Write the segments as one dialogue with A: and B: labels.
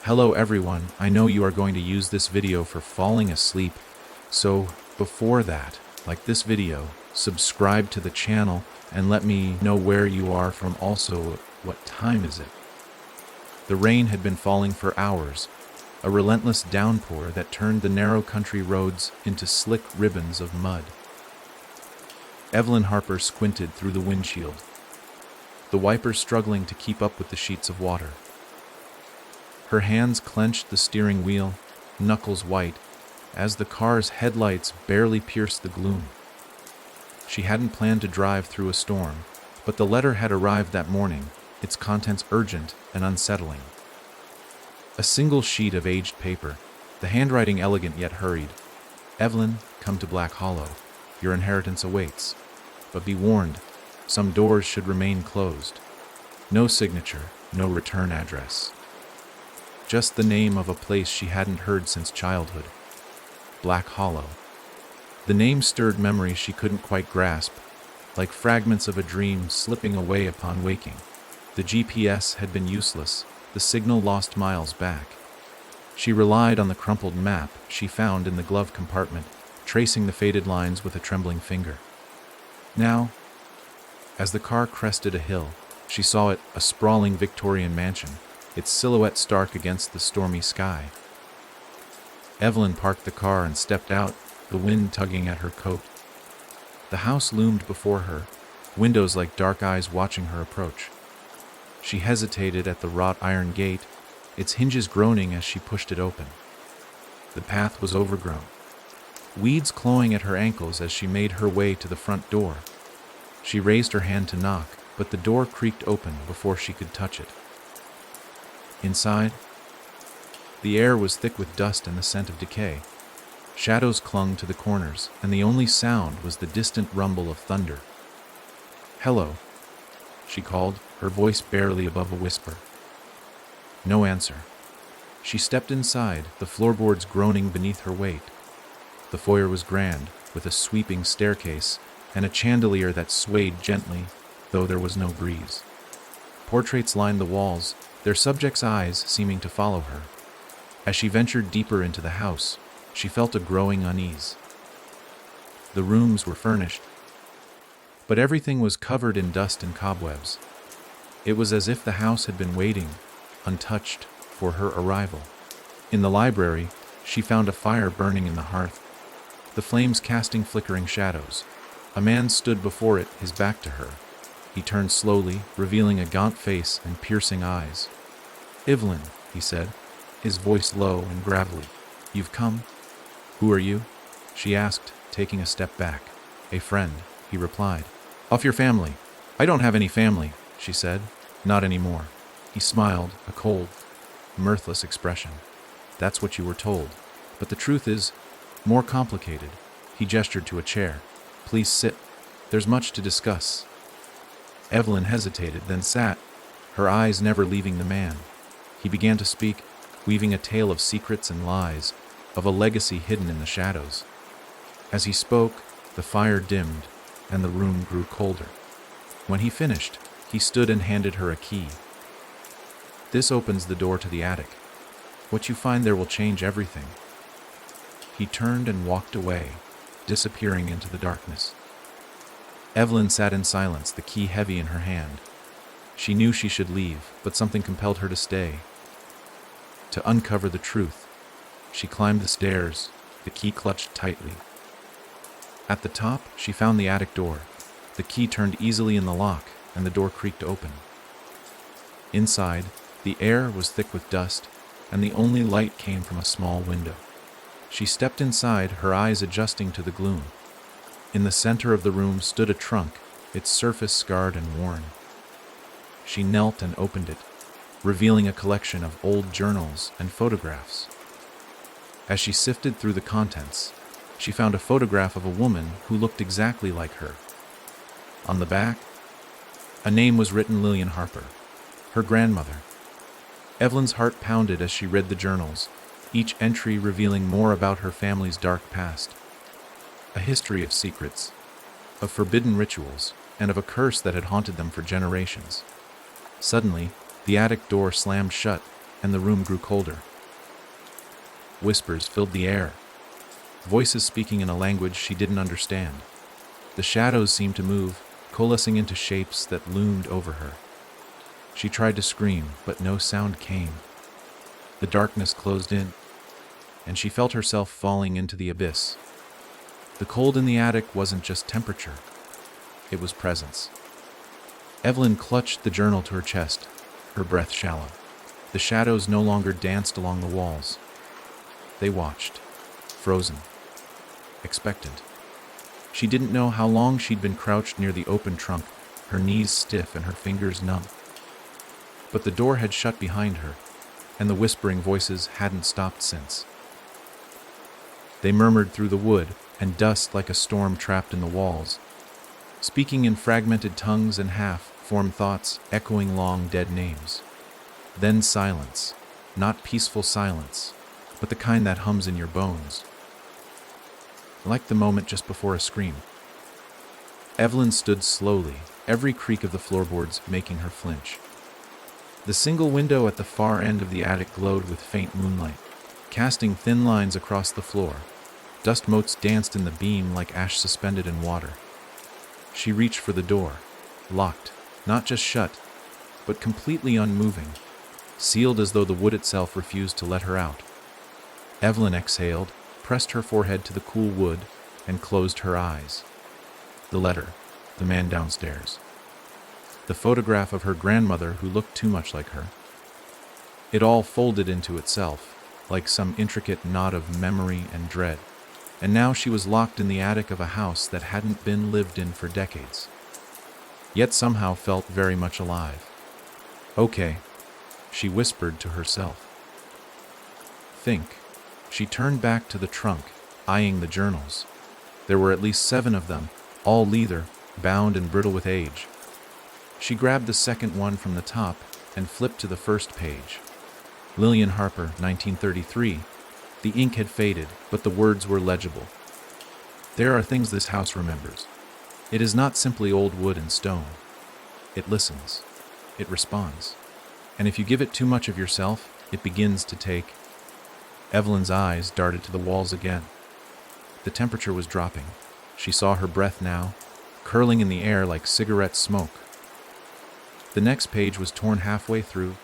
A: Hello everyone, I know you are going to use this video for falling asleep, so before that, like this video, subscribe to the channel, and let me know where you are from. Also, what time is it? The rain had been falling for hours, a relentless downpour that turned the narrow country roads into slick ribbons of mud. Evelyn Harper squinted through the windshield, the wipers struggling to keep up with the sheets of water. Her hands clenched the steering wheel, knuckles white, as the car's headlights barely pierced the gloom. She hadn't planned to drive through a storm, but the letter had arrived that morning, its contents urgent and unsettling. A single sheet of aged paper, the handwriting elegant yet hurried. Evelyn, come to Black Hollow. Your inheritance awaits. But be warned, some doors should remain closed. No signature, no return address. Just the name of a place she hadn't heard since childhood. Black Hollow. The name stirred memories she couldn't quite grasp, like fragments of a dream slipping away upon waking. The GPS had been useless, the signal lost miles back. She relied on the crumpled map she found in the glove compartment, tracing the faded lines with a trembling finger. Now, as the car crested a hill, she saw it, a sprawling Victorian mansion, its silhouette stark against the stormy sky. Evelyn parked the car and stepped out, the wind tugging at her coat. The house loomed before her, windows like dark eyes watching her approach. She hesitated at the wrought iron gate, its hinges groaning as she pushed it open. The path was overgrown, weeds clawing at her ankles as she made her way to the front door. She raised her hand to knock, but the door creaked open before she could touch it. Inside, the air was thick with dust and the scent of decay. Shadows clung to the corners, and the only sound was the distant rumble of thunder. "Hello," she called, her voice barely above a whisper. No answer. She stepped inside, the floorboards groaning beneath her weight. The foyer was grand, with a sweeping staircase and a chandelier that swayed gently, though there was no breeze. Portraits lined the walls, their subjects' eyes seeming to follow her. As she ventured deeper into the house, she felt a growing unease. The rooms were furnished, but everything was covered in dust and cobwebs. It was as if the house had been waiting, untouched, for her arrival. In the library, she found a fire burning in the hearth, the flames casting flickering shadows. A man stood before it, his back to her. He turned slowly, revealing a gaunt face and piercing eyes. "Evelyn," he said, his voice low and gravelly. "You've come?" "Who are you?" she asked, taking a step back. "A friend," he replied. "Of your family." "I don't have any family," she said. "Not anymore." He smiled, a cold, mirthless expression. "That's what you were told. But the truth is more complicated." He gestured to a chair. "Please sit. There's much to discuss." Evelyn hesitated, then sat, her eyes never leaving the man. He began to speak, weaving a tale of secrets and lies, of a legacy hidden in the shadows. As he spoke, the fire dimmed, and the room grew colder. When he finished, he stood and handed her a key. "This opens the door to the attic. What you find there will change everything." He turned and walked away, disappearing into the darkness. Evelyn sat in silence, the key heavy in her hand. She knew she should leave, but something compelled her to stay. To uncover the truth, she climbed the stairs, the key clutched tightly. At the top, she found the attic door. The key turned easily in the lock, and the door creaked open. Inside, the air was thick with dust, and the only light came from a small window. She stepped inside, her eyes adjusting to the gloom. In the center of the room stood a trunk, its surface scarred and worn. She knelt and opened it, revealing a collection of old journals and photographs. As she sifted through the contents, she found a photograph of a woman who looked exactly like her. On the back, a name was written: Lillian Harper, her grandmother. Evelyn's heart pounded as she read the journals, each entry revealing more about her family's dark past. A history of secrets, of forbidden rituals, and of a curse that had haunted them for generations. Suddenly, the attic door slammed shut, and the room grew colder. Whispers filled the air, voices speaking in a language she didn't understand. The shadows seemed to move, coalescing into shapes that loomed over her. She tried to scream, but no sound came. The darkness closed in, and she felt herself falling into the abyss. The cold in the attic wasn't just temperature, it was presence. Evelyn clutched the journal to her chest, her breath shallow. The shadows no longer danced along the walls. They watched, frozen, expectant. She didn't know how long she'd been crouched near the open trunk, her knees stiff and her fingers numb. But the door had shut behind her, and the whispering voices hadn't stopped since. They murmured through the wood, and dust like a storm trapped in the walls. Speaking in fragmented tongues and half-formed thoughts, echoing long dead names. Then silence, not peaceful silence, but the kind that hums in your bones. Like the moment just before a scream. Evelyn stood slowly, every creak of the floorboards making her flinch. The single window at the far end of the attic glowed with faint moonlight, casting thin lines across the floor. Dust motes danced in the beam like ash suspended in water. She reached for the door, locked, not just shut, but completely unmoving, sealed as though the wood itself refused to let her out. Evelyn exhaled, pressed her forehead to the cool wood, and closed her eyes. The letter, the man downstairs. The photograph of her grandmother who looked too much like her. It all folded into itself, like some intricate knot of memory and dread. And now she was locked in the attic of a house that hadn't been lived in for decades, yet somehow felt very much alive. Okay, she whispered to herself. Think. She turned back to the trunk, eyeing the journals. There were at least 7 of them, all leather, bound and brittle with age. She grabbed the second one from the top and flipped to the first page. Lillian Harper, 1933. The ink had faded, but the words were legible. There are things this house remembers. It is not simply old wood and stone. It listens. It responds. And if you give it too much of yourself, it begins to take. Evelyn's eyes darted to the walls again. The temperature was dropping. She saw her breath now, curling in the air like cigarette smoke. The next page was torn halfway through,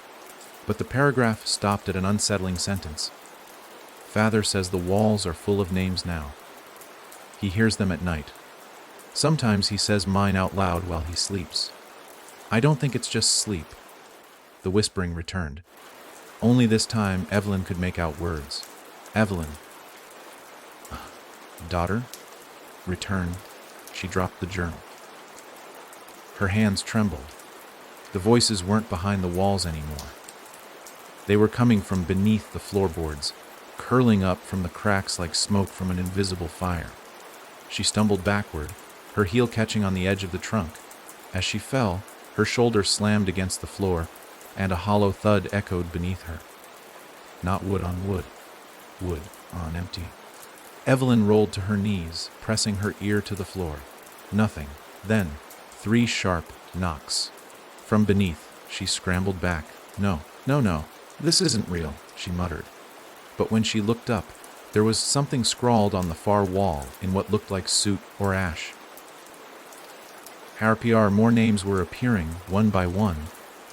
A: but the paragraph stopped at an unsettling sentence. Father says the walls are full of names now. He hears them at night. Sometimes he says mine out loud while he sleeps. I don't think it's just sleep. The whispering returned. Only this time Evelyn could make out words. Evelyn. Daughter? Return. She dropped the journal. Her hands trembled. The voices weren't behind the walls anymore. They were coming from beneath the floorboards, curling up from the cracks like smoke from an invisible fire. She stumbled backward, her heel catching on the edge of the trunk. As she fell, her shoulder slammed against the floor, and a hollow thud echoed beneath her. Not wood on wood, wood on empty. Evelyn rolled to her knees, pressing her ear to the floor. Nothing. Then, 3 sharp knocks. From beneath, she scrambled back. No, this isn't real, she muttered. But when she looked up, there was something scrawled on the far wall in what looked like soot or ash. Harpr, more names were appearing, one by one,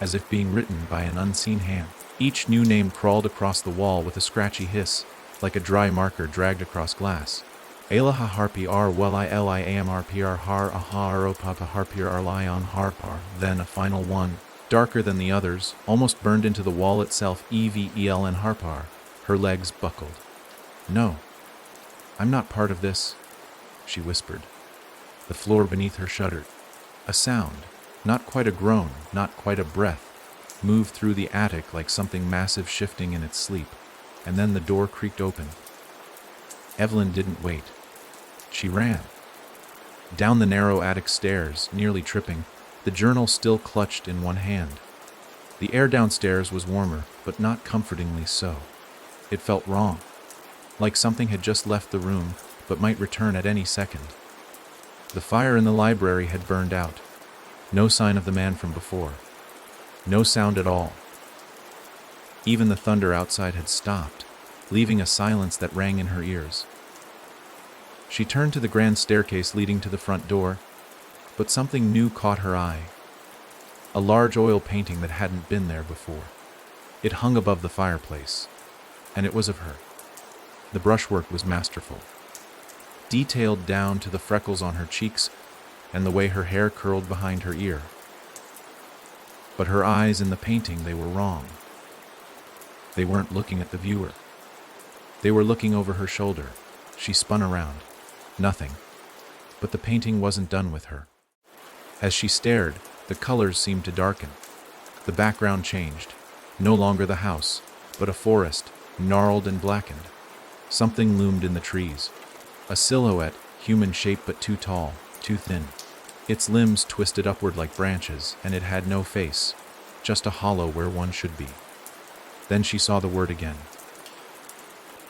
A: as if being written by an unseen hand. Each new name crawled across the wall with a scratchy hiss, like a dry marker dragged across glass. Elaha Harpr, well Liam Rpr har ahar opapa Harpr lion Harpar. Then a final one, darker than the others, almost burned into the wall itself. Eveln Harpar. Her legs buckled. No, I'm not part of this, she whispered. The floor beneath her shuddered. A sound, not quite a groan, not quite a breath, moved through the attic like something massive shifting in its sleep, and then the door creaked open. Evelyn didn't wait. She ran. Down the narrow attic stairs, nearly tripping, the journal still clutched in one hand. The air downstairs was warmer, but not comfortingly so. It felt wrong, like something had just left the room, but might return at any second. The fire in the library had burned out. No sign of the man from before. No sound at all. Even the thunder outside had stopped, leaving a silence that rang in her ears. She turned to the grand staircase leading to the front door, but something new caught her eye. A large oil painting that hadn't been there before. It hung above the fireplace, and it was of her. The brushwork was masterful, detailed down to the freckles on her cheeks and the way her hair curled behind her ear. But her eyes in the painting, they were wrong. They weren't looking at the viewer. They were looking over her shoulder. She spun around. Nothing. But the painting wasn't done with her. As she stared, the colors seemed to darken. The background changed. No longer the house, but a forest, gnarled and blackened. Something loomed in the trees. A silhouette, human-shaped but too tall, too thin. Its limbs twisted upward like branches, and it had no face, just a hollow where one should be. Then she saw the word again.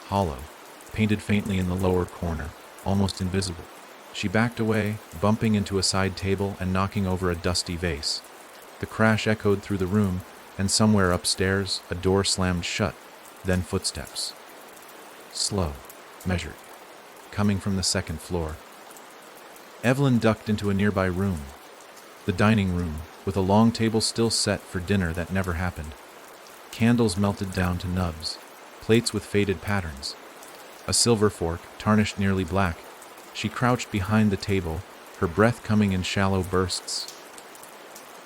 A: Hollow, painted faintly in the lower corner, almost invisible. She backed away, bumping into a side table and knocking over a dusty vase. The crash echoed through the room, and somewhere upstairs, a door slammed shut, then footsteps. Slow, measured, coming from the second floor. Evelyn ducked into a nearby room, the dining room, with a long table still set for dinner that never happened. Candles melted down to nubs, plates with faded patterns. A silver fork, tarnished nearly black. She crouched behind the table, her breath coming in shallow bursts.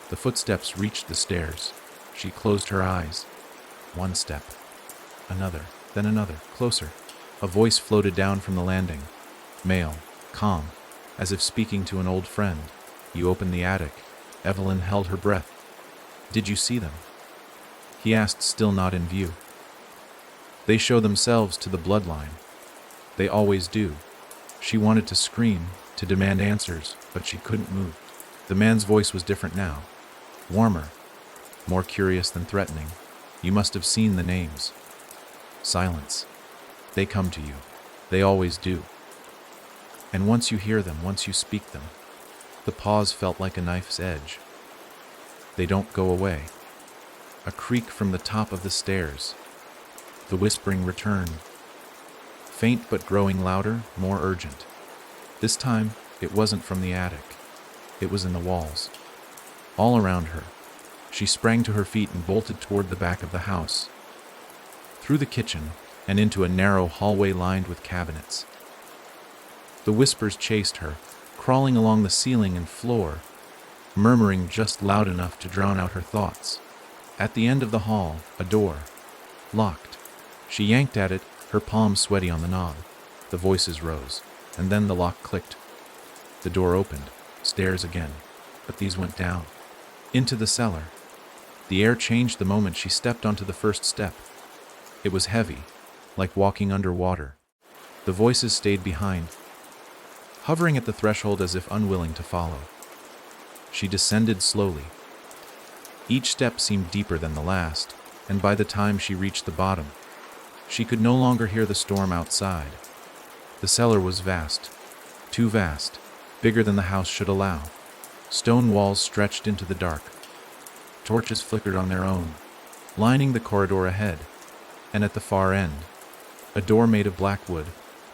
A: The footsteps reached the stairs. She closed her eyes. One step, another, then another, closer. A voice floated down from the landing. Male, calm, as if speaking to an old friend. You opened the attic. Evelyn held her breath. Did you see them? He asked, still not in view. They show themselves to the bloodline. They always do. She wanted to scream, to demand answers, but she couldn't move. The man's voice was different now. Warmer, more curious than threatening. You must have seen the names. Silence. They come to you. They always do. And once you hear them, once you speak them, the pause felt like a knife's edge. They don't go away. A creak from the top of the stairs. The whispering returned. Faint but growing louder, more urgent. This time, it wasn't from the attic. It was in the walls. All around her. She sprang to her feet and bolted toward the back of the house. Through the kitchen, and into a narrow hallway lined with cabinets. The whispers chased her, crawling along the ceiling and floor, murmuring just loud enough to drown out her thoughts. At the end of the hall, a door. Locked. She yanked at it, her palms sweaty on the knob. The voices rose, and then the lock clicked. The door opened, stairs again, but these went down. Into the cellar. The air changed the moment she stepped onto the first step. It was heavy, like walking underwater. The voices stayed behind, hovering at the threshold as if unwilling to follow. She descended slowly. Each step seemed deeper than the last, and by the time she reached the bottom, she could no longer hear the storm outside. The cellar was vast, too vast, bigger than the house should allow. Stone walls stretched into the dark. Torches flickered on their own, lining the corridor ahead, and at the far end, a door made of black wood,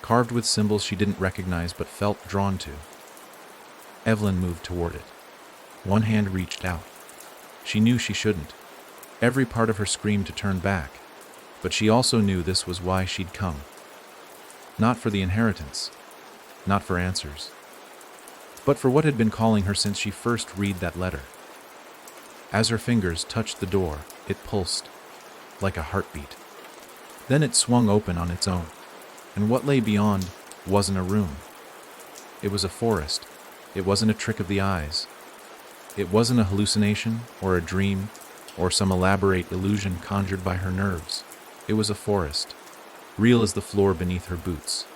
A: carved with symbols she didn't recognize but felt drawn to. Evelyn moved toward it. One hand reached out. She knew she shouldn't. Every part of her screamed to turn back, but she also knew this was why she'd come. Not for the inheritance, not for answers, but for what had been calling her since she first read that letter. As her fingers touched the door, it pulsed, like a heartbeat. Then it swung open on its own, and what lay beyond wasn't a room. It was a forest. It wasn't a trick of the eyes. It wasn't a hallucination, or a dream, or some elaborate illusion conjured by her nerves. It was a forest, real as the floor beneath her boots.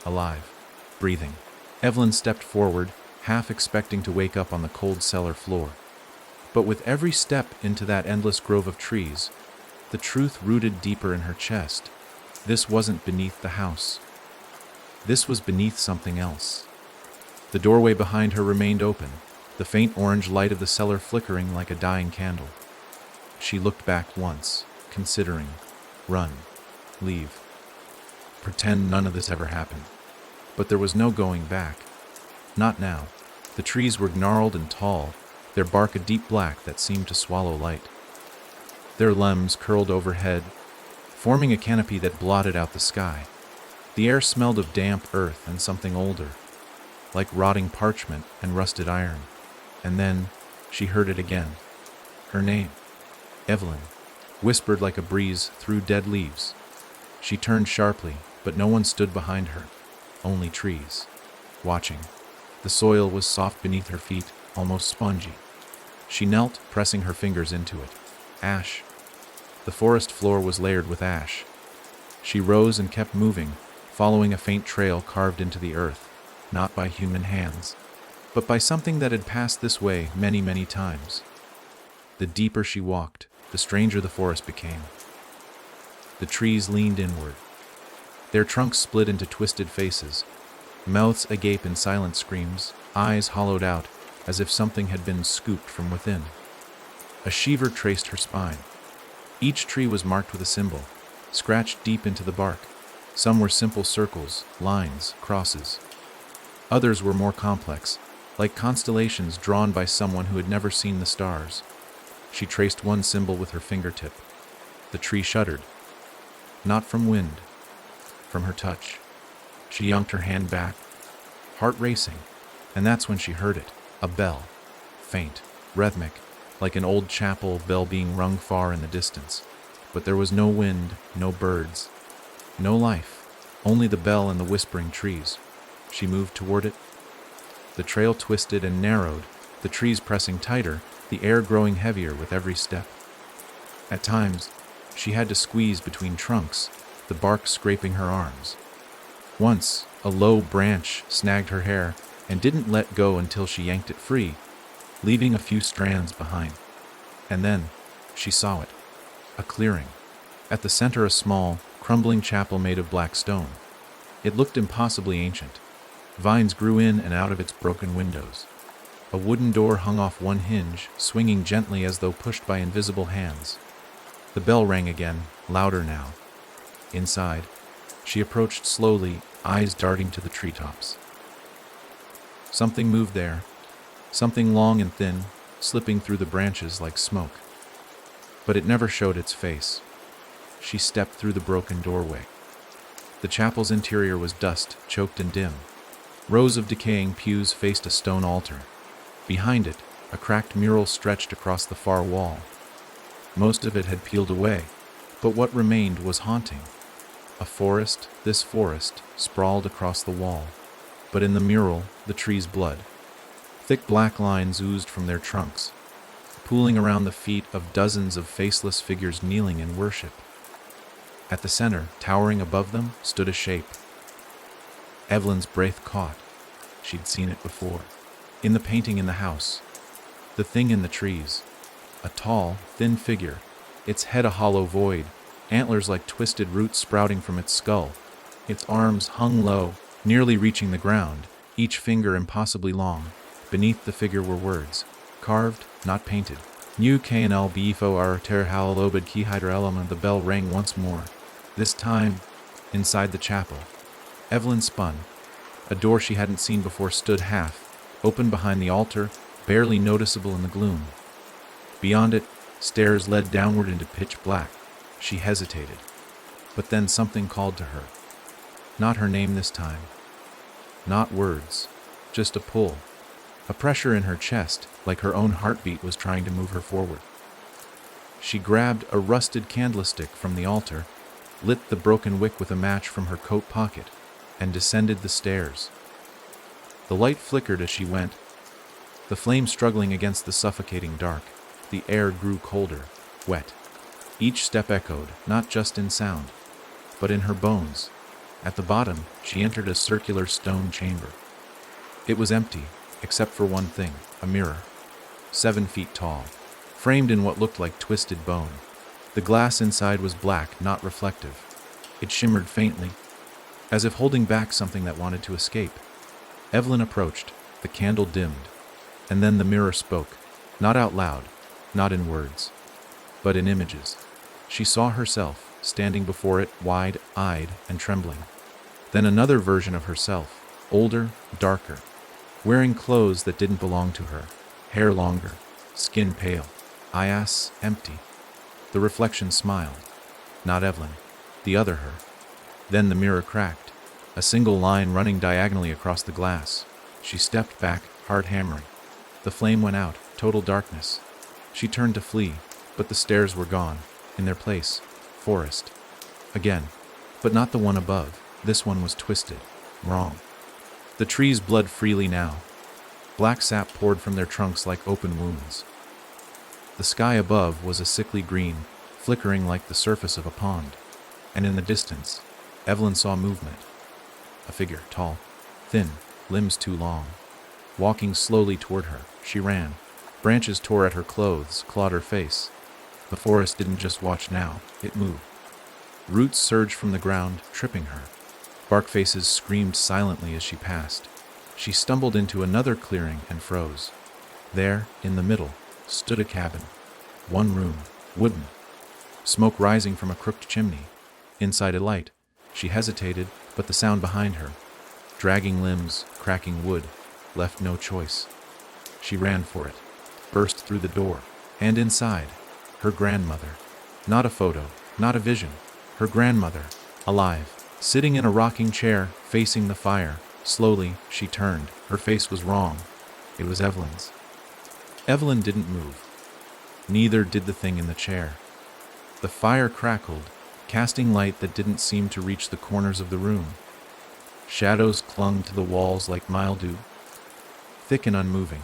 A: Alive, breathing. Evelyn stepped forward, half expecting to wake up on the cold cellar floor. But with every step into that endless grove of trees, the truth rooted deeper in her chest. This wasn't beneath the house. This was beneath something else. The doorway behind her remained open, the faint orange light of the cellar flickering like a dying candle. She looked back once, considering. Run. Leave. Pretend none of this ever happened. But there was no going back. Not now. The trees were gnarled and tall, their bark a deep black that seemed to swallow light. Their limbs curled overhead, forming a canopy that blotted out the sky. The air smelled of damp earth and something older, like rotting parchment and rusted iron. And then she heard it again. Her name, Evelyn, whispered like a breeze through dead leaves. She turned sharply, but no one stood behind her, only trees, watching. The soil was soft beneath her feet, almost spongy. She knelt, pressing her fingers into it. Ash. The forest floor was layered with ash. She rose and kept moving, following a faint trail carved into the earth, not by human hands, but by something that had passed this way many, many times. The deeper she walked, the stranger the forest became. The trees leaned inward. Their trunks split into twisted faces, mouths agape in silent screams, eyes hollowed out as if something had been scooped from within. A shiver traced her spine. Each tree was marked with a symbol, scratched deep into the bark. Some were simple circles, lines, crosses. Others were more complex, like constellations drawn by someone who had never seen the stars. She traced one symbol with her fingertip. The tree shuddered. Not from wind, from her touch. She yanked her hand back, heart racing, and that's when she heard it. A bell, faint, rhythmic, like an old chapel bell being rung far in the distance. But there was no wind, no birds, no life, only the bell and the whispering trees. She moved toward it. The trail twisted and narrowed, the trees pressing tighter, the air growing heavier with every step. At times, she had to squeeze between trunks, the bark scraping her arms. Once, a low branch snagged her hair and didn't let go until she yanked it free, leaving a few strands behind. And then, she saw it. A clearing. At the center, a small, crumbling chapel made of black stone. It looked impossibly ancient. Vines grew in and out of its broken windows. A wooden door hung off one hinge, swinging gently as though pushed by invisible hands. The bell rang again, louder now. Inside, she approached slowly, eyes darting to the treetops. Something moved there, something long and thin, slipping through the branches like smoke. But it never showed its face. She stepped through the broken doorway. The chapel's interior was dust, choked and dim. Rows of decaying pews faced a stone altar. Behind it, a cracked mural stretched across the far wall. Most of it had peeled away, but what remained was haunting. A forest, this forest, sprawled across the wall. But in the mural, the tree's blood. Thick black lines oozed from their trunks, pooling around the feet of dozens of faceless figures kneeling in worship. At the center, towering above them, stood a shape. Evelyn's breath caught. She'd seen it before. In the painting in the house. The thing in the trees. A tall, thin figure, its head a hollow void, antlers like twisted roots sprouting from its skull. Its arms hung low, nearly reaching the ground, each finger impossibly long. Beneath the figure were words, carved, not painted. New KNL Bifo ar ter halobed ki hydra. The bell rang once more. This time, inside the chapel. Evelyn spun. A door she hadn't seen before stood half, open behind the altar, barely noticeable in the gloom. Beyond it, stairs led downward into pitch black. She hesitated. But then something called to her. Not her name this time. Not words. Just a pull. A pressure in her chest, like her own heartbeat was trying to move her forward. She grabbed a rusted candlestick from the altar, lit the broken wick with a match from her coat pocket, and descended the stairs. The light flickered as she went, the flame struggling against the suffocating dark. The air grew colder, wet. Each step echoed, not just in sound, but in her bones. At the bottom, she entered a circular stone chamber. It was empty, except for one thing, a mirror, 7 feet tall, framed in what looked like twisted bone. The glass inside was black, not reflective. It shimmered faintly, as if holding back something that wanted to escape. Evelyn approached, the candle dimmed, and then the mirror spoke, not out loud, not in words, but in images. She saw herself standing before it, wide-eyed and trembling. Then another version of herself, older, darker, wearing clothes that didn't belong to her, hair longer, skin pale, eyes empty. The reflection smiled. Not Evelyn, the other her. Then the mirror cracked, a single line running diagonally across the glass. She stepped back, heart hammering. The flame went out, total darkness. She turned to flee, but the stairs were gone. In their place, forest. Again, but not the one above. This one was twisted, wrong. The trees bled freely now. Black sap poured from their trunks like open wounds. The sky above was a sickly green, flickering like the surface of a pond. And in the distance, Evelyn saw movement. A figure, tall, thin, limbs too long. Walking slowly toward her, she ran. Branches tore at her clothes, clawed her face. The forest didn't just watch now, it moved. Roots surged from the ground, tripping her. Bark faces screamed silently as she passed. She stumbled into another clearing and froze. There, in the middle, stood a cabin. One room, wooden. Smoke rising from a crooked chimney. Inside a light. She hesitated, but the sound behind her, dragging limbs, cracking wood, left no choice. She ran for it, burst through the door, and inside, her grandmother. Not a photo, not a vision. Her grandmother, alive, sitting in a rocking chair, facing the fire. Slowly, she turned. Her face was wrong. It was Evelyn's. Evelyn didn't move. Neither did the thing in the chair. The fire crackled, casting light that didn't seem to reach the corners of the room. Shadows clung to the walls like mildew, thick and unmoving.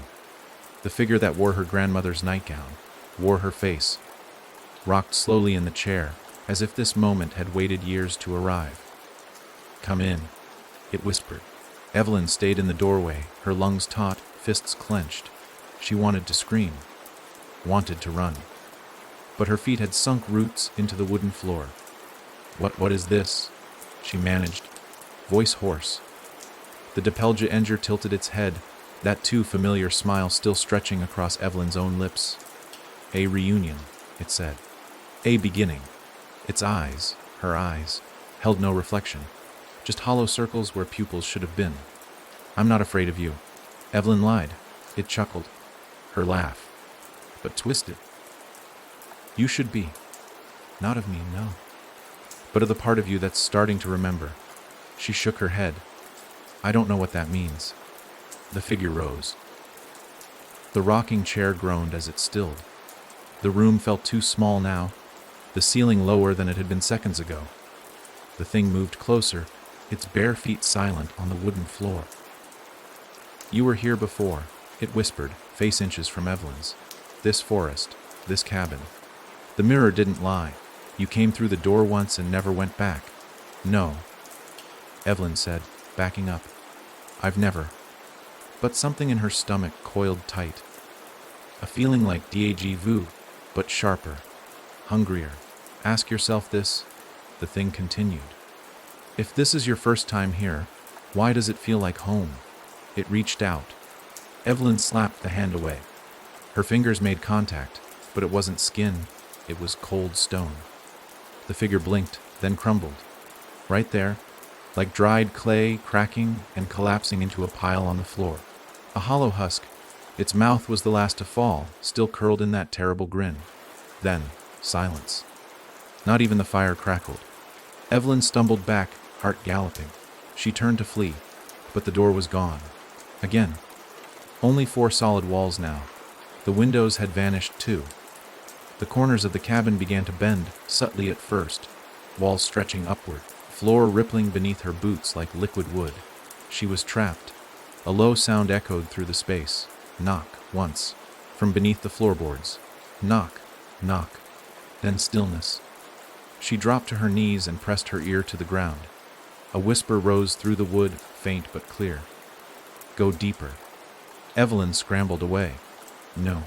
A: The figure that wore her grandmother's nightgown, wore her face, rocked slowly in the chair, as if this moment had waited years to arrive. "Come in," it whispered. Evelyn stayed in the doorway, her lungs taut, fists clenched. She wanted to scream, wanted to run. But her feet had sunk roots into the wooden floor. What is this?" she managed, voice hoarse. The doppelganger tilted its head, that too familiar smile still stretching across Evelyn's own lips. "A reunion," it said. "A beginning." Its eyes, her eyes, held no reflection, just hollow circles where pupils should have been. "I'm not afraid of you." Evelyn lied. It chuckled. Her laugh, but twisted. "You should be. Not of me, no. But of the part of you that's starting to remember." She shook her head. "I don't know what that means." The figure rose. The rocking chair groaned as it stilled. The room felt too small now, the ceiling lower than it had been seconds ago. The thing moved closer, its bare feet silent on the wooden floor. "You were here before," it whispered, face inches from Evelyn's. "This forest, this cabin. The mirror didn't lie. You came through the door once and never went back." "No," Evelyn said, backing up. "I've never." But something in her stomach coiled tight. A feeling like déjà vu, but sharper, hungrier. "Ask yourself this," the thing continued. "If this is your first time here, why does it feel like home?" It reached out. Evelyn slapped the hand away. Her fingers made contact, but it wasn't skin, it was cold stone. The figure blinked, then crumbled. Right there, like dried clay, cracking and collapsing into a pile on the floor. A hollow husk. Its mouth was the last to fall, still curled in that terrible grin. Then, silence. Not even the fire crackled. Evelyn stumbled back, heart galloping. She turned to flee, but the door was gone. Again. Only 4 solid walls now. The windows had vanished too. The corners of the cabin began to bend, subtly at first, walls stretching upward, floor rippling beneath her boots like liquid wood. She was trapped. A low sound echoed through the space. Knock, once, from beneath the floorboards. Knock, knock, then stillness. She dropped to her knees and pressed her ear to the ground. A whisper rose through the wood, faint but clear. "Go deeper." Evelyn scrambled away. No.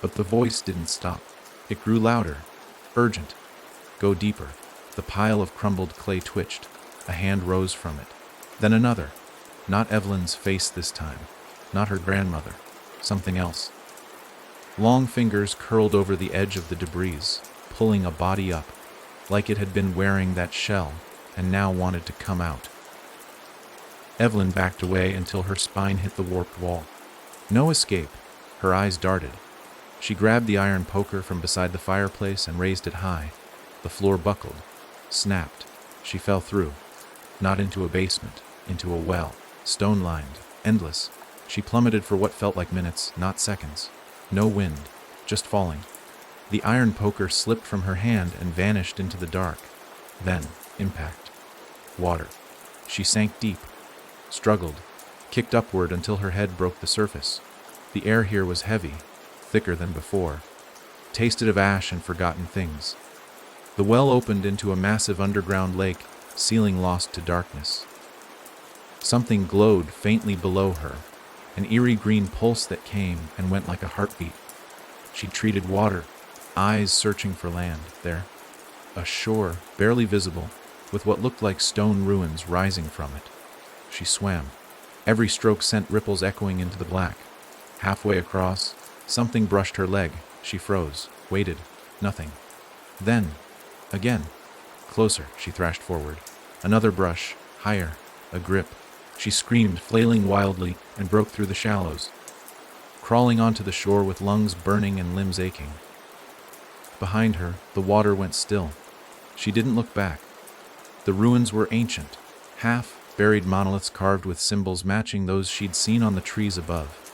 A: But the voice didn't stop. It grew louder, urgent. "Go deeper." The pile of crumbled clay twitched. A hand rose from it. Then another. Not Evelyn's face this time. Not her grandmother. Something else. Long fingers curled over the edge of the debris, pulling a body up, like it had been wearing that shell and now wanted to come out. Evelyn backed away until her spine hit the warped wall. No escape. Her eyes darted. She grabbed the iron poker from beside the fireplace and raised it high. The floor buckled, snapped. She fell through, not into a basement, into a well, stone-lined, endless. She plummeted for what felt like minutes, not seconds. No wind, just falling. The iron poker slipped from her hand and vanished into the dark. Then, impact. Water. She sank deep, struggled, kicked upward until her head broke the surface. The air here was heavy, thicker than before, tasted of ash and forgotten things. The well opened into a massive underground lake, ceiling lost to darkness. Something glowed faintly below her, an eerie green pulse that came and went like a heartbeat. She treated water, eyes searching for land there. A shore, barely visible, with what looked like stone ruins rising from it. She swam. Every stroke sent ripples echoing into the black. Halfway across, something brushed her leg. She froze, waited, nothing. Then, again. Closer, she thrashed forward. Another brush, higher, a grip. She screamed, flailing wildly, and broke through the shallows, crawling onto the shore with lungs burning and limbs aching. Behind her, the water went still. She didn't look back. The ruins were ancient, half-buried monoliths carved with symbols matching those she'd seen on the trees above.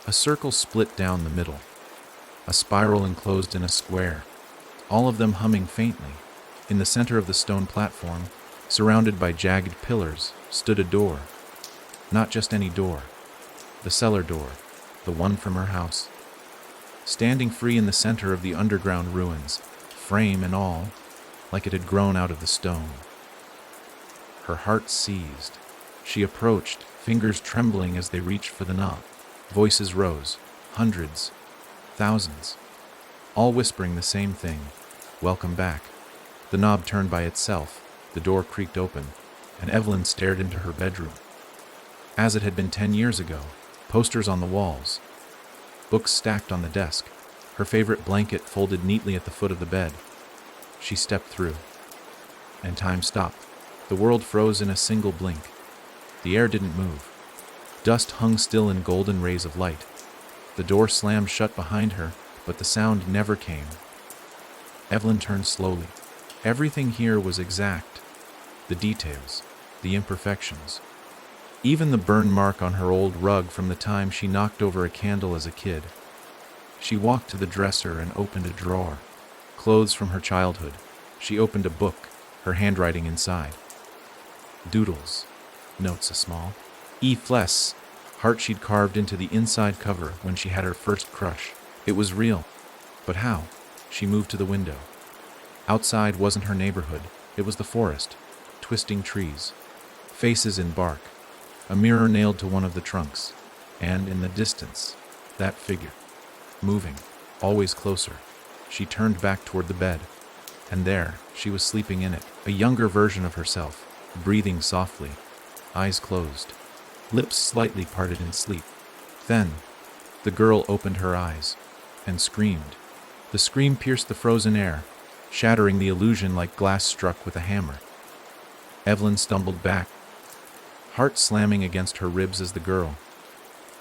A: A circle split down the middle, a spiral enclosed in a square, all of them humming faintly. In the center of the stone platform, surrounded by jagged pillars, stood a door. Not just any door. The cellar door, the one from her house. Standing free in the center of the underground ruins, frame and all, like it had grown out of the stone. Her heart seized. She approached, fingers trembling as they reached for the knob. Voices rose, hundreds, thousands, all whispering the same thing. Welcome back. The knob turned by itself, the door creaked open, and Evelyn stared into her bedroom. As it had been 10 years ago, posters on the walls, books stacked on the desk, her favorite blanket folded neatly at the foot of the bed. She stepped through, and time stopped. The world froze in a single blink. The air didn't move. Dust hung still in golden rays of light. The door slammed shut behind her, but the sound never came. Evelyn turned slowly. Everything here was exact. The details, the imperfections. Even the burn mark on her old rug from the time she knocked over a candle as a kid. She walked to the dresser and opened a drawer. Clothes from her childhood. She opened a book, her handwriting inside. Doodles. Notes a small. E-Fless. Heart she'd carved into the inside cover when she had her first crush. It was real. But how? She moved to the window. Outside wasn't her neighborhood. It was the forest. Twisting trees. Faces in bark. A mirror nailed to one of the trunks. And in the distance, that figure. Moving. Always closer. She turned back toward the bed. And there, she was sleeping in it. A younger version of herself. Breathing softly. Eyes closed. Lips slightly parted in sleep. Then, the girl opened her eyes. And screamed. The scream pierced the frozen air, shattering the illusion like glass struck with a hammer. Evelyn stumbled back, heart slamming against her ribs as the girl,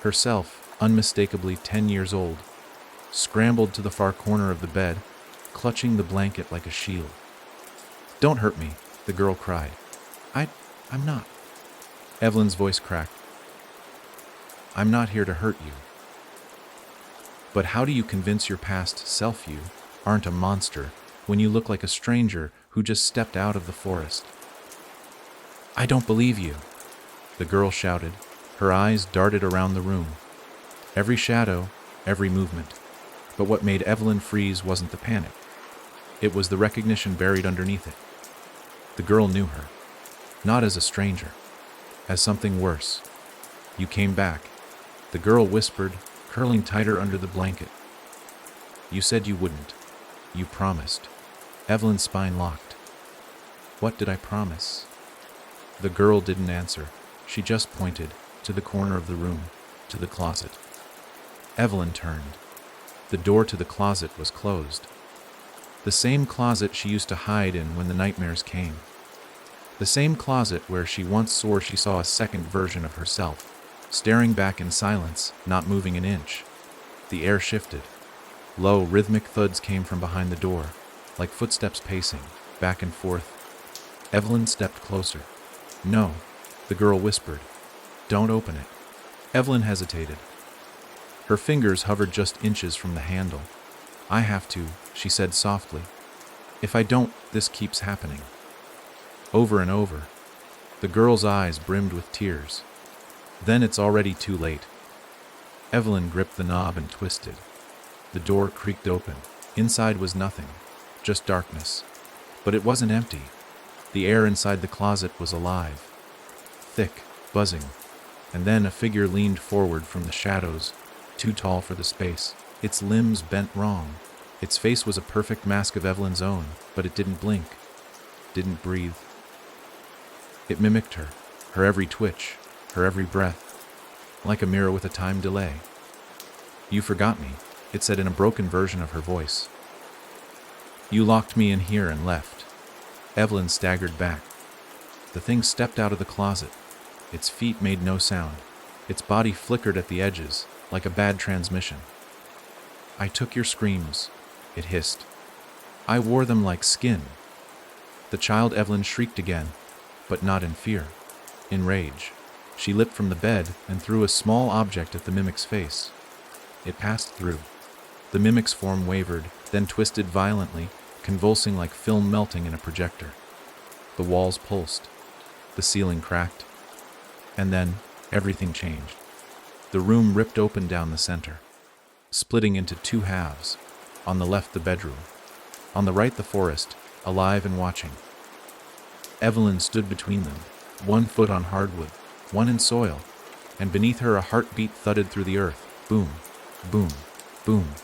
A: herself unmistakably 10 years old, scrambled to the far corner of the bed, clutching the blanket like a shield. "Don't hurt me," the girl cried. I'm not." Evelyn's voice cracked. "I'm not here to hurt you. But how do you convince your past self you aren't a monster when you look like a stranger who just stepped out of the forest?" "I don't believe you," the girl shouted. Her eyes darted around the room. Every shadow, every movement. But what made Evelyn freeze wasn't the panic. It was the recognition buried underneath it. The girl knew her. Not as a stranger. As something worse. "You came back," the girl whispered, curling tighter under the blanket. "You said you wouldn't. You promised." Evelyn's spine locked. What did I promise? The girl didn't answer. She just pointed to the corner of the room, to the closet. Evelyn turned. The door to the closet was closed. The same closet she used to hide in when the nightmares came. The same closet where she once swore she saw a second version of herself, staring back in silence, not moving an inch. The air shifted. Low, rhythmic thuds came from behind the door, like footsteps pacing, back and forth. Evelyn stepped closer. "No," the girl whispered. "Don't open it." Evelyn hesitated. Her fingers hovered just inches from the handle. "I have to," she said softly. "If I don't, this keeps happening." Over and over. The girl's eyes brimmed with tears. Then it's already too late. Evelyn gripped the knob and twisted. The door creaked open. Inside was nothing, just darkness. But it wasn't empty. The air inside the closet was alive, thick, buzzing. And then a figure leaned forward from the shadows, too tall for the space. Its limbs bent wrong. Its face was a perfect mask of Evelyn's own, but it didn't blink, didn't breathe. It mimicked her every twitch, her every breath, like a mirror with a time delay. "You forgot me," it said in a broken version of her voice. "You locked me in here and left." Evelyn staggered back. The thing stepped out of the closet. Its feet made no sound. Its body flickered at the edges, like a bad transmission. "I took your screams," it hissed. "I wore them like skin." The child Evelyn shrieked again, but not in fear, in rage. She leaped from the bed and threw a small object at the mimic's face. It passed through. The mimic's form wavered, then twisted violently, convulsing like film melting in a projector. The walls pulsed. The ceiling cracked. And then, everything changed. The room ripped open down the center, splitting into two halves. On the left, the bedroom. On the right, the forest, alive and watching. Evelyn stood between them, one foot on hardwood, one in soil, and beneath her a heartbeat thudded through the earth. Boom, boom, boom.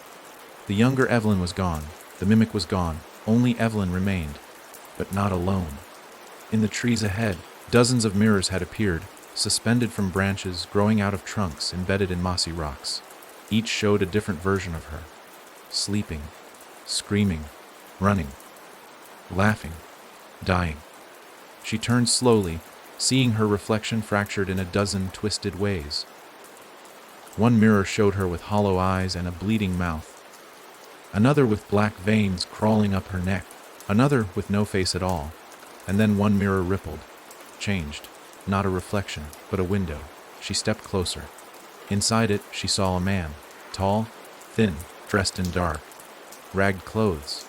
A: The younger Evelyn was gone. The mimic was gone. Only Evelyn remained, but not alone. In the trees ahead, dozens of mirrors had appeared, suspended from branches, growing out of trunks embedded in mossy rocks. Each showed a different version of her, sleeping, screaming, running, laughing, dying. She turned slowly, seeing her reflection fractured in a dozen twisted ways. One mirror showed her with hollow eyes and a bleeding mouth. Another with black veins crawling up her neck. Another with no face at all. And then one mirror rippled, changed. Not a reflection, but a window. She stepped closer. Inside it, she saw a man, tall, thin, dressed in dark, ragged clothes.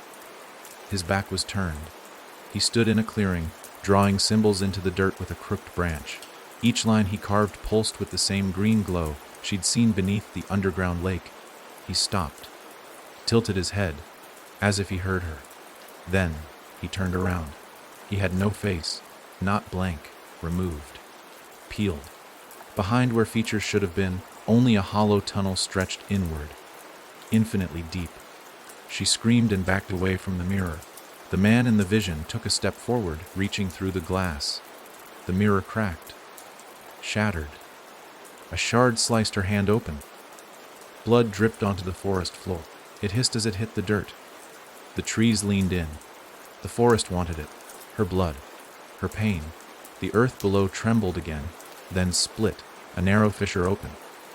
A: His back was turned. He stood in a clearing, drawing symbols into the dirt with a crooked branch. Each line he carved pulsed with the same green glow she'd seen beneath the underground lake. He stopped, tilted his head, as if he heard her. Then, he turned around. He had no face, not blank, removed, peeled. Behind where features should have been, only a hollow tunnel stretched inward, infinitely deep. She screamed and backed away from the mirror. The man in the vision took a step forward, reaching through the glass. The mirror cracked, shattered. A shard sliced her hand open. Blood dripped onto the forest floor. It hissed as it hit the dirt. The trees leaned in. The forest wanted it. Her blood, her pain. The earth below trembled again, then split, a narrow fissure open,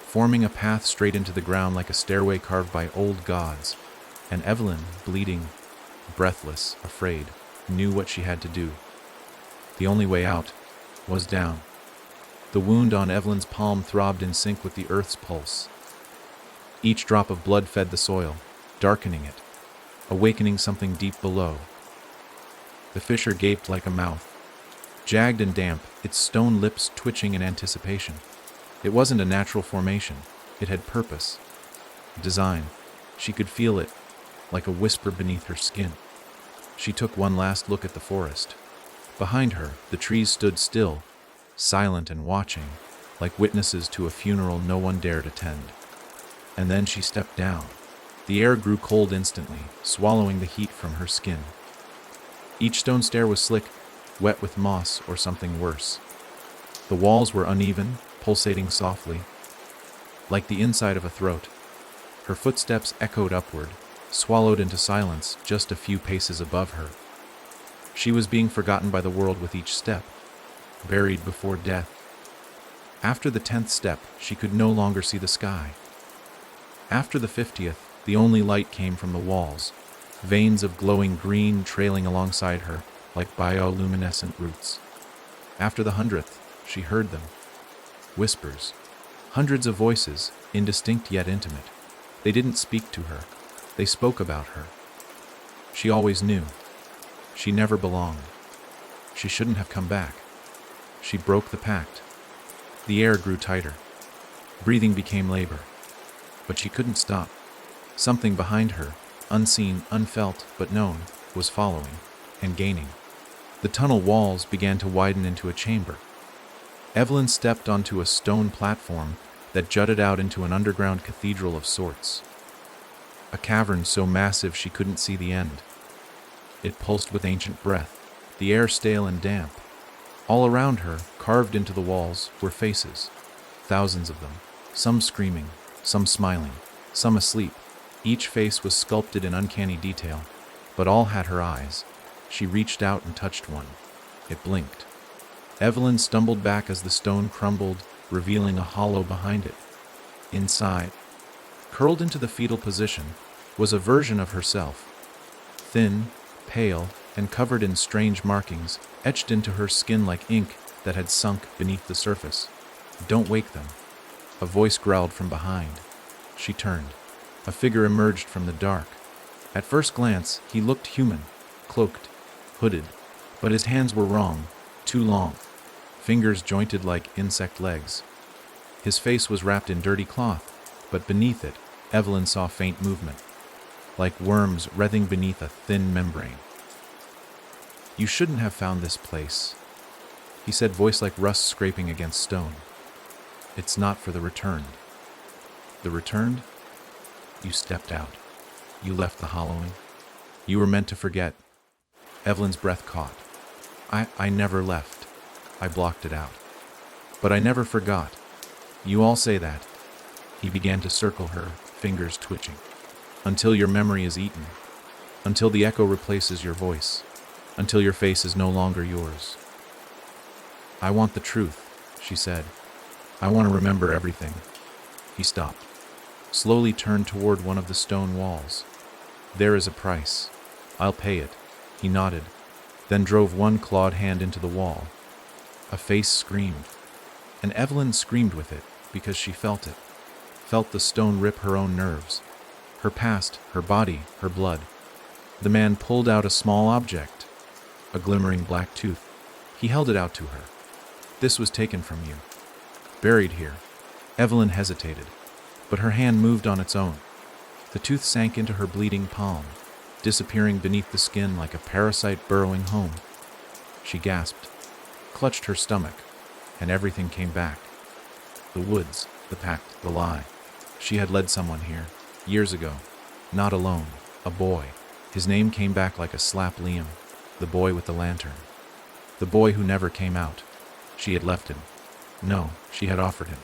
A: forming a path straight into the ground like a stairway carved by old gods. And Evelyn, bleeding, breathless, afraid, knew what she had to do. The only way out was down. The wound on Evelyn's palm throbbed in sync with the earth's pulse. Each drop of blood fed the soil, darkening it, awakening something deep below. The fissure gaped like a mouth, jagged and damp, its stone lips twitching in anticipation. It wasn't a natural formation. It had purpose, design. She could feel it, like a whisper beneath her skin. She took one last look at the forest. Behind her, the trees stood still, silent and watching, like witnesses to a funeral no one dared attend. And then she stepped down. The air grew cold instantly, swallowing the heat from her skin. Each stone stair was slick, wet with moss or something worse. The walls were uneven, pulsating softly, like the inside of a throat. Her footsteps echoed upward, swallowed into silence just a few paces above her. She was being forgotten by the world with each step, buried before death. After the 10th step, she could no longer see the sky. After the 50th, the only light came from the walls, veins of glowing green trailing alongside her like bioluminescent roots. After the 100th, she heard them. Whispers. Hundreds of voices, indistinct yet intimate. They didn't speak to her. They spoke about her. She always knew. She never belonged. She shouldn't have come back. She broke the pact. The air grew tighter. Breathing became labor. But she couldn't stop. Something behind her, unseen, unfelt, but known, was following and gaining. The tunnel walls began to widen into a chamber. Evelyn stepped onto a stone platform that jutted out into an underground cathedral of sorts. A cavern so massive she couldn't see the end. It pulsed with ancient breath, the air stale and damp. All around her, carved into the walls, were faces, thousands of them, some screaming, some smiling, some asleep. Each face was sculpted in uncanny detail, but all had her eyes. She reached out and touched one. It blinked. Evelyn stumbled back as the stone crumbled, revealing a hollow behind it. Inside, curled into the fetal position, was a version of herself. Thin, pale, and covered in strange markings, etched into her skin like ink that had sunk beneath the surface. "Don't wake them," a voice growled from behind. She turned. A figure emerged from the dark. At first glance, he looked human, cloaked, hooded, but his hands were wrong, too long, fingers jointed like insect legs. His face was wrapped in dirty cloth, but beneath it, Evelyn saw faint movement, like worms writhing beneath a thin membrane. "You shouldn't have found this place," he said, voice like rust scraping against stone. "It's not for the returned." "The returned?" "You stepped out. You left the hollowing. You were meant to forget." Evelyn's breath caught. I never left. I blocked it out. But I never forgot. You all say that." He began to circle her, fingers twitching. "Until your memory is eaten. Until the echo replaces your voice. Until your face is no longer yours." "I want the truth," she said. "I want to remember everything." He stopped, slowly turned toward one of the stone walls. "There is a price. I'll pay it." He nodded, then drove one clawed hand into the wall. A face screamed, and Evelyn screamed with it because she felt it, felt the stone rip her own nerves, her past, her body, her blood. The man pulled out a small object, a glimmering black tooth. He held it out to her. "This was taken from you, buried here." Evelyn hesitated, but her hand moved on its own. The tooth sank into her bleeding palm, disappearing beneath the skin like a parasite burrowing home. She gasped, clutched her stomach, and everything came back. The woods, the pact, the lie. She had led someone here, years ago, not alone, a boy. His name came back like a slap. Liam, the boy with the lantern. The boy who never came out. She had left him. No, she had offered him.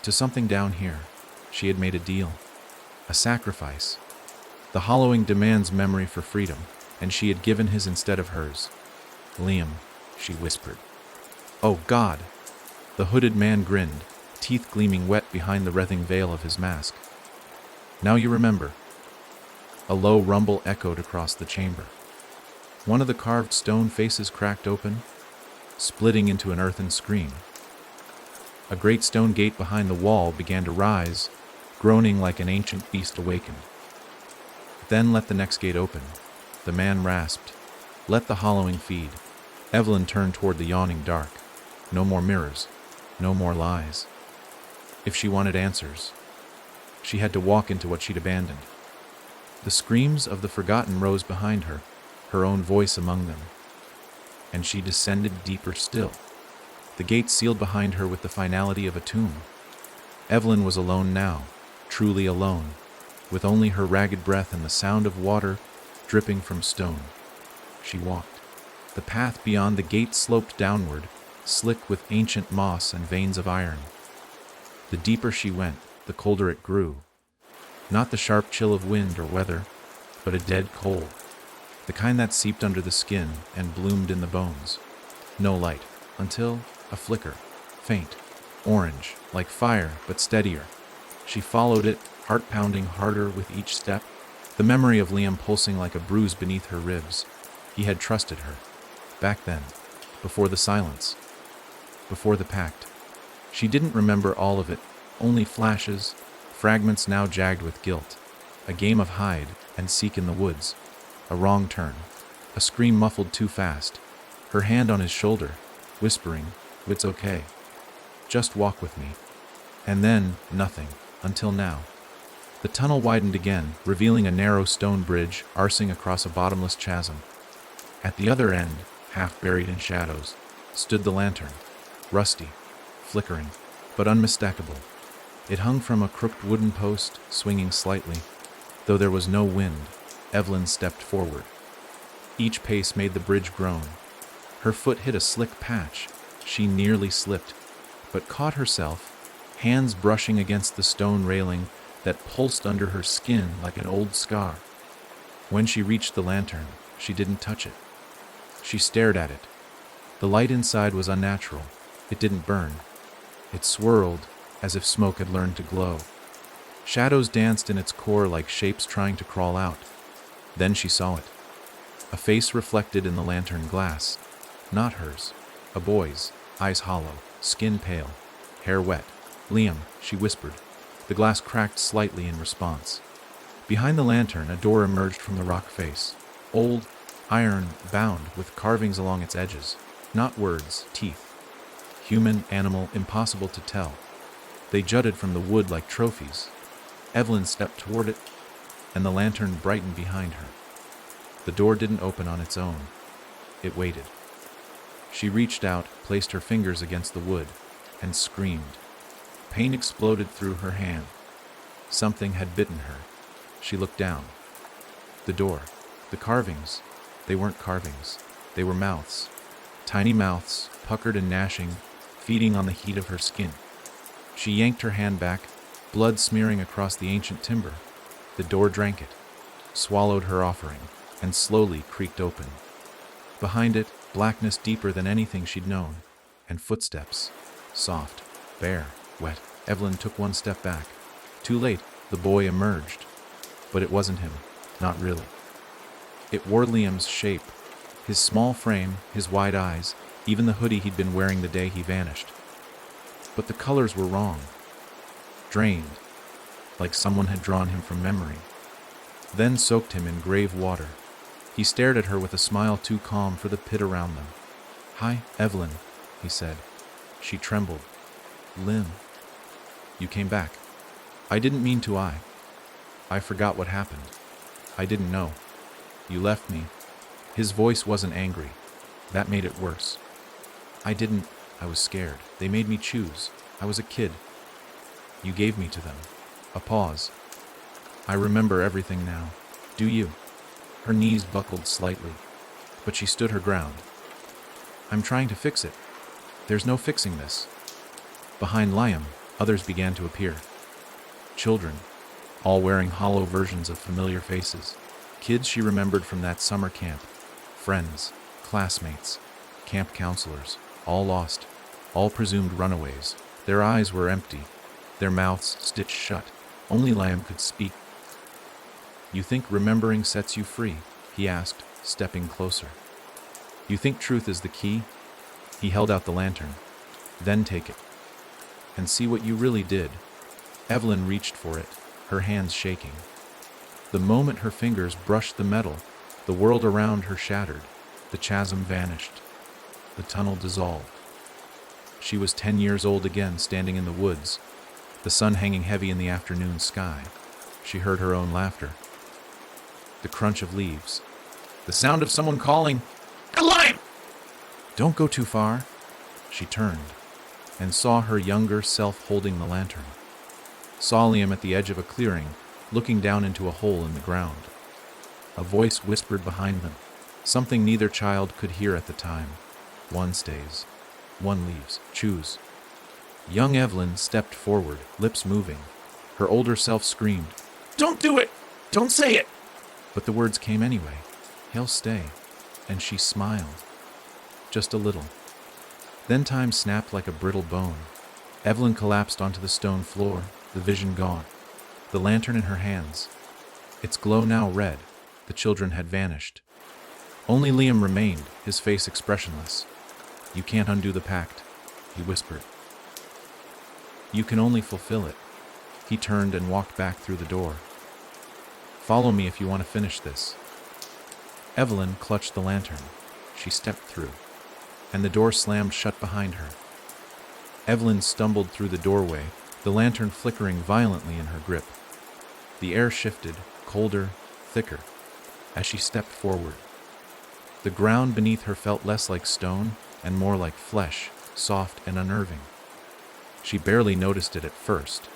A: To something down here. She had made a deal. A sacrifice. The hollowing demands memory for freedom, and she had given his instead of hers. "Liam," she whispered. "Oh, God!" The hooded man grinned, teeth gleaming wet behind the wreathing veil of his mask. "Now you remember." A low rumble echoed across the chamber. One of the carved stone faces cracked open, splitting into an earthen scream. A great stone gate behind the wall began to rise, groaning like an ancient beast awakened. "Then let the next gate open," the man rasped. "Let the hollowing feed." Evelyn turned toward the yawning dark. No more mirrors, no more lies. If she wanted answers, she had to walk into what she'd abandoned. The screams of the forgotten rose behind her, her own voice among them. And she descended deeper still. The gate sealed behind her with the finality of a tomb. Evelyn was alone now, truly alone, with only her ragged breath and the sound of water dripping from stone. She walked. The path beyond the gate sloped downward, slick with ancient moss and veins of iron. The deeper she went, the colder it grew. Not the sharp chill of wind or weather, but a dead cold. The kind that seeped under the skin and bloomed in the bones. No light, until a flicker, faint, orange, like fire, but steadier. She followed it, heart pounding harder with each step, the memory of Liam pulsing like a bruise beneath her ribs. He had trusted her. Back then, before the silence, before the pact. She didn't remember all of it, only flashes, fragments now jagged with guilt. A game of hide and seek in the woods. A wrong turn. A scream muffled too fast. Her hand on his shoulder, whispering, "It's okay. Just walk with me." And then, nothing, until now. The tunnel widened again, revealing a narrow stone bridge arsing across a bottomless chasm. At the other end, half buried in shadows, stood the lantern, rusty, flickering, but unmistakable. It hung from a crooked wooden post, swinging slightly. Though there was no wind, Evelyn stepped forward. Each pace made the bridge groan. Her foot hit a slick patch. She nearly slipped, but caught herself, hands brushing against the stone railing that pulsed under her skin like an old scar. When she reached the lantern, she didn't touch it. She stared at it. The light inside was unnatural. It didn't burn. It swirled, as if smoke had learned to glow. Shadows danced in its core like shapes trying to crawl out. Then she saw it. A face reflected in the lantern glass. Not hers. A boy's, eyes hollow, skin pale, hair wet. "Liam," she whispered. The glass cracked slightly in response. Behind the lantern, a door emerged from the rock face. Old, iron, bound, with carvings along its edges. Not words, teeth. Human, animal, impossible to tell. They jutted from the wood like trophies. Evelyn stepped toward it, and the lantern brightened behind her. The door didn't open on its own. It waited. She reached out, placed her fingers against the wood, and screamed. Pain exploded through her hand. Something had bitten her. She looked down. The door. The carvings. They weren't carvings. They were mouths. Tiny mouths, puckered and gnashing, feeding on the heat of her skin. She yanked her hand back, blood smearing across the ancient timber. The door drank it, swallowed her offering, and slowly creaked open. Behind it, blackness deeper than anything she'd known, and footsteps, soft, bare, wet. Evelyn took one step back. Too late, the boy emerged. But it wasn't him, not really. It wore Liam's shape, his small frame, his wide eyes, even the hoodie he'd been wearing the day he vanished. But the colors were wrong. Drained, like someone had drawn him from memory. Then soaked him in grave water. He stared at her with a smile too calm for the pit around them. "Hi, Evelyn," he said. She trembled. "Lim, you came back." "I didn't mean to. I forgot what happened. I didn't know. You left me." His voice wasn't angry. That made it worse. I was scared. They made me choose. I was a kid. You gave me to them." A pause. "I remember everything now. Do you?" Her knees buckled slightly, but she stood her ground. "I'm trying to fix it. There's no fixing this." Behind Liam, others began to appear. Children, all wearing hollow versions of familiar faces. Kids she remembered from that summer camp. Friends, classmates, camp counselors, all lost, all presumed runaways. Their eyes were empty, their mouths stitched shut. Only Liam could speak. "You think remembering sets you free?" he asked, stepping closer. "You think truth is the key?" He held out the lantern. "Then take it, and see what you really did." Evelyn reached for it, her hands shaking. The moment her fingers brushed the metal, the world around her shattered. The chasm vanished. The tunnel dissolved. She was 10 years old again, standing in the woods, the sun hanging heavy in the afternoon sky. She heard her own laughter. The crunch of leaves. The sound of someone calling, "Alive!" "Don't go too far." She turned and saw her younger self holding the lantern. Saw Liam at the edge of a clearing, looking down into a hole in the ground. A voice whispered behind them, something neither child could hear at the time. "One stays, one leaves. Choose." Young Evelyn stepped forward, lips moving. Her older self screamed, "Don't do it! Don't say it!" But the words came anyway. "He'll stay." And she smiled. Just a little. Then time snapped like a brittle bone. Evelyn collapsed onto the stone floor, the vision gone. The lantern in her hands. Its glow now red. The children had vanished. Only Liam remained, his face expressionless. "You can't undo the pact," he whispered. "You can only fulfill it." He turned and walked back through the door. "Follow me if you want to finish this." Evelyn clutched the lantern. She stepped through, and the door slammed shut behind her. Evelyn stumbled through the doorway, the lantern flickering violently in her grip. The air shifted, colder, thicker, as she stepped forward. The ground beneath her felt less like stone and more like flesh, soft and unnerving. She barely noticed it at first.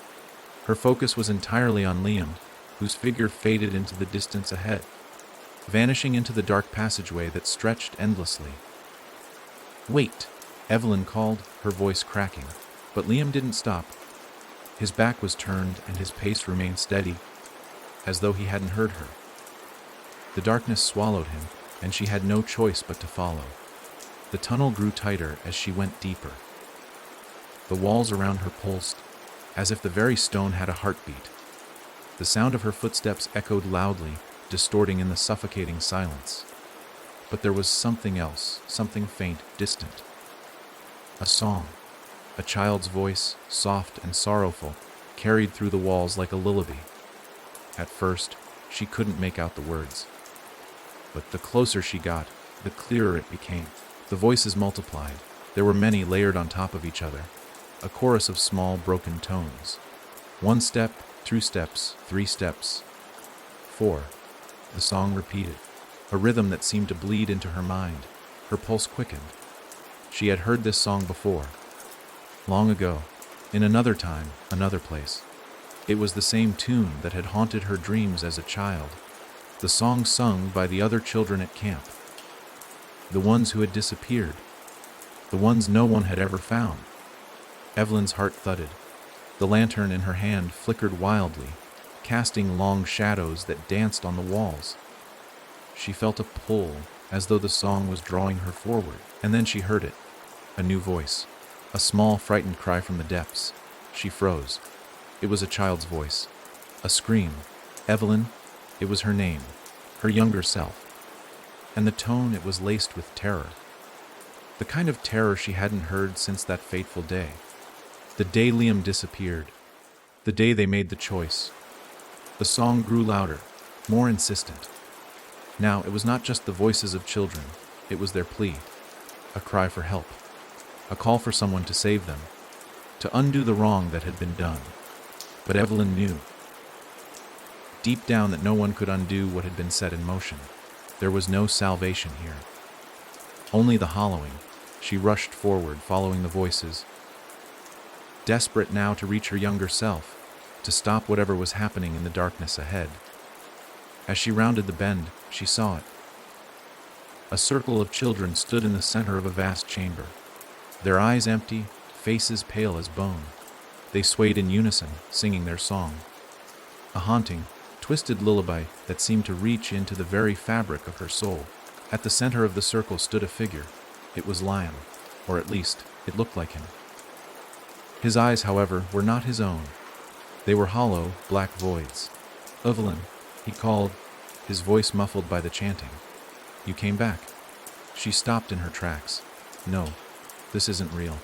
A: Her focus was entirely on Liam, whose figure faded into the distance ahead, vanishing into the dark passageway that stretched endlessly. "Wait!" Evelyn called, her voice cracking. But Liam didn't stop. His back was turned and his pace remained steady, as though he hadn't heard her. The darkness swallowed him, and she had no choice but to follow. The tunnel grew tighter as she went deeper. The walls around her pulsed, as if the very stone had a heartbeat. The sound of her footsteps echoed loudly, distorting in the suffocating silence. But there was something else, something faint, distant. A song. A child's voice, soft and sorrowful, carried through the walls like a lullaby. At first, she couldn't make out the words. But the closer she got, the clearer it became. The voices multiplied. There were many layered on top of each other. A chorus of small, broken tones. 1 step, 2 steps, 3 steps. 4. The song repeated. A rhythm that seemed to bleed into her mind. Her pulse quickened. She had heard this song before. Long ago. In another time, another place. It was the same tune that had haunted her dreams as a child. The song sung by the other children at camp. The ones who had disappeared. The ones no one had ever found. Evelyn's heart thudded. The lantern in her hand flickered wildly, casting long shadows that danced on the walls. She felt a pull, as though the song was drawing her forward, and then she heard it. A new voice. A small, frightened cry from the depths. She froze. It was a child's voice. A scream. Evelyn. It was her name. Her younger self. And the tone, it was laced with terror. The kind of terror she hadn't heard since that fateful day. The day Liam disappeared. The day they made the choice. The song grew louder, more insistent. Now, it was not just the voices of children. It was their plea. A cry for help. A call for someone to save them. To undo the wrong that had been done. But Evelyn knew, deep down, that no one could undo what had been set in motion. There was no salvation here. Only the hollowing. She rushed forward, following the voices, desperate now to reach her younger self, to stop whatever was happening in the darkness ahead. As she rounded the bend, she saw it. A circle of children stood in the center of a vast chamber. Their eyes empty, faces pale as bone. They swayed in unison, singing their song. A haunting, twisted lullaby that seemed to reach into the very fabric of her soul. At the center of the circle stood a figure. It was Liam, or at least, it looked like him. His eyes, however, were not his own. They were hollow, black voids. "Evelyn," he called, his voice muffled by the chanting. "You came back." She stopped in her tracks. "No, this isn't real,"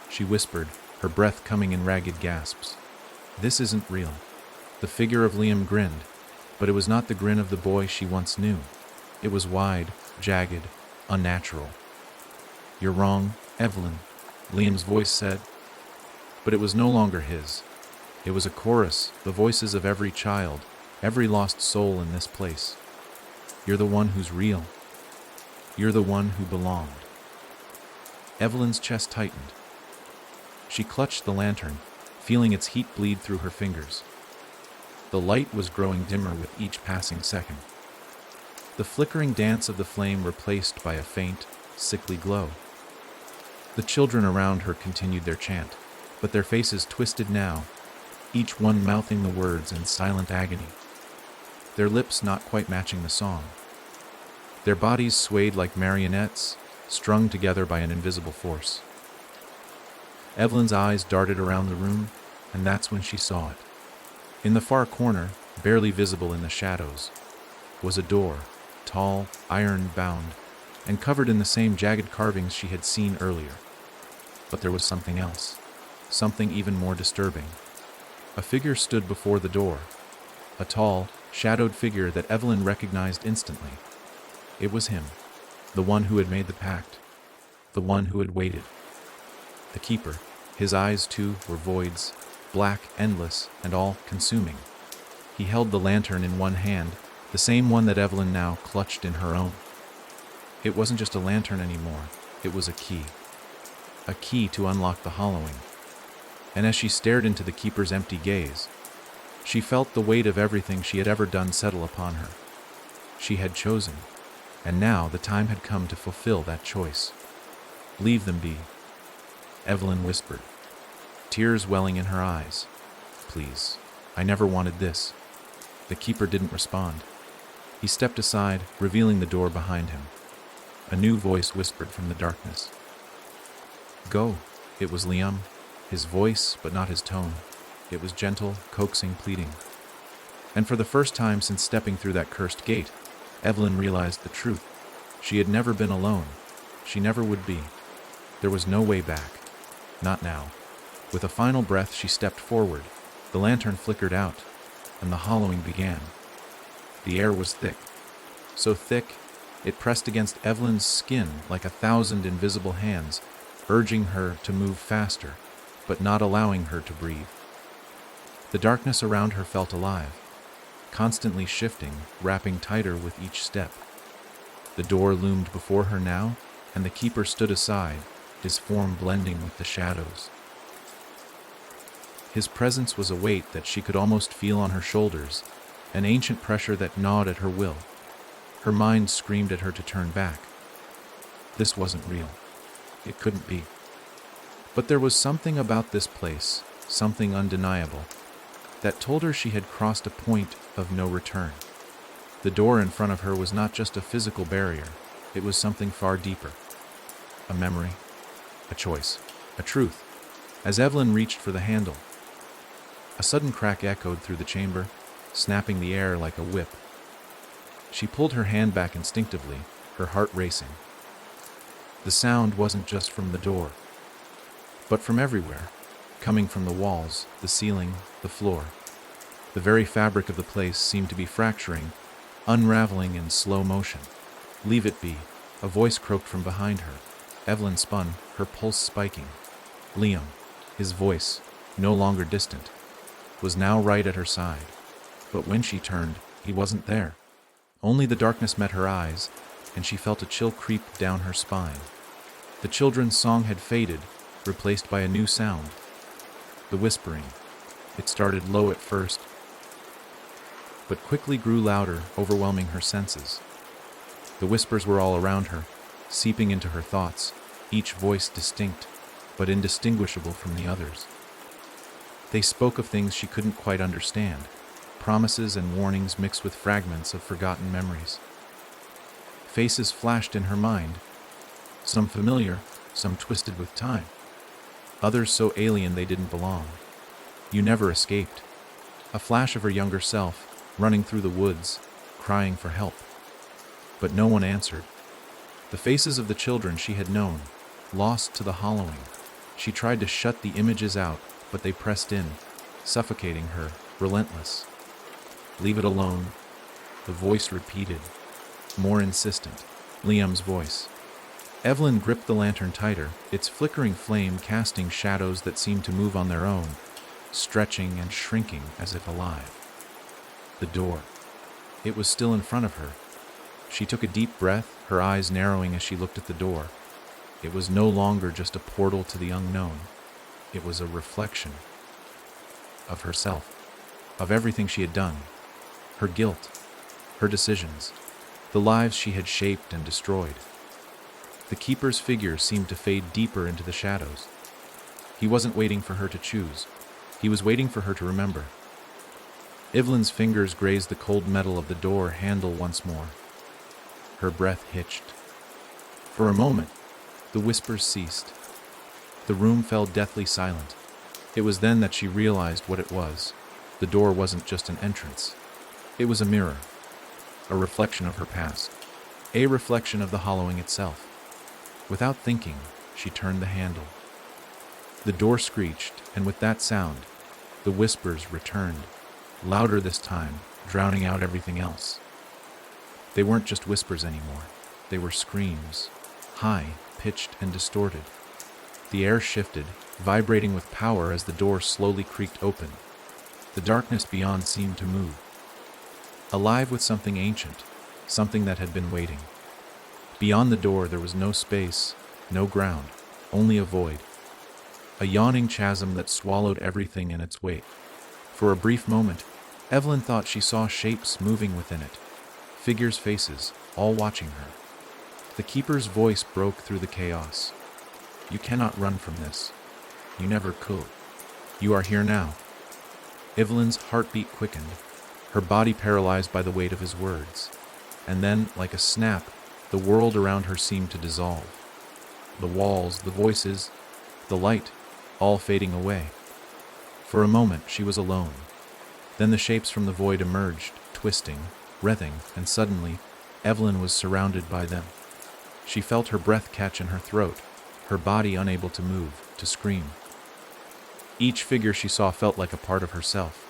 A: she whispered, her breath coming in ragged gasps. "This isn't real." The figure of Liam grinned, but it was not the grin of the boy she once knew. It was wide, jagged, unnatural. "You're wrong, Evelyn," Liam's voice said. But it was no longer his. It was a chorus, the voices of every child, every lost soul in this place. "You're the one who's real. You're the one who belonged." Evelyn's chest tightened. She clutched the lantern, feeling its heat bleed through her fingers. The light was growing dimmer with each passing second. The flickering dance of the flame replaced by a faint, sickly glow. The children around her continued their chant, but their faces twisted now, each one mouthing the words in silent agony. their lips not quite matching the song. Their bodies swayed like marionettes, strung together by an invisible force. Evelyn's eyes darted around the room, and that's when she saw it. In the far corner, barely visible in the shadows, was a door, tall, iron-bound, and covered in the same jagged carvings she had seen earlier. But there was something else, something even more disturbing. A figure stood before the door, a tall, shadowed figure that Evelyn recognized instantly. It was him, the one who had made the pact, the one who had waited. The keeper. His eyes, too, were voids, black, endless, and all-consuming. He held the lantern in one hand, the same one that Evelyn now clutched in her own. It wasn't just a lantern anymore, it was a key to unlock the hollowing. And as she stared into the keeper's empty gaze, she felt the weight of everything she had ever done settle upon her. She had chosen, and now the time had come to fulfill that choice. Leave them be, Evelyn whispered, tears welling in her eyes. Please, I never wanted this. The keeper didn't respond. He stepped aside, revealing the door behind him. A new voice whispered from the darkness. Go. It was Liam, his voice, but not his tone. It was gentle, coaxing, pleading. And for the first time since stepping through that cursed gate, Evelyn realized the truth. She had never been alone. She never would be. There was no way back. Not now. With a final breath, she stepped forward. The lantern flickered out, and the hollowing began. The air was thick. So thick, it pressed against Evelyn's skin like 1,000 invisible hands, urging her to move faster, but not allowing her to breathe. The darkness around her felt alive, constantly shifting, wrapping tighter with each step. The door loomed before her now, and the keeper stood aside, his form blending with the shadows. His presence was a weight that she could almost feel on her shoulders, an ancient pressure that gnawed at her will. Her mind screamed at her to turn back. This wasn't real. It couldn't be. But there was something about this place, something undeniable, that told her she had crossed a point of no return. The door in front of her was not just a physical barrier, it was something far deeper. A memory, a choice, a truth. As Evelyn reached for the handle, a sudden crack echoed through the chamber, snapping the air like a whip. She pulled her hand back instinctively, her heart racing. The sound wasn't just from the door, but from everywhere, coming from the walls, the ceiling, the floor. The very fabric of the place seemed to be fracturing, unraveling in slow motion. Leave it be, a voice croaked from behind her. Evelyn spun, her pulse spiking. Liam, his voice, no longer distant, was now right at her side. But when she turned, he wasn't there. Only the darkness met her eyes, and she felt a chill creep down her spine. The children's song had faded, replaced by a new sound. The whispering. It started low at first, but quickly grew louder, overwhelming her senses. The whispers were all around her, seeping into her thoughts, each voice distinct, but indistinguishable from the others. They spoke of things she couldn't quite understand, promises and warnings mixed with fragments of forgotten memories. Faces flashed in her mind, some familiar, some twisted with time, others so alien they didn't belong. You never escaped. A flash of her younger self, running through the woods, crying for help. But no one answered. The faces of the children she had known, lost to the hollowing. She tried to shut the images out, but they pressed in, suffocating her, relentless. Leave it alone, the voice repeated, more insistent, Liam's voice. Evelyn gripped the lantern tighter, its flickering flame casting shadows that seemed to move on their own, stretching and shrinking as if alive. The door. It was still in front of her. She took a deep breath, her eyes narrowing as she looked at the door. It was no longer just a portal to the unknown. It was a reflection of herself, of everything she had done, her guilt, her decisions, the lives she had shaped and destroyed. The keeper's figure seemed to fade deeper into the shadows. He wasn't waiting for her to choose. He was waiting for her to remember. Evelyn's fingers grazed the cold metal of the door handle once more. Her breath hitched. For a moment, the whispers ceased. The room fell deathly silent. It was then that she realized what it was. The door wasn't just an entrance. It was a mirror, a reflection of her past, a reflection of the hollowing itself. Without thinking, she turned the handle. The door screeched, and with that sound, the whispers returned, louder this time, drowning out everything else. They weren't just whispers anymore. They were screams, high, pitched, and distorted. The air shifted, vibrating with power as the door slowly creaked open. The darkness beyond seemed to move, alive with something ancient, something that had been waiting. Beyond the door there was no space, no ground, only a void. A yawning chasm that swallowed everything in its wake. For a brief moment, Evelyn thought she saw shapes moving within it. Figures' faces, all watching her. The keeper's voice broke through the chaos. "You cannot run from this. You never could. You are here now." Evelyn's heartbeat quickened, her body paralyzed by the weight of his words. And then, like a snap, the world around her seemed to dissolve. The walls, the voices, the light, all fading away. For a moment, she was alone. Then the shapes from the void emerged, twisting, writhing, and suddenly, Evelyn was surrounded by them. She felt her breath catch in her throat, her body unable to move, to scream. Each figure she saw felt like a part of herself.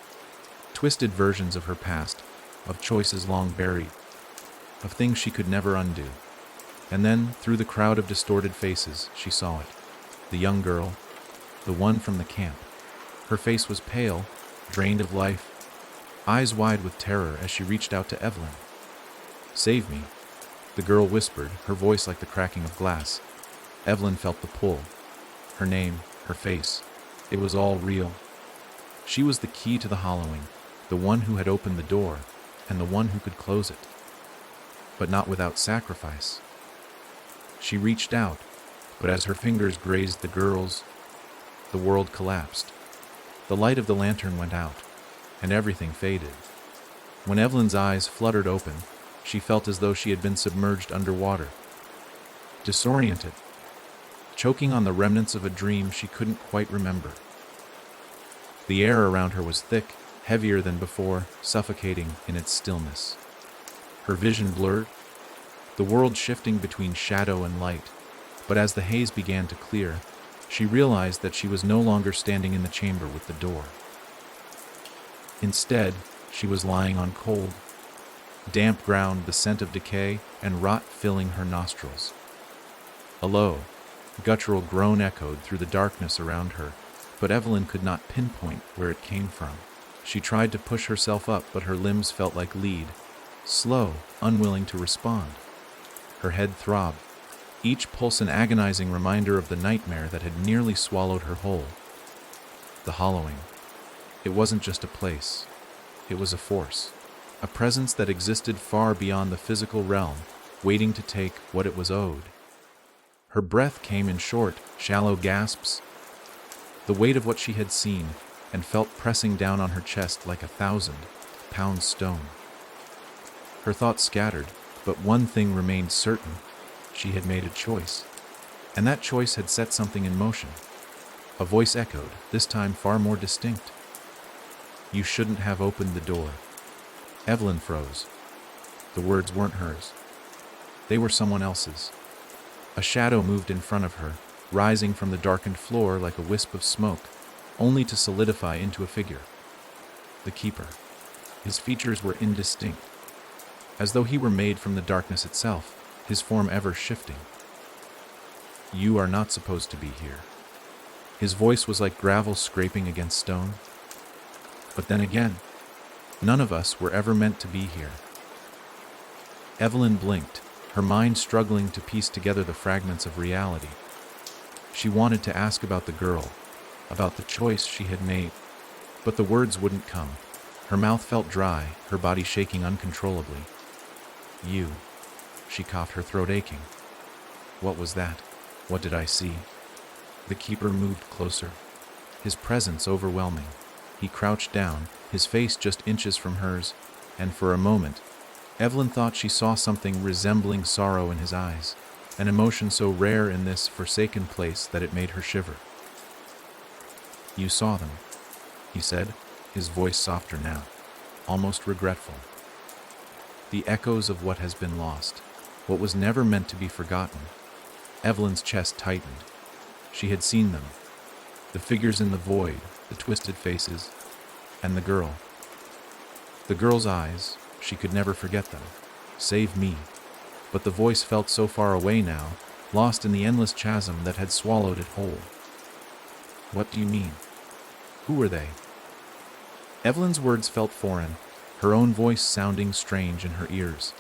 A: Twisted versions of her past, of choices long buried, of things she could never undo. And then, through the crowd of distorted faces, she saw it. The young girl, the one from the camp. Her face was pale, drained of life, eyes wide with terror as she reached out to Evelyn. "Save me," the girl whispered, her voice like the cracking of glass. Evelyn felt the pull. Her name, her face, it was all real. She was the key to the hollowing, the one who had opened the door, and the one who could close it. But not without sacrifice. She reached out, but as her fingers grazed the girl's, the world collapsed. The light of the lantern went out, and everything faded. When Evelyn's eyes fluttered open, she felt as though she had been submerged underwater. Disoriented, choking on the remnants of a dream she couldn't quite remember. The air around her was thick, heavier than before, suffocating in its stillness. Her vision blurred, the world shifting between shadow and light. But as the haze began to clear, she realized that she was no longer standing in the chamber with the door. Instead, she was lying on cold, damp ground, the scent of decay and rot filling her nostrils. A low, guttural groan echoed through the darkness around her, but Evelyn could not pinpoint where it came from. She tried to push herself up, but her limbs felt like lead, slow, unwilling to respond. Her head throbbed, each pulse an agonizing reminder of the nightmare that had nearly swallowed her whole. The hollowing. It wasn't just a place. It was a force, a presence that existed far beyond the physical realm, waiting to take what it was owed. Her breath came in short, shallow gasps, the weight of what she had seen and felt pressing down on her chest like a 1,000-pound stone. Her thoughts scattered, but one thing remained certain. She had made a choice, and that choice had set something in motion. A voice echoed, this time far more distinct. "You shouldn't have opened the door." Evelyn froze. The words weren't hers. They were someone else's. A shadow moved in front of her, rising from the darkened floor like a wisp of smoke, only to solidify into a figure. The keeper. His features were indistinct, as though he were made from the darkness itself, his form ever shifting. "You are not supposed to be here." His voice was like gravel scraping against stone. But then again, none of us were ever meant to be here. Evelyn blinked, her mind struggling to piece together the fragments of reality. She wanted to ask about the girl, about the choice she had made, but the words wouldn't come. Her mouth felt dry, her body shaking uncontrollably. "You," she coughed, her throat aching. "What was that? What did I see?" The keeper moved closer, his presence overwhelming. He crouched down, his face just inches from hers, and for a moment, Evelyn thought she saw something resembling sorrow in his eyes, an emotion so rare in this forsaken place that it made her shiver. "You saw them," he said, his voice softer now, almost regretful. "The echoes of what has been lost, what was never meant to be forgotten." Evelyn's chest tightened. She had seen them, the figures in the void, the twisted faces, and the girl. The girl's eyes, she could never forget them. Save me. But the voice felt so far away now, lost in the endless chasm that had swallowed it whole. "What do you mean? Who were they?" Evelyn's words felt foreign, her own voice sounding strange in her ears.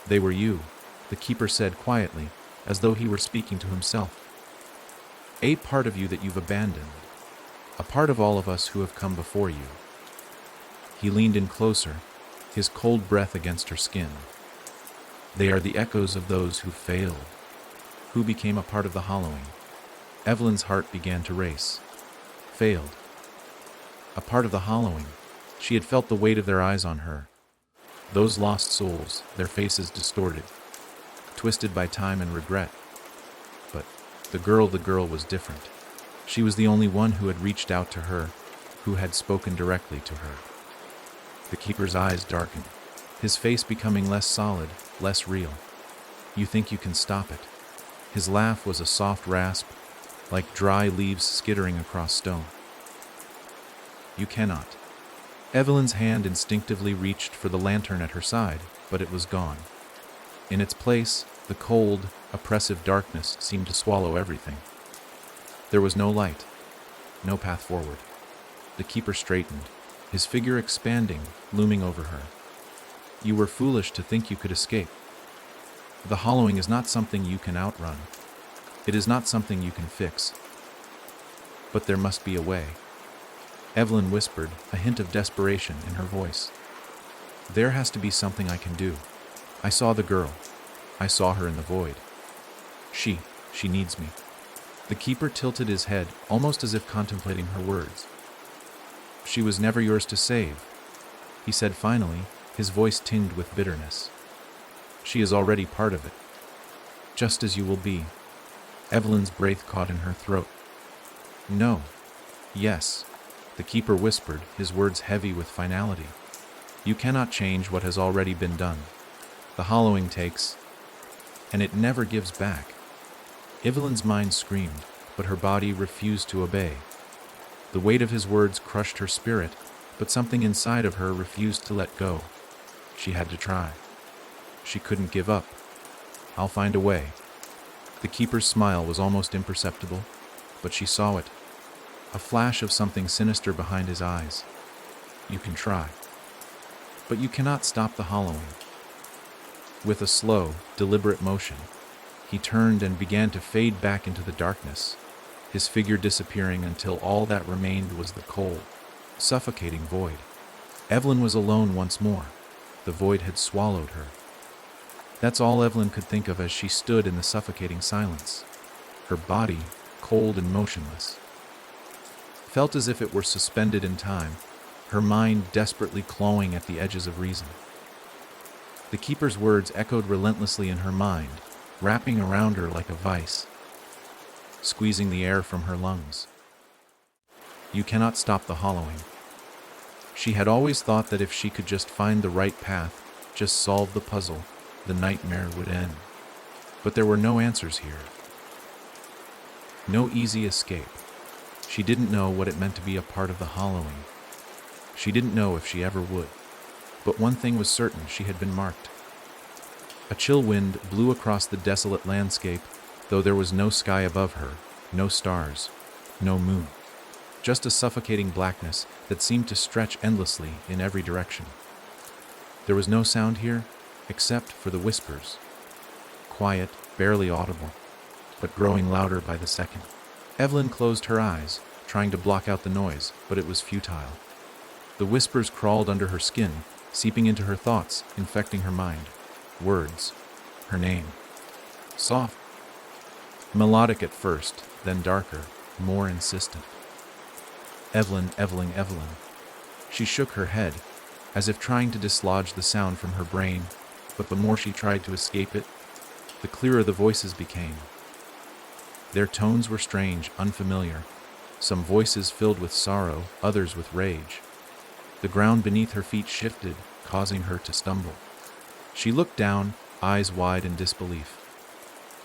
A: "They were you," the keeper said quietly, as though he were speaking to himself. "A part of you that you've abandoned. A part of all of us who have come before you." He leaned in closer, his cold breath against her skin. "They are the echoes of those who failed, who became a part of the hollowing." Evelyn's heart began to race. Failed. A part of the hollowing. She had felt the weight of their eyes on her. Those lost souls, their faces distorted, twisted by time and regret. But the girl was different. She was the only one who had reached out to her, who had spoken directly to her. The keeper's eyes darkened, his face becoming less solid, less real. "You think you can stop it?" His laugh was a soft rasp, like dry leaves skittering across stone. "You cannot." Evelyn's hand instinctively reached for the lantern at her side, but it was gone. In its place, the cold, oppressive darkness seemed to swallow everything. There was no light, no path forward. The keeper straightened, his figure expanding, looming over her. "You were foolish to think you could escape. The hollowing is not something you can outrun. It is not something you can fix. But there must be a way." Evelyn whispered, a hint of desperation in her voice. "There has to be something I can do. I saw the girl. I saw her in the void. She needs me." The keeper tilted his head, almost as if contemplating her words. "She was never yours to save," he said finally, his voice tinged with bitterness. "She is already part of it. Just as you will be." Evelyn's breath caught in her throat. "No. Yes," the keeper whispered, his words heavy with finality. "You cannot change what has already been done. The hollowing takes, and it never gives back." Evelyn's mind screamed, but her body refused to obey. The weight of his words crushed her spirit, but something inside of her refused to let go. She had to try. She couldn't give up. "I'll find a way." The keeper's smile was almost imperceptible, but she saw it. A flash of something sinister behind his eyes. "You can try. But you cannot stop the hollowing." With a slow, deliberate motion, he turned and began to fade back into the darkness, his figure disappearing until all that remained was the cold, suffocating void. Evelyn was alone once more. The void had swallowed her. That's all Evelyn could think of as she stood in the suffocating silence. Her body, cold and motionless, felt as if it were suspended in time, her mind desperately clawing at the edges of reason. The keeper's words echoed relentlessly in her mind, wrapping around her like a vice, squeezing the air from her lungs. "You cannot stop the hollowing." She had always thought that if she could just find the right path, just solve the puzzle, the nightmare would end. But there were no answers here. No easy escape. She didn't know what it meant to be a part of the hollowing. She didn't know if she ever would. But one thing was certain, she had been marked. A chill wind blew across the desolate landscape, though there was no sky above her, no stars, no moon. Just a suffocating blackness that seemed to stretch endlessly in every direction. There was no sound here, except for the whispers. Quiet, barely audible, but growing louder by the second. Evelyn closed her eyes, trying to block out the noise, but it was futile. The whispers crawled under her skin, seeping into her thoughts, infecting her mind. Words. Her name. Soft. Melodic at first, then darker, more insistent. Evelyn, Evelyn, Evelyn. She shook her head, as if trying to dislodge the sound from her brain, but the more she tried to escape it, the clearer the voices became. Their tones were strange, unfamiliar, some voices filled with sorrow, others with rage. The ground beneath her feet shifted, causing her to stumble. She looked down, eyes wide in disbelief.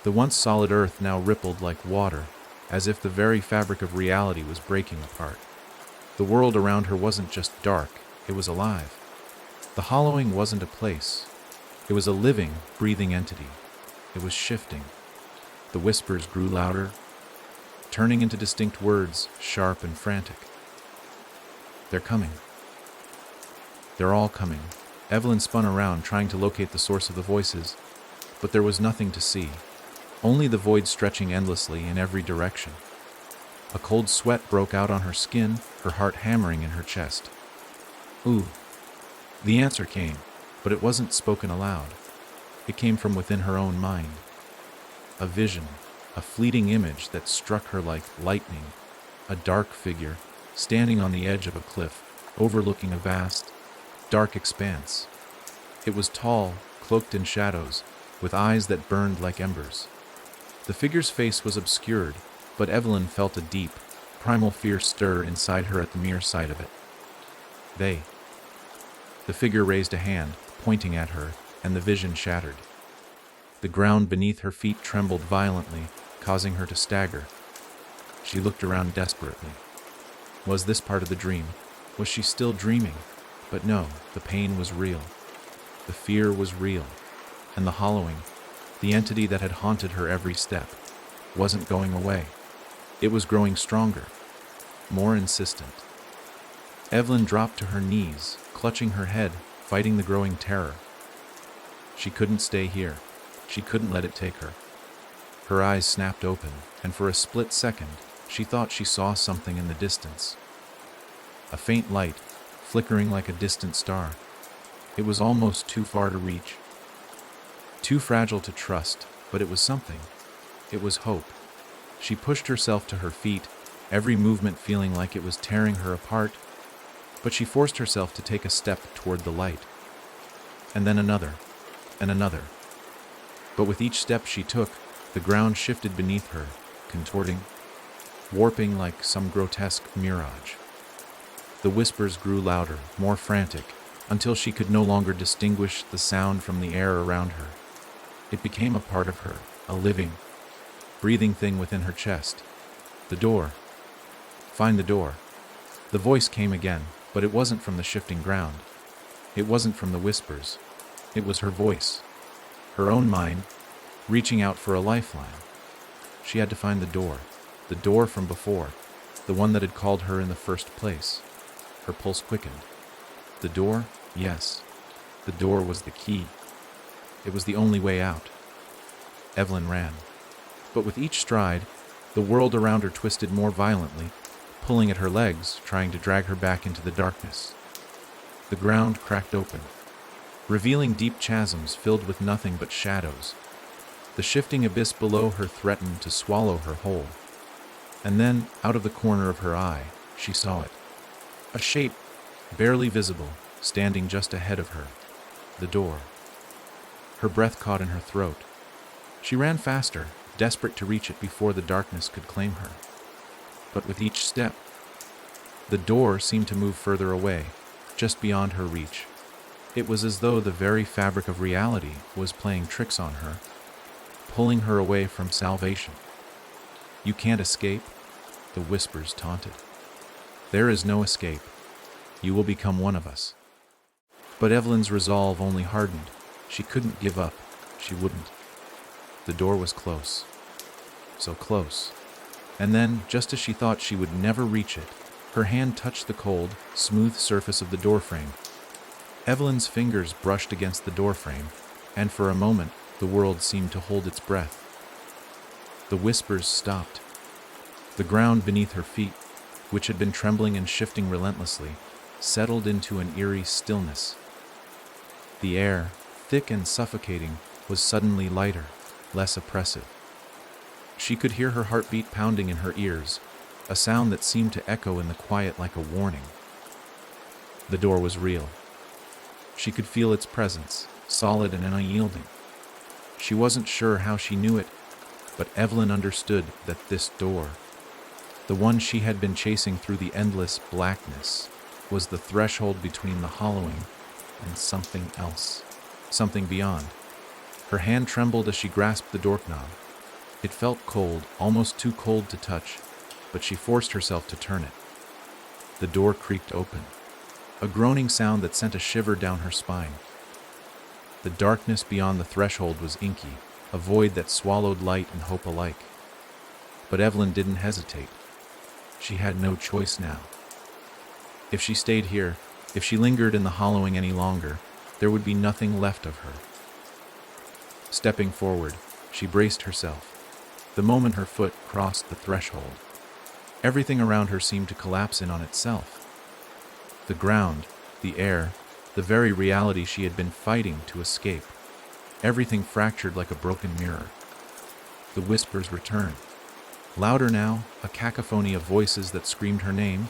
A: The once solid earth now rippled like water, as if the very fabric of reality was breaking apart. The world around her wasn't just dark, it was alive. The hollowing wasn't a place. It was a living, breathing entity. It was shifting. The whispers grew louder, turning into distinct words, sharp and frantic. They're coming. They're all coming. Evelyn spun around, trying to locate the source of the voices, but there was nothing to see, only the void stretching endlessly in every direction. A cold sweat broke out on her skin, her heart hammering in her chest. Ooh. The answer came, but it wasn't spoken aloud. It came from within her own mind. A vision, a fleeting image that struck her like lightning, a dark figure, standing on the edge of a cliff, overlooking a vast, dark expanse. It was tall, cloaked in shadows, with eyes that burned like embers. The figure's face was obscured, but Evelyn felt a deep, primal fear stir inside her at the mere sight of it. They. The figure raised a hand, pointing at her, and the vision shattered. The ground beneath her feet trembled violently, causing her to stagger. She looked around desperately. Was this part of the dream? Was she still dreaming? But no, the pain was real. The fear was real. And the hollowing, the entity that had haunted her every step, wasn't going away. It was growing stronger, more insistent. Evelyn dropped to her knees, clutching her head, fighting the growing terror. She couldn't stay here. She couldn't let it take her. Her eyes snapped open, and for a split second, she thought she saw something in the distance. A faint light, flickering like a distant star. It was almost too far to reach. Too fragile to trust, but it was something. It was hope. She pushed herself to her feet, every movement feeling like it was tearing her apart, but she forced herself to take a step toward the light. And then another, and another. But with each step she took, the ground shifted beneath her, contorting, warping like some grotesque mirage. The whispers grew louder, more frantic, until she could no longer distinguish the sound from the air around her. It became a part of her, a living, breathing thing within her chest. The door. Find the door. The voice came again, but it wasn't from the shifting ground. It wasn't from the whispers. It was her voice. Her own mind, reaching out for a lifeline. She had to find the door from before, the one that had called her in the first place. Her pulse quickened. The door? Yes. The door was the key. It was the only way out. Evelyn ran. But with each stride, the world around her twisted more violently, pulling at her legs, trying to drag her back into the darkness. The ground cracked open, revealing deep chasms filled with nothing but shadows. The shifting abyss below her threatened to swallow her whole. And then, out of the corner of her eye, she saw it. A shape, barely visible, standing just ahead of her. The door. Her breath caught in her throat. She ran faster, desperate to reach it before the darkness could claim her. But with each step, the door seemed to move further away, just beyond her reach. It was as though the very fabric of reality was playing tricks on her, pulling her away from salvation. You can't escape, the whispers taunted. There is no escape. You will become one of us. But Evelyn's resolve only hardened. She couldn't give up. She wouldn't. The door was close. So close. And then, just as she thought she would never reach it, her hand touched the cold, smooth surface of the doorframe. Evelyn's fingers brushed against the doorframe, and for a moment, the world seemed to hold its breath. The whispers stopped. The ground beneath her feet, which had been trembling and shifting relentlessly, settled into an eerie stillness. The air, thick and suffocating, was suddenly lighter, less oppressive. She could hear her heartbeat pounding in her ears, a sound that seemed to echo in the quiet like a warning. The door was real. She could feel its presence, solid and unyielding. She wasn't sure how she knew it, but Evelyn understood that this door, the one she had been chasing through the endless blackness, was the threshold between the hollowing and something else, something beyond. Her hand trembled as she grasped the doorknob. It felt cold, almost too cold to touch, but she forced herself to turn it. The door creaked open, a groaning sound that sent a shiver down her spine. The darkness beyond the threshold was inky, a void that swallowed light and hope alike. But Evelyn didn't hesitate. She had no choice now. If she stayed here, if she lingered in the hollowing any longer, there would be nothing left of her. Stepping forward, she braced herself. The moment her foot crossed the threshold, everything around her seemed to collapse in on itself. The ground, the air, the very reality she had been fighting to escape. Everything fractured like a broken mirror. The whispers returned. Louder now, a cacophony of voices that screamed her name,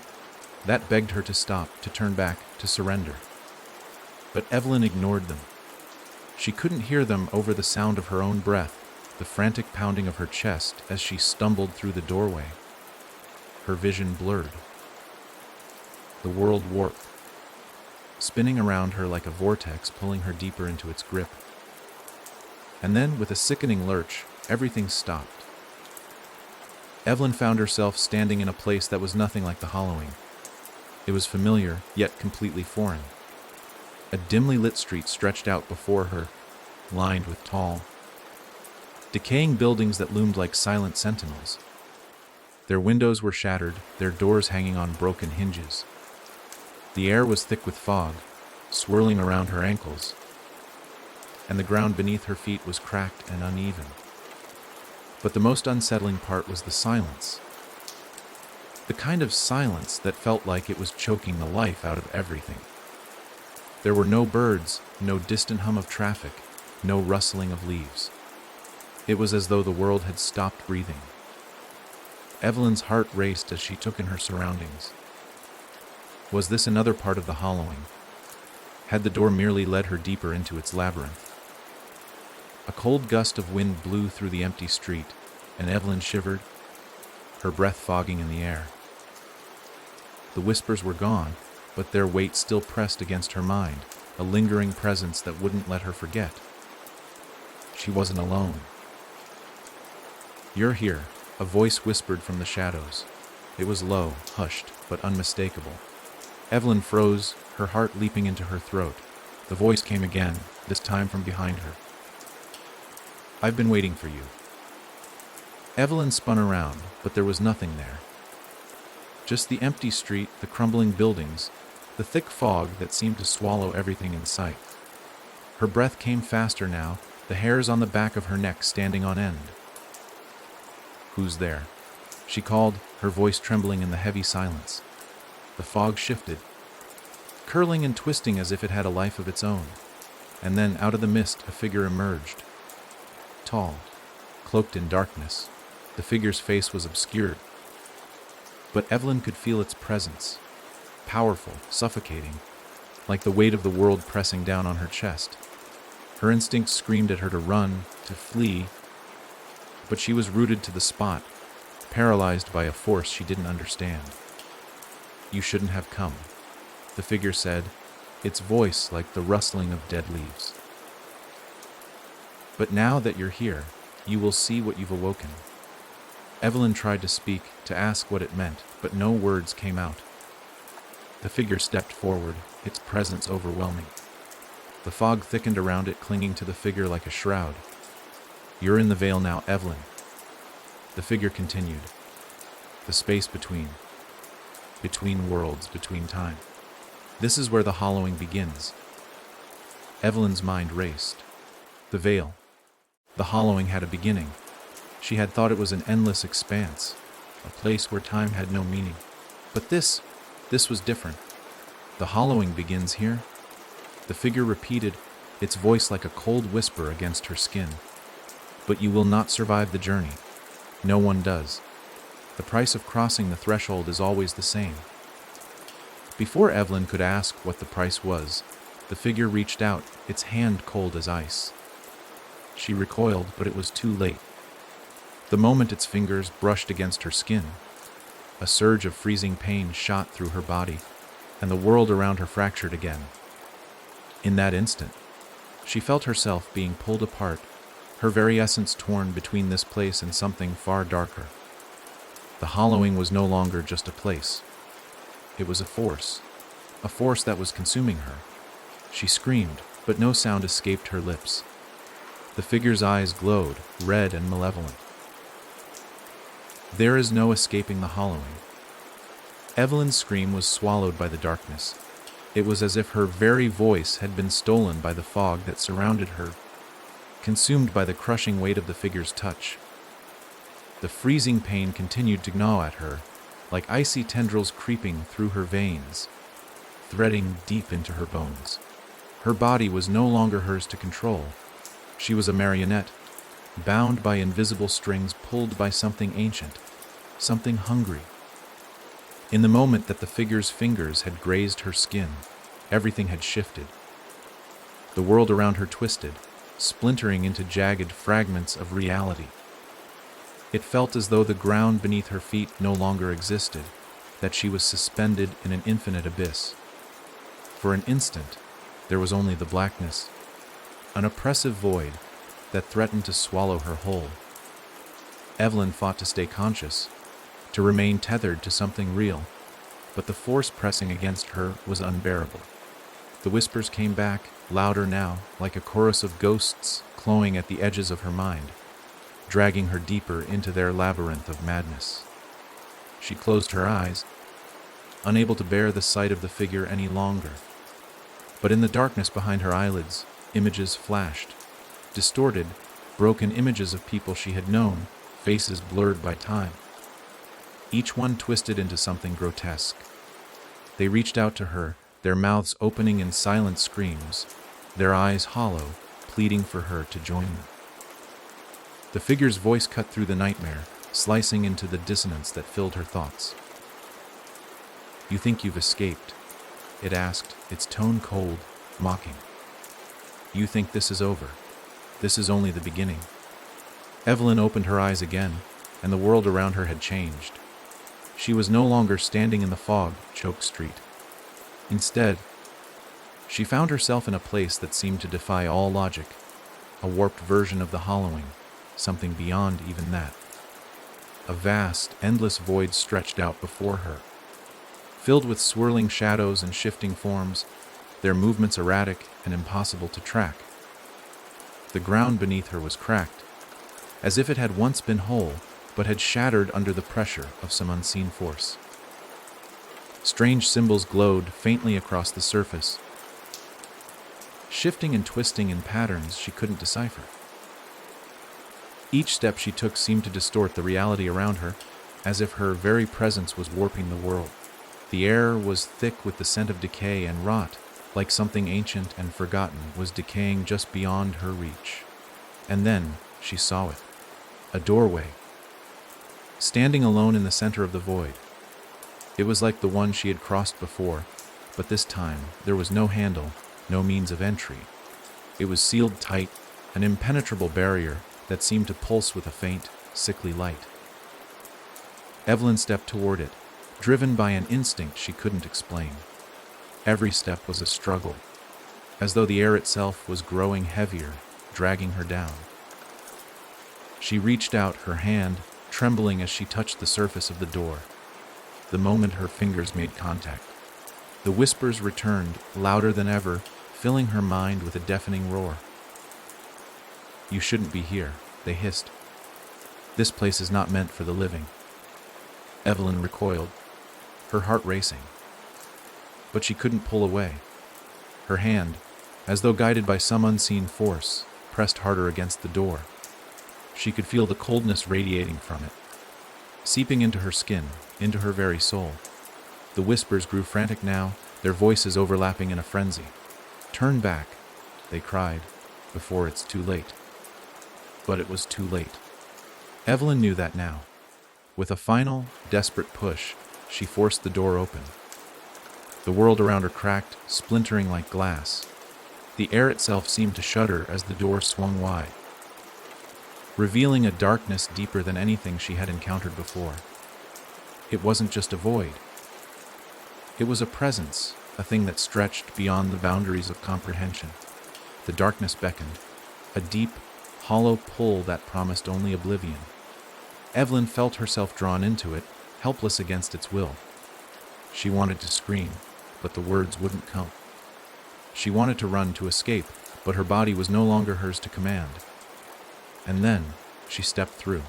A: that begged her to stop, to turn back, to surrender. But Evelyn ignored them. She couldn't hear them over the sound of her own breath, the frantic pounding of her chest as she stumbled through the doorway. Her vision blurred. The world warped, spinning around her like a vortex, pulling her deeper into its grip. And then, with a sickening lurch, everything stopped. Evelyn found herself standing in a place that was nothing like the hollowing. It was familiar, yet completely foreign. A dimly lit street stretched out before her, lined with tall, decaying buildings that loomed like silent sentinels. Their windows were shattered, their doors hanging on broken hinges. The air was thick with fog, swirling around her ankles, and the ground beneath her feet was cracked and uneven. But the most unsettling part was the silence. The kind of silence that felt like it was choking the life out of everything. There were no birds, no distant hum of traffic, no rustling of leaves. It was as though the world had stopped breathing. Evelyn's heart raced as she took in her surroundings. Was this another part of the hollowing? Had the door merely led her deeper into its labyrinth? A cold gust of wind blew through the empty street, and Evelyn shivered, her breath fogging in the air. The whispers were gone, but their weight still pressed against her mind, a lingering presence that wouldn't let her forget. She wasn't alone. "You're here," a voice whispered from the shadows. It was low, hushed, but unmistakable. Evelyn froze, her heart leaping into her throat. The voice came again, this time from behind her. "I've been waiting for you." Evelyn spun around, but there was nothing there. Just the empty street, the crumbling buildings, the thick fog that seemed to swallow everything in sight. Her breath came faster now, the hairs on the back of her neck standing on end. "Who's there?" she called, her voice trembling in the heavy silence. The fog shifted, curling and twisting as if it had a life of its own. And then, out of the mist, a figure emerged. Tall, cloaked in darkness, the figure's face was obscured. But Evelyn could feel its presence, powerful, suffocating, like the weight of the world pressing down on her chest. Her instincts screamed at her to run, to flee, but she was rooted to the spot, paralyzed by a force she didn't understand. "You shouldn't have come," the figure said, its voice like the rustling of dead leaves. "But now that you're here, you will see what you've awoken." Evelyn tried to speak, to ask what it meant, but no words came out. The figure stepped forward, its presence overwhelming. The fog thickened around it, clinging to the figure like a shroud. "You're in the veil now, Evelyn." The figure continued. "The space between worlds, between time. This is where the hollowing begins." Evelyn's mind raced. The veil. The hollowing had a beginning. She had thought it was an endless expanse, a place where time had no meaning. But this was different. "The hollowing begins here?" The figure repeated, its voice like a cold whisper against her skin. "But you will not survive the journey. No one does." The price of crossing the threshold is always the same. Before Evelyn could ask what the price was, the figure reached out, its hand cold as ice. She recoiled, but it was too late. The moment its fingers brushed against her skin, a surge of freezing pain shot through her body, and the world around her fractured again. In that instant, she felt herself being pulled apart, her very essence torn between this place and something far darker. The hollowing was no longer just a place. It was a force that was consuming her. She screamed, but no sound escaped her lips. The figure's eyes glowed, red and malevolent. There is no escaping the hollowing. Evelyn's scream was swallowed by the darkness. It was as if her very voice had been stolen by the fog that surrounded her, consumed by the crushing weight of the figure's touch. The freezing pain continued to gnaw at her, like icy tendrils creeping through her veins, threading deep into her bones. Her body was no longer hers to control. She was a marionette, bound by invisible strings, pulled by something ancient, something hungry. In the moment that the figure's fingers had grazed her skin, everything had shifted. The world around her twisted, splintering into jagged fragments of reality. It felt as though the ground beneath her feet no longer existed, that she was suspended in an infinite abyss. For an instant, there was only the blackness, an oppressive void that threatened to swallow her whole. Evelyn fought to stay conscious, to remain tethered to something real, but the force pressing against her was unbearable. The whispers came back, louder now, like a chorus of ghosts clawing at the edges of her mind, dragging her deeper into their labyrinth of madness. She closed her eyes, unable to bear the sight of the figure any longer. But in the darkness behind her eyelids, images flashed, distorted, broken images of people she had known, faces blurred by time. Each one twisted into something grotesque. They reached out to her, their mouths opening in silent screams, their eyes hollow, pleading for her to join them. The figure's voice cut through the nightmare, slicing into the dissonance that filled her thoughts. "You think you've escaped?" it asked, its tone cold, mocking. "You think this is over? This is only the beginning." Evelyn opened her eyes again, and the world around her had changed. She was no longer standing in the fog-choked street. Instead, she found herself in a place that seemed to defy all logic, a warped version of the hollowing, something beyond even that. A vast, endless void stretched out before her, filled with swirling shadows and shifting forms, their movements erratic and impossible to track. The ground beneath her was cracked, as if it had once been whole, but had shattered under the pressure of some unseen force. Strange symbols glowed faintly across the surface, shifting and twisting in patterns she couldn't decipher. Each step she took seemed to distort the reality around her, as if her very presence was warping the world. The air was thick with the scent of decay and rot, like something ancient and forgotten was decaying just beyond her reach. And then she saw it. A doorway, standing alone in the center of the void. It was like the one she had crossed before, but this time there was no handle, no means of entry. It was sealed tight, an impenetrable barrier that seemed to pulse with a faint, sickly light. Evelyn stepped toward it, driven by an instinct she couldn't explain. Every step was a struggle, as though the air itself was growing heavier, dragging her down. She reached out, her hand trembling as she touched the surface of the door. The moment her fingers made contact, the whispers returned, louder than ever, filling her mind with a deafening roar. "You shouldn't be here," they hissed. "This place is not meant for the living." Evelyn recoiled, her heart racing. But she couldn't pull away. Her hand, as though guided by some unseen force, pressed harder against the door. She could feel the coldness radiating from it, seeping into her skin, into her very soul. The whispers grew frantic now, their voices overlapping in a frenzy. "Turn back," they cried, "before it's too late." But it was too late. Evelyn knew that now. With a final, desperate push, she forced the door open. The world around her cracked, splintering like glass. The air itself seemed to shudder as the door swung wide, revealing a darkness deeper than anything she had encountered before. It wasn't just a void. It was a presence, a thing that stretched beyond the boundaries of comprehension. The darkness beckoned, a deep, hollow pull that promised only oblivion. Evelyn felt herself drawn into it, helpless against its will. She wanted to scream, but the words wouldn't come. She wanted to run to escape, but her body was no longer hers to command. And then, she stepped through.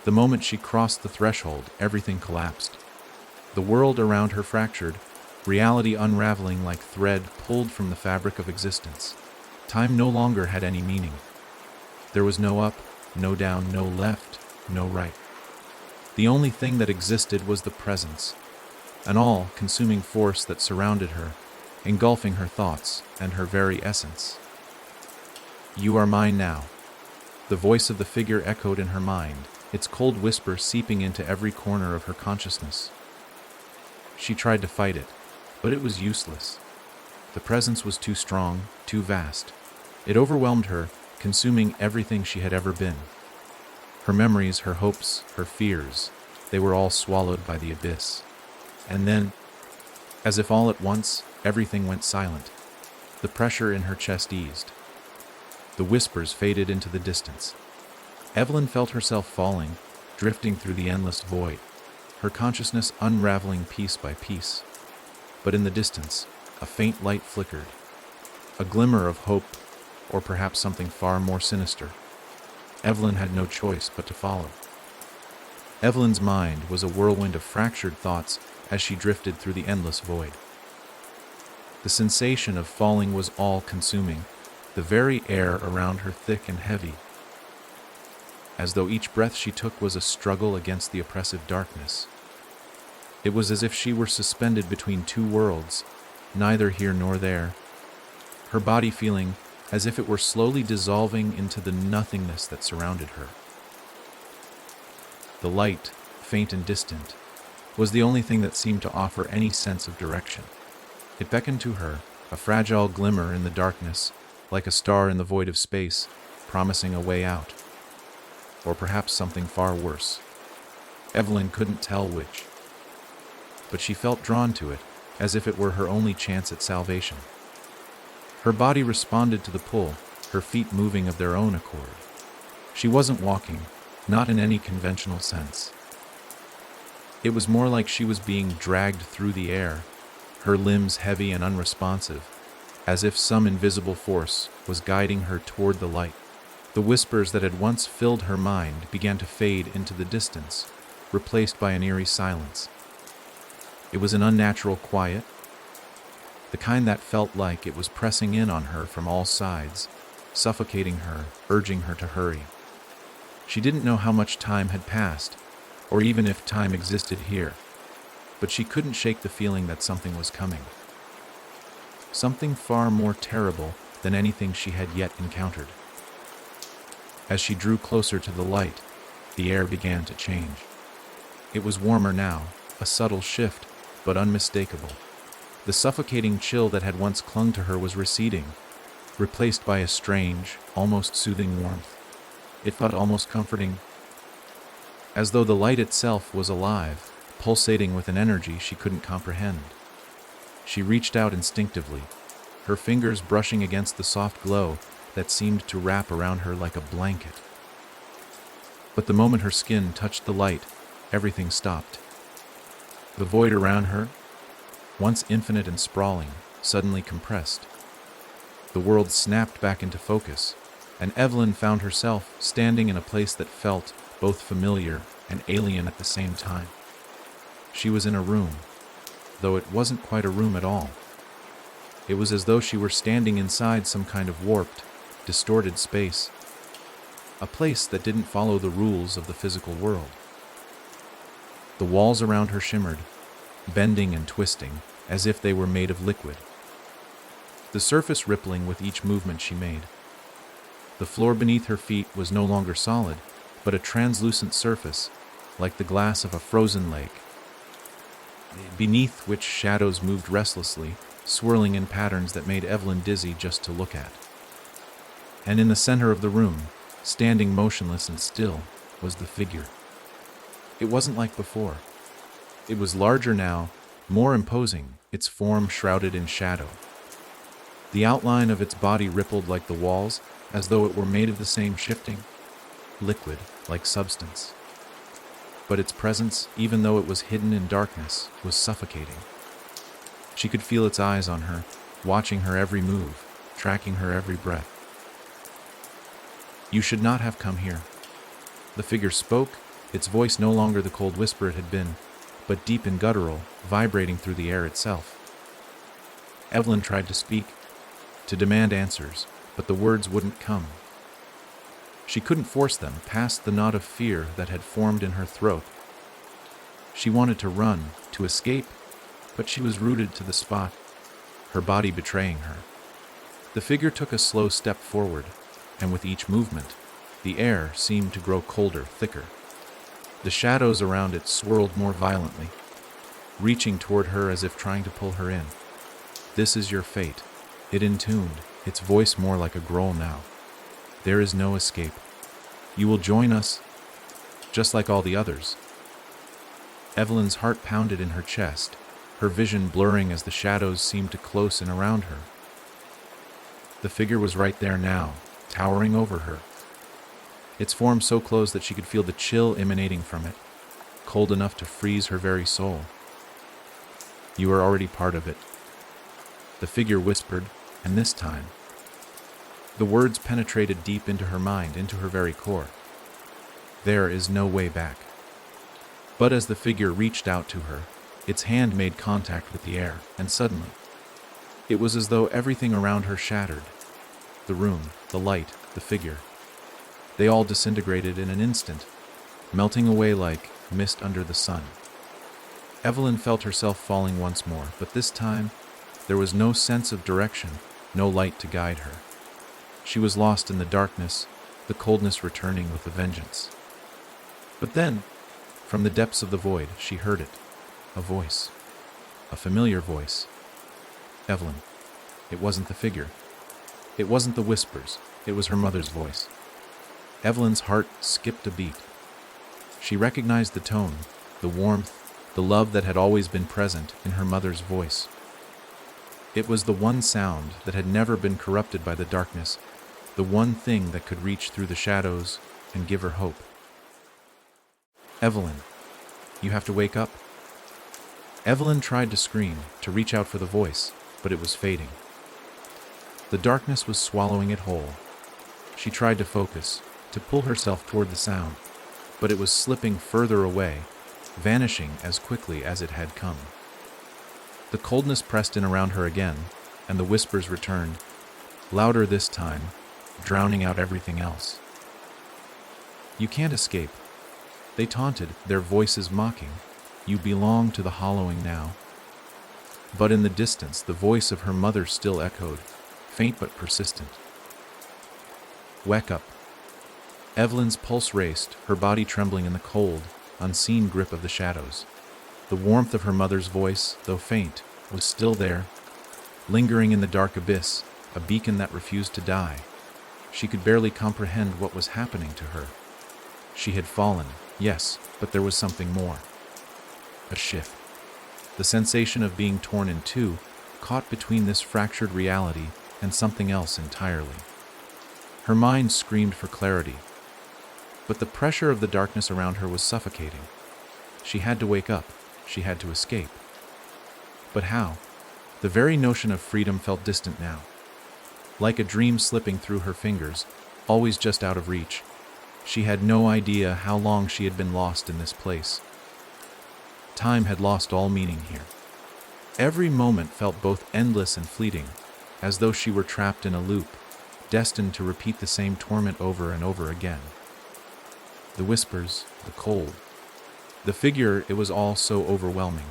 A: The moment she crossed the threshold, everything collapsed. The world around her fractured, reality unraveling like thread pulled from the fabric of existence. Time no longer had any meaning. There was no up, no down, no left, no right. The only thing that existed was the presence, an all-consuming force that surrounded her, engulfing her thoughts and her very essence. "You are mine now." The voice of the figure echoed in her mind, its cold whisper seeping into every corner of her consciousness. She tried to fight it, but it was useless. The presence was too strong, too vast. It overwhelmed her, consuming everything she had ever been. Her memories, her hopes, her fears, they were all swallowed by the abyss. And then, as if all at once, everything went silent. The pressure in her chest eased. The whispers faded into the distance. Evelyn felt herself falling, drifting through the endless void, her consciousness unraveling piece by piece. But in the distance, a faint light flickered, a glimmer of hope, or perhaps something far more sinister. Evelyn had no choice but to follow. Evelyn's mind was a whirlwind of fractured thoughts as she drifted through the endless void. The sensation of falling was all-consuming, the very air around her thick and heavy, as though each breath she took was a struggle against the oppressive darkness. It was as if she were suspended between two worlds, neither here nor there, her body feeling as if it were slowly dissolving into the nothingness that surrounded her. The light, faint and distant, was the only thing that seemed to offer any sense of direction. It beckoned to her, a fragile glimmer in the darkness, like a star in the void of space, promising a way out. Or perhaps something far worse. Evelyn couldn't tell which. But she felt drawn to it, as if it were her only chance at salvation. Her body responded to the pull, her feet moving of their own accord. She wasn't walking, not in any conventional sense. It was more like she was being dragged through the air, her limbs heavy and unresponsive, as if some invisible force was guiding her toward the light. The whispers that had once filled her mind began to fade into the distance, replaced by an eerie silence. It was an unnatural quiet, the kind that felt like it was pressing in on her from all sides, suffocating her, urging her to hurry. She didn't know how much time had passed, or even if time existed here, but she couldn't shake the feeling that something was coming. Something far more terrible than anything she had yet encountered. As she drew closer to the light, the air began to change. It was warmer now, a subtle shift, but unmistakable. The suffocating chill that had once clung to her was receding, replaced by a strange, almost soothing warmth. It felt almost comforting, as though the light itself was alive, pulsating with an energy she couldn't comprehend. She reached out instinctively, her fingers brushing against the soft glow that seemed to wrap around her like a blanket. But the moment her skin touched the light, everything stopped. The void around her, once infinite and sprawling, suddenly compressed. The world snapped back into focus, and Evelyn found herself standing in a place that felt both familiar and alien at the same time. She was in a room, though it wasn't quite a room at all. It was as though she were standing inside some kind of warped, distorted space, a place that didn't follow the rules of the physical world. The walls around her shimmered, bending and twisting, as if they were made of liquid, the surface rippling with each movement she made. The floor beneath her feet was no longer solid, but a translucent surface, like the glass of a frozen lake, beneath which shadows moved restlessly, swirling in patterns that made Evelyn dizzy just to look at. And in the center of the room, standing motionless and still, was the figure. It wasn't like before. It was larger now, more imposing, its form shrouded in shadow. The outline of its body rippled like the walls, as though it were made of the same shifting, liquid, like substance. But its presence, even though it was hidden in darkness, was suffocating. She could feel its eyes on her, watching her every move, tracking her every breath. "You should not have come here." The figure spoke, its voice no longer the cold whisper it had been, but deep and guttural, vibrating through the air itself. Evelyn tried to speak, to demand answers, but the words wouldn't come. She couldn't force them past the knot of fear that had formed in her throat. She wanted to run, to escape, but she was rooted to the spot, her body betraying her. The figure took a slow step forward, and with each movement, the air seemed to grow colder, thicker. The shadows around it swirled more violently, reaching toward her as if trying to pull her in. "This is your fate," it intoned, its voice more like a growl now. "There is no escape. You will join us, just like all the others." Evelyn's heart pounded in her chest, her vision blurring as the shadows seemed to close in around her. The figure was right there now, towering over her. Its form so close that she could feel the chill emanating from it, cold enough to freeze her very soul. "You are already part of it," the figure whispered, and this time, the words penetrated deep into her mind, into her very core. "There is no way back." But as the figure reached out to her, its hand made contact with the air, and suddenly, it was as though everything around her shattered. The room, the light, the figure. They all disintegrated in an instant, melting away like mist under the sun. Evelyn felt herself falling once more, but this time, there was no sense of direction, no light to guide her. She was lost in the darkness, the coldness returning with a vengeance. But then, from the depths of the void, she heard it. A voice. A familiar voice. Evelyn. It wasn't the figure. It wasn't the whispers. It was her mother's voice. Evelyn's heart skipped a beat. She recognized the tone, the warmth, the love that had always been present in her mother's voice. It was the one sound that had never been corrupted by the darkness, the one thing that could reach through the shadows and give her hope. "Evelyn, you have to wake up." Evelyn tried to scream, to reach out for the voice, but it was fading. The darkness was swallowing it whole. She tried to focus, to pull herself toward the sound, but it was slipping further away, vanishing as quickly as it had come. The coldness pressed in around her again, and the whispers returned, louder this time, drowning out everything else. "You can't escape," they taunted, their voices mocking. "You belong to the hollowing now." But in the distance, the voice of her mother still echoed, faint but persistent. "Wake up." Evelyn's pulse raced, her body trembling in the cold, unseen grip of the shadows. The warmth of her mother's voice, though faint, was still there, lingering in the dark abyss, a beacon that refused to die. She could barely comprehend what was happening to her. She had fallen, yes, but there was something more. A shift. The sensation of being torn in two, caught between this fractured reality and something else entirely. Her mind screamed for clarity, but the pressure of the darkness around her was suffocating. She had to wake up. She had to escape. But how? The very notion of freedom felt distant now. Like a dream slipping through her fingers, always just out of reach. She had no idea how long she had been lost in this place. Time had lost all meaning here. Every moment felt both endless and fleeting, as though she were trapped in a loop, destined to repeat the same torment over and over again. The whispers, the cold, the figure, it was all so overwhelming.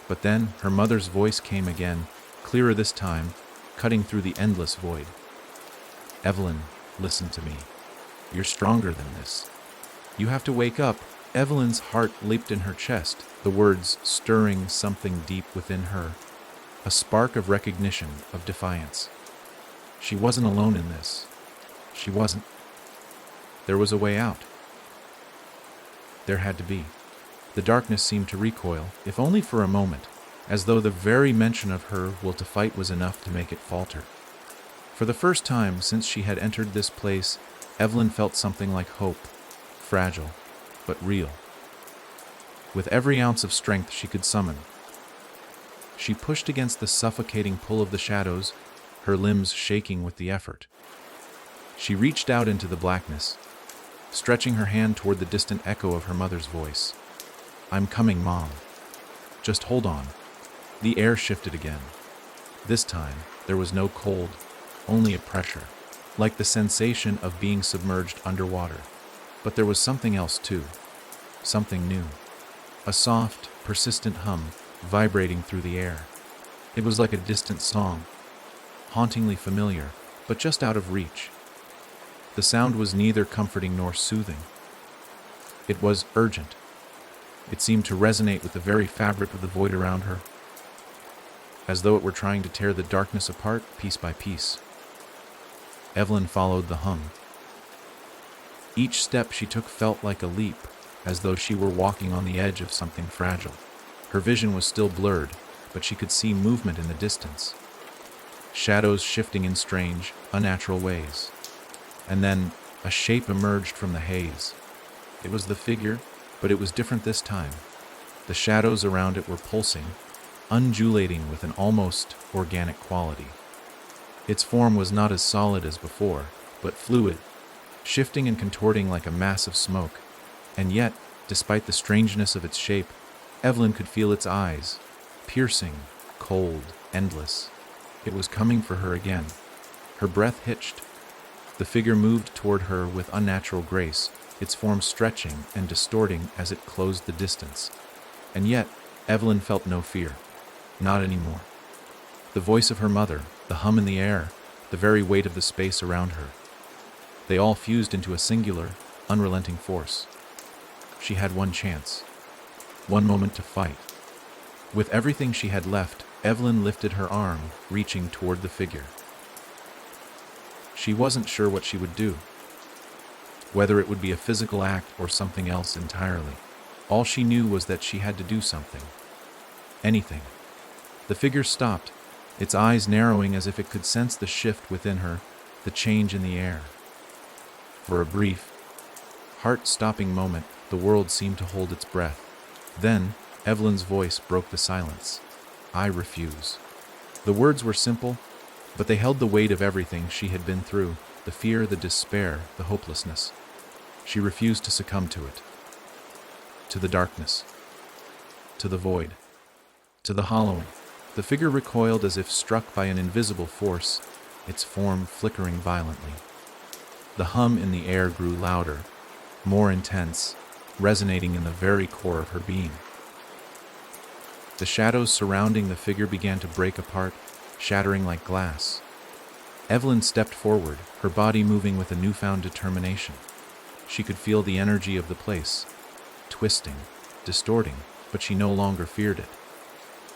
A: But then her mother's voice came again, clearer this time, cutting through the endless void. "Evelyn, listen to me. You're stronger than this. You have to wake up. Evelyn's heart leaped in her chest, the words stirring something deep within her, a spark of recognition, of defiance. She wasn't alone in this. She wasn't. There was a way out. There had to be. The darkness seemed to recoil, if only for a moment, as though the very mention of her will to fight was enough to make it falter. For the first time since she had entered this place, Evelyn felt something like hope, fragile, but real. With every ounce of strength she could summon, she pushed against the suffocating pull of the shadows, her limbs shaking with the effort. She reached out into the blackness, stretching her hand toward the distant echo of her mother's voice. "I'm coming, Mom. Just hold on." The air shifted again. This time, there was no cold, only a pressure, like the sensation of being submerged underwater. But there was something else too, something new. A soft, persistent hum vibrating through the air. It was like a distant song, hauntingly familiar, but just out of reach. The sound was neither comforting nor soothing. It was urgent. It seemed to resonate with the very fabric of the void around her, as though it were trying to tear the darkness apart piece by piece. Evelyn followed the hum. Each step she took felt like a leap, as though she were walking on the edge of something fragile. Her vision was still blurred, but she could see movement in the distance. Shadows shifting in strange, unnatural ways. And then a shape emerged from the haze. It was the figure, but it was different this time. The shadows around it were pulsing, undulating with an almost organic quality. Its form was not as solid as before, but fluid, shifting and contorting like a mass of smoke. And yet, despite the strangeness of its shape, Evelyn could feel its eyes, piercing, cold, endless. It was coming for her again. Her breath hitched. The figure moved toward her with unnatural grace, its form stretching and distorting as it closed the distance. And yet, Evelyn felt no fear. Not anymore. The voice of her mother, the hum in the air, the very weight of the space around her. They all fused into a singular, unrelenting force. She had one chance. One moment to fight. With everything she had left, Evelyn lifted her arm, reaching toward the figure. She wasn't sure what she would do, whether it would be a physical act or something else entirely. All she knew was that she had to do something. Anything. The figure stopped, its eyes narrowing as if it could sense the shift within her, the change in the air. For a brief, heart-stopping moment, the world seemed to hold its breath. Then, Evelyn's voice broke the silence. "I refuse." The words were simple, but they held the weight of everything she had been through, the fear, the despair, the hopelessness. She refused to succumb to it. To the darkness. To the void. To the hollowing. The figure recoiled as if struck by an invisible force, its form flickering violently. The hum in the air grew louder, more intense, resonating in the very core of her being. The shadows surrounding the figure began to break apart, shattering like glass. Evelyn stepped forward, her body moving with a newfound determination. She could feel the energy of the place, twisting, distorting, but she no longer feared it.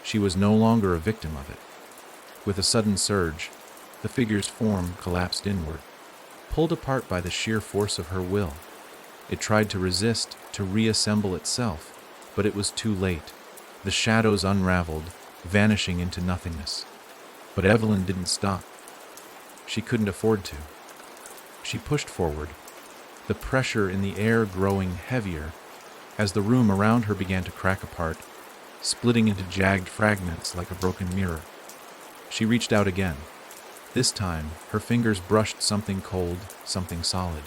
A: She was no longer a victim of it. With a sudden surge, the figure's form collapsed inward, pulled apart by the sheer force of her will. It tried to resist, to reassemble itself, but it was too late. The shadows unraveled, vanishing into nothingness. But Evelyn didn't stop. She couldn't afford to. She pushed forward, the pressure in the air growing heavier as the room around her began to crack apart, splitting into jagged fragments like a broken mirror. She reached out again. This time, her fingers brushed something cold, something solid.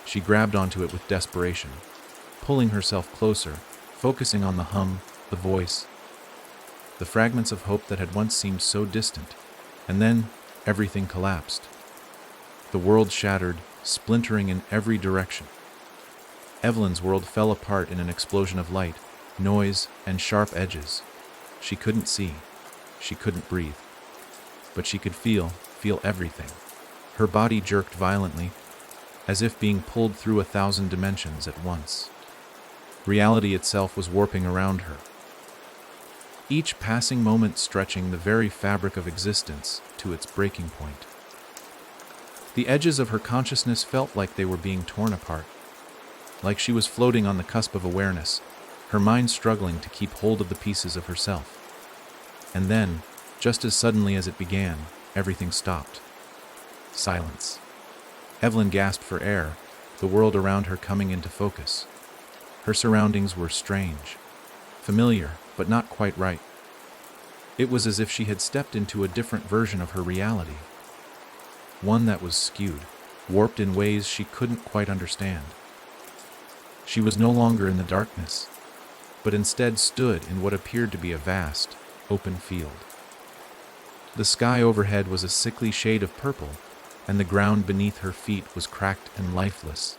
A: She grabbed onto it with desperation, pulling herself closer, focusing on the hum, the voice, the fragments of hope that had once seemed so distant. And then, everything collapsed. The world shattered, splintering in every direction. Evelyn's world fell apart in an explosion of light, noise, and sharp edges. She couldn't see. She couldn't breathe. But she could feel everything. Her body jerked violently, as if being pulled through 1,000 dimensions at once. Reality itself was warping around her, each passing moment stretching the very fabric of existence to its breaking point. The edges of her consciousness felt like they were being torn apart, like she was floating on the cusp of awareness, her mind struggling to keep hold of the pieces of herself. And then, just as suddenly as it began, everything stopped. Silence. Evelyn gasped for air, the world around her coming into focus. Her surroundings were strange, familiar, but not quite right. It was as if she had stepped into a different version of her reality, one that was skewed, warped in ways she couldn't quite understand. She was no longer in the darkness, but instead stood in what appeared to be a vast, open field. The sky overhead was a sickly shade of purple, and the ground beneath her feet was cracked and lifeless,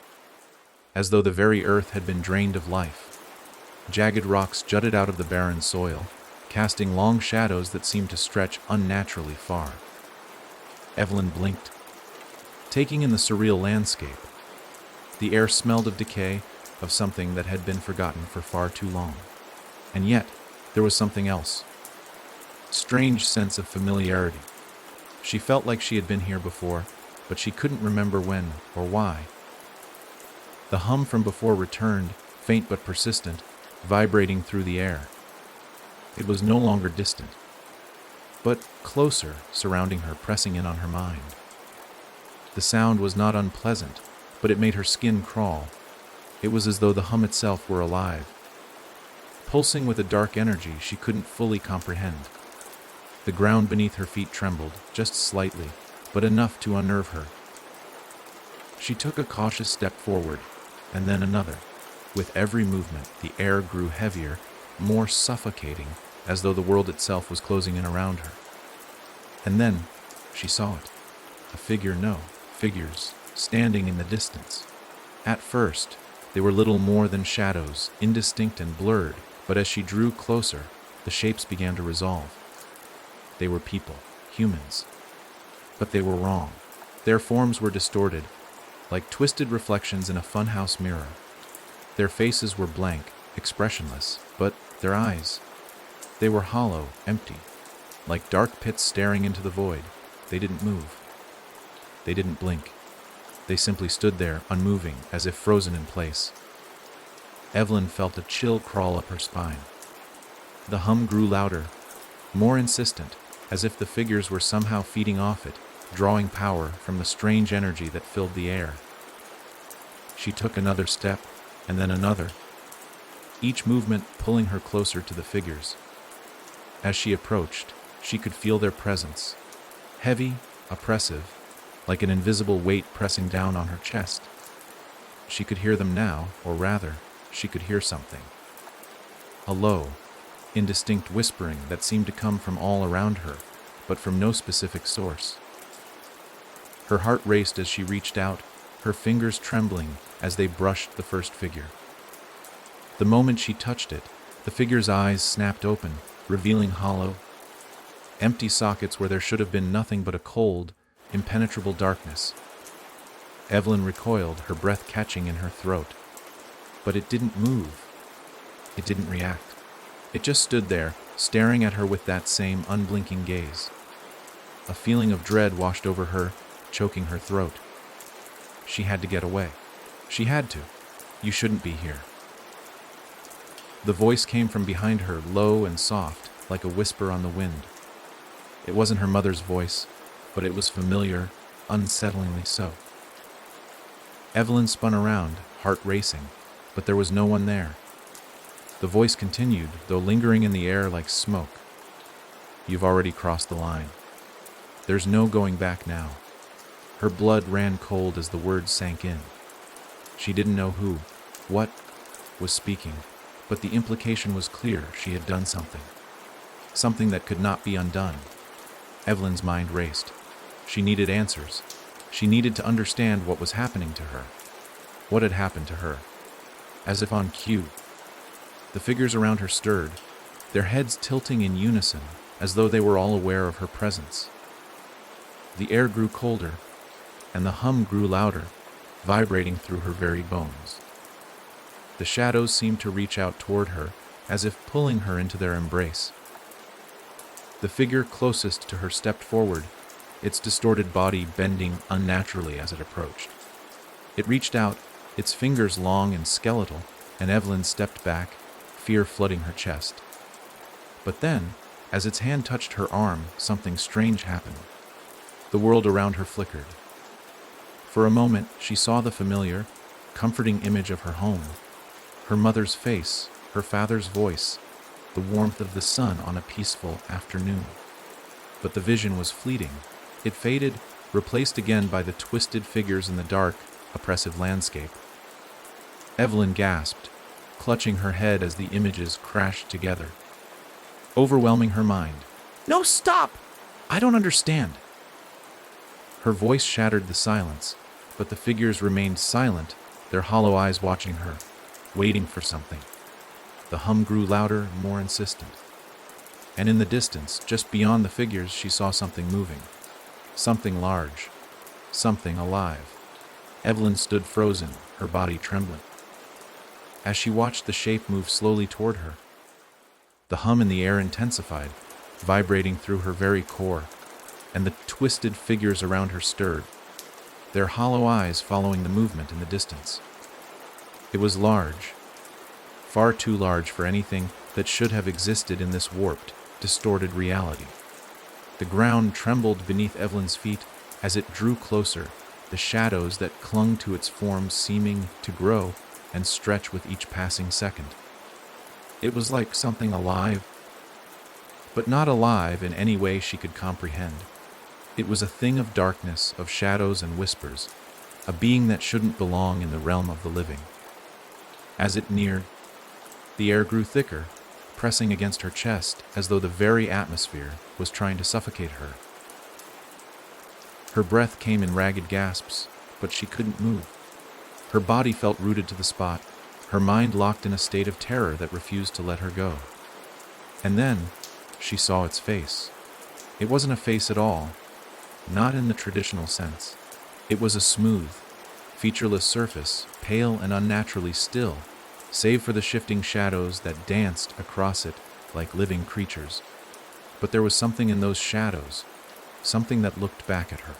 A: as though the very earth had been drained of life. Jagged rocks jutted out of the barren soil, casting long shadows that seemed to stretch unnaturally far. Evelyn blinked, taking in the surreal landscape. The air smelled of decay, of something that had been forgotten for far too long. And yet, there was something else. Strange sense of familiarity. She felt like she had been here before, but she couldn't remember when or why. The hum from before returned, faint but persistent, vibrating through the air. It was no longer distant, but closer, surrounding her, pressing in on her mind. The sound was not unpleasant, but it made her skin crawl. It was as though the hum itself were alive, pulsing with a dark energy she couldn't fully comprehend. The ground beneath her feet trembled, just slightly, but enough to unnerve her. She took a cautious step forward, and then another. With every movement, the air grew heavier, more suffocating, as though the world itself was closing in around her. And then, she saw it. Figures, standing in the distance. At first, they were little more than shadows, indistinct and blurred, but as she drew closer, the shapes began to resolve. They were people, humans. But they were wrong. Their forms were distorted, like twisted reflections in a funhouse mirror. Their faces were blank, expressionless, but their eyes, they were hollow, empty, like dark pits staring into the void. They didn't move. They didn't blink. They simply stood there, unmoving, as if frozen in place. Evelyn felt a chill crawl up her spine. The hum grew louder, more insistent, as if the figures were somehow feeding off it, drawing power from the strange energy that filled the air. She took another step, and then another, each movement pulling her closer to the figures. As she approached, she could feel their presence, heavy, oppressive, like an invisible weight pressing down on her chest. She could hear them now, or rather, she could hear something. A low, indistinct whispering that seemed to come from all around her, but from no specific source. Her heart raced as she reached out, her fingers trembling as they brushed the first figure. The moment she touched it, the figure's eyes snapped open, revealing hollow, empty sockets where there should have been nothing but a cold, impenetrable darkness. Evelyn recoiled, her breath catching in her throat. But it didn't move. It didn't react. It just stood there, staring at her with that same unblinking gaze. A feeling of dread washed over her, choking her throat. She had to get away. She had to. You shouldn't be here. The voice came from behind her, low and soft, like a whisper on the wind. It wasn't her mother's voice, but it was familiar, unsettlingly so. Evelyn spun around, heart racing, but there was no one there. The voice continued, though lingering in the air like smoke. You've already crossed the line. There's no going back now. Her blood ran cold as the words sank in. She didn't know who, what, was speaking, but the implication was clear. She had done something. Something that could not be undone. Evelyn's mind raced. She needed answers. She needed to understand what was happening to her. What had happened to her? As if on cue, the figures around her stirred, their heads tilting in unison, as though they were all aware of her presence. The air grew colder, and the hum grew louder, vibrating through her very bones. The shadows seemed to reach out toward her, as if pulling her into their embrace. The figure closest to her stepped forward, its distorted body bending unnaturally as it approached. It reached out, its fingers long and skeletal, and Evelyn stepped back, fear flooding her chest. But then, as its hand touched her arm, something strange happened. The world around her flickered. For a moment, she saw the familiar, comforting image of her home. Her mother's face, her father's voice, the warmth of the sun on a peaceful afternoon. But the vision was fleeting. It faded, replaced again by the twisted figures in the dark, oppressive landscape. Evelyn gasped, clutching her head as the images crashed together, overwhelming her mind. "No, stop! I don't understand." Her voice shattered the silence, but the figures remained silent, their hollow eyes watching her, waiting for something. The hum grew louder, more insistent. And in the distance, just beyond the figures, she saw something moving. Something large. Something alive. Evelyn stood frozen, her body trembling. As she watched the shape move slowly toward her, the hum in the air intensified, vibrating through her very core, and the twisted figures around her stirred, their hollow eyes following the movement in the distance. It was large, far too large for anything that should have existed in this warped, distorted reality. The ground trembled beneath Evelyn's feet as it drew closer, the shadows that clung to its form seeming to grow and stretch with each passing second. It was like something alive, but not alive in any way she could comprehend. It was a thing of darkness, of shadows and whispers, a being that shouldn't belong in the realm of the living. As it neared, the air grew thicker, pressing against her chest as though the very atmosphere was trying to suffocate her. Her breath came in ragged gasps, but she couldn't move. Her body felt rooted to the spot, her mind locked in a state of terror that refused to let her go. And then, she saw its face. It wasn't a face at all, not in the traditional sense. It was a smooth, featureless surface, pale and unnaturally still, save for the shifting shadows that danced across it like living creatures. But there was something in those shadows, something that looked back at her.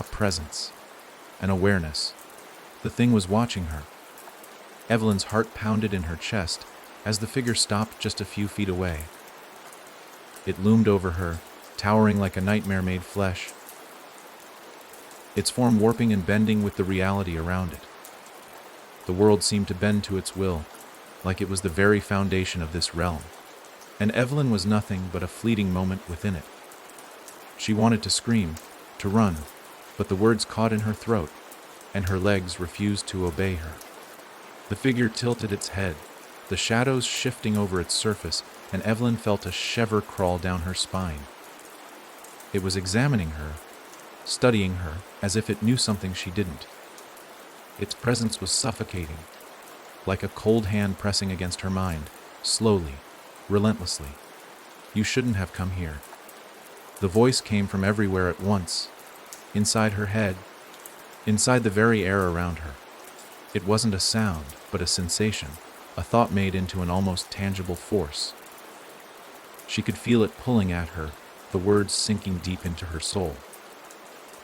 A: A presence, an awareness. The thing was watching her. Evelyn's heart pounded in her chest as the figure stopped just a few feet away. It loomed over her, towering like a nightmare made flesh, its form warping and bending with the reality around it. The world seemed to bend to its will, like it was the very foundation of this realm, and Evelyn was nothing but a fleeting moment within it. She wanted to scream, to run, but the words caught in her throat, and her legs refused to obey her. The figure tilted its head, the shadows shifting over its surface, and Evelyn felt a shiver crawl down her spine. It was examining her, studying her, as if it knew something she didn't. Its presence was suffocating, like a cold hand pressing against her mind, slowly, relentlessly. "You shouldn't have come here." The voice came from everywhere at once, inside her head, inside the very air around her. It wasn't a sound, but a sensation, a thought made into an almost tangible force. She could feel it pulling at her, the words sinking deep into her soul.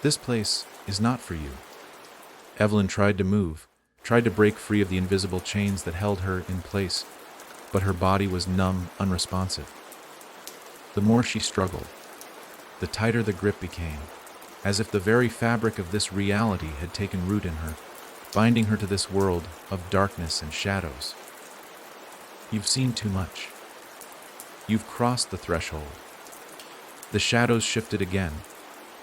A: "This place is not for you." Evelyn tried to move, tried to break free of the invisible chains that held her in place, but her body was numb, unresponsive. The more she struggled, the tighter the grip became, as if the very fabric of this reality had taken root in her, binding her to this world of darkness and shadows. "You've seen too much. You've crossed the threshold." The shadows shifted again,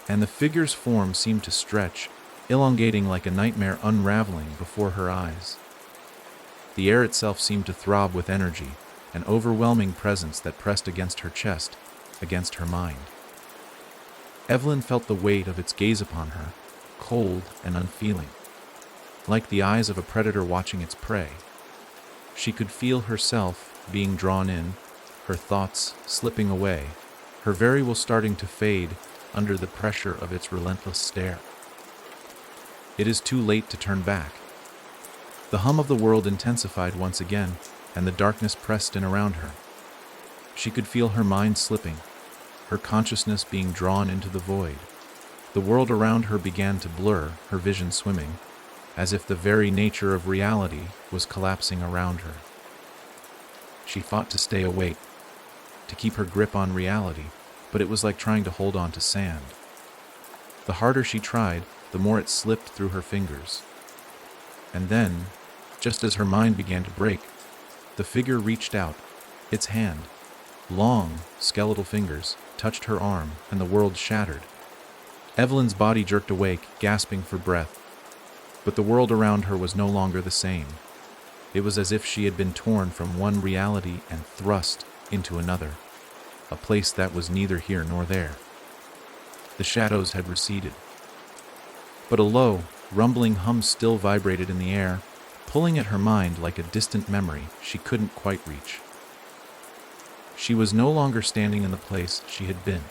A: and the figure's form seemed to stretch, elongating like a nightmare unraveling before her eyes. The air itself seemed to throb with energy, an overwhelming presence that pressed against her chest, against her mind. Evelyn felt the weight of its gaze upon her, cold and unfeeling, like the eyes of a predator watching its prey. She could feel herself being drawn in, her thoughts slipping away, her very will starting to fade under the pressure of its relentless stare. It is too late to turn back. The hum of the world intensified once again, and the darkness pressed in around her. She could feel her mind slipping, her consciousness being drawn into the void. The world around her began to blur, her vision swimming, as if the very nature of reality was collapsing around her. She fought to stay awake, to keep her grip on reality, but it was like trying to hold on to sand. The harder she tried, the more it slipped through her fingers. And then, just as her mind began to break, the figure reached out. Its hand, long, skeletal fingers, touched her arm, and the world shattered. Evelyn's body jerked awake, gasping for breath. But the world around her was no longer the same. It was as if she had been torn from one reality and thrust into another, a place that was neither here nor there. The shadows had receded. But a low, rumbling hum still vibrated in the air, pulling at her mind like a distant memory she couldn't quite reach. She was no longer standing in the place she had been,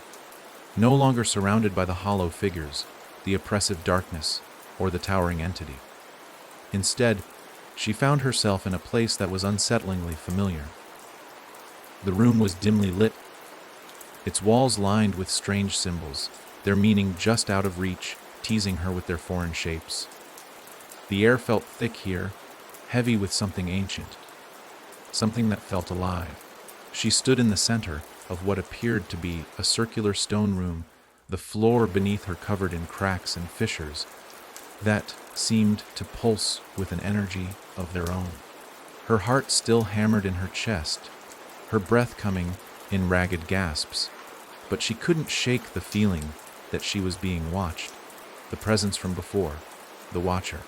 A: no longer surrounded by the hollow figures, the oppressive darkness, or the towering entity. Instead, she found herself in a place that was unsettlingly familiar. The room was dimly lit, its walls lined with strange symbols, their meaning just out of reach, teasing her with their foreign shapes. The air felt thick here, heavy with something ancient, something that felt alive. She stood in the center of what appeared to be a circular stone room, the floor beneath her covered in cracks and fissures that seemed to pulse with an energy of their own. Her heart still hammered in her chest, her breath coming in ragged gasps, but she couldn't shake the feeling that she was being watched. The presence from before, the watcher,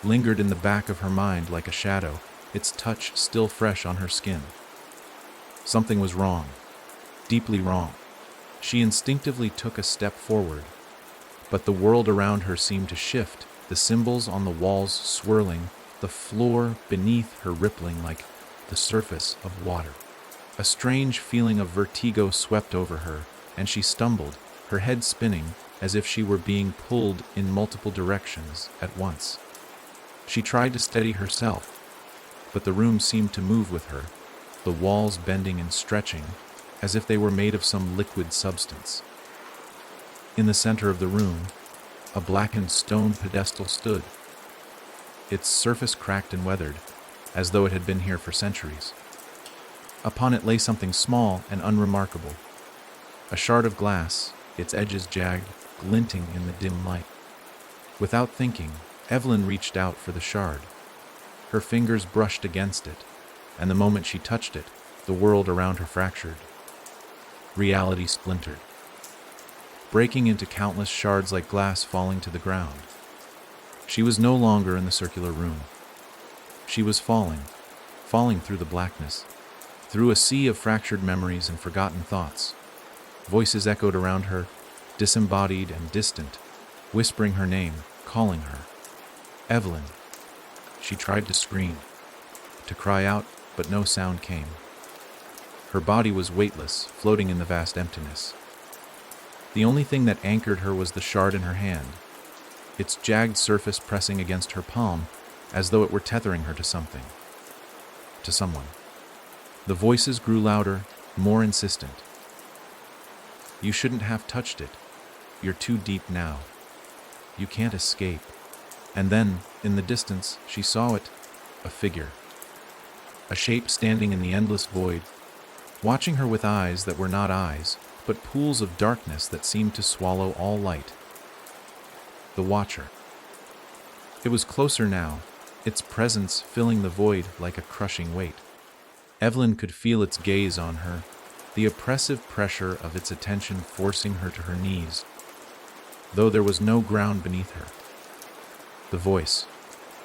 A: lingered in the back of her mind like a shadow, its touch still fresh on her skin. Something was wrong, deeply wrong. She instinctively took a step forward, but the world around her seemed to shift, the symbols on the walls swirling, the floor beneath her rippling like the surface of water. A strange feeling of vertigo swept over her, and she stumbled, her head spinning, as if she were being pulled in multiple directions at once. She tried to steady herself, but the room seemed to move with her, the walls bending and stretching, as if they were made of some liquid substance. In the center of the room, a blackened stone pedestal stood, its surface cracked and weathered, as though it had been here for centuries. Upon it lay something small and unremarkable, a shard of glass, its edges jagged, glinting in the dim light. Without thinking, Evelyn reached out for the shard. Her fingers brushed against it, and the moment she touched it, the world around her fractured. Reality splintered, breaking into countless shards like glass falling to the ground. She was no longer in the circular room. She was falling through the blackness, through a sea of fractured memories and forgotten thoughts. Voices echoed around her, disembodied and distant, whispering her name, calling her. Evelyn. She tried to scream, to cry out, but no sound came. Her body was weightless, floating in the vast emptiness. The only thing that anchored her was the shard in her hand, its jagged surface pressing against her palm, as though it were tethering her to something, to someone. The voices grew louder, more insistent. You shouldn't have touched it. You're too deep now. You can't escape. And then, in the distance, she saw it, a figure, a shape standing in the endless void, watching her with eyes that were not eyes, but pools of darkness that seemed to swallow all light. The Watcher. It was closer now, its presence filling the void like a crushing weight. Evelyn could feel its gaze on her, the oppressive pressure of its attention forcing her to her knees, though there was no ground beneath her. The voice,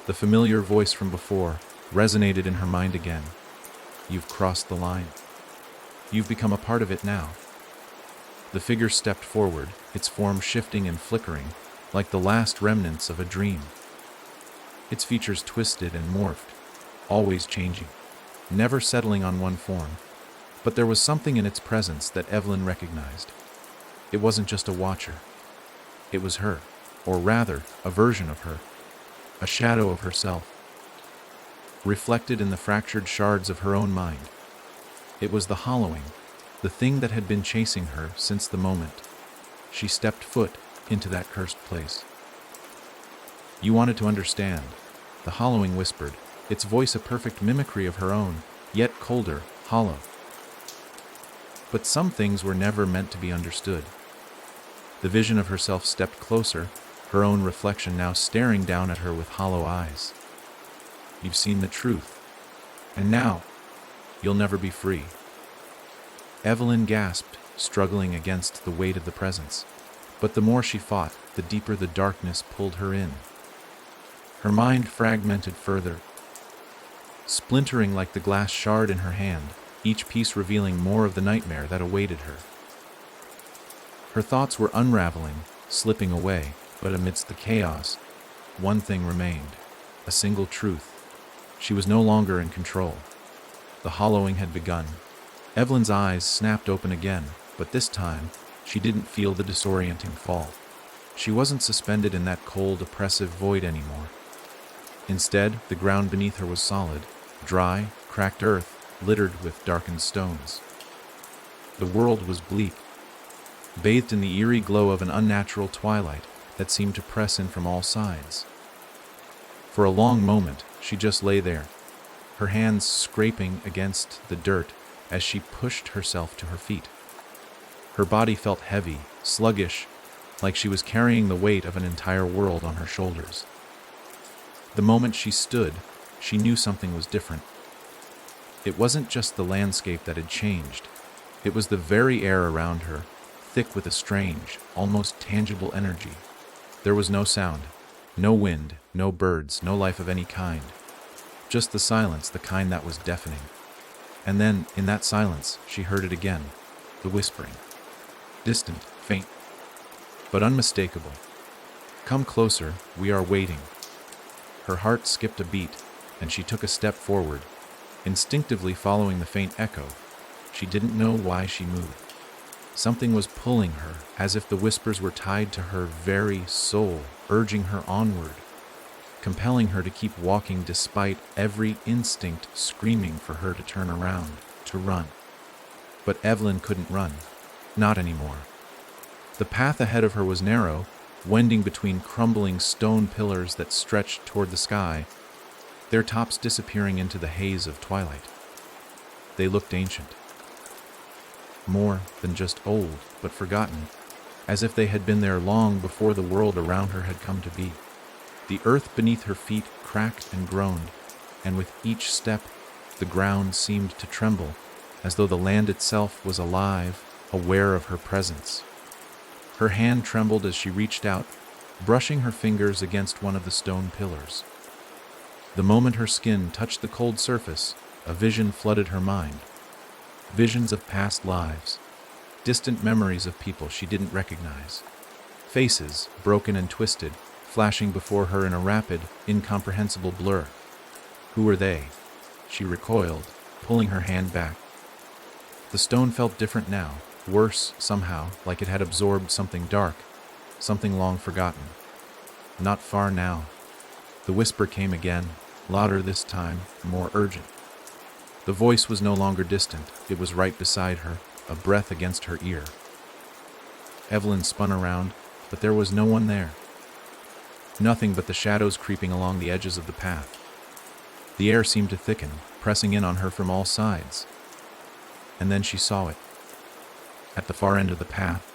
A: the familiar voice from before, resonated in her mind again. You've crossed the line. You've become a part of it now. The figure stepped forward, its form shifting and flickering, like the last remnants of a dream. Its features twisted and morphed, always changing, never settling on one form. But there was something in its presence that Evelyn recognized. It wasn't just a watcher. It was her, or rather, a version of her, a shadow of herself. reflected in the fractured shards of her own mind. It was the hollowing, the thing that had been chasing her since the moment she stepped foot into that cursed place. "You wanted to understand," the hollowing whispered, its voice a perfect mimicry of her own, yet colder, hollow. But some things were never meant to be understood. The vision of herself stepped closer, her own reflection now staring down at her with hollow eyes. "You've seen the truth, and now you'll never be free." Evelyn gasped, struggling against the weight of the presence. But the more she fought, the deeper the darkness pulled her in. Her mind fragmented further, splintering like the glass shard in her hand, each piece revealing more of the nightmare that awaited her. Her thoughts were unraveling, slipping away, but amidst the chaos, one thing remained, a single truth. She was no longer in control. The hollowing had begun. Evelyn's eyes snapped open again, but this time, she didn't feel the disorienting fall. She wasn't suspended in that cold, oppressive void anymore. Instead, the ground beneath her was solid, dry, cracked earth, littered with darkened stones. The world was bleak, bathed in the eerie glow of an unnatural twilight that seemed to press in from all sides. For a long moment, she just lay there, her hands scraping against the dirt as she pushed herself to her feet. Her body felt heavy, sluggish, like she was carrying the weight of an entire world on her shoulders. The moment she stood, she knew something was different. It wasn't just the landscape that had changed. It was the very air around her, thick with a strange, almost tangible energy. There was no sound, no wind, no birds, no life of any kind. Just the silence, the kind that was deafening. And then, in that silence, she heard it again, the whispering. Distant, faint, but unmistakable. "Come closer, we are waiting." Her heart skipped a beat, and she took a step forward, instinctively following the faint echo. She didn't know why she moved. Something was pulling her, as if the whispers were tied to her very soul, urging her onward, compelling her to keep walking despite every instinct screaming for her to turn around, to run. But Evelyn couldn't run. Not anymore. The path ahead of her was narrow, wending between crumbling stone pillars that stretched toward the sky, their tops disappearing into the haze of twilight. They looked ancient. More than just old, but forgotten, as if they had been there long before the world around her had come to be. The earth beneath her feet cracked and groaned, and with each step, the ground seemed to tremble, as though the land itself was alive, aware of her presence. Her hand trembled as she reached out, brushing her fingers against one of the stone pillars. The moment her skin touched the cold surface, a vision flooded her mind. Visions of past lives, distant memories of people she didn't recognize. Faces, broken and twisted, flashing before her in a rapid, incomprehensible blur. Who were they? She recoiled, pulling her hand back. The stone felt different now, worse somehow, like it had absorbed something dark, something long forgotten. Not far now. The whisper came again, louder this time, more urgent. The voice was no longer distant, it was right beside her, a breath against her ear. Evelyn spun around, but there was no one there. Nothing but the shadows creeping along the edges of the path. The air seemed to thicken, pressing in on her from all sides. And then she saw it. At the far end of the path,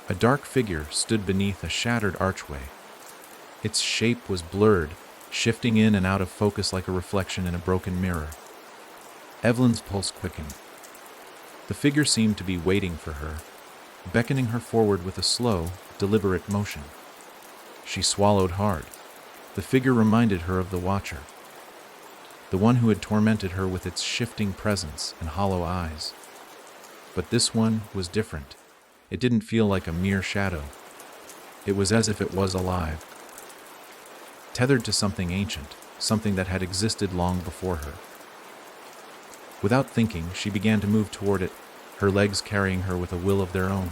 A: a dark figure stood beneath a shattered archway. Its shape was blurred, shifting in and out of focus like a reflection in a broken mirror. Evelyn's pulse quickened. The figure seemed to be waiting for her, beckoning her forward with a slow, deliberate motion. She swallowed hard. The figure reminded her of the Watcher, the one who had tormented her with its shifting presence and hollow eyes. But this one was different. It didn't feel like a mere shadow. It was as if it was alive, tethered to something ancient, something that had existed long before her. Without thinking, she began to move toward it, her legs carrying her with a will of their own.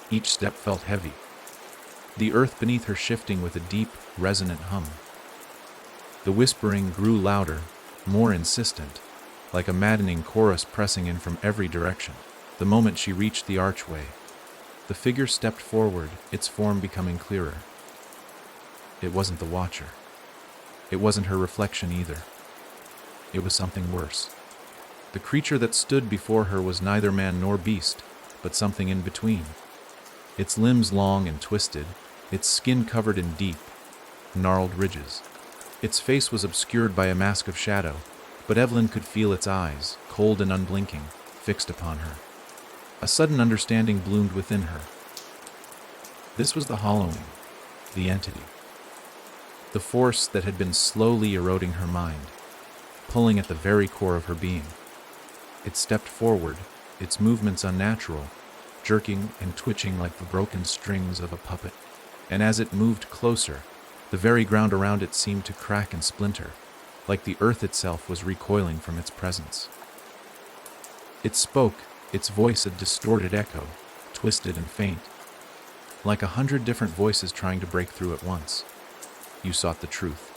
A: Each step felt heavy, the earth beneath her shifting with a deep, resonant hum. The whispering grew louder, more insistent, like a maddening chorus pressing in from every direction. The moment she reached the archway, the figure stepped forward, its form becoming clearer. It wasn't the Watcher. It wasn't her reflection either. It was something worse. The creature that stood before her was neither man nor beast, but something in between. Its limbs long and twisted, its skin covered in deep, gnarled ridges. Its face was obscured by a mask of shadow, but Evelyn could feel its eyes, cold and unblinking, fixed upon her. A sudden understanding bloomed within her. This was the Hollowing, the entity. The force that had been slowly eroding her mind, pulling at the very core of her being. It stepped forward, its movements unnatural, jerking and twitching like the broken strings of a puppet. And as it moved closer, the very ground around it seemed to crack and splinter, like the earth itself was recoiling from its presence. It spoke, its voice a distorted echo, twisted and faint, like 100 different voices trying to break through at once. You sought the truth.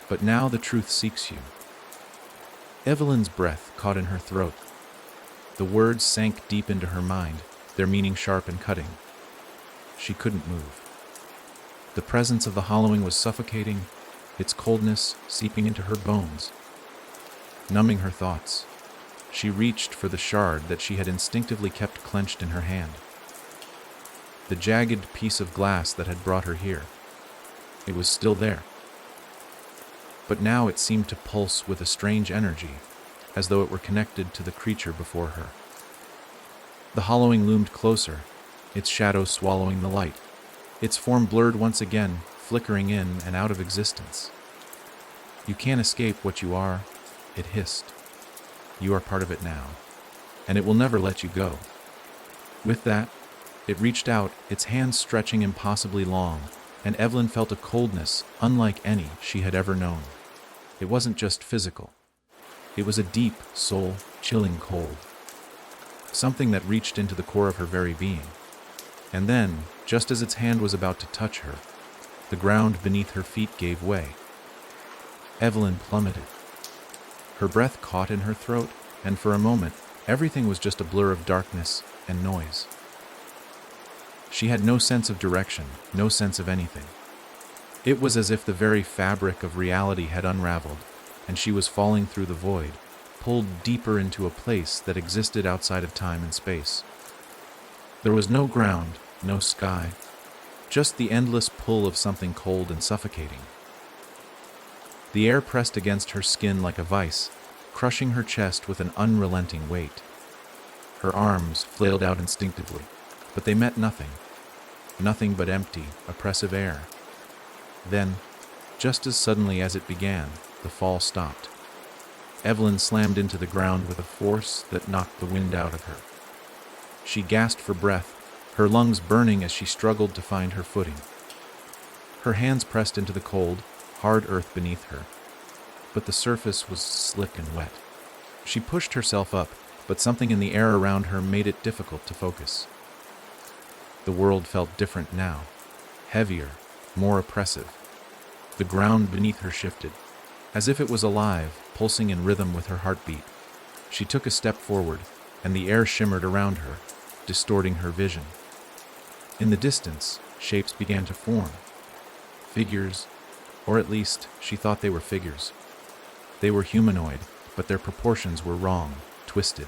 A: But now the truth seeks you. Evelyn's breath caught in her throat. The words sank deep into her mind, their meaning sharp and cutting. She couldn't move. The presence of the Hollowing was suffocating, its coldness seeping into her bones, numbing her thoughts. She reached for the shard that she had instinctively kept clenched in her hand. The jagged piece of glass that had brought her here. It was still there. But now it seemed to pulse with a strange energy, as though it were connected to the creature before her. The Hollowing loomed closer, its shadow swallowing the light. Its form blurred once again, flickering in and out of existence. You can't escape what you are, it hissed. You are part of it now, and it will never let you go. With that, it reached out, its hands stretching impossibly long, and Evelyn felt a coldness unlike any she had ever known. It wasn't just physical. It was a deep, soul-chilling cold. Something that reached into the core of her very being. And then, just as its hand was about to touch her, the ground beneath her feet gave way. Evelyn plummeted. Her breath caught in her throat, and for a moment, everything was just a blur of darkness and noise. She had no sense of direction, no sense of anything. It was as if the very fabric of reality had unraveled, and she was falling through the void, pulled deeper into a place that existed outside of time and space. There was no ground, no sky, just the endless pull of something cold and suffocating. The air pressed against her skin like a vice, crushing her chest with an unrelenting weight. Her arms flailed out instinctively, but they met nothing. Nothing but empty, oppressive air. Then, just as suddenly as it began, the fall stopped. Evelyn slammed into the ground with a force that knocked the wind out of her. She gasped for breath, her lungs burning as she struggled to find her footing. Her hands pressed into the cold, hard earth beneath her, but the surface was slick and wet. She pushed herself up, but something in the air around her made it difficult to focus. The world felt different now, heavier, more oppressive. The ground beneath her shifted, as if it was alive, pulsing in rhythm with her heartbeat. She took a step forward, and the air shimmered around her, distorting her vision. In the distance, shapes began to form. Figures, or at least, she thought they were figures. They were humanoid, but their proportions were wrong, twisted.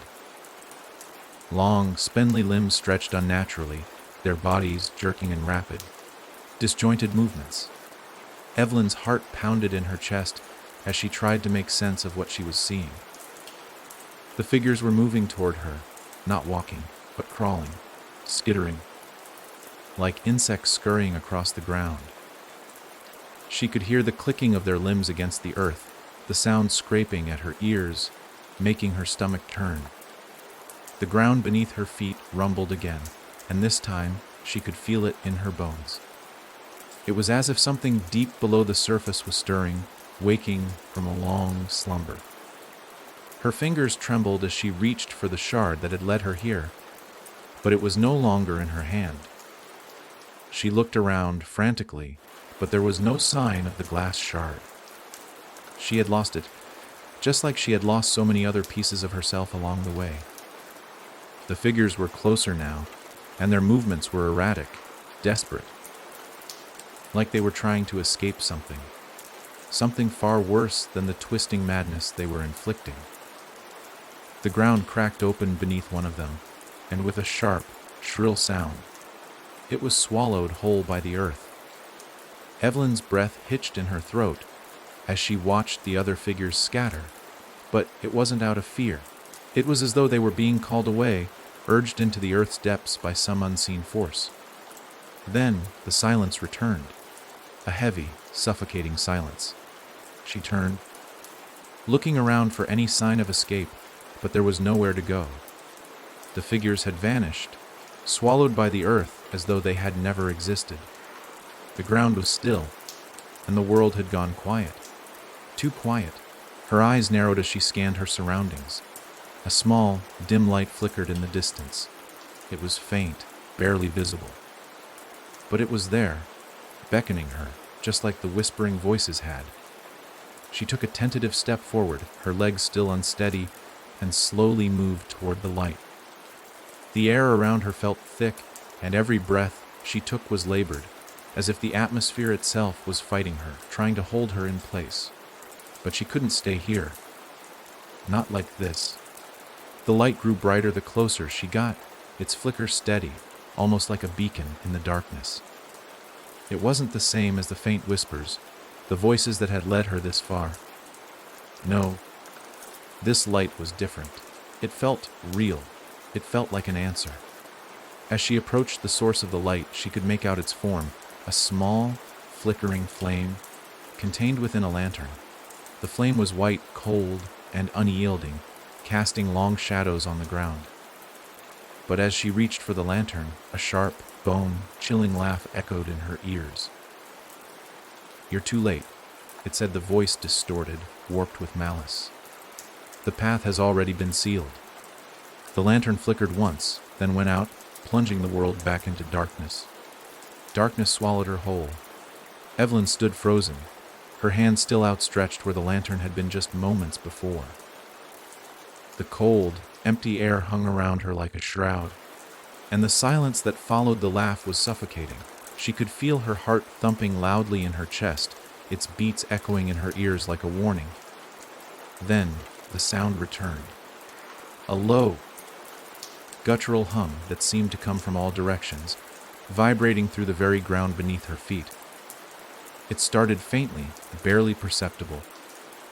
A: Long, spindly limbs stretched unnaturally, their bodies jerking in rapid, disjointed movements. Evelyn's heart pounded in her chest as she tried to make sense of what she was seeing. The figures were moving toward her, not walking, but crawling, skittering, like insects scurrying across the ground. She could hear the clicking of their limbs against the earth, the sound scraping at her ears, making her stomach turn. The ground beneath her feet rumbled again, and this time she could feel it in her bones. It was as if something deep below the surface was stirring, waking from a long slumber. Her fingers trembled as she reached for the shard that had led her here, but it was no longer in her hand. She looked around frantically, but there was no sign of the glass shard. She had lost it, just like she had lost so many other pieces of herself along the way. The figures were closer now, and their movements were erratic, desperate, like they were trying to escape something far worse than the twisting madness they were inflicting. The ground cracked open beneath one of them, and with a sharp, shrill sound, it was swallowed whole by the earth. Evelyn's breath hitched in her throat as she watched the other figures scatter, but it wasn't out of fear. It was as though they were being called away, urged into the earth's depths by some unseen force. Then the silence returned, a heavy, suffocating silence. She turned, looking around for any sign of escape, but there was nowhere to go. The figures had vanished, swallowed by the earth as though they had never existed. The ground was still, and the world had gone quiet. Too quiet. Her eyes narrowed as she scanned her surroundings. A small, dim light flickered in the distance. It was faint, barely visible. But it was there, beckoning her, just like the whispering voices had. She took a tentative step forward, her legs still unsteady, and slowly moved toward the light. The air around her felt thick, and every breath she took was labored, as if the atmosphere itself was fighting her, trying to hold her in place. But she couldn't stay here. Not like this. The light grew brighter the closer she got, its flicker steady, almost like a beacon in the darkness. It wasn't the same as the faint whispers, the voices that had led her this far. No, this light was different. It felt real. It felt like an answer. As she approached the source of the light, she could make out its form, a small, flickering flame contained within a lantern. The flame was white, cold, and unyielding, casting long shadows on the ground. But as she reached for the lantern, a sharp, bone-chilling laugh echoed in her ears. "You're too late," it said, the voice distorted, warped with malice. "The path has already been sealed." The lantern flickered once, then went out, plunging the world back into darkness. Darkness swallowed her whole. Evelyn stood frozen, her hand still outstretched where the lantern had been just moments before. The cold, empty air hung around her like a shroud, and the silence that followed the laugh was suffocating. She could feel her heart thumping loudly in her chest, its beats echoing in her ears like a warning. Then the sound returned. A low, guttural hum that seemed to come from all directions, vibrating through the very ground beneath her feet. It started faintly, barely perceptible,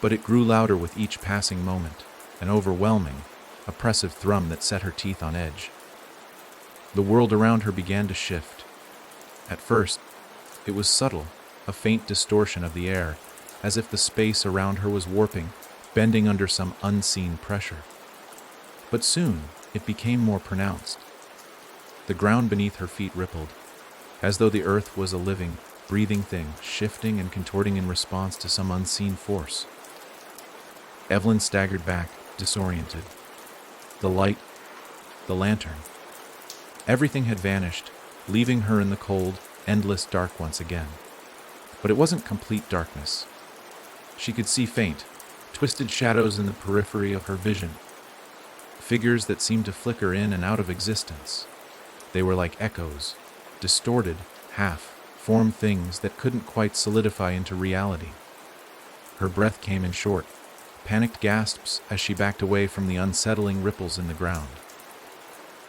A: but it grew louder with each passing moment, an overwhelming, oppressive thrum that set her teeth on edge. The world around her began to shift. At first, it was subtle, a faint distortion of the air, as if the space around her was warping, bending under some unseen pressure. But soon, it became more pronounced. The ground beneath her feet rippled, as though the earth was a living, breathing thing, shifting and contorting in response to some unseen force. Evelyn staggered back, disoriented. The light, the lantern, everything had vanished, leaving her in the cold, endless dark once again. But it wasn't complete darkness. She could see faint, twisted shadows in the periphery of her vision, figures that seemed to flicker in and out of existence. They were like echoes, distorted, half-formed things that couldn't quite solidify into reality. Her breath came in short, panicked gasps as she backed away from the unsettling ripples in the ground.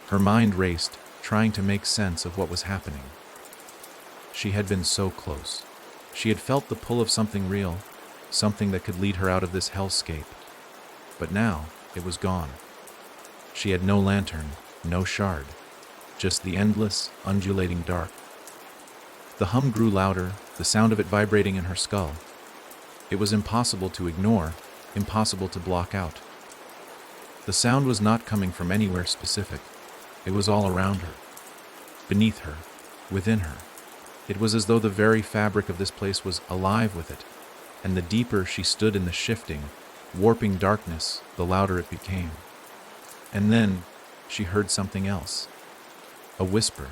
A: Her mind raced, trying to make sense of what was happening. She had been so close. She had felt the pull of something real, something that could lead her out of this hellscape. But now, it was gone. She had no lantern, no shard, just the endless, undulating dark. The hum grew louder, the sound of it vibrating in her skull. It was impossible to ignore, impossible to block out. The sound was not coming from anywhere specific. It was all around her, beneath her, within her. It was as though the very fabric of this place was alive with it, and the deeper she stood in the shifting, warping darkness, the louder it became. And then she heard something else. A whisper.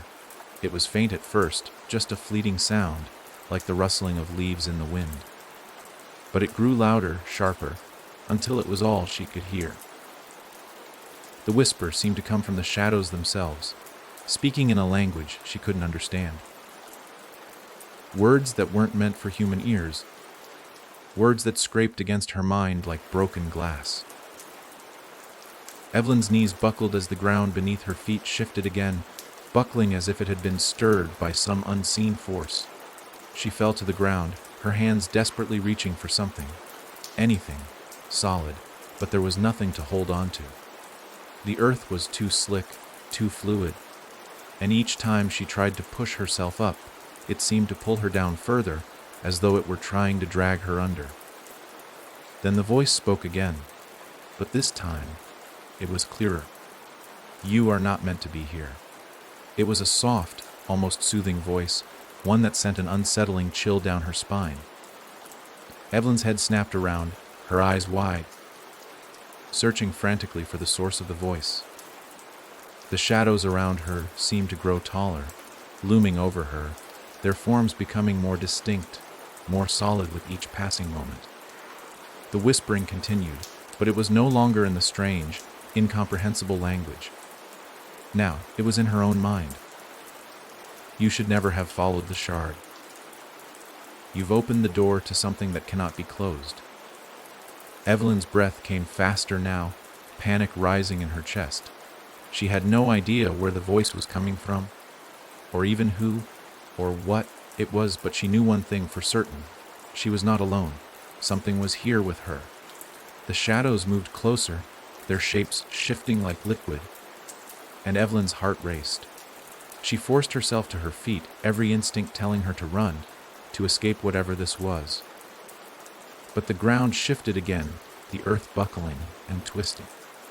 A: It was faint at first, just a fleeting sound, like the rustling of leaves in the wind. but it grew louder, sharper, until it was all she could hear. The whisper seemed to come from the shadows themselves, speaking in a language she couldn't understand. Words that weren't meant for human ears, words that scraped against her mind like broken glass. Evelyn's knees buckled as the ground beneath her feet shifted again, buckling as if it had been stirred by some unseen force. She fell to the ground, her hands desperately reaching for something. Anything, solid, but there was nothing to hold on to. The earth was too slick, too fluid, and each time she tried to push herself up, it seemed to pull her down further, as though it were trying to drag her under. Then the voice spoke again, but this time, it was clearer. "You are not meant to be here." It was a soft, almost soothing voice, one that sent an unsettling chill down her spine. Evelyn's head snapped around, her eyes wide, searching frantically for the source of the voice. The shadows around her seemed to grow taller, looming over her, their forms becoming more distinct, more solid with each passing moment. The whispering continued, but it was no longer in the strange, incomprehensible language. Now, it was in her own mind. "You should never have followed the shard. You've opened the door to something that cannot be closed." Evelyn's breath came faster now, panic rising in her chest. She had no idea where the voice was coming from, or even who, or what it was, but she knew one thing for certain. She was not alone. Something was here with her. The shadows moved closer, their shapes shifting like liquid, and Evelyn's heart raced. She forced herself to her feet, every instinct telling her to run, to escape whatever this was. But the ground shifted again, the earth buckling and twisting,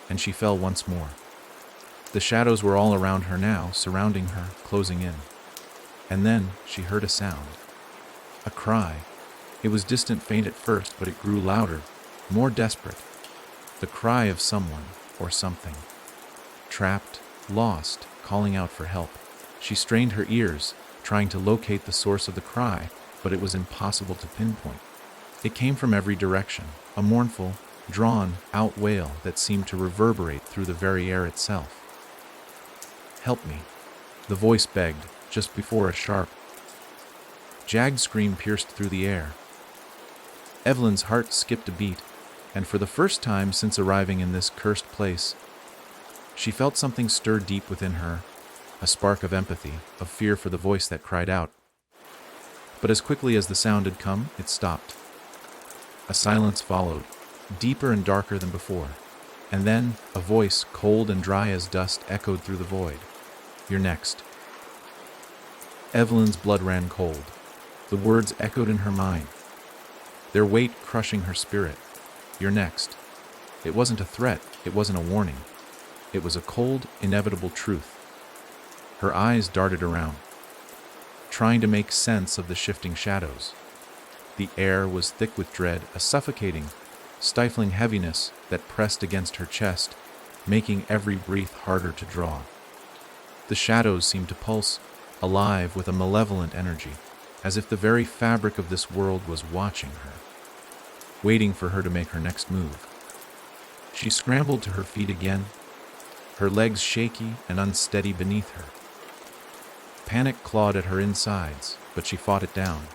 A: and she fell once more. The shadows were all around her now, surrounding her, closing in. And then she heard a sound. A cry. It was distant, faint at first, but it grew louder, more desperate. The cry of someone or something. Trapped, lost, calling out for help. She strained her ears, trying to locate the source of the cry, but it was impossible to pinpoint. It came from every direction, a mournful, drawn-out wail that seemed to reverberate through the very air itself. "Help me," the voice begged, just before a sharp, jagged scream pierced through the air. Evelyn's heart skipped a beat, and for the first time since arriving in this cursed place, she felt something stir deep within her, a spark of empathy, of fear for the voice that cried out. But as quickly as the sound had come, it stopped. A silence followed, deeper and darker than before, and then a voice, cold and dry as dust, echoed through the void. "You're next." Evelyn's blood ran cold. The words echoed in her mind, their weight crushing her spirit. "You're next." It wasn't a threat, it wasn't a warning. It was a cold, inevitable truth. Her eyes darted around, trying to make sense of the shifting shadows. The air was thick with dread, a suffocating, stifling heaviness that pressed against her chest, making every breath harder to draw. The shadows seemed to pulse, alive with a malevolent energy, as if the very fabric of this world was watching her, waiting for her to make her next move. She scrambled to her feet again, her legs shaky and unsteady beneath her. Panic clawed at her insides, but she fought it down.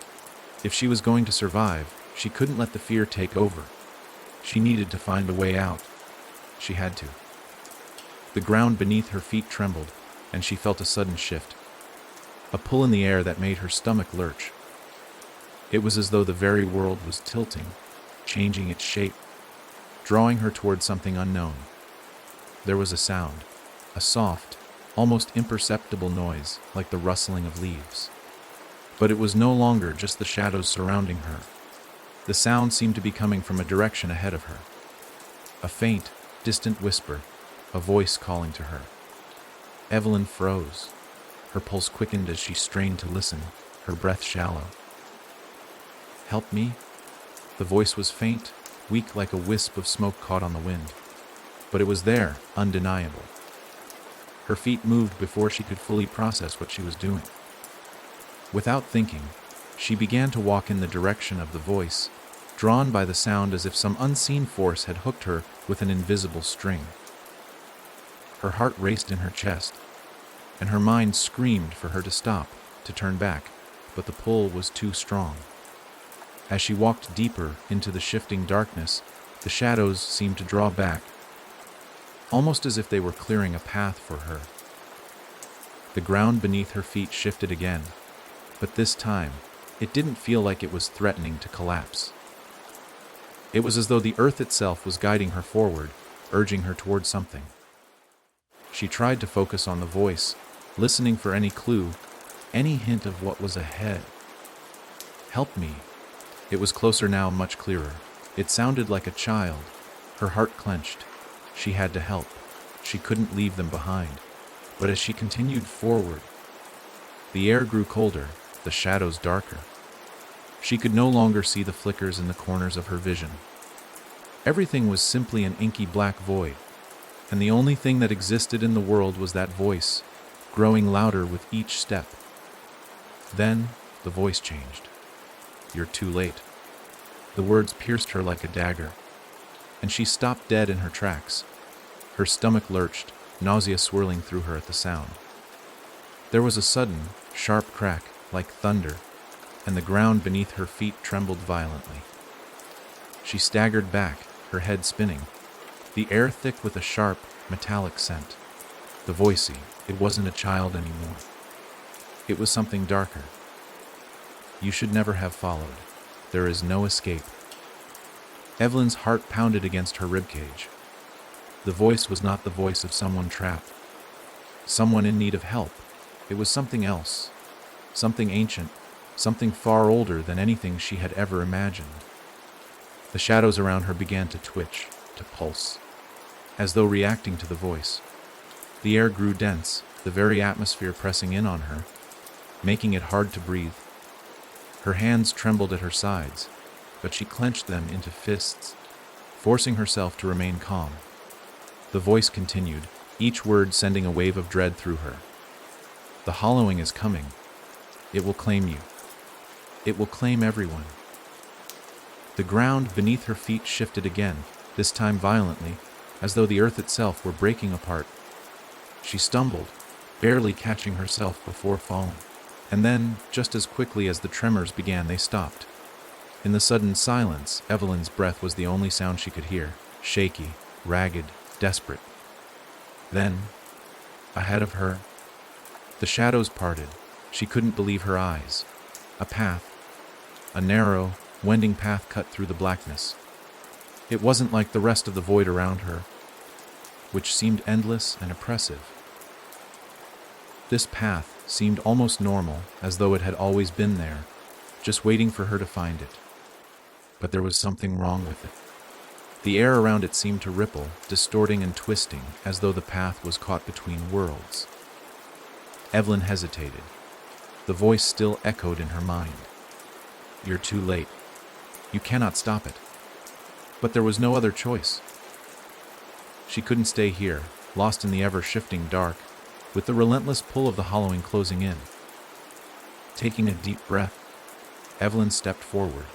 A: If she was going to survive, she couldn't let the fear take over. She needed to find a way out. She had to. The ground beneath her feet trembled, and she felt a sudden shift. A pull in the air that made her stomach lurch. It was as though the very world was tilting, changing its shape, drawing her toward something unknown. There was a sound, a soft, almost imperceptible noise, like the rustling of leaves. But it was no longer just the shadows surrounding her. The sound seemed to be coming from a direction ahead of her. A faint, distant whisper, a voice calling to her. Evelyn froze. Her pulse quickened as she strained to listen, her breath shallow. "Help me?" The voice was faint, weak like a wisp of smoke caught on the wind. But it was there, undeniable. Her feet moved before she could fully process what she was doing. Without thinking, she began to walk in the direction of the voice, drawn by the sound as if some unseen force had hooked her with an invisible string. Her heart raced in her chest, and her mind screamed for her to stop, to turn back, but the pull was too strong. As she walked deeper into the shifting darkness, the shadows seemed to draw back, almost as if they were clearing a path for her. The ground beneath her feet shifted again, but this time, it didn't feel like it was threatening to collapse. It was as though the earth itself was guiding her forward, urging her toward something. She tried to focus on the voice, listening for any clue, any hint of what was ahead. "Help me." It was closer now, much clearer. It sounded like a child. Her heart clenched. She had to help. She couldn't leave them behind. But as she continued forward, the air grew colder, the shadows darker. She could no longer see the flickers in the corners of her vision. Everything was simply an inky black void, and the only thing that existed in the world was that voice, growing louder with each step. Then, the voice changed. "You're too late." The words pierced her like a dagger, and she stopped dead in her tracks. Her stomach lurched, nausea swirling through her at the sound. There was a sudden, sharp crack, like thunder, and the ground beneath her feet trembled violently. She staggered back, her head spinning, the air thick with a sharp, metallic scent. The voicey, it wasn't a child anymore. It was something darker. "You should never have followed. There is no escape." Evelyn's heart pounded against her ribcage. The voice was not the voice of someone trapped, someone in need of help. It was something else, something ancient, something far older than anything she had ever imagined. The shadows around her began to twitch, to pulse, as though reacting to the voice. The air grew dense, the very atmosphere pressing in on her, making it hard to breathe. Her hands trembled at her sides, but she clenched them into fists, forcing herself to remain calm. The voice continued, each word sending a wave of dread through her. "The hollowing is coming. It will claim you. It will claim everyone." The ground beneath her feet shifted again, this time violently, as though the earth itself were breaking apart. She stumbled, barely catching herself before falling. And then, just as quickly as the tremors began, they stopped. In the sudden silence, Evelyn's breath was the only sound she could hear, shaky, ragged, desperate. Then, ahead of her, the shadows parted. She couldn't believe her eyes. A path, a narrow, wending path cut through the blackness. It wasn't like the rest of the void around her, which seemed endless and oppressive. This path seemed almost normal, as though it had always been there, just waiting for her to find it. But there was something wrong with it. The air around it seemed to ripple, distorting and twisting, as though the path was caught between worlds. Evelyn hesitated. The voice still echoed in her mind. "You're too late. You cannot stop it." But there was no other choice. She couldn't stay here, lost in the ever-shifting dark, with the relentless pull of the hollowing closing in. Taking a deep breath, Evelyn stepped forward.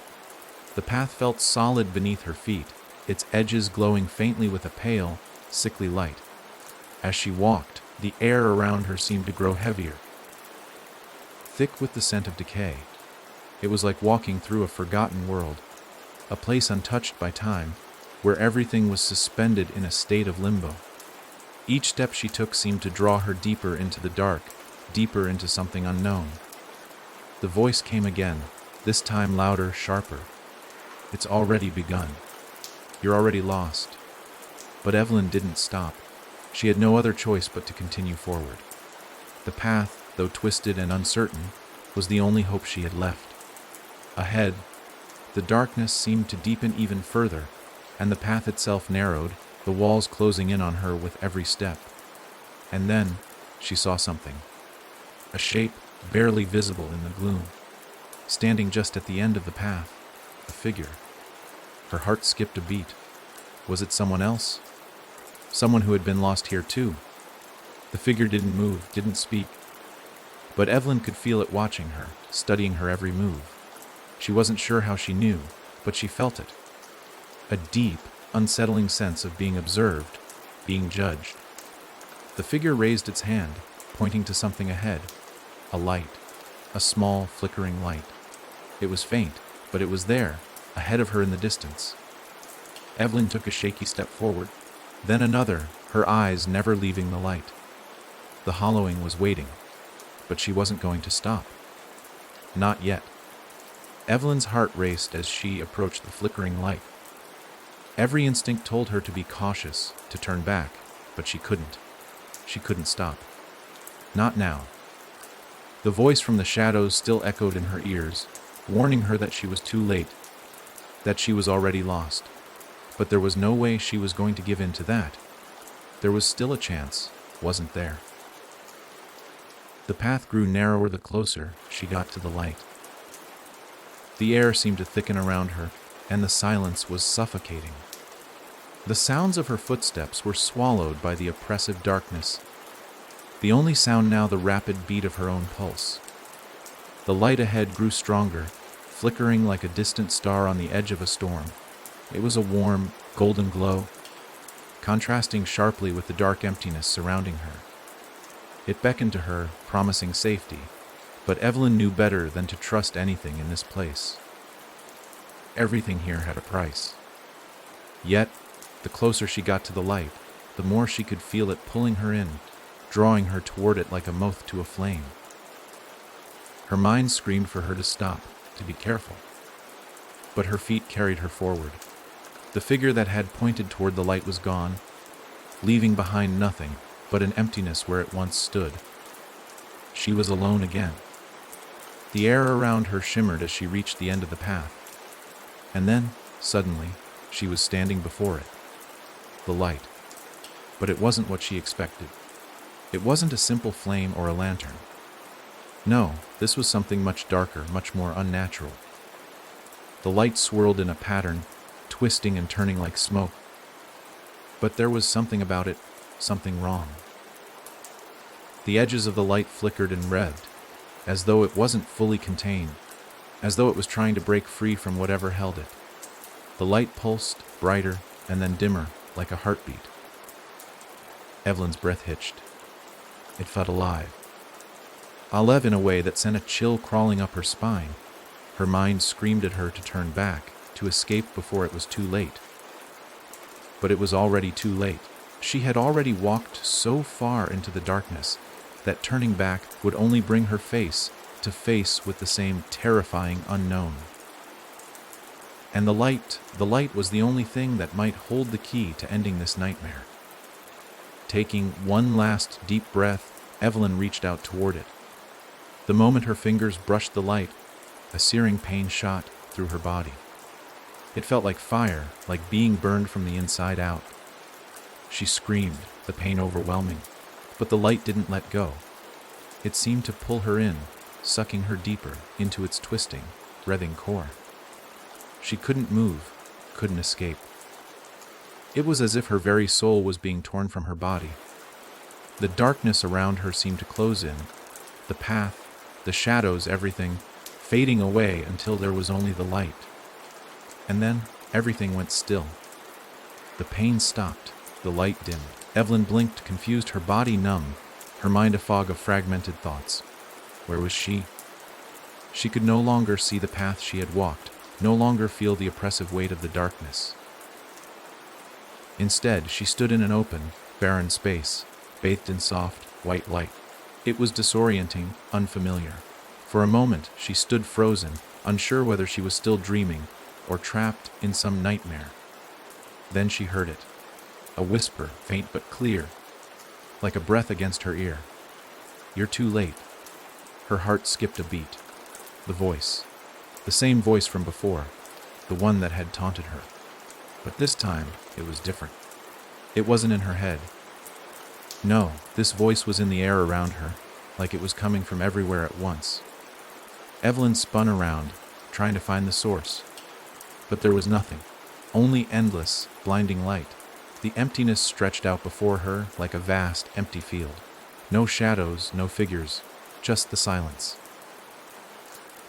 A: The path felt solid beneath her feet, its edges glowing faintly with a pale, sickly light. As she walked, the air around her seemed to grow heavier, thick with the scent of decay. It was like walking through a forgotten world, a place untouched by time, where everything was suspended in a state of limbo. Each step she took seemed to draw her deeper into the dark, deeper into something unknown. The voice came again, this time louder, sharper. "It's already begun. You're already lost." But Evelyn didn't stop. She had no other choice but to continue forward. The path, though twisted and uncertain, was the only hope she had left. Ahead, the darkness seemed to deepen even further, and the path itself narrowed, the walls closing in on her with every step. And then, she saw something. A shape barely visible in the gloom. Standing just at the end of the path, a figure. Her heart skipped a beat. Was it someone else? Someone who had been lost here too? The figure didn't move, didn't speak. But Evelyn could feel it watching her, studying her every move. She wasn't sure how she knew, but she felt it. A deep, unsettling sense of being observed, being judged. The figure raised its hand, pointing to something ahead. A light. A small, flickering light. It was faint, but it was there, ahead of her in the distance. Evelyn took a shaky step forward, then another, her eyes never leaving the light. The hollowing was waiting, but she wasn't going to stop. Not yet. Evelyn's heart raced as she approached the flickering light. Every instinct told her to be cautious, to turn back, but she couldn't. She couldn't stop. Not now. The voice from the shadows still echoed in her ears, warning her that she was too late, that she was already lost. But there was no way she was going to give in to that. There was still a chance, wasn't there? The path grew narrower the closer she got to the light. The air seemed to thicken around her, and the silence was suffocating. The sounds of her footsteps were swallowed by the oppressive darkness. The only sound now the rapid beat of her own pulse. The light ahead grew stronger, flickering like a distant star on the edge of a storm. It was a warm, golden glow, contrasting sharply with the dark emptiness surrounding her. It beckoned to her, promising safety, but Evelyn knew better than to trust anything in this place. Everything here had a price. Yet, the closer she got to the light, the more she could feel it pulling her in, drawing her toward it like a moth to a flame. Her mind screamed for her to stop, to be careful. But her feet carried her forward. The figure that had pointed toward the light was gone, leaving behind nothing but an emptiness where it once stood. She was alone again. The air around her shimmered as she reached the end of the path. And then, suddenly, she was standing before it. The light. But it wasn't what she expected. It wasn't a simple flame or a lantern. No, this was something much darker, much more unnatural. The light swirled in a pattern, twisting and turning like smoke. But there was something about it, something wrong. The edges of the light flickered and revved, as though it wasn't fully contained, as though it was trying to break free from whatever held it. The light pulsed, brighter, and then dimmer, like a heartbeat. Evelyn's breath hitched. It felt alive. Alive in a way that sent a chill crawling up her spine. Her mind screamed at her to turn back, to escape before it was too late. But it was already too late. She had already walked so far into the darkness that turning back would only bring her face to face with the same terrifying unknown. And the light was the only thing that might hold the key to ending this nightmare. Taking one last deep breath, Evelyn reached out toward it. The moment her fingers brushed the light, a searing pain shot through her body. It felt like fire, like being burned from the inside out. She screamed, the pain overwhelming, but the light didn't let go. It seemed to pull her in, sucking her deeper into its twisting, writhing core. She couldn't move, couldn't escape. It was as if her very soul was being torn from her body. The darkness around her seemed to close in, the path, the shadows, everything, fading away until there was only the light. And then everything went still. The pain stopped, the light dimmed. Evelyn blinked, confused, her body numb, her mind a fog of fragmented thoughts. Where was she? She could no longer see the path she had walked, no longer feel the oppressive weight of the darkness. Instead, she stood in an open, barren space, bathed in soft, white light. It was disorienting, unfamiliar. For a moment, she stood frozen, unsure whether she was still dreaming or trapped in some nightmare. Then she heard it. A whisper, faint but clear, like a breath against her ear. "You're too late." Her heart skipped a beat. The voice. The same voice from before, the one that had taunted her. But this time, it was different. It wasn't in her head. No, this voice was in the air around her, like it was coming from everywhere at once. Evelyn spun around, trying to find the source. But there was nothing. Only endless, blinding light. The emptiness stretched out before her like a vast, empty field. No shadows, no figures, just the silence.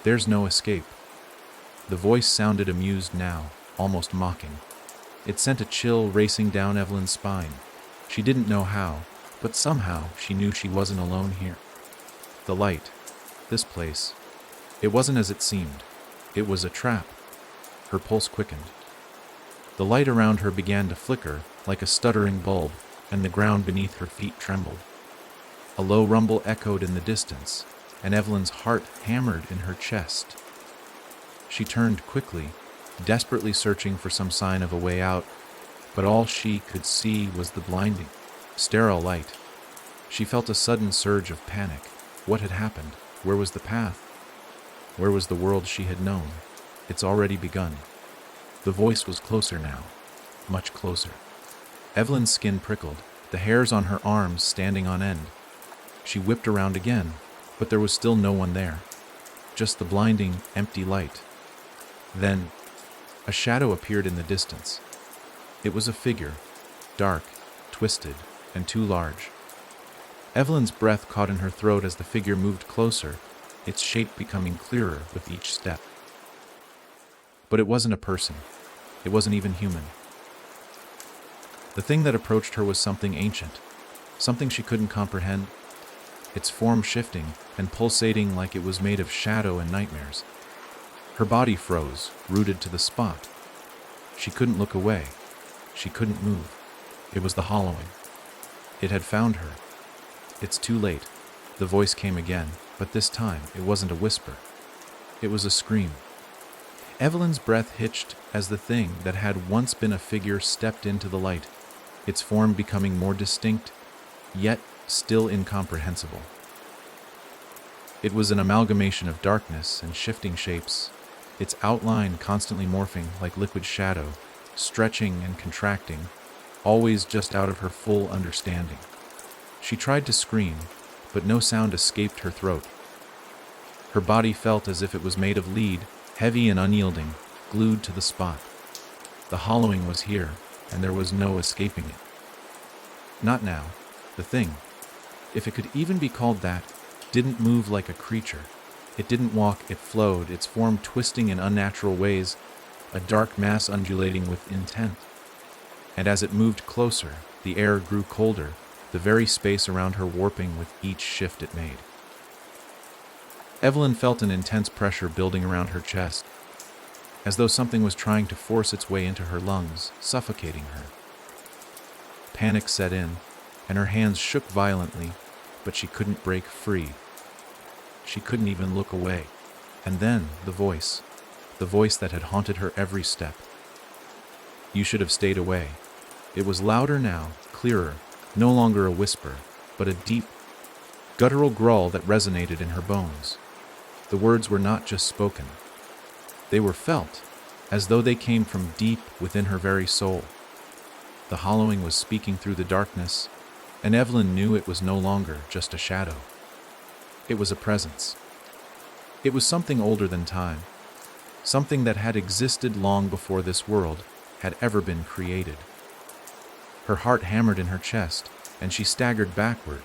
A: "There's no escape." The voice sounded amused now, almost mocking. It sent a chill racing down Evelyn's spine. She didn't know how, but somehow she knew she wasn't alone here. The light, this place, it wasn't as it seemed. It was a trap. Her pulse quickened. The light around her began to flicker like a stuttering bulb, and the ground beneath her feet trembled. A low rumble echoed in the distance, and Evelyn's heart hammered in her chest. She turned quickly, desperately searching for some sign of a way out, but all she could see was the blinding, sterile light. She felt a sudden surge of panic. What had happened? Where was the path? Where was the world she had known? It's already begun. The voice was closer now, much closer. Evelyn's skin prickled, the hairs on her arms standing on end. She whipped around again, but there was still no one there. Just the blinding, empty light. Then, a shadow appeared in the distance. It was a figure, dark, twisted, and too large. Evelyn's breath caught in her throat as the figure moved closer, its shape becoming clearer with each step. But it wasn't a person. It wasn't even human. The thing that approached her was something ancient, something she couldn't comprehend, its form shifting and pulsating like it was made of shadow and nightmares. Her body froze, rooted to the spot. She couldn't look away. She couldn't move. It was the hollowing. It had found her. It's too late. The voice came again, but this time it wasn't a whisper. It was a scream. Evelyn's breath hitched as the thing that had once been a figure stepped into the light, its form becoming more distinct, yet still incomprehensible. It was an amalgamation of darkness and shifting shapes, its outline constantly morphing like liquid shadow, stretching and contracting, always just out of her full understanding. She tried to scream, but no sound escaped her throat. Her body felt as if it was made of lead, heavy and unyielding, glued to the spot. The hollowing was here, and there was no escaping it. Not now. The thing, if it could even be called that, didn't move like a creature. It didn't walk, it flowed, its form twisting in unnatural ways, a dark mass undulating with intent. And as it moved closer, the air grew colder, the very space around her warping with each shift it made. Evelyn felt an intense pressure building around her chest, as though something was trying to force its way into her lungs, suffocating her. Panic set in, and her hands shook violently, but she couldn't break free. She couldn't even look away. And then the voice that had haunted her every step. You should have stayed away. It was louder now, clearer, no longer a whisper, but a deep, guttural growl that resonated in her bones. The words were not just spoken. They were felt, as though they came from deep within her very soul. The hollowing was speaking through the darkness, and Evelyn knew it was no longer just a shadow. It was a presence. It was something older than time, something that had existed long before this world had ever been created. Her heart hammered in her chest, and she staggered backward,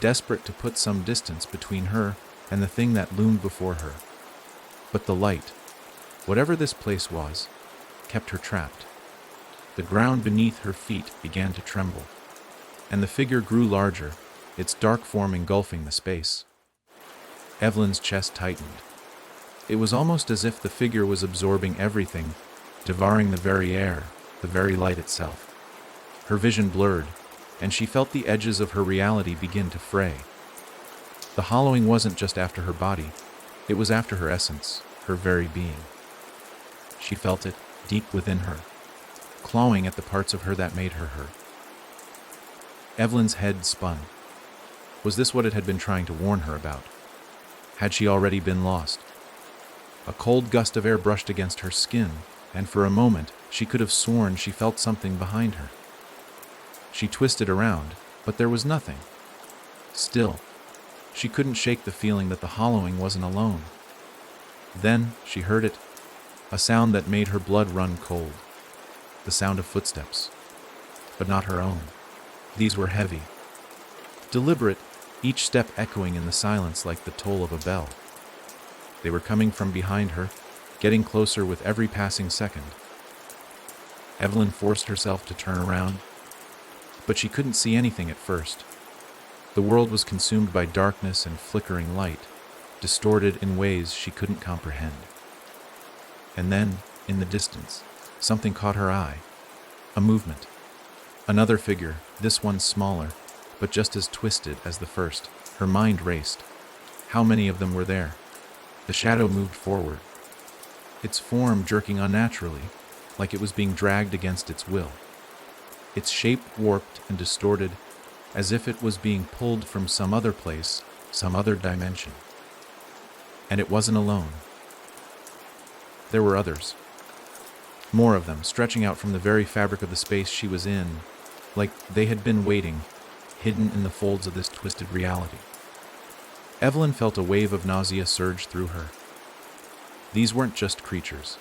A: desperate to put some distance between her and the thing that loomed before her. But the light, whatever this place was, kept her trapped. The ground beneath her feet began to tremble, and the figure grew larger, its dark form engulfing the space. Evelyn's chest tightened. It was almost as if the figure was absorbing everything, devouring the very air, the very light itself. Her vision blurred, and she felt the edges of her reality begin to fray. The hollowing wasn't just after her body, it was after her essence, her very being. She felt it deep within her, clawing at the parts of her that made her her. Evelyn's head spun. Was this what it had been trying to warn her about? Had she already been lost? A cold gust of air brushed against her skin, and for a moment she could have sworn she felt something behind her. She twisted around, but there was nothing. Still, she couldn't shake the feeling that the hollowing wasn't alone. Then she heard it, a sound that made her blood run cold. The sound of footsteps, but not her own. These were heavy, deliberate, each step echoing in the silence like the toll of a bell. They were coming from behind her, getting closer with every passing second. Evelyn forced herself to turn around, but she couldn't see anything at first. The world was consumed by darkness and flickering light, distorted in ways she couldn't comprehend. And then, in the distance, something caught her eye. A movement. Another figure, this one smaller, but just as twisted as the first. Her mind raced. How many of them were there? The shadow moved forward, its form jerking unnaturally, like it was being dragged against its will. Its shape warped and distorted, as if it was being pulled from some other place, some other dimension. And it wasn't alone. There were others. More of them, stretching out from the very fabric of the space she was in, like they had been waiting, hidden in the folds of this twisted reality. Evelyn felt a wave of nausea surge through her. These weren't just creatures.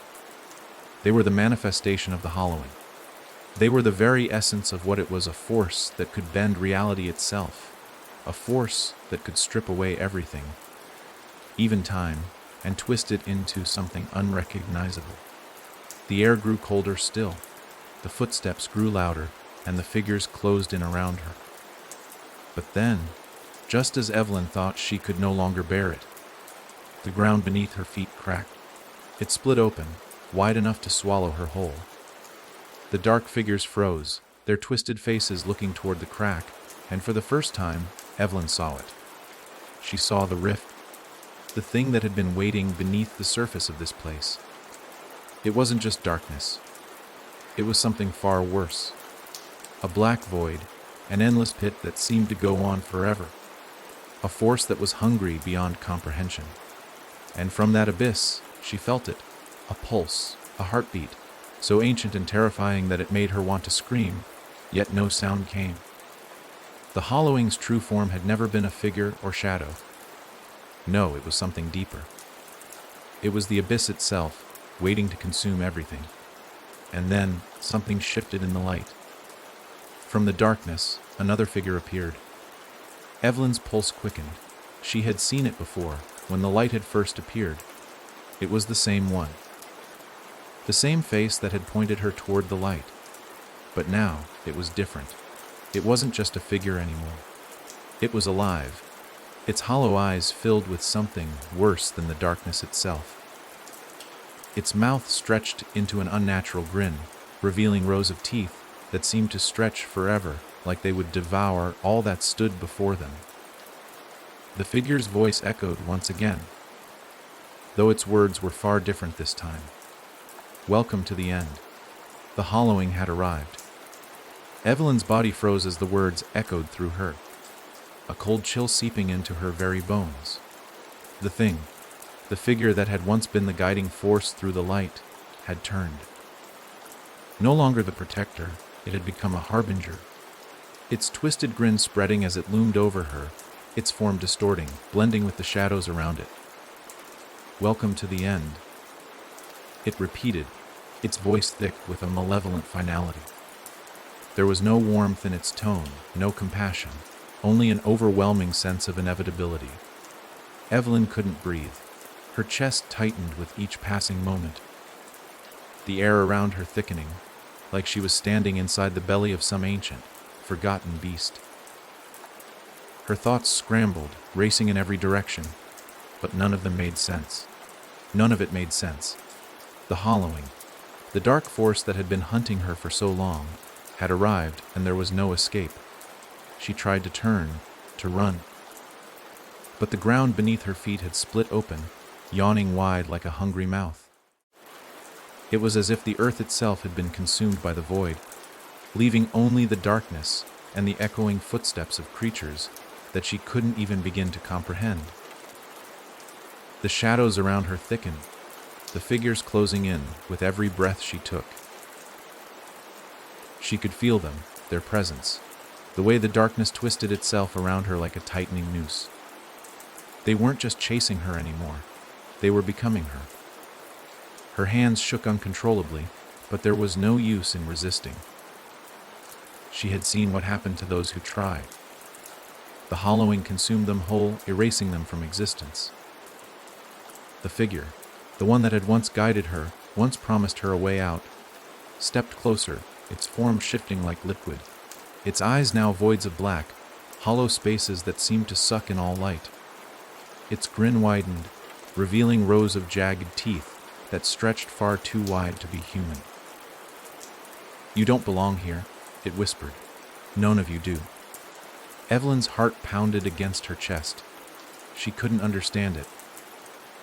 A: They were the manifestation of the hollowing. They were the very essence of what it was, a force that could bend reality itself, a force that could strip away everything, even time, and twist it into something unrecognizable. The air grew colder still, the footsteps grew louder, and the figures closed in around her. But then, just as Evelyn thought she could no longer bear it, the ground beneath her feet cracked. It split open, wide enough to swallow her whole. The dark figures froze, their twisted faces looking toward the crack, and for the first time, Evelyn saw it. She saw the rift, the thing that had been waiting beneath the surface of this place. It wasn't just darkness. It was something far worse. A black void, an endless pit that seemed to go on forever. A force that was hungry beyond comprehension. And from that abyss, she felt it, a pulse, a heartbeat, so ancient and terrifying that it made her want to scream, yet no sound came. The hollowing's true form had never been a figure or shadow. No, it was something deeper. It was the abyss itself, waiting to consume everything. And then, something shifted in the light. From the darkness, another figure appeared. Evelyn's pulse quickened. She had seen it before, when the light had first appeared. It was the same one. The same face that had pointed her toward the light. But now, it was different. It wasn't just a figure anymore. It was alive, its hollow eyes filled with something worse than the darkness itself. Its mouth stretched into an unnatural grin, revealing rows of teeth that seemed to stretch forever, like they would devour all that stood before them. The figure's voice echoed once again, though its words were far different this time. Welcome to the end. The hollowing had arrived. Evelyn's body froze as the words echoed through her, a cold chill seeping into her very bones. The thing, the figure that had once been the guiding force through the light, had turned. No longer the protector, it had become a harbinger. Its twisted grin spreading as it loomed over her, its form distorting, blending with the shadows around it. Welcome to the end. It repeated, its voice thick with a malevolent finality. There was no warmth in its tone, no compassion, only an overwhelming sense of inevitability. Evelyn couldn't breathe. Her chest tightened with each passing moment. The air around her thickening, like she was standing inside the belly of some ancient, forgotten beast. Her thoughts scrambled, racing in every direction, but none of them made sense. None of it made sense. The hollowing, the dark force that had been hunting her for so long, had arrived, and there was no escape. She tried to turn, to run. But the ground beneath her feet had split open, yawning wide like a hungry mouth. It was as if the earth itself had been consumed by the void, leaving only the darkness and the echoing footsteps of creatures that she couldn't even begin to comprehend. The shadows around her thickened, the figures closing in with every breath she took. She could feel them, their presence, the way the darkness twisted itself around her like a tightening noose. They weren't just chasing her anymore, they were becoming her. Her hands shook uncontrollably, but there was no use in resisting. She had seen what happened to those who tried. The hollowing consumed them whole, erasing them from existence. The figure, The one that had once guided her, once promised her a way out, stepped closer, its form shifting like liquid. Its eyes now voids of black, hollow spaces that seemed to suck in all light. Its grin widened, revealing rows of jagged teeth that stretched far too wide to be human. "You don't belong here," it whispered. "None of you do." Evelyn's heart pounded against her chest. She couldn't understand it.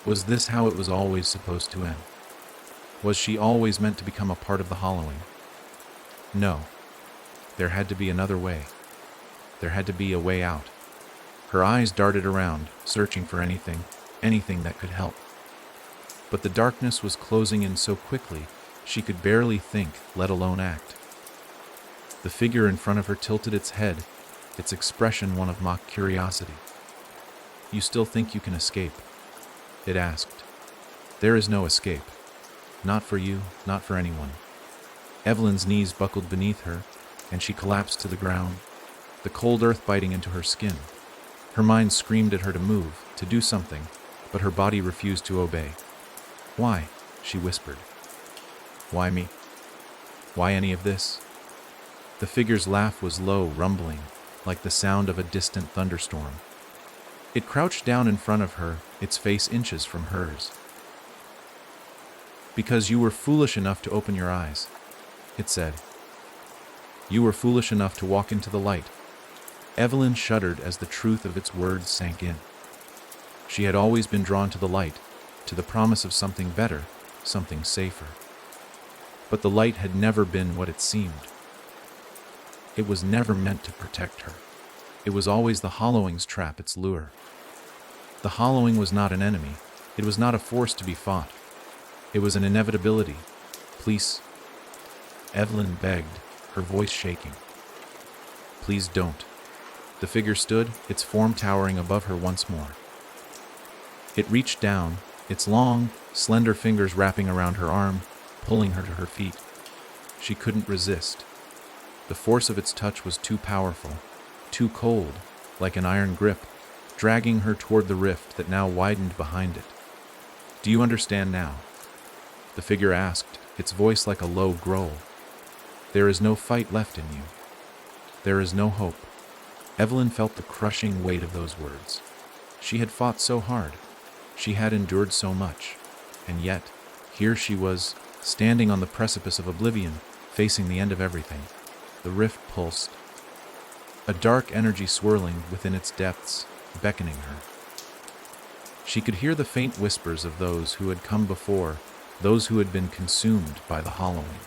A: Was this how it was always supposed to end? Was she always meant to become a part of the hollowing? No. There had to be another way. There had to be a way out. Her eyes darted around, searching for anything that could help. But the darkness was closing in so quickly, she could barely think, let alone act. The figure in front of her tilted its head, its expression one of mock curiosity. "You still think you can escape?" it asked. "There is no escape. Not for you, not for anyone." Evelyn's knees buckled beneath her, and she collapsed to the ground, the cold earth biting into her skin. Her mind screamed at her to move, to do something, but her body refused to obey. "Why?" she whispered. "Why me? Why any of this?" The figure's laugh was low, rumbling, like the sound of a distant thunderstorm. It crouched down in front of her, its face inches from hers. "Because you were foolish enough to open your eyes," it said. "You were foolish enough to walk into the light." Evelyn shuddered as the truth of its words sank in. She had always been drawn to the light, to the promise of something better, something safer. But the light had never been what it seemed. It was never meant to protect her. It was always the hollowing's trap, its lure. The hollowing was not an enemy. It was not a force to be fought. It was an inevitability. "Please," Evelyn begged, her voice shaking. "Please don't." The figure stood, its form towering above her once more. It reached down, its long, slender fingers wrapping around her arm, pulling her to her feet. She couldn't resist. The force of its touch was too powerful, too cold, like an iron grip, dragging her toward the rift that now widened behind it. "Do you understand now?" the figure asked, its voice like a low growl. "There is no fight left in you. There is no hope." Evelyn felt the crushing weight of those words. She had fought so hard. She had endured so much. And yet, here she was, standing on the precipice of oblivion, facing the end of everything. The rift pulsed, a dark energy swirling within its depths, beckoning her. She could hear the faint whispers of those who had come before, those who had been consumed by the hollowing.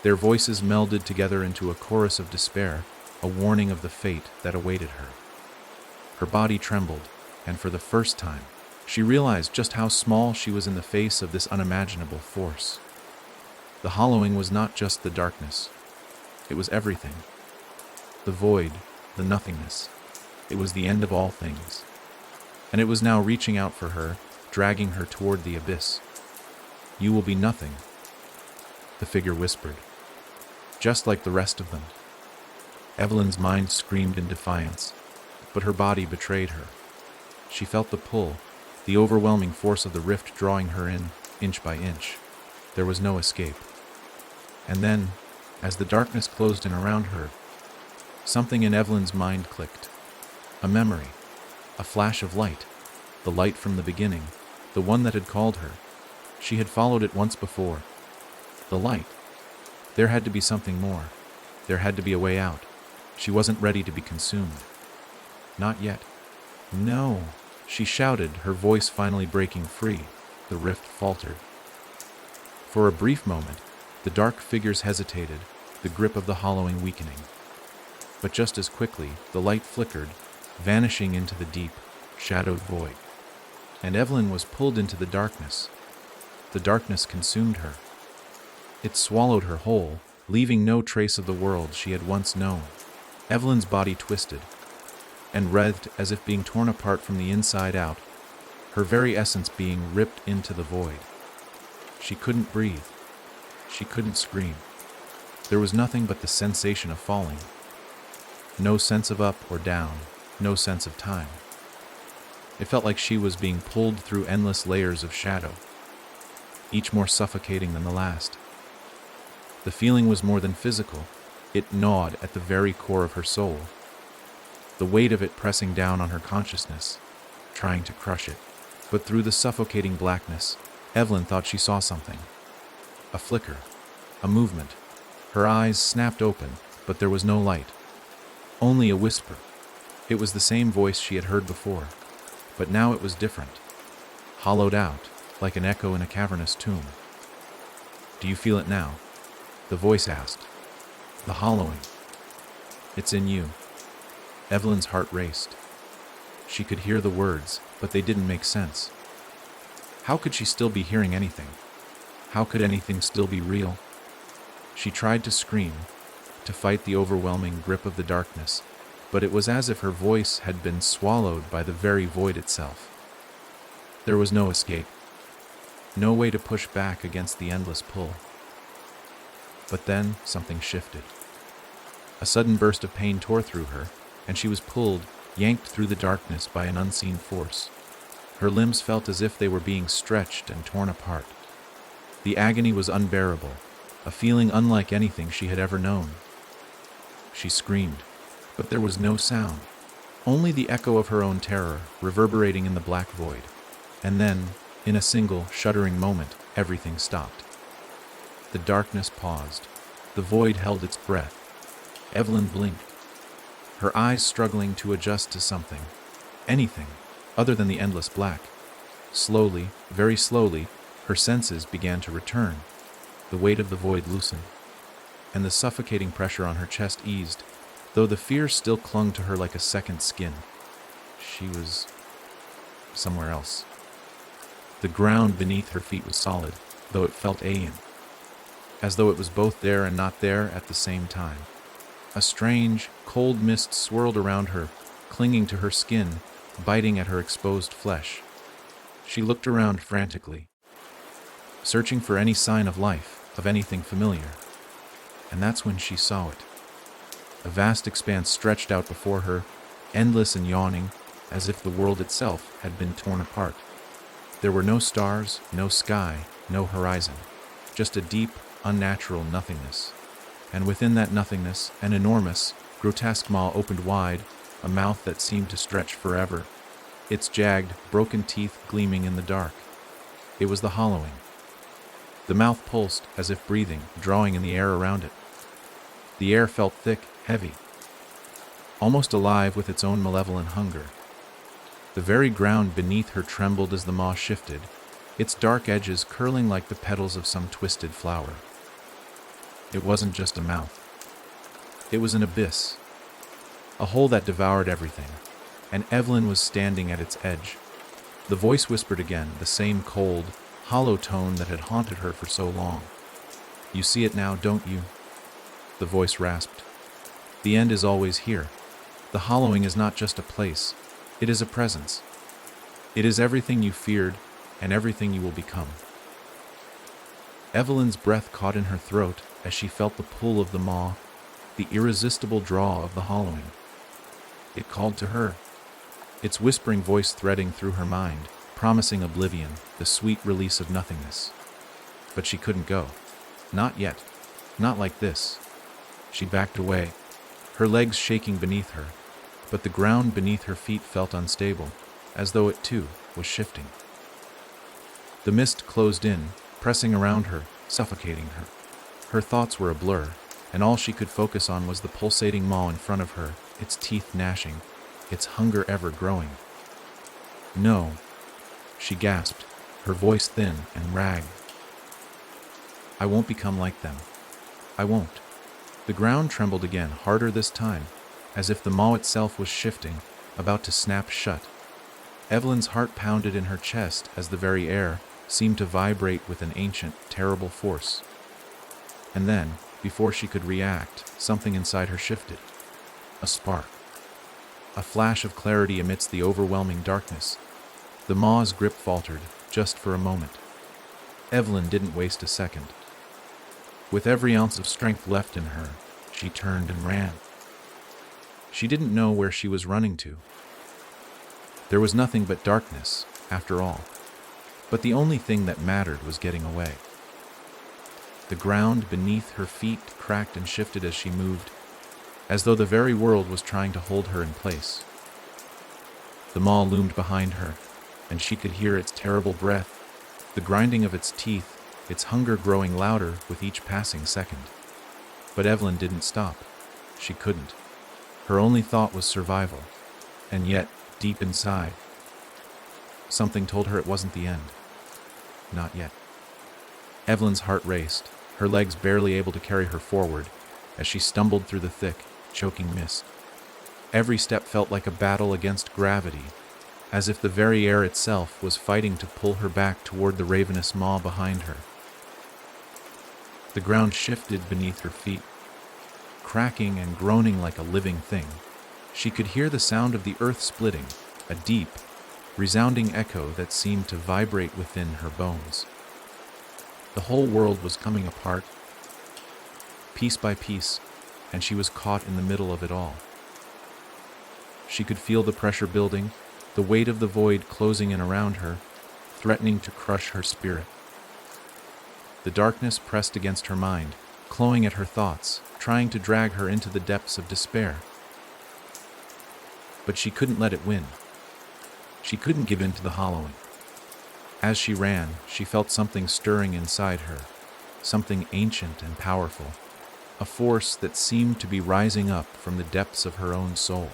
A: Their voices melded together into a chorus of despair, a warning of the fate that awaited her. Her body trembled, and for the first time, she realized just how small she was in the face of this unimaginable force. The hollowing was not just the darkness. It was everything. The void, the nothingness. It was the end of all things. And it was now reaching out for her, dragging her toward the abyss. "You will be nothing," the figure whispered. "Just like the rest of them." Evelyn's mind screamed in defiance, but her body betrayed her. She felt the pull, the overwhelming force of the rift drawing her in, inch by inch. There was no escape. And then, as the darkness closed in around her, something in Evelyn's mind clicked. A memory, a flash of light, the light from the beginning, the one that had called her. She had followed it once before. The light. There had to be something more. There had to be a way out. She wasn't ready to be consumed. Not yet. "No," she shouted, her voice finally breaking free. The rift faltered. For a brief moment, the dark figures hesitated, the grip of the hollowing weakening. But just as quickly, the light flickered, vanishing into the deep, shadowed void. And Evelyn was pulled into the darkness. The darkness consumed her. It swallowed her whole, leaving no trace of the world she had once known. Evelyn's body twisted and writhed as if being torn apart from the inside out, her very essence being ripped into the void. She couldn't breathe. She couldn't scream. There was nothing but the sensation of falling. No sense of up or down, no sense of time. It felt like she was being pulled through endless layers of shadow, each more suffocating than the last. The feeling was more than physical. It gnawed at the very core of her soul, the weight of it pressing down on her consciousness, trying to crush it. But through the suffocating blackness, Evelyn thought she saw something. A flicker, a movement. Her eyes snapped open, but there was no light. Only a whisper. It was the same voice she had heard before, but now it was different. Hollowed out, like an echo in a cavernous tomb. "Do you feel it now?" the voice asked. "The hollowing. It's in you." Evelyn's heart raced. She could hear the words, but they didn't make sense. How could she still be hearing anything? How could anything still be real? She tried to scream, to fight the overwhelming grip of the darkness, but it was as if her voice had been swallowed by the very void itself. There was no escape, no way to push back against the endless pull. But then something shifted. A sudden burst of pain tore through her, and she was pulled, yanked through the darkness by an unseen force. Her limbs felt as if they were being stretched and torn apart. The agony was unbearable, a feeling unlike anything she had ever known. She screamed, but there was no sound, only the echo of her own terror reverberating in the black void. And then, in a single, shuddering moment, everything stopped. The darkness paused. The void held its breath. Evelyn blinked, her eyes struggling to adjust to something, anything, other than the endless black. Slowly, very slowly, her senses began to return. The weight of the void loosened, and the suffocating pressure on her chest eased, though the fear still clung to her like a second skin. She was somewhere else. The ground beneath her feet was solid, though it felt alien, as though it was both there and not there at the same time. A strange, cold mist swirled around her, clinging to her skin, biting at her exposed flesh. She looked around frantically, searching for any sign of life, of anything familiar. And that's when she saw it. A vast expanse stretched out before her, endless and yawning, as if the world itself had been torn apart. There were no stars, no sky, no horizon, just a deep, unnatural nothingness. And within that nothingness, an enormous, grotesque maw opened wide, a mouth that seemed to stretch forever, its jagged, broken teeth gleaming in the dark. It was the hollowing. The mouth pulsed, as if breathing, drawing in the air around it. The air felt thick, heavy, almost alive with its own malevolent hunger. The very ground beneath her trembled as the maw shifted, its dark edges curling like the petals of some twisted flower. It wasn't just a mouth. It was an abyss, a hole that devoured everything, and Evelyn was standing at its edge. The voice whispered again, the same cold, hollow tone that had haunted her for so long. "You see it now, don't you?" The voice rasped. "The end is always here. The hollowing is not just a place, it is a presence. It is everything you feared and everything you will become." Evelyn's breath caught in her throat as she felt the pull of the maw, the irresistible draw of the hollowing. It called to her, its whispering voice threading through her mind, promising oblivion, the sweet release of nothingness. But she couldn't go. Not yet. Not like this. She backed away, her legs shaking beneath her, but the ground beneath her feet felt unstable, as though it too was shifting. The mist closed in, pressing around her, suffocating her. Her thoughts were a blur, and all she could focus on was the pulsating maw in front of her, its teeth gnashing, its hunger ever growing. "No," she gasped, her voice thin and ragged. "I won't become like them. I won't." The ground trembled again, harder this time, as if the maw itself was shifting, about to snap shut. Evelyn's heart pounded in her chest as the very air seemed to vibrate with an ancient, terrible force. And then, before she could react, something inside her shifted. A spark. A flash of clarity amidst the overwhelming darkness. The maw's grip faltered, just for a moment. Evelyn didn't waste a second. With every ounce of strength left in her, she turned and ran. She didn't know where she was running to. There was nothing but darkness, after all. But the only thing that mattered was getting away. The ground beneath her feet cracked and shifted as she moved, as though the very world was trying to hold her in place. The maw loomed behind her, and she could hear its terrible breath, the grinding of its teeth, its hunger growing louder with each passing second. But Evelyn didn't stop. She couldn't. Her only thought was survival, and yet, deep inside, something told her it wasn't the end. Not yet. Evelyn's heart raced, her legs barely able to carry her forward, as she stumbled through the thick, choking mist. Every step felt like a battle against gravity, as if the very air itself was fighting to pull her back toward the ravenous maw behind her. The ground shifted beneath her feet, cracking and groaning like a living thing. She could hear the sound of the earth splitting, a deep, resounding echo that seemed to vibrate within her bones. The whole world was coming apart, piece by piece, and she was caught in the middle of it all. She could feel the pressure building, the weight of the void closing in around her, threatening to crush her spirit. The darkness pressed against her mind, clawing at her thoughts, trying to drag her into the depths of despair. But she couldn't let it win. She couldn't give in to the hollowing. As she ran, she felt something stirring inside her, something ancient and powerful, a force that seemed to be rising up from the depths of her own soul.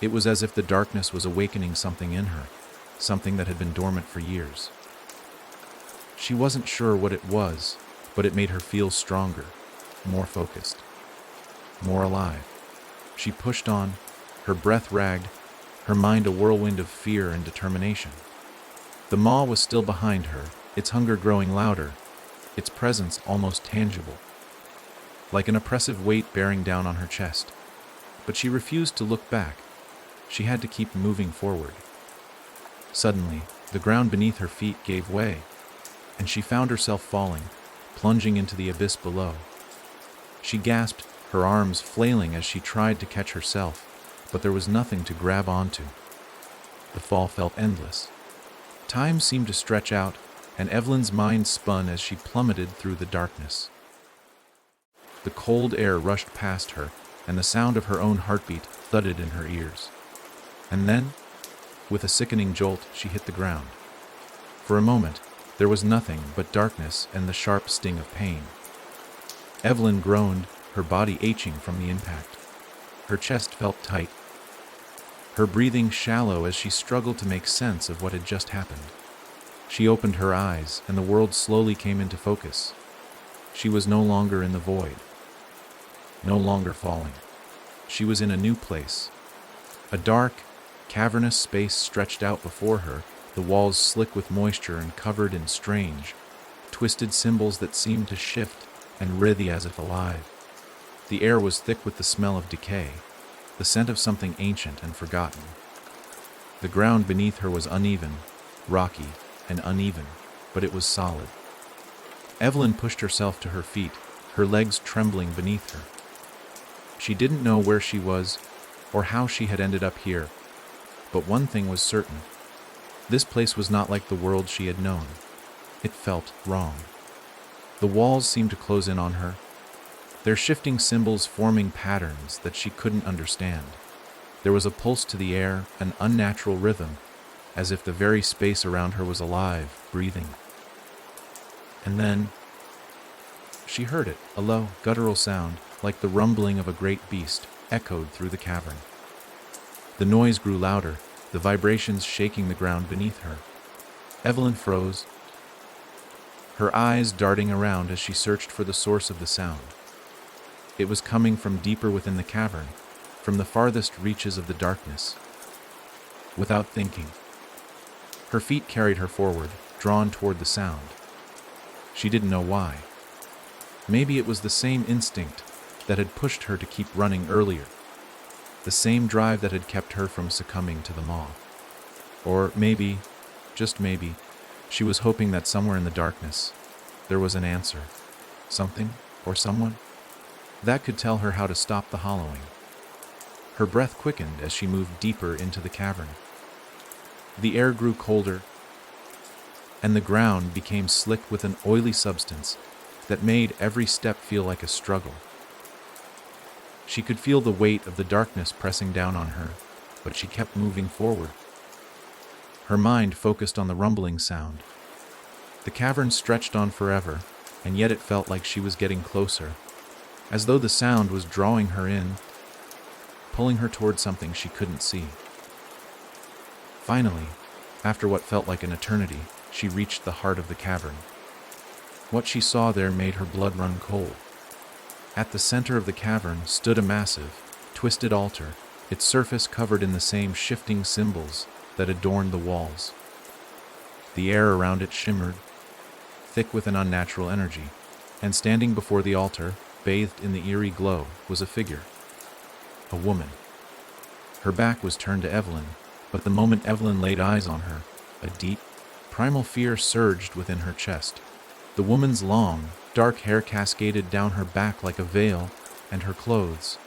A: It was as if the darkness was awakening something in her, something that had been dormant for years. She wasn't sure what it was, but it made her feel stronger, more focused, more alive. She pushed on, her breath ragged, her mind a whirlwind of fear and determination. The maw was still behind her, its hunger growing louder, its presence almost tangible, like an oppressive weight bearing down on her chest. But she refused to look back. She had to keep moving forward. Suddenly, the ground beneath her feet gave way, and she found herself falling, plunging into the abyss below. She gasped, her arms flailing as she tried to catch herself, but there was nothing to grab onto. The fall felt endless. Time seemed to stretch out, and Evelyn's mind spun as she plummeted through the darkness. The cold air rushed past her, and the sound of her own heartbeat thudded in her ears. And then, with a sickening jolt, she hit the ground. For a moment, there was nothing but darkness and the sharp sting of pain. Evelyn groaned, her body aching from the impact. Her chest felt tight, her breathing shallow as she struggled to make sense of what had just happened. She opened her eyes, and the world slowly came into focus. She was no longer in the void, no longer falling. She was in a new place. A dark, cavernous space stretched out before her, the walls slick with moisture and covered in strange, twisted symbols that seemed to shift and writhe as if alive. The air was thick with the smell of decay, the scent of something ancient and forgotten. The ground beneath her was uneven, rocky, and uneven, but it was solid. Evelyn pushed herself to her feet, her legs trembling beneath her. She didn't know where she was or how she had ended up here, but one thing was certain. This place was not like the world she had known. It felt wrong. The walls seemed to close in on her, their shifting symbols forming patterns that she couldn't understand. There was a pulse to the air, an unnatural rhythm, as if the very space around her was alive, breathing. And then, she heard it, a low, guttural sound, like the rumbling of a great beast, echoed through the cavern. The noise grew louder, the vibrations shaking the ground beneath her. Evelyn froze, her eyes darting around as she searched for the source of the sound. It was coming from deeper within the cavern, from the farthest reaches of the darkness. Without thinking, her feet carried her forward, drawn toward the sound. She didn't know why. Maybe it was the same instinct that had pushed her to keep running earlier, the same drive that had kept her from succumbing to the maw. Or maybe, just maybe, she was hoping that somewhere in the darkness, there was an answer, something or someone that could tell her how to stop the hollowing. Her breath quickened as she moved deeper into the cavern. The air grew colder, and the ground became slick with an oily substance that made every step feel like a struggle. She could feel the weight of the darkness pressing down on her, but she kept moving forward. Her mind focused on the rumbling sound. The cavern stretched on forever, and yet it felt like she was getting closer, as though the sound was drawing her in, pulling her toward something she couldn't see. Finally, after what felt like an eternity, she reached the heart of the cavern. What she saw there made her blood run cold. At the center of the cavern stood a massive, twisted altar, its surface covered in the same shifting symbols that adorned the walls. The air around it shimmered, thick with an unnatural energy, and standing before the altar, bathed in the eerie glow, was a figure. A woman. Her back was turned to Evelyn, but the moment Evelyn laid eyes on her, a deep, primal fear surged within her chest. The woman's long, dark hair cascaded down her back like a veil, and her clothes,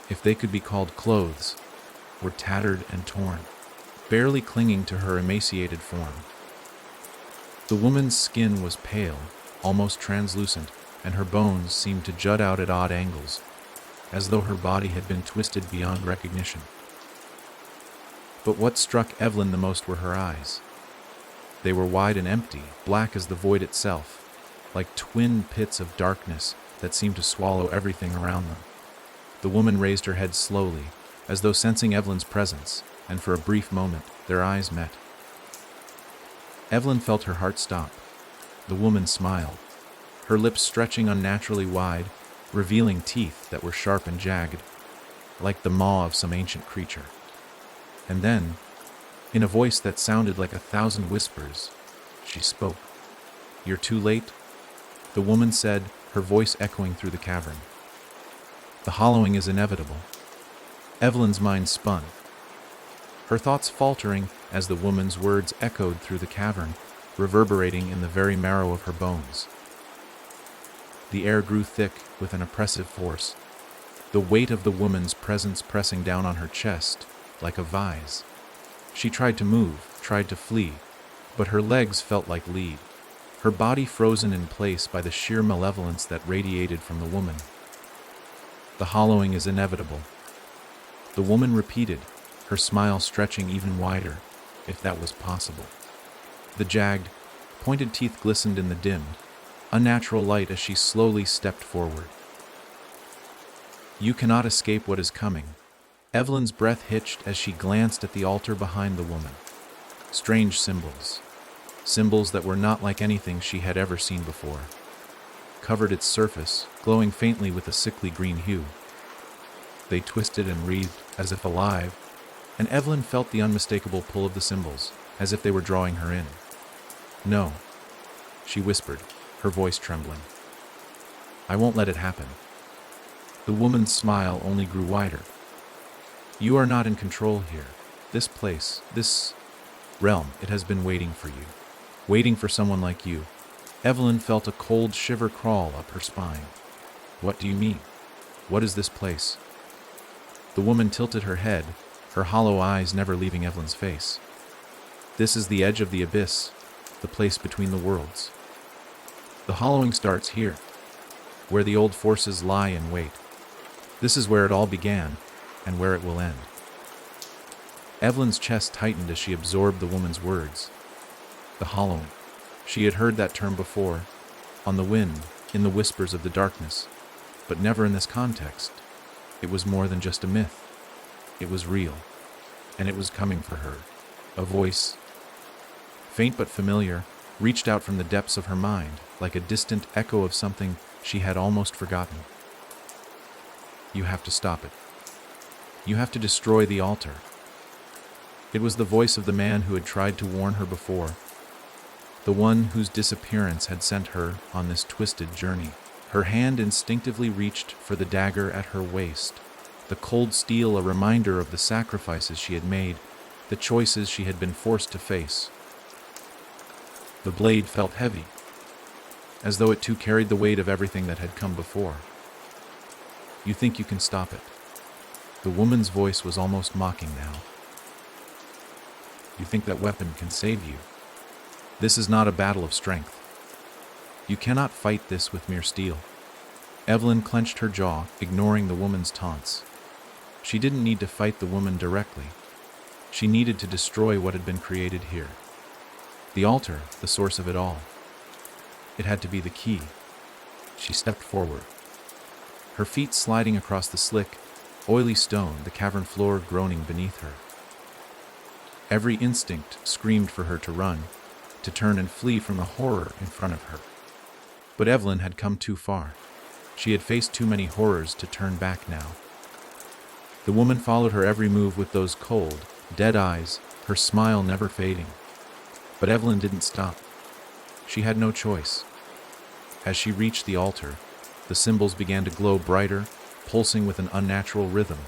A: if they could be called clothes, were tattered and torn, barely clinging to her emaciated form. The woman's skin was pale, almost translucent, and her bones seemed to jut out at odd angles, as though her body had been twisted beyond recognition. But what struck Evelyn the most were her eyes. They were wide and empty, black as the void itself, like twin pits of darkness that seemed to swallow everything around them. The woman raised her head slowly, as though sensing Evelyn's presence, and for a brief moment, their eyes met. Evelyn felt her heart stop. The woman smiled, her lips stretching unnaturally wide, revealing teeth that were sharp and jagged, like the maw of some ancient creature. And then, in a voice that sounded like 1,000 whispers, she spoke. "You're too late," the woman said, her voice echoing through the cavern. "The hollowing is inevitable." Evelyn's mind spun, her thoughts faltering as the woman's words echoed through the cavern, reverberating in the very marrow of her bones. The air grew thick with an oppressive force, the weight of the woman's presence pressing down on her chest like a vise. She tried to move, tried to flee, but her legs felt like lead, her body frozen in place by the sheer malevolence that radiated from the woman. "The hollowing is inevitable," the woman repeated, her smile stretching even wider, if that was possible. The jagged, pointed teeth glistened in the dimmed, unnatural light as she slowly stepped forward. "You cannot escape what is coming." Evelyn's breath hitched as she glanced at the altar behind the woman. Strange symbols. Symbols that were not like anything she had ever seen before, covered its surface, glowing faintly with a sickly green hue. They twisted and wreathed as if alive, and Evelyn felt the unmistakable pull of the symbols, as if they were drawing her in. "No," she whispered, her voice trembling. "I won't let it happen." The woman's smile only grew wider. "You are not in control here. This place, this realm, it has been waiting for you. Waiting for someone like you." Evelyn felt a cold shiver crawl up her spine. "What do you mean? What is this place?" The woman tilted her head, her hollow eyes never leaving Evelyn's face. "This is the edge of the abyss, the place between the worlds. The hollowing starts here, where the old forces lie in wait. This is where it all began, and where it will end." Evelyn's chest tightened as she absorbed the woman's words. The hollowing. She had heard that term before, on the wind, in the whispers of the darkness, but never in this context. It was more than just a myth. It was real, and it was coming for her. A voice, faint but familiar, reached out from the depths of her mind, like a distant echo of something she had almost forgotten. "You have to stop it. You have to destroy the altar." It was the voice of the man who had tried to warn her before, the one whose disappearance had sent her on this twisted journey. Her hand instinctively reached for the dagger at her waist, the cold steel a reminder of the sacrifices she had made, the choices she had been forced to face. The blade felt heavy, as though it too carried the weight of everything that had come before. "You think you can stop it?" The woman's voice was almost mocking now. "You think that weapon can save you?" This is not a battle of strength. You cannot fight this with mere steel. Evelyn clenched her jaw, ignoring the woman's taunts. She didn't need to fight the woman directly. She needed to destroy what had been created here. The altar, the source of it all. It had to be the key. She stepped forward. Her feet sliding across the slick, oily stone, the cavern floor groaning beneath her. Every instinct screamed for her to run, to turn and flee from the horror in front of her. But Evelyn had come too far. She had faced too many horrors to turn back now. The woman followed her every move with those cold, dead eyes, her smile never fading. But Evelyn didn't stop. She had no choice. As she reached the altar, the symbols began to glow brighter, pulsing with an unnatural rhythm.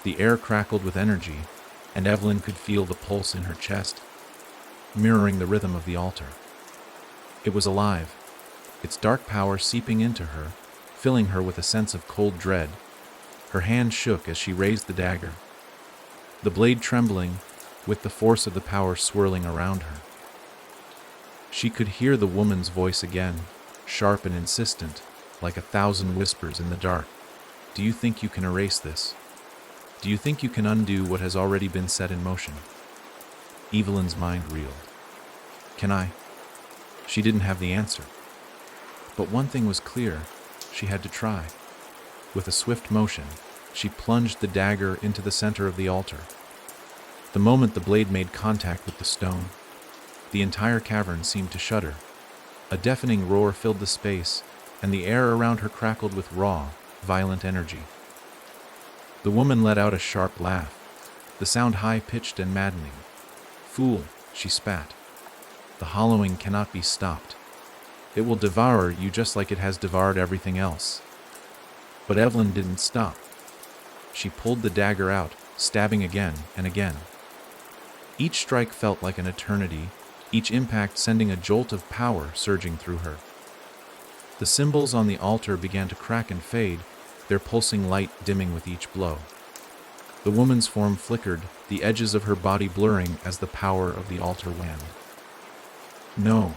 A: The air crackled with energy, and Evelyn could feel the pulse in her chest, mirroring the rhythm of the altar. It was alive, its dark power seeping into her, filling her with a sense of cold dread. Her hand shook as she raised the dagger, the blade trembling with the force of the power swirling around her. She could hear the woman's voice again, sharp and insistent, like 1,000 whispers in the dark. Do you think you can erase this? Do you think you can undo what has already been set in motion? Evelyn's mind reeled. Can I? She didn't have the answer. But one thing was clear, she had to try. With a swift motion, she plunged the dagger into the center of the altar. The moment the blade made contact with the stone, the entire cavern seemed to shudder. A deafening roar filled the space, and the air around her crackled with raw, violent energy. The woman let out a sharp laugh, the sound high-pitched and maddening. Fool, she spat. The hollowing cannot be stopped. It will devour you just like it has devoured everything else. But Evelyn didn't stop. She pulled the dagger out, stabbing again and again. Each strike felt like an eternity, each impact sending a jolt of power surging through her. The symbols on the altar began to crack and fade, their pulsing light dimming with each blow. The woman's form flickered, the edges of her body blurring as the power of the altar waned. No.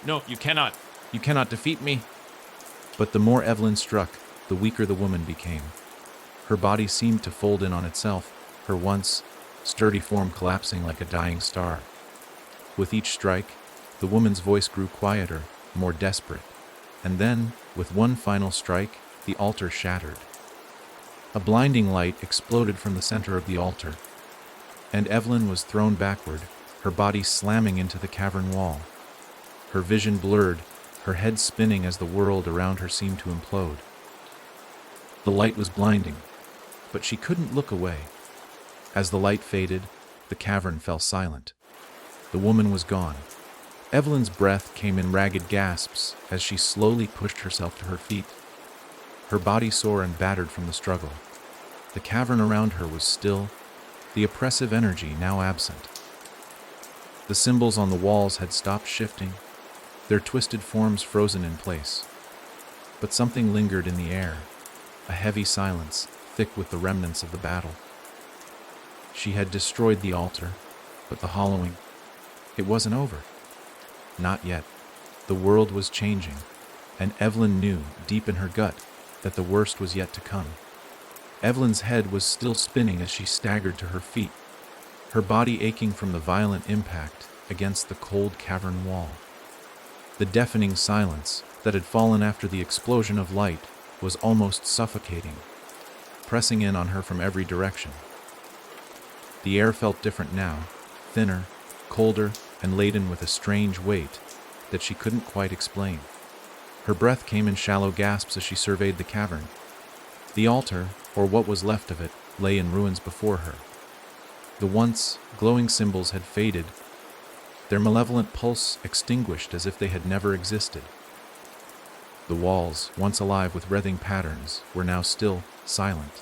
B: No, you cannot.
A: You cannot defeat me. But the more Evelyn struck, the weaker the woman became. Her body seemed to fold in on itself, her once sturdy form collapsing like a dying star. With each strike, the woman's voice grew quieter, more desperate. And then, with one final strike, the altar shattered. A blinding light exploded from the center of the altar, and Evelyn was thrown backward, her body slamming into the cavern wall. Her vision blurred, her head spinning as the world around her seemed to implode. The light was blinding, but she couldn't look away. As the light faded, the cavern fell silent. The woman was gone. Evelyn's breath came in ragged gasps as she slowly pushed herself to her feet. Her body sore and battered from the struggle. The cavern around her was still, the oppressive energy now absent. The symbols on the walls had stopped shifting, their twisted forms frozen in place. But something lingered in the air, a heavy silence, thick with the remnants of the battle. She had destroyed the altar, but the hollowing, it wasn't over. Not yet. The world was changing, and Evelyn knew, deep in her gut, that the worst was yet to come. Evelyn's head was still spinning as she staggered to her feet, her body aching from the violent impact against the cold cavern wall. The deafening silence that had fallen after the explosion of light was almost suffocating, pressing in on her from every direction. The air felt different now, thinner, colder, and laden with a strange weight that she couldn't quite explain. Her breath came in shallow gasps as she surveyed the cavern. The altar, or what was left of it, lay in ruins before her. The once glowing symbols had faded, their malevolent pulse extinguished as if they had never existed. The walls, once alive with writhing patterns, were now still, silent.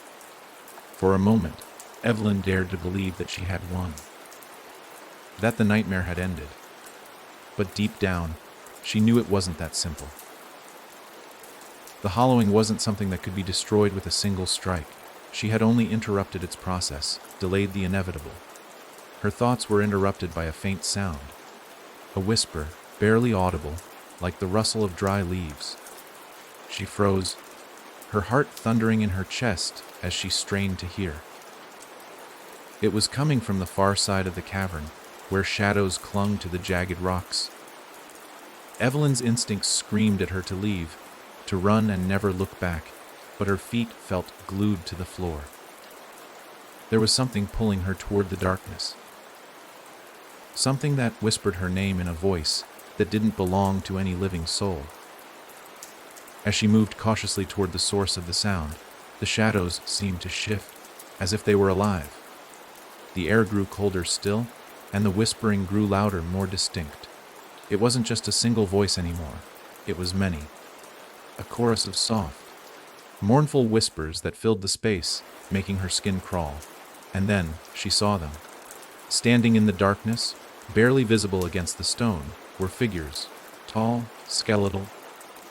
A: For a moment, Evelyn dared to believe that she had won, that the nightmare had ended. But deep down, she knew it wasn't that simple. The hollowing wasn't something that could be destroyed with a single strike. She had only interrupted its process, delayed the inevitable. Her thoughts were interrupted by a faint sound, a whisper, barely audible, like the rustle of dry leaves. She froze, her heart thundering in her chest as she strained to hear. It was coming from the far side of the cavern, where shadows clung to the jagged rocks. Evelyn's instincts screamed at her to leave, to run and never look back, but her feet felt glued to the floor. There was something pulling her toward the darkness. Something that whispered her name in a voice that didn't belong to any living soul. As she moved cautiously toward the source of the sound, the shadows seemed to shift, as if they were alive. The air grew colder still, and the whispering grew louder, more distinct. It wasn't just a single voice anymore. It was many. A chorus of soft, mournful whispers that filled the space, making her skin crawl. And then she saw them. Standing in the darkness, barely visible against the stone, were figures, tall, skeletal,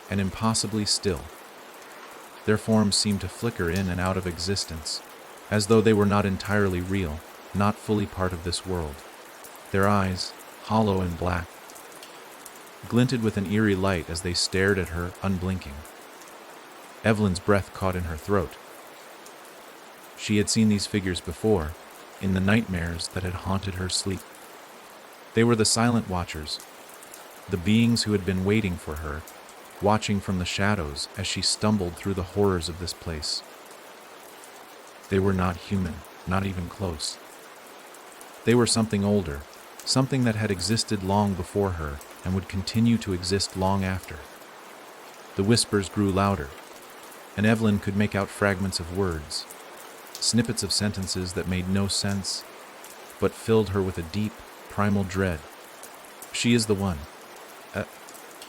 A: and impossibly still. Their forms seemed to flicker in and out of existence, as though they were not entirely real, not fully part of this world. Their eyes, hollow and black, glinted with an eerie light as they stared at her, unblinking. Evelyn's breath caught in her throat. She had seen these figures before, in the nightmares that had haunted her sleep. They were the silent watchers, the beings who had been waiting for her, watching from the shadows as she stumbled through the horrors of this place. They were not human, not even close. They were something older, something that had existed long before her and would continue to exist long after. The whispers grew louder, and Evelyn could make out fragments of words, snippets of sentences that made no sense, but filled her with a deep, primal dread. She is the one.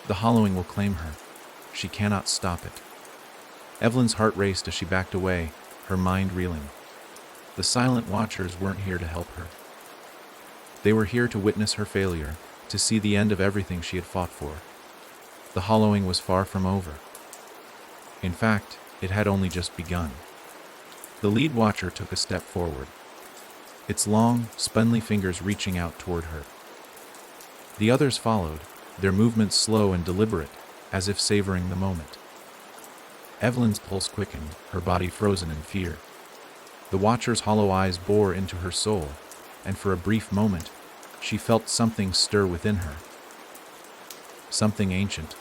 A: The hollowing will claim her. She cannot stop it. Evelyn's heart raced as she backed away, her mind reeling. The silent watchers weren't here to help her. They were here to witness her failure, to see the end of everything she had fought for. The hollowing was far from over. In fact, it had only just begun. The lead watcher took a step forward, its long, spindly fingers reaching out toward her. The others followed, their movements slow and deliberate, as if savoring the moment. Evelyn's pulse quickened, her body frozen in fear. The watcher's hollow eyes bore into her soul, and for a brief moment, she felt something stir within her. Something ancient,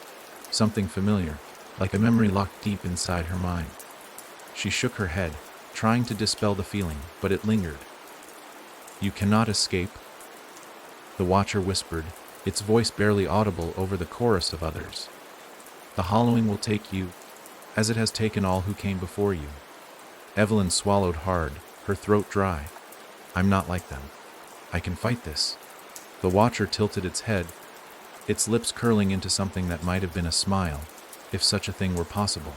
A: something familiar, like a memory locked deep inside her mind. She shook her head, trying to dispel the feeling, but it lingered. "You cannot escape," the watcher whispered, its voice barely audible over the chorus of others. "The hollowing will take you, as it has taken all who came before you." Evelyn swallowed hard, her throat dry. "I'm not like them. I can fight this." The watcher tilted its head, its lips curling into something that might have been a smile, if such a thing were possible.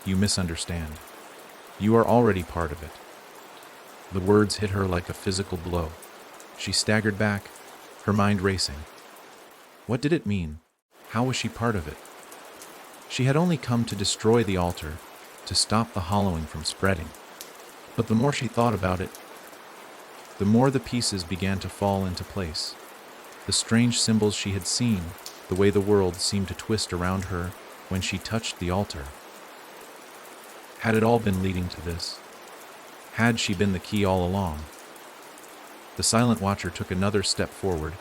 A: "You misunderstand. You are already part of it." The words hit her like a physical blow. She staggered back, her mind racing. What did it mean? How was she part of it? She had only come to destroy the altar, to stop the hollowing from spreading. But the more she thought about it, the more the pieces began to fall into place. The strange symbols she had seen, the way the world seemed to twist around her when she touched the altar. Had it all been leading to this? Had she been the key all along? The silent watcher took another step forward,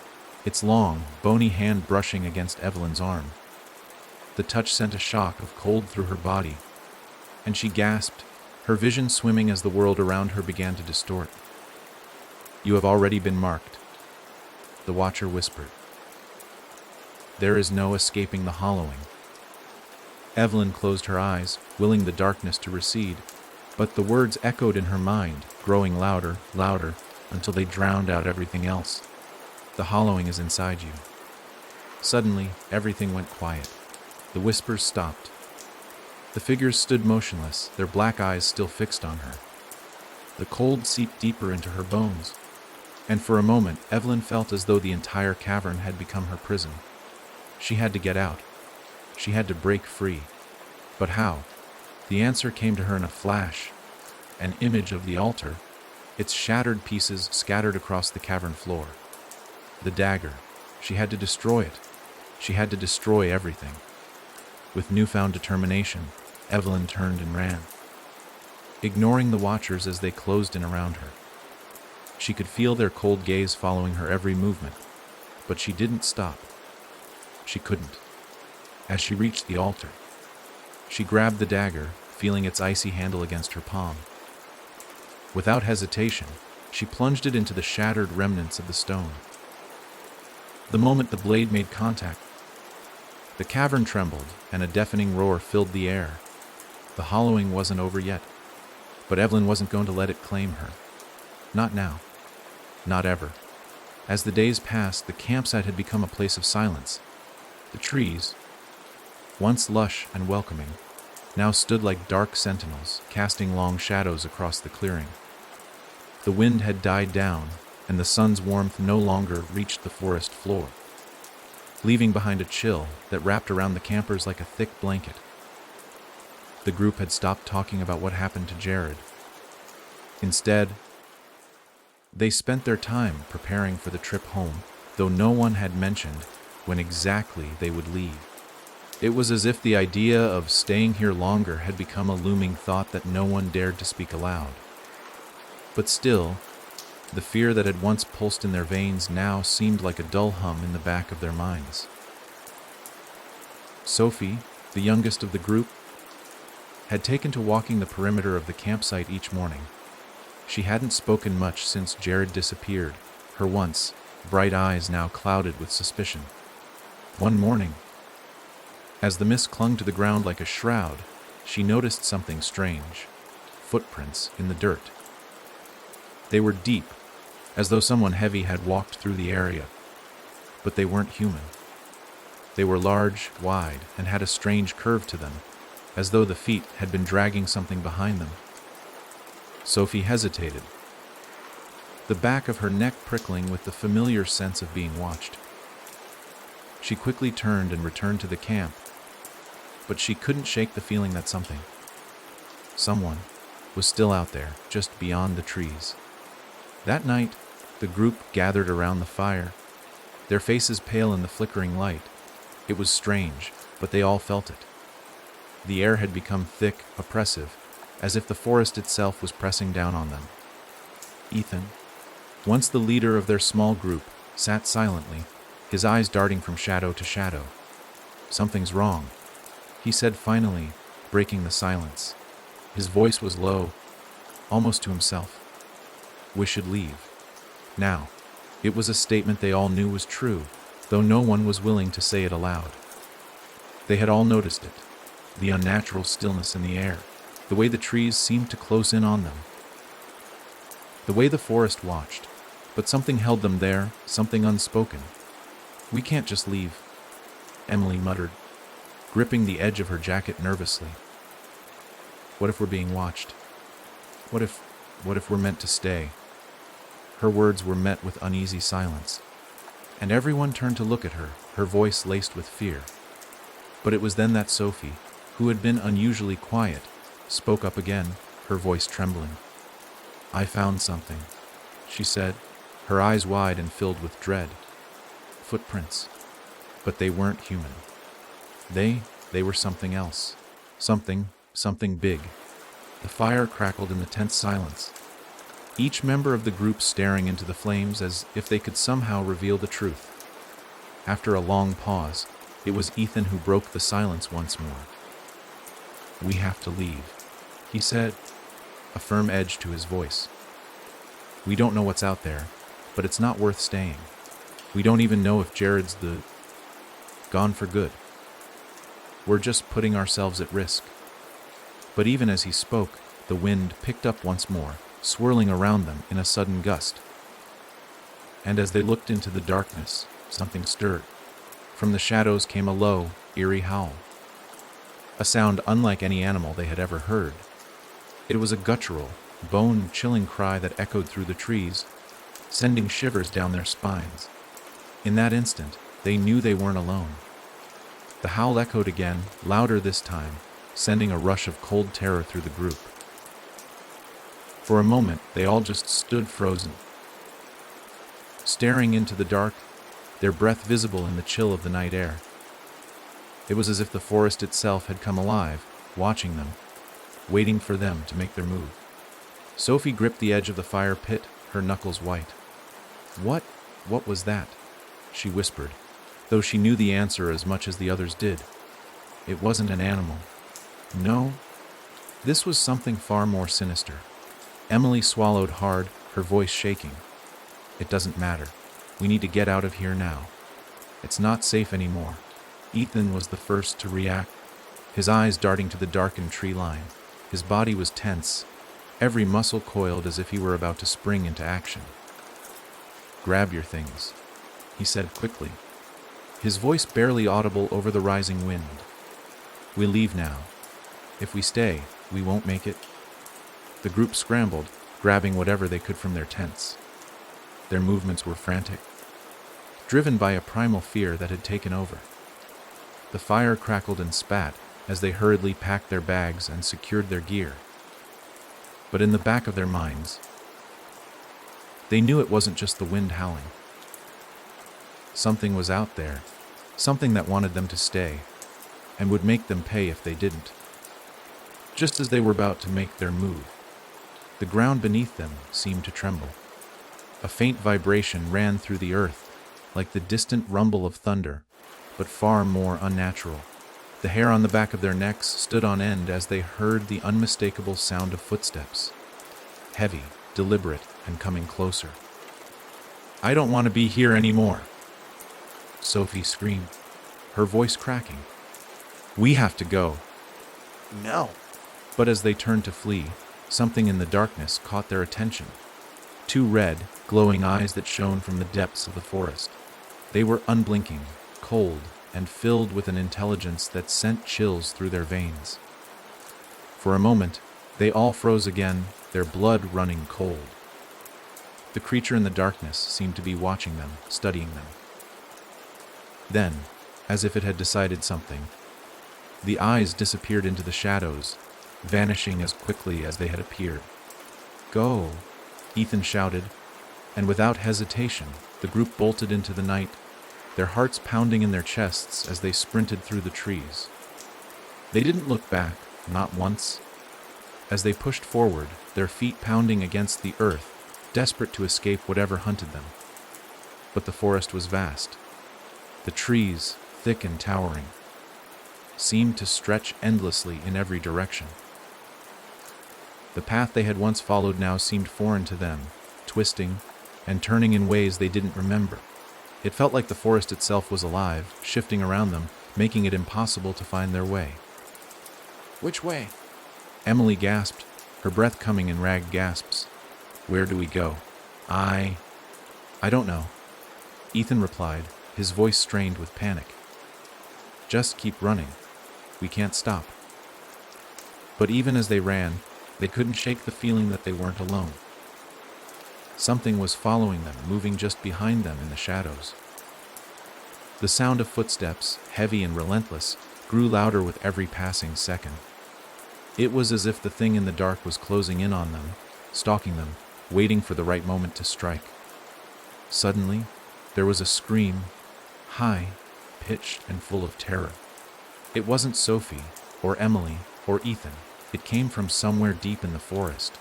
A: its long, bony hand brushing against Evelyn's arm. The touch sent a shock of cold through her body, and she gasped, her vision swimming as the world around her began to distort. "You have already been marked," the watcher whispered. "There is no escaping the hollowing." Evelyn closed her eyes, willing the darkness to recede, but the words echoed in her mind, growing louder, louder, until they drowned out everything else. "The hollowing is inside you." Suddenly, everything went quiet. The whispers stopped. The figures stood motionless, their black eyes still fixed on her. The cold seeped deeper into her bones, and for a moment Evelyn felt as though the entire cavern had become her prison. She had to get out. She had to break free. But how? The answer came to her in a flash. An image of the altar, its shattered pieces scattered across the cavern floor. The dagger, She had to destroy it. She had to destroy everything. With newfound determination, Evelyn turned and ran, ignoring the watchers as they closed in around her. She could feel their cold gaze following her every movement, but she didn't stop. She couldn't. As she reached the altar, she grabbed the dagger, feeling its icy handle against her palm. Without hesitation, she plunged it into the shattered remnants of the stone. The moment the blade made contact, the cavern trembled and a deafening roar filled the air. The hollowing wasn't over yet, but Evelyn wasn't going to let it claim her. Not now. Not ever. As the days passed, the campsite had become a place of silence. The trees, once lush and welcoming, now stood like dark sentinels, casting long shadows across the clearing. The wind had died down, and the sun's warmth no longer reached the forest floor, leaving behind a chill that wrapped around the campers like a thick blanket. The group had stopped talking about what happened to Jared. Instead, they spent their time preparing for the trip home, though no one had mentioned when exactly they would leave. It was as if the idea of staying here longer had become a looming thought that no one dared to speak aloud. But still, the fear that had once pulsed in their veins now seemed like a dull hum in the back of their minds. Sophie, the youngest of the group, had taken to walking the perimeter of the campsite each morning. She hadn't spoken much since Jared disappeared, her once bright eyes now clouded with suspicion. One morning, as the mist clung to the ground like a shroud, she noticed something strange: footprints in the dirt. They were deep, as though someone heavy had walked through the area, but they weren't human. They were large, wide, and had a strange curve to them, as though the feet had been dragging something behind them. Sophie hesitated, the back of her neck prickling with the familiar sense of being watched. She quickly turned and returned to the camp, but she couldn't shake the feeling that someone was still out there, just beyond the trees. That night, the group gathered around the fire, their faces pale in the flickering light. It was strange, but they all felt it. The air had become thick, oppressive, as if the forest itself was pressing down on them. Ethan, once the leader of their small group, sat silently, his eyes darting from shadow to shadow. "Something's wrong," he said finally, breaking the silence. His voice was low, almost to himself. "We should leave. Now." It was a statement they all knew was true, though no one was willing to say it aloud. They had all noticed it, the unnatural stillness in the air, the way the trees seemed to close in on them, the way the forest watched, but something held them there, something unspoken. "We can't just leave," Emily muttered, gripping the edge of her jacket nervously. "What if we're being watched? What if we're meant to stay?" Her words were met with uneasy silence, and everyone turned to look at her, her voice laced with fear. But it was then that Sophie, who had been unusually quiet, spoke up again, her voice trembling. "I found something," she said, her eyes wide and filled with dread. Footprints. But they weren't human. They were something else. Something big. The fire crackled in the tense silence, each member of the group staring into the flames as if they could somehow reveal the truth. After a long pause, it was Ethan who broke the silence once more. "We have to leave," he said, a firm edge to his voice. "We don't know what's out there, but it's not worth staying. We don't even know if Jared's gone for good. We're just putting ourselves at risk." But even as he spoke, the wind picked up once more, swirling around them in a sudden gust. And as they looked into the darkness, something stirred. From the shadows came a low, eerie howl, a sound unlike any animal they had ever heard. It was a guttural, bone-chilling cry that echoed through the trees, sending shivers down their spines. In that instant, they knew they weren't alone. The howl echoed again, louder this time, sending a rush of cold terror through the group. For a moment, they all just stood frozen, staring into the dark, their breath visible in the chill of the night air. It was as if the forest itself had come alive, watching them, waiting for them to make their move. Sophie gripped the edge of the fire pit, her knuckles white. What was that?" she whispered, though she knew the answer as much as the others did. It wasn't an animal. No, this was something far more sinister. Emily swallowed hard, her voice shaking. "It doesn't matter. We need to get out of here now. It's not safe anymore." Ethan was the first to react, his eyes darting to the darkened tree line. His body was tense, every muscle coiled as if he were about to spring into action. "Grab your things," he said quickly, his voice barely audible over the rising wind. "We leave now. If we stay, we won't make it." The group scrambled, grabbing whatever they could from their tents. Their movements were frantic, driven by a primal fear that had taken over. The fire crackled and spat as they hurriedly packed their bags and secured their gear. But in the back of their minds, they knew it wasn't just the wind howling. Something was out there, something that wanted them to stay, and would make them pay if they didn't. Just as they were about to make their move, the ground beneath them seemed to tremble. A faint vibration ran through the earth, like the distant rumble of thunder, but far more unnatural. The hair on the back of their necks stood on end as they heard the unmistakable sound of footsteps. Heavy, deliberate, and coming closer. "I don't want to be here anymore," Sophie screamed, her voice cracking. "We have to go."
C: No.
A: But as they turned to flee, something in the darkness caught their attention. Two red, glowing eyes that shone from the depths of the forest. They were unblinking, cold, and filled with an intelligence that sent chills through their veins. For a moment, they all froze again, their blood running cold. The creature in the darkness seemed to be watching them, studying them. Then, as if it had decided something, the eyes disappeared into the shadows, vanishing as quickly as they had appeared. "Go!" Ethan shouted, and without hesitation, the group bolted into the night, their hearts pounding in their chests as they sprinted through the trees. They didn't look back, not once. As they pushed forward, their feet pounding against the earth, desperate to escape whatever hunted them. But the forest was vast. The trees, thick and towering, seemed to stretch endlessly in every direction. The path they had once followed now seemed foreign to them, twisting and turning in ways they didn't remember. It felt like the forest itself was alive, shifting around them, making it impossible to find their way.
C: Which way?
A: Emily gasped, her breath coming in ragged gasps. "Where do we go?" I don't know," Ethan replied, his voice strained with panic. "Just keep running. We can't stop." But even as they ran, they couldn't shake the feeling that they weren't alone. Something was following them, moving just behind them in the shadows. The sound of footsteps, heavy and relentless, grew louder with every passing second. It was as if the thing in the dark was closing in on them, stalking them, waiting for the right moment to strike. Suddenly, there was a scream, high, pitched, and full of terror. It wasn't Sophie, or Emily, or Ethan. It came from somewhere deep in the forest.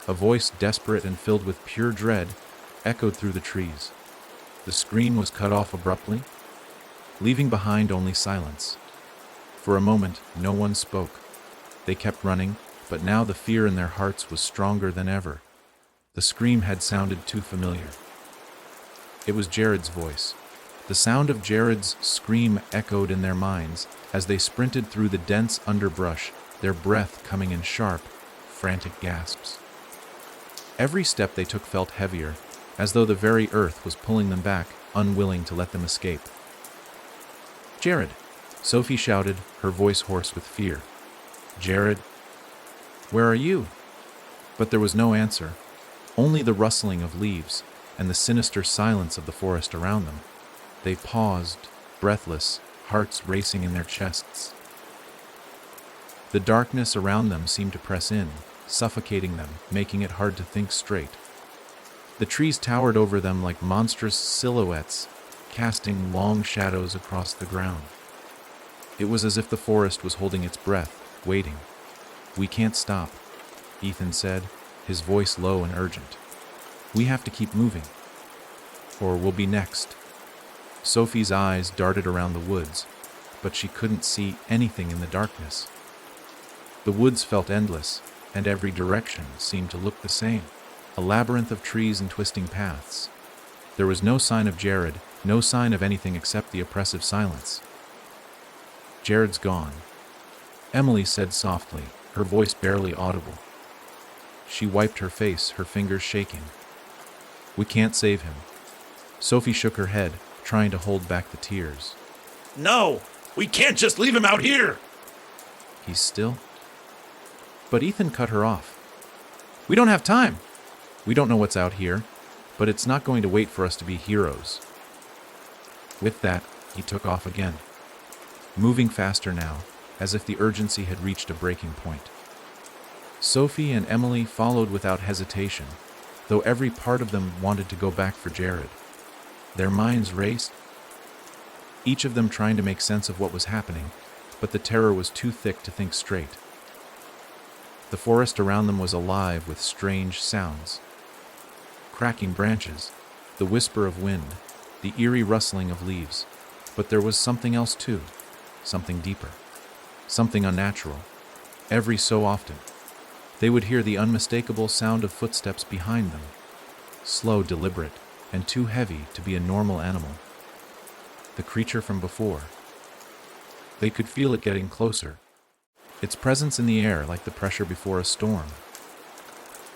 A: A voice desperate and filled with pure dread echoed through the trees. The scream was cut off abruptly, leaving behind only silence. For a moment, no one spoke. They kept running, but now the fear in their hearts was stronger than ever. The scream had sounded too familiar. It was Jared's voice. The sound of Jared's scream echoed in their minds as they sprinted through the dense underbrush, their breath coming in sharp, frantic gasps. Every step they took felt heavier, as though the very earth was pulling them back, unwilling to let them escape. "Jared!" Sophie shouted, her voice hoarse with fear. "Jared, where are you?" But there was no answer, only the rustling of leaves and the sinister silence of the forest around them. They paused, breathless, hearts racing in their chests. The darkness around them seemed to press in, suffocating them, making it hard to think straight. The trees towered over them like monstrous silhouettes, casting long shadows across the ground. It was as if the forest was holding its breath, waiting. "We can't stop," Ethan said, his voice low and urgent. "We have to keep moving, or we'll be next." Sophie's eyes darted around the woods, but she couldn't see anything in the darkness. The woods felt endless, and every direction seemed to look the same, a labyrinth of trees and twisting paths. There was no sign of Jared, no sign of anything except the oppressive silence. "Jared's gone," Emily said softly, her voice barely audible. She wiped her face, her fingers shaking. "We can't save him." Sophie shook her head, trying to hold back the tears.
C: No! We can't just leave him out here!
A: "He's still?" But Ethan cut her off. "We don't have time. We don't know what's out here, but it's not going to wait for us to be heroes." With that, he took off again, moving faster now, as if the urgency had reached a breaking point. Sophie and Emily followed without hesitation, though every part of them wanted to go back for Jared. Their minds raced, each of them trying to make sense of what was happening, but the terror was too thick to think straight. The forest around them was alive with strange sounds. Cracking branches, the whisper of wind, the eerie rustling of leaves. But there was something else too, something deeper, something unnatural. Every so often, they would hear the unmistakable sound of footsteps behind them, slow, deliberate, and too heavy to be a normal animal. The creature from before. They could feel it getting closer, its presence in the air like the pressure before a storm.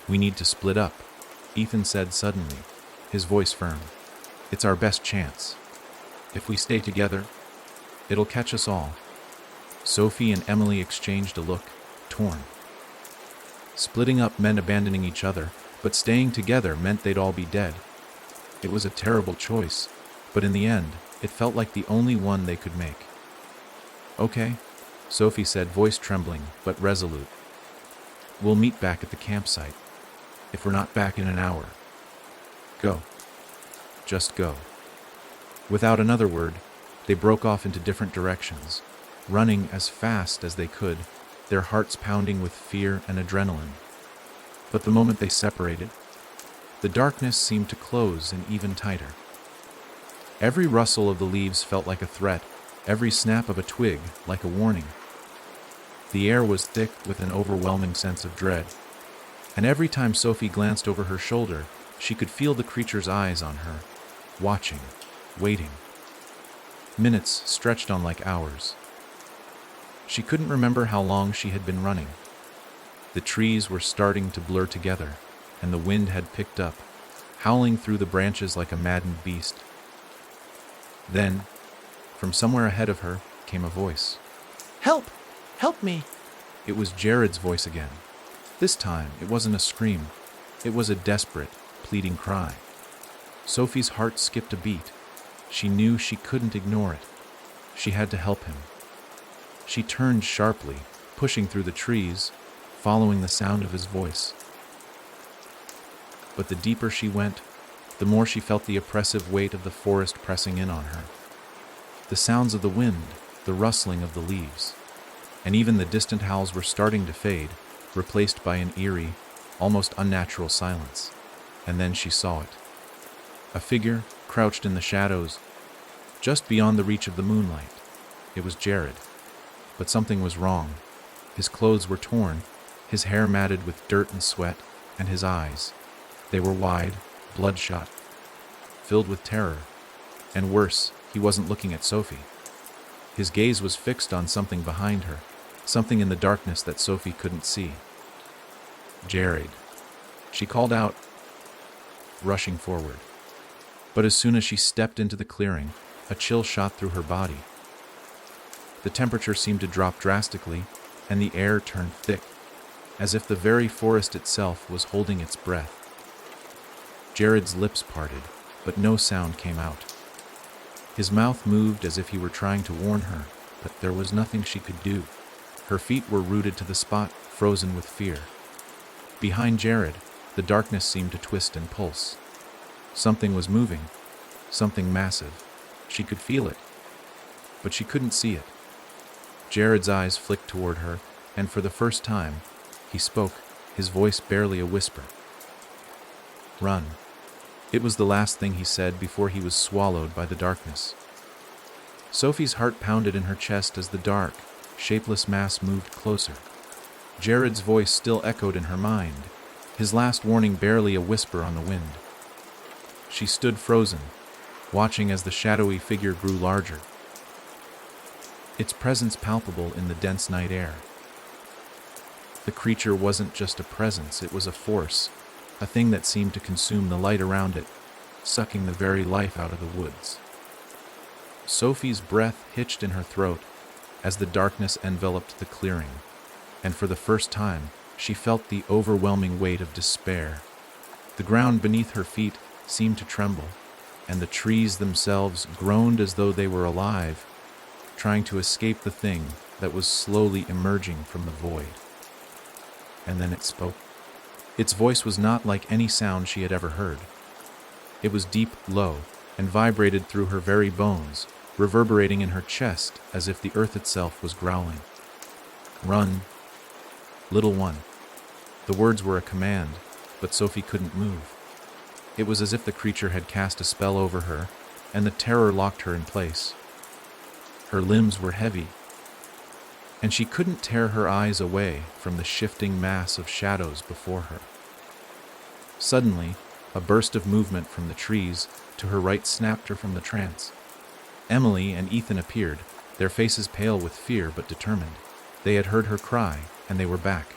A: "We need to split up," Ethan said suddenly, his voice firm. "It's our best chance. If we stay together, it'll catch us all." Sophie and Emily exchanged a look, torn. Splitting up meant abandoning each other, but staying together meant they'd all be dead. It was a terrible choice, but in the end, it felt like the only one they could make. "Okay," Sophie said, voice trembling but resolute. "We'll meet back at the campsite. If we're not back in an hour, go. Just go." Without another word, they broke off into different directions, running as fast as they could, their hearts pounding with fear and adrenaline. But the moment they separated, the darkness seemed to close in even tighter. Every rustle of the leaves felt like a threat, every snap of a twig like a warning. The air was thick with an overwhelming sense of dread, and every time Sophie glanced over her shoulder, she could feel the creature's eyes on her, watching, waiting. Minutes stretched on like hours. She couldn't remember how long she had been running. The trees were starting to blur together, and the wind had picked up, howling through the branches like a maddened beast. Then, from somewhere ahead of her, came a voice.
C: Help! Help me!
A: It was Jared's voice again. This time, it wasn't a scream. It was a desperate, pleading cry. Sophie's heart skipped a beat. She knew she couldn't ignore it. She had to help him. She turned sharply, pushing through the trees, following the sound of his voice. But the deeper she went, the more she felt the oppressive weight of the forest pressing in on her. The sounds of the wind, the rustling of the leaves, and even the distant howls were starting to fade, replaced by an eerie, almost unnatural silence. And then she saw it. A figure crouched in the shadows, just beyond the reach of the moonlight. It was Jared. But something was wrong. His clothes were torn, his hair matted with dirt and sweat, and his eyes. They were wide, bloodshot, filled with terror. And worse, he wasn't looking at Sophie. His gaze was fixed on something behind her, something in the darkness that Sophie couldn't see. "Jared," she called out, rushing forward. But as soon as she stepped into the clearing, a chill shot through her body. The temperature seemed to drop drastically, and the air turned thick, as if the very forest itself was holding its breath. Jared's lips parted, but no sound came out. His mouth moved as if he were trying to warn her, but there was nothing she could do. Her feet were rooted to the spot, frozen with fear. Behind Jared, the darkness seemed to twist and pulse. Something was moving, something massive, She could feel it, but she couldn't see it. Jared's eyes flicked toward her, and for the first time, he spoke, his voice barely a whisper. "Run." It was the last thing he said before he was swallowed by the darkness. Sophie's heart pounded in her chest as the dark, shapeless mass moved closer. Jared's voice still echoed in her mind, his last warning barely a whisper on the wind. She stood frozen, watching as the shadowy figure grew larger, its presence palpable in the dense night air. The creature wasn't just a presence, it was a force, a thing that seemed to consume the light around it, sucking the very life out of the woods. Sophie's breath hitched in her throat as the darkness enveloped the clearing, and for the first time, she felt the overwhelming weight of despair. The ground beneath her feet seemed to tremble, and the trees themselves groaned as though they were alive, trying to escape the thing that was slowly emerging from the void. And then it spoke. Its voice was not like any sound she had ever heard. It was deep, low, and vibrated through her very bones, reverberating in her chest as if the earth itself was growling. "Run, little one." The words were a command, but Sophie couldn't move. It was as if the creature had cast a spell over her, and the terror locked her in place. Her limbs were heavy, and she couldn't tear her eyes away from the shifting mass of shadows before her. Suddenly, a burst of movement from the trees to her right snapped her from the trance. Emily and Ethan appeared, their faces pale with fear but determined. They had heard her cry, and they were back.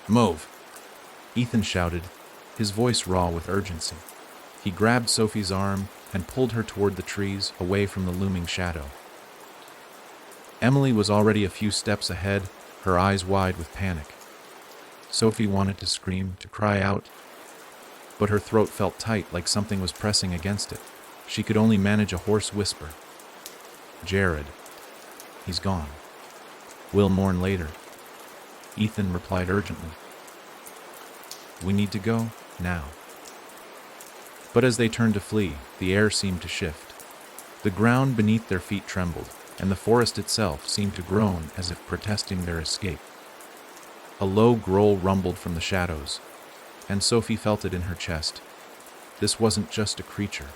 A: "Move!" Ethan shouted, his voice raw with urgency. He grabbed Sophie's arm and pulled her toward the trees, away from the looming shadow. Emily was already a few steps ahead, her eyes wide with panic. Sophie wanted to scream, to cry out, but her throat felt tight like something was pressing against it. She could only manage a hoarse whisper. "Jared. He's gone. We'll mourn later." Ethan replied urgently. "We need to go, now." But as they turned to flee, the air seemed to shift. The ground beneath their feet trembled, and the forest itself seemed to groan as if protesting their escape. A low growl rumbled from the shadows, and Sophie felt it in her chest. This wasn't just a creature.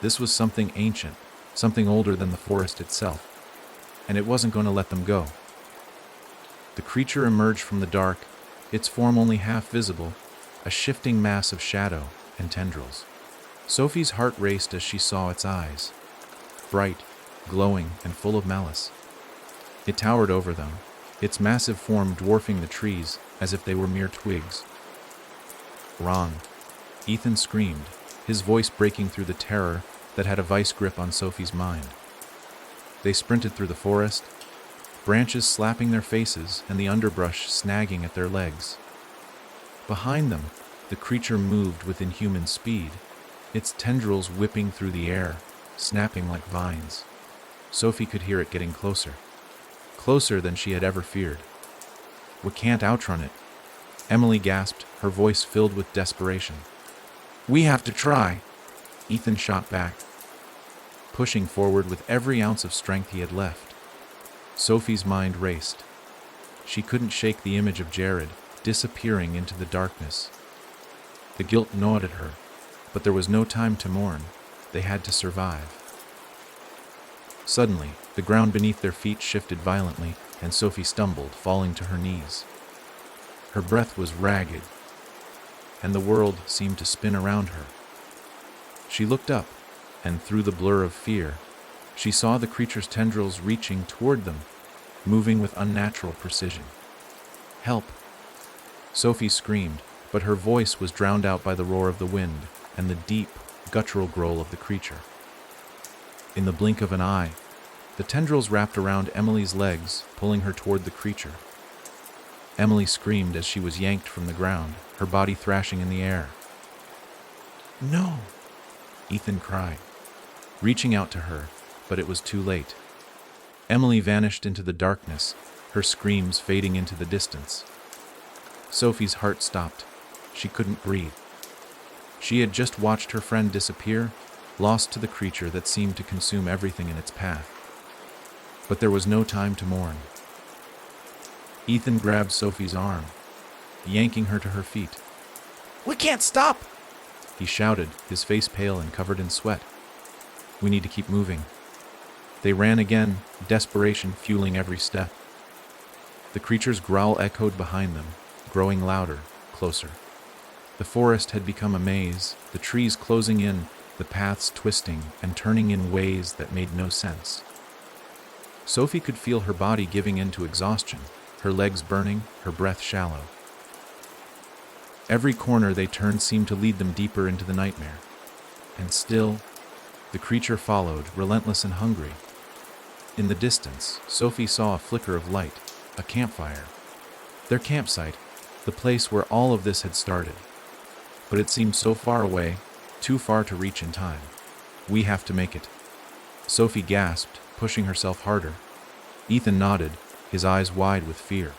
A: This was something ancient, something older than the forest itself, and it wasn't going to let them go. The creature emerged from the dark, its form only half visible, a shifting mass of shadow and tendrils. Sophie's heart raced as she saw its eyes, bright, glowing, and full of malice. It towered over them, its massive form dwarfing the trees as if they were mere twigs. "Wrong!" Ethan screamed, his voice breaking through the terror that had a vice grip on Sophie's mind. They sprinted through the forest, branches slapping their faces and the underbrush snagging at their legs. Behind them, the creature moved with inhuman speed, its tendrils whipping through the air, snapping like vines. Sophie could hear it getting closer, closer than she had ever feared. "We can't outrun it," Emily gasped, her voice filled with desperation. "We have to try," Ethan shot back, pushing forward with every ounce of strength he had left. Sophie's mind raced. She couldn't shake the image of Jared disappearing into the darkness. The guilt gnawed at her, but there was no time to mourn. They had to survive. Suddenly, the ground beneath their feet shifted violently, and Sophie stumbled, falling to her knees. Her breath was ragged, and the world seemed to spin around her. She looked up, and through the blur of fear, she saw the creature's tendrils reaching toward them, moving with unnatural precision. "Help!" Sophie screamed, but her voice was drowned out by the roar of the wind and the deep, guttural growl of the creature. In the blink of an eye, the tendrils wrapped around Emily's legs, pulling her toward the creature. Emily screamed as she was yanked from the ground, her body thrashing in the air. "No!" Ethan cried, reaching out to her, but it was too late. Emily vanished into the darkness, her screams fading into the distance. Sophie's heart stopped. She couldn't breathe. She had just watched her friend disappear, lost to the creature that seemed to consume everything in its path. But there was no time to mourn. Ethan grabbed Sophie's arm, yanking her to her feet.
C: We can't stop!
A: He shouted, his face pale and covered in sweat. We need to keep moving. They ran again, desperation fueling every step. The creature's growl echoed behind them, growing louder, closer. The forest had become a maze, the trees closing in, the paths twisting and turning in ways that made no sense. Sophie could feel her body giving in to exhaustion, her legs burning, her breath shallow. Every corner they turned seemed to lead them deeper into the nightmare. And still, the creature followed, relentless and hungry. In the distance, Sophie saw a flicker of light, a campfire. Their campsite, the place where all of this had started. But it seemed so far away, too far to reach in time. We have to make it. Sophie gasped, pushing herself harder. Ethan nodded, his eyes wide with fear.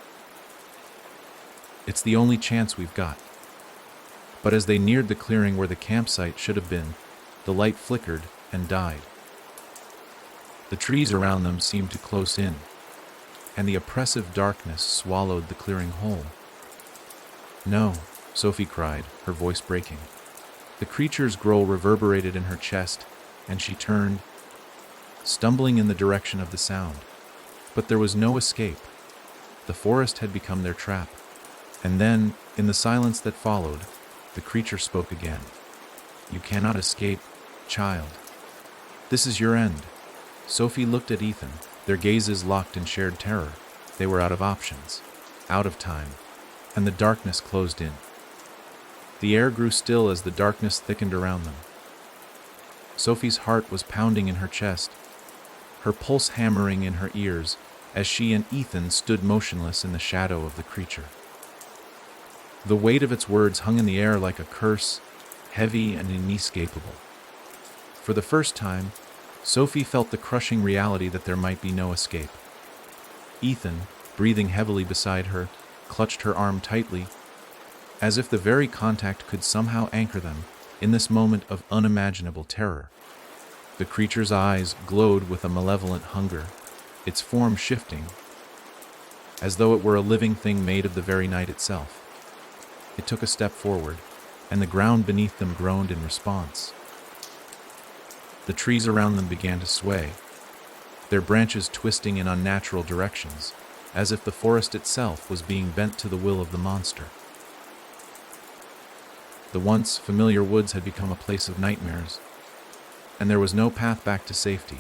A: It's the only chance we've got. But as they neared the clearing where the campsite should have been, the light flickered and died. The trees around them seemed to close in, and the oppressive darkness swallowed the clearing whole. No, Sophie cried, her voice breaking. The creature's growl reverberated in her chest, and she turned, stumbling in the direction of the sound. But there was no escape. The forest had become their trap. And then, in the silence that followed, the creature spoke again. You cannot escape, child. This is your end. Sophie looked at Ethan, their gazes locked in shared terror. They were out of options, out of time, and the darkness closed in. The air grew still as the darkness thickened around them. Sophie's heart was pounding in her chest, her pulse hammering in her ears as she and Ethan stood motionless in the shadow of the creature. The weight of its words hung in the air like a curse, heavy and inescapable. For the first time, Sophie felt the crushing reality that there might be no escape. Ethan, breathing heavily beside her, clutched her arm tightly, as if the very contact could somehow anchor them in this moment of unimaginable terror. The creature's eyes glowed with a malevolent hunger, its form shifting, as though it were a living thing made of the very night itself. It took a step forward, and the ground beneath them groaned in response. The trees around them began to sway, their branches twisting in unnatural directions, as if the forest itself was being bent to the will of the monster. The once familiar woods had become a place of nightmares, and there was no path back to safety.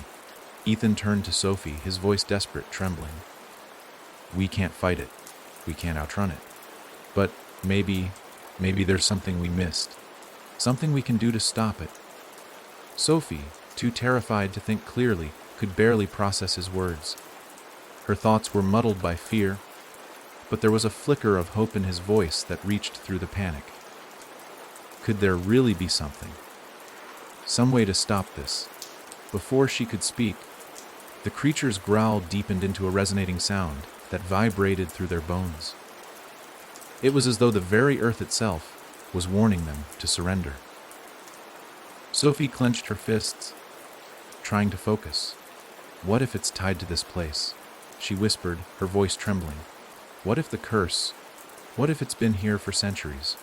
A: Ethan turned to Sophie, his voice desperate, trembling. We can't fight it. We can't outrun it. But maybe there's something we missed. Something we can do to stop it. Sophie, too terrified to think clearly, could barely process his words. Her thoughts were muddled by fear, but there was a flicker of hope in his voice that reached through the panic. Could there really be something? Some way to stop this? Before she could speak, the creature's growl deepened into a resonating sound that vibrated through their bones. It was as though the very earth itself was warning them to surrender. Sophie clenched her fists, trying to focus. What if it's tied to this place? She whispered, her voice trembling. What if the curse? What if it's been here for centuries?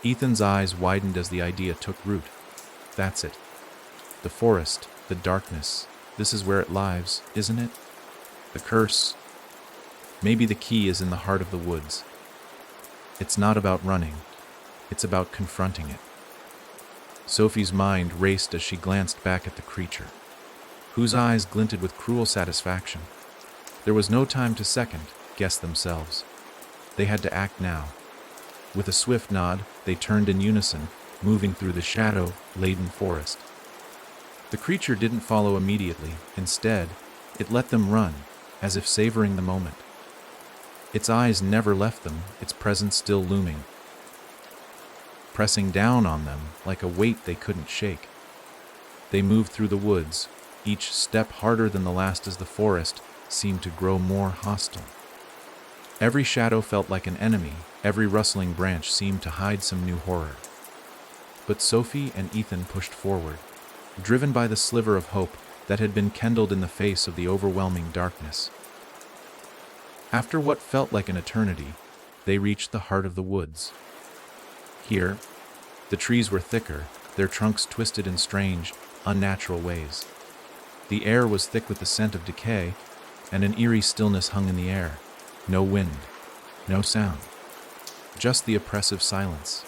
A: Ethan's eyes widened as the idea took root. That's it. The forest, the darkness. This is where it lies, isn't it? The curse. Maybe the key is in the heart of the woods. It's not about running. It's about confronting it. Sophie's mind raced as she glanced back at the creature, whose eyes glinted with cruel satisfaction. There was no time to second-guess themselves. They had to act now. With a swift nod, they turned in unison, moving through the shadow-laden forest. The creature didn't follow immediately. Instead, it let them run, as if savoring the moment. Its eyes never left them, its presence still looming, pressing down on them like a weight they couldn't shake. They moved through the woods, each step harder than the last as the forest seemed to grow more hostile. Every shadow felt like an enemy, every rustling branch seemed to hide some new horror. But Sophie and Ethan pushed forward. driven by the sliver of hope that had been kindled in the face of the overwhelming darkness. After what felt like an eternity, they reached the heart of the woods. Here, the trees were thicker, their trunks twisted in strange, unnatural ways. The air was thick with the scent of decay, and an eerie stillness hung in the air. No wind, no sound, just the oppressive silence.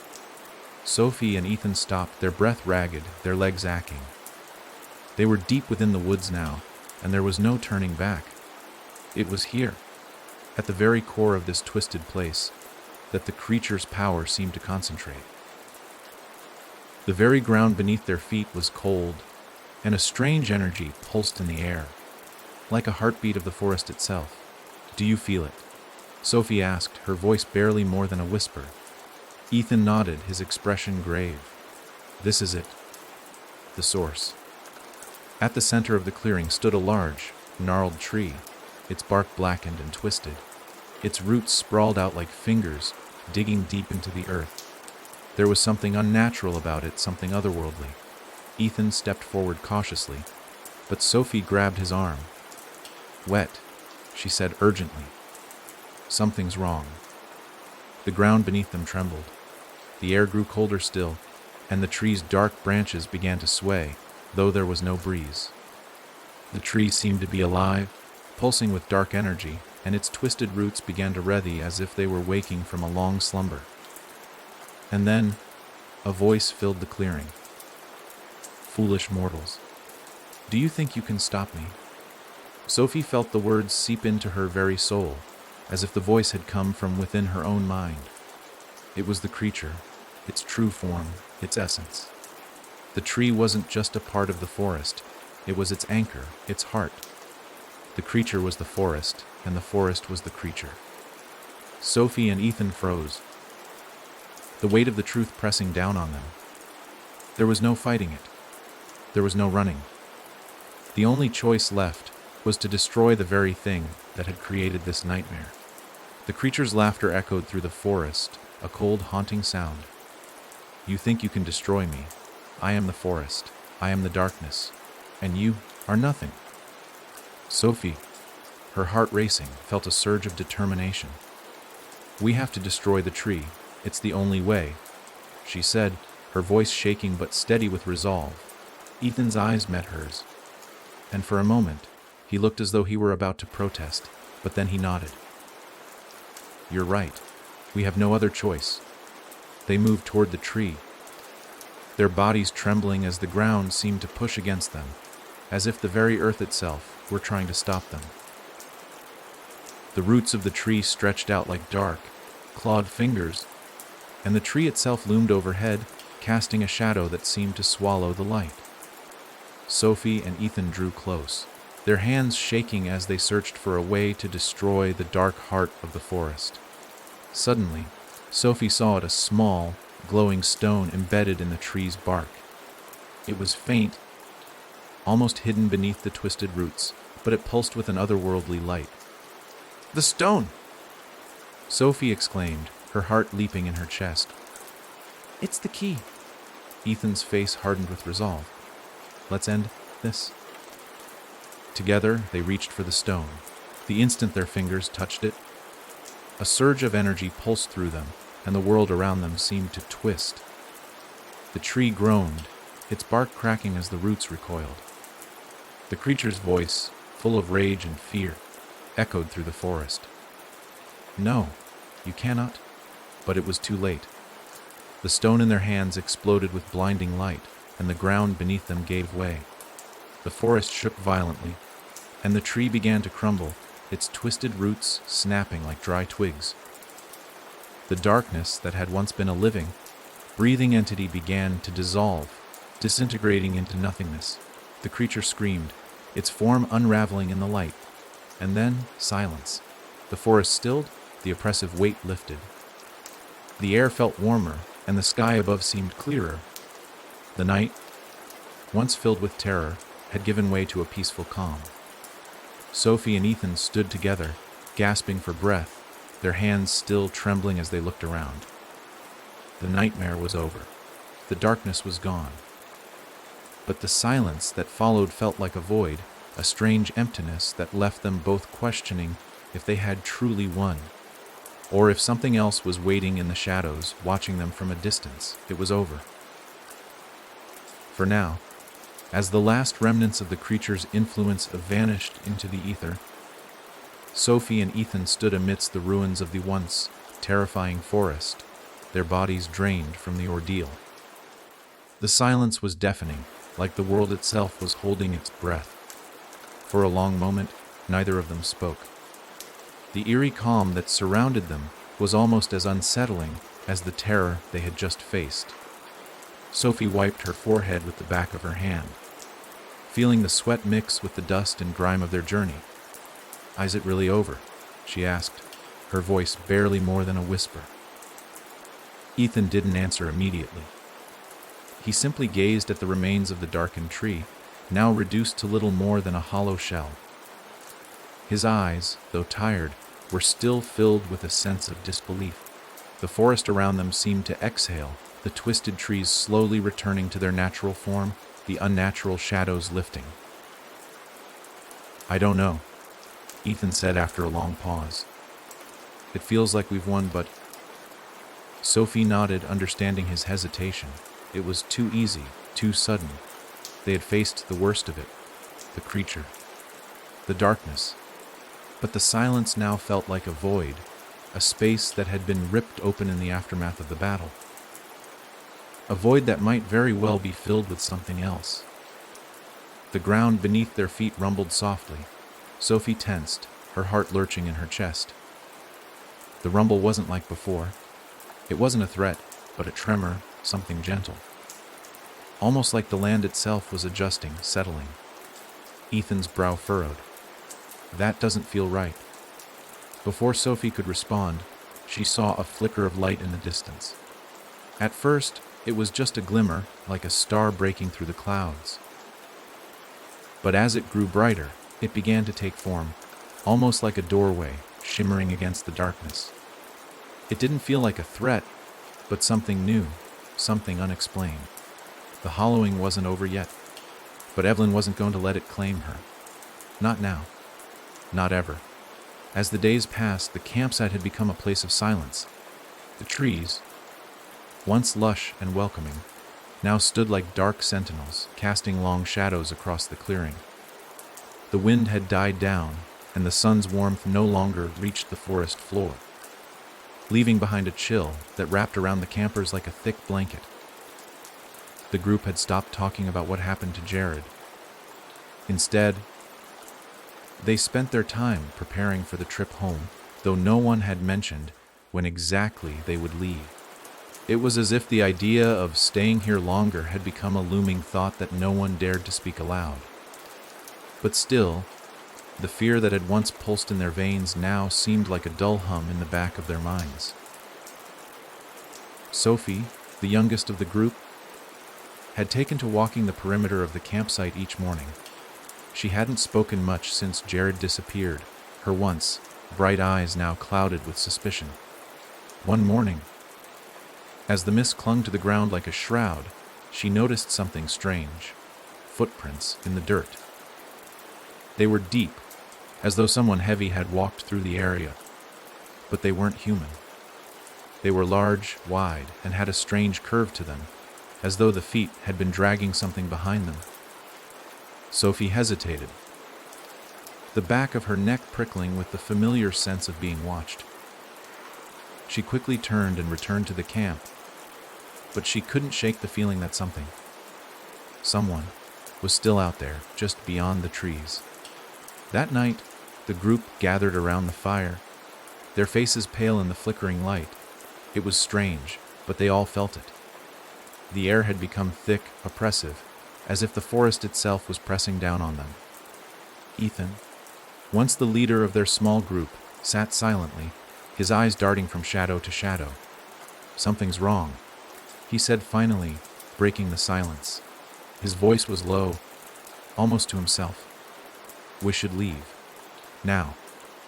A: Sophie and Ethan stopped, their breath ragged, their legs aching. They were deep within the woods now, and there was no turning back. It was here, at the very core of this twisted place, that the creature's power seemed to concentrate. The very ground beneath their feet was cold, and a strange energy pulsed in the air, like a heartbeat of the forest itself. "Do you feel it?" Sophie asked, her voice barely more than a whisper. Ethan nodded, his expression grave. "This is it. The source." At the center of the clearing stood a large, gnarled tree, its bark blackened and twisted. Its roots sprawled out like fingers, digging deep into the earth. There was something unnatural about it, something otherworldly. Ethan stepped forward cautiously, but Sophie grabbed his arm. "Wet," she said urgently. "Something's wrong." The ground beneath them trembled. The air grew colder still, and the tree's dark branches began to sway, though there was no breeze. The tree seemed to be alive, pulsing with dark energy, and its twisted roots began to writhe as if they were waking from a long slumber. And then, a voice filled the clearing. "Foolish mortals, do you think you can stop me?" Sophie felt the words seep into her very soul, as if the voice had come from within her own mind. It was the creature, its true form, its essence. The tree wasn't just a part of the forest, it was its anchor, its heart. The creature was the forest, and the forest was the creature. Sophie and Ethan froze, the weight of the truth pressing down on them. There was no fighting it. There was no running. The only choice left was to destroy the very thing that had created this nightmare. The creature's laughter echoed through the forest, a cold, haunting sound. "You think you can destroy me? I am the forest. I am the darkness. And you are nothing." Sophie, her heart racing, felt a surge of determination. "We have to destroy the tree. It's the only way," she said, her voice shaking but steady with resolve. Ethan's eyes met hers, and for a moment, he looked as though he were about to protest, but then he nodded. "You're right. We have no other choice." They moved toward the tree, their bodies trembling as the ground seemed to push against them, as if the very earth itself were trying to stop them. The roots of the tree stretched out like dark, clawed fingers, and the tree itself loomed overhead, casting a shadow that seemed to swallow the light. Sophie and Ethan drew close, their hands shaking as they searched for a way to destroy the dark heart of the forest. Suddenly, Sophie saw a small, glowing stone embedded in the tree's bark. It was faint, almost hidden beneath the twisted roots, but it pulsed with an otherworldly light. "The stone!" Sophie exclaimed, her heart leaping in her chest. "It's the key." Ethan's face hardened with resolve. "Let's end this." Together, they reached for the stone. The instant their fingers touched it, a surge of energy pulsed through them, and the world around them seemed to twist. The tree groaned, its bark cracking as the roots recoiled. The creature's voice, full of rage and fear, echoed through the forest. "No, you cannot." But it was too late. The stone in their hands exploded with blinding light, and the ground beneath them gave way. The forest shook violently, and the tree began to crumble, its twisted roots snapping like dry twigs. The darkness that had once been a living, breathing entity began to dissolve, disintegrating into nothingness. The creature screamed, its form unraveling in the light, and then silence. The forest stilled, the oppressive weight lifted. The air felt warmer, and the sky above seemed clearer. The night, once filled with terror, had given way to a peaceful calm. Sophie and Ethan stood together, gasping for breath, their hands still trembling as they looked around. The nightmare was over. The darkness was gone. but the silence that followed felt like a void, a strange emptiness that left them both questioning if they had truly won, or if something else was waiting in the shadows, watching them from a distance. It was over. For now, as the last remnants of the creature's influence vanished into the ether, Sophie and Ethan stood amidst the ruins of the once terrifying forest, their bodies drained from the ordeal. The silence was deafening, like the world itself was holding its breath. For a long moment, neither of them spoke. The eerie calm that surrounded them was almost as unsettling as the terror they had just faced. Sophie wiped her forehead with the back of her hand, feeling the sweat mix with the dust and grime of their journey. "Is it really over?" she asked, her voice barely more than a whisper. Ethan didn't answer immediately. He simply gazed at the remains of the darkened tree, now reduced to little more than a hollow shell. His eyes, though tired, were still filled with a sense of disbelief. The forest around them seemed to exhale, the twisted trees slowly returning to their natural form, the unnatural shadows lifting. "I don't know," Ethan said after a long pause. "It feels like we've won, but—" Sophie nodded, understanding his hesitation. It was too easy, too sudden. They had faced the worst of it, the creature, the darkness. But the silence now felt like a void, a space that had been ripped open in the aftermath of the battle. A void that might very well be filled with something else. The ground beneath their feet rumbled softly. Sophie tensed, her heart lurching in her chest. The rumble wasn't like before. It wasn't a threat, but a tremor, something gentle. Almost like the land itself was adjusting, settling. Ethan's brow furrowed. "That doesn't feel right." Before Sophie could respond, she saw a flicker of light in the distance. At first, it was just a glimmer, like a star breaking through the clouds. But as it grew brighter, it began to take form, almost like a doorway, shimmering against the darkness. It didn't feel like a threat, but something new, something unexplained. The hollowing wasn't over yet, but Evelyn wasn't going to let it claim her. Not now. Not ever. As the days passed, the campsite had become a place of silence. The trees, once lush and welcoming, now stood like dark sentinels, casting long shadows across the clearing. The wind had died down, and the sun's warmth no longer reached the forest floor, leaving behind a chill that wrapped around the campers like a thick blanket. The group had stopped talking about what happened to Jared. Instead, they spent their time preparing for the trip home, though no one had mentioned when exactly they would leave. It was as if the idea of staying here longer had become a looming thought that no one dared to speak aloud. But still, the fear that had once pulsed in their veins now seemed like a dull hum in the back of their minds. Sophie, the youngest of the group, had taken to walking the perimeter of the campsite each morning. She hadn't spoken much since Jared disappeared, her once bright eyes now clouded with suspicion. One morning, as the mist clung to the ground like a shroud, she noticed something strange: footprints in the dirt. They were deep, as though someone heavy had walked through the area. But they weren't human. They were large, wide, and had a strange curve to them, as though the feet had been dragging something behind them. Sophie hesitated, the back of her neck prickling with the familiar sense of being watched. She quickly turned and returned to the camp, but she couldn't shake the feeling that someone was still out there, just beyond the trees. That night, the group gathered around the fire, their faces pale in the flickering light. It was strange, but they all felt it. The air had become thick, oppressive, as if the forest itself was pressing down on them. Ethan, once the leader of their small group, sat silently, his eyes darting from shadow to shadow. "Something's wrong," he said finally, breaking the silence. His voice was low, almost to himself. "We should leave. Now."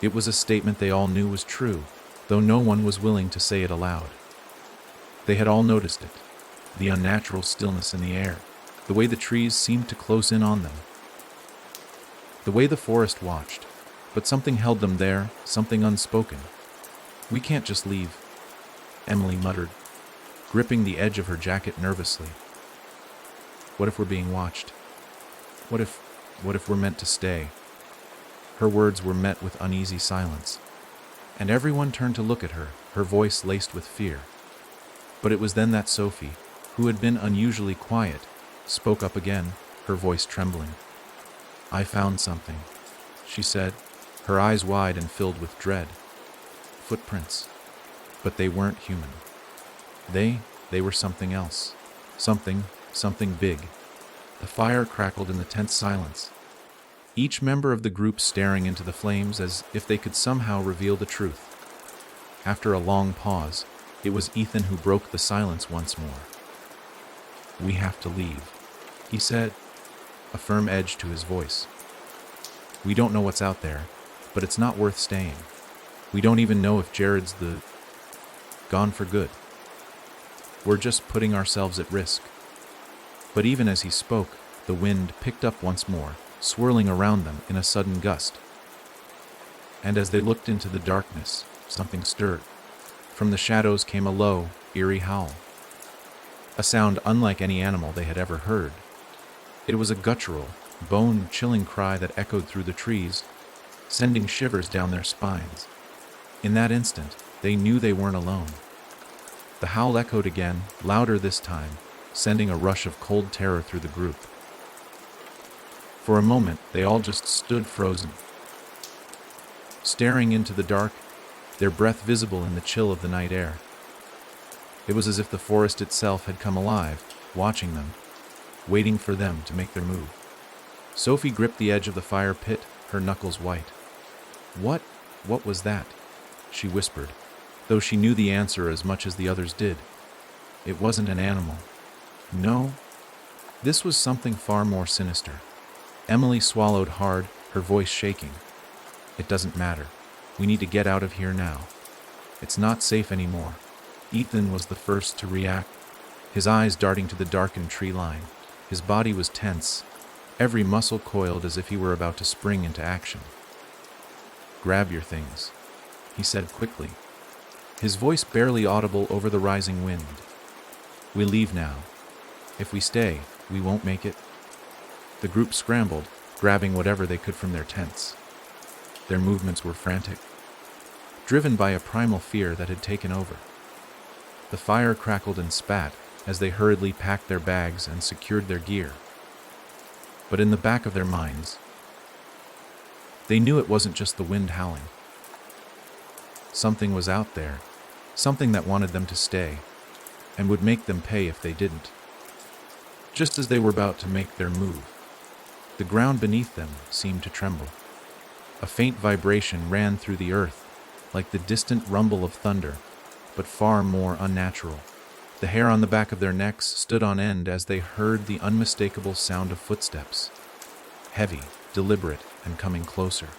A: It was a statement they all knew was true, though no one was willing to say it aloud. They had all noticed it, the unnatural stillness in the air, the way the trees seemed to close in on them, the way the forest watched, but something held them there, something unspoken. "We can't just leave," Emily muttered, gripping the edge of her jacket nervously. "What if we're being watched? What if we're meant to stay?" Her words were met with uneasy silence, and everyone turned to look at her, her voice laced with fear. But it was then that Sophie, who had been unusually quiet, spoke up again, her voice trembling. "I found something," she said, her eyes wide and filled with dread. Footprints. But they weren't human. They were something else. Something big. The fire crackled in the tense silence, each member of the group staring into the flames as if they could somehow reveal the truth. After a long pause, it was Ethan who broke the silence once more. "We have to leave," he said, a firm edge to his voice. "We don't know what's out there, but it's not worth staying. We don't even know if Jared's gone for good. We're just putting ourselves at risk." But even as he spoke, the wind picked up once more, swirling around them in a sudden gust. And as they looked into the darkness, something stirred. From the shadows came a low, eerie howl, a sound unlike any animal they had ever heard. It was a guttural, bone-chilling cry that echoed through the trees, sending shivers down their spines. In that instant, they knew they weren't alone. The howl echoed again, louder this time, sending a rush of cold terror through the group. For a moment, they all just stood frozen, staring into the dark, their breath visible in the chill of the night air. It was as if the forest itself had come alive, watching them, waiting for them to make their move. Sophie gripped the edge of the fire pit, her knuckles white. What was that?" she whispered, though she knew the answer as much as the others did. It wasn't an animal. No, this was something far more sinister. Emily swallowed hard, her voice shaking. "It doesn't matter. We need to get out of here now. It's not safe anymore." Ethan was the first to react, his eyes darting to the darkened tree line. His body was tense, every muscle coiled as if he were about to spring into action. "Grab your things," he said quickly, his voice barely audible over the rising wind. "We leave now. If we stay, we won't make it." The group scrambled, grabbing whatever they could from their tents. Their movements were frantic, driven by a primal fear that had taken over. The fire crackled and spat as they hurriedly packed their bags and secured their gear. But in the back of their minds, they knew it wasn't just the wind howling. Something was out there, something that wanted them to stay, and would make them pay if they didn't. Just as they were about to make their move, the ground beneath them seemed to tremble. A faint vibration ran through the earth, like the distant rumble of thunder, but far more unnatural. The hair on the back of their necks stood on end as they heard the unmistakable sound of footsteps. Heavy, deliberate, and coming closer.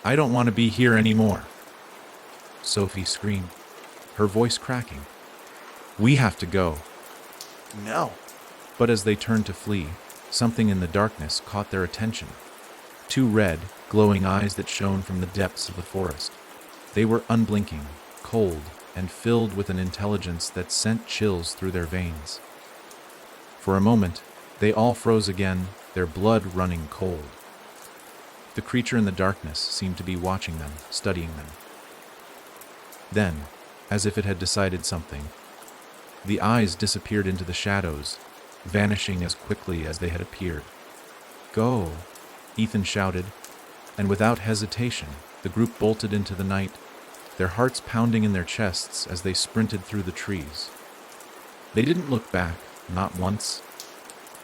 A: "I don't want to be here anymore," Sophie screamed, her voice cracking. "We have to go."
C: No.
A: But as they turned to flee, something in the darkness caught their attention. Two red, glowing eyes that shone from the depths of the forest. They were unblinking, cold, and filled with an intelligence that sent chills through their veins. For a moment, they all froze again, their blood running cold. The creature in the darkness seemed to be watching them, studying them. Then, as if it had decided something, the eyes disappeared into the shadows, vanishing as quickly as they had appeared. "Go!" Ethan shouted, and without hesitation, the group bolted into the night, their hearts pounding in their chests as they sprinted through the trees. They didn't look back, not once.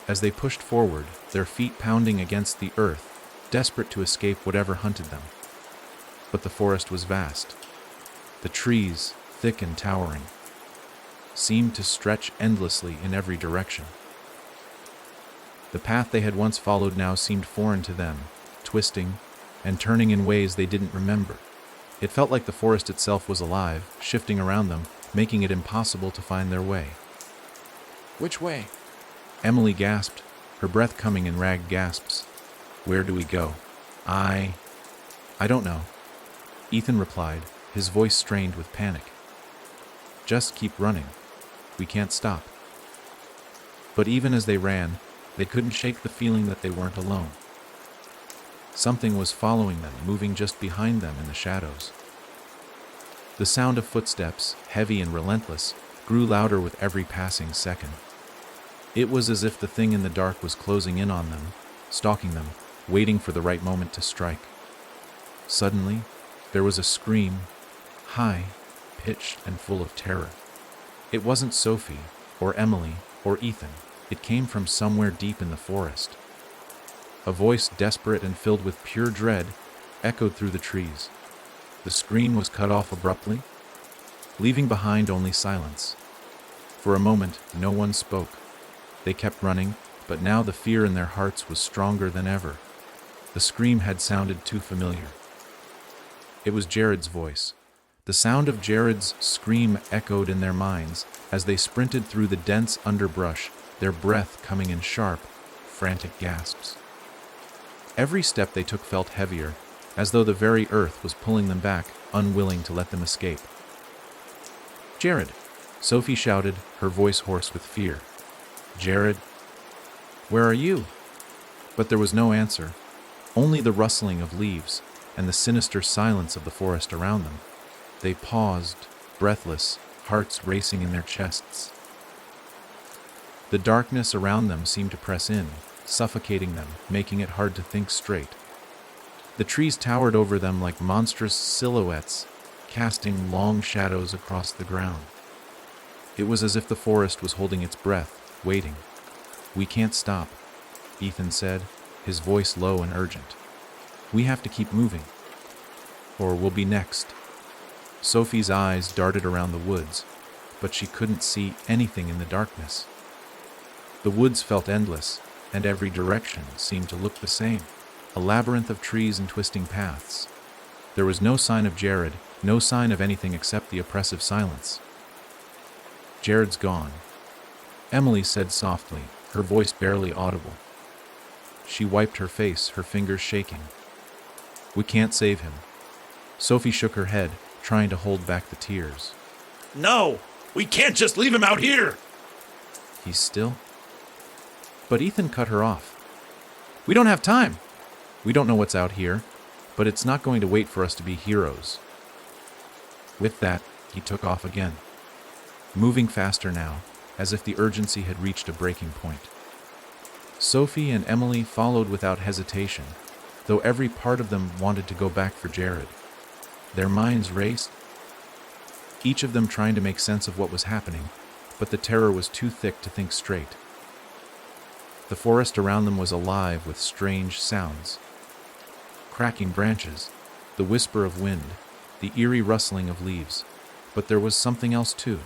A: As they pushed forward, their feet pounding against the earth, desperate to escape whatever hunted them. But the forest was vast. The trees, thick and towering, seemed to stretch endlessly in every direction. The path they had once followed now seemed foreign to them, twisting and turning in ways they didn't remember. It felt like the forest itself was alive, shifting around them, making it impossible to find their way.
C: Which way?
A: Emily gasped, her breath coming in ragged gasps. Where do we go? I don't know. Ethan replied, his voice strained with panic. Just keep running. We can't stop. But even as they ran, they couldn't shake the feeling that they weren't alone. Something was following them, moving just behind them in the shadows. The sound of footsteps, heavy and relentless, grew louder with every passing second. It was as if the thing in the dark was closing in on them, stalking them, waiting for the right moment to strike. Suddenly, there was a scream, high, pitched, and full of terror. It wasn't Sophie, or Emily, or Ethan. It came from somewhere deep in the forest. A voice desperate and filled with pure dread echoed through the trees. The scream was cut off abruptly, leaving behind only silence. For a moment, no one spoke. They kept running, but now the fear in their hearts was stronger than ever. The scream had sounded too familiar. It was Jared's voice. The sound of Jared's scream echoed in their minds as they sprinted through the dense underbrush, their breath coming in sharp, frantic gasps. Every step they took felt heavier, as though the very earth was pulling them back, unwilling to let them escape. Jared! Sophie shouted, her voice hoarse with fear. Jared! Where are you? But there was no answer, only the rustling of leaves and the sinister silence of the forest around them. They paused, breathless, hearts racing in their chests. The darkness around them seemed to press in, suffocating them, making it hard to think straight. The trees towered over them like monstrous silhouettes, casting long shadows across the ground. It was as if the forest was holding its breath, waiting. We can't stop, Ethan said, his voice low and urgent. We have to keep moving, or we'll be next. Sophie's eyes darted around the woods, but she couldn't see anything in the darkness. The woods felt endless, and every direction seemed to look the same, a labyrinth of trees and twisting paths. There was no sign of Jared, no sign of anything except the oppressive silence. Jared's gone, Emily said softly, her voice barely audible. She wiped her face, her fingers shaking. We can't save him. Sophie shook her head, trying to hold back the tears.
C: No! We can't just leave him out here!
A: He's still? But Ethan cut her off. We don't have time. We don't know what's out here, but it's not going to wait for us to be heroes. With that, he took off again, moving faster now, as if the urgency had reached a breaking point. Sophie and Emily followed without hesitation, though every part of them wanted to go back for Jared. Their minds raced, each of them trying to make sense of what was happening, but the terror was too thick to think straight. The forest around them was alive with strange sounds. Cracking branches, the whisper of wind, the eerie rustling of leaves. But there was something else too,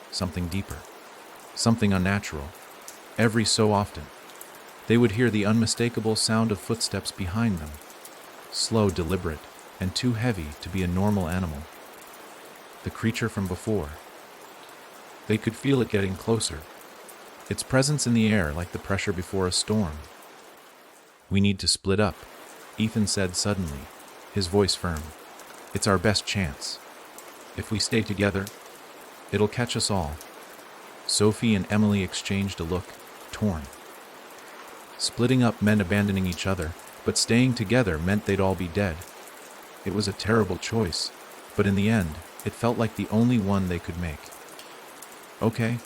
A: something deeper, something unnatural. Every so often, they would hear the unmistakable sound of footsteps behind them, slow, deliberate, and too heavy to be a normal animal. The creature from before. They could feel it getting closer, its presence in the air like the pressure before a storm. We need to split up, Ethan said suddenly, his voice firm. It's our best chance. If we stay together, it'll catch us all. Sophie and Emily exchanged a look, torn. Splitting up meant abandoning each other, but staying together meant they'd all be dead. It was a terrible choice, but in the end, it felt like the only one they could make. Okay,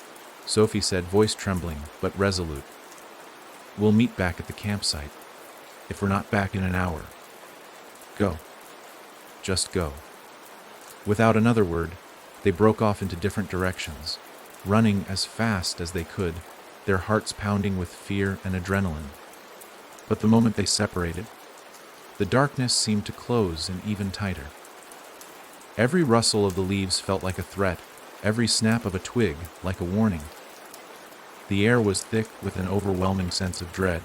A: Sophie said, voice trembling, but resolute. We'll meet back at the campsite. If we're not back in an hour. Go. Just go. Without another word, they broke off into different directions, running as fast as they could, their hearts pounding with fear and adrenaline. But the moment they separated, the darkness seemed to close in even tighter. Every rustle of the leaves felt like a threat, every snap of a twig like a warning. The air was thick with an overwhelming sense of dread,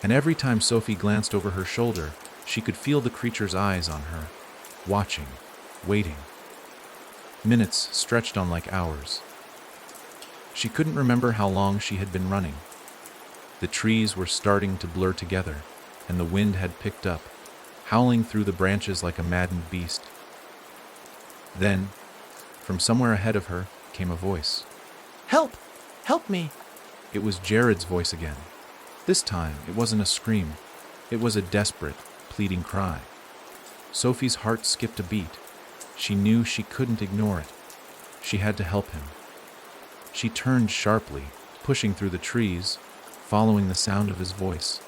A: and every time Sophie glanced over her shoulder, she could feel the creature's eyes on her, watching, waiting. Minutes stretched on like hours. She couldn't remember how long she had been running, The trees were starting to blur together, and the wind had picked up, howling through the branches like a maddened beast. Then, from somewhere ahead of her, came a voice.
C: Help! Help me!
A: It was Jared's voice again. This time, it wasn't a scream. It was a desperate, pleading cry. Sophie's heart skipped a beat. She knew she couldn't ignore it. She had to help him. She turned sharply, pushing through the trees, following the sound of his voice.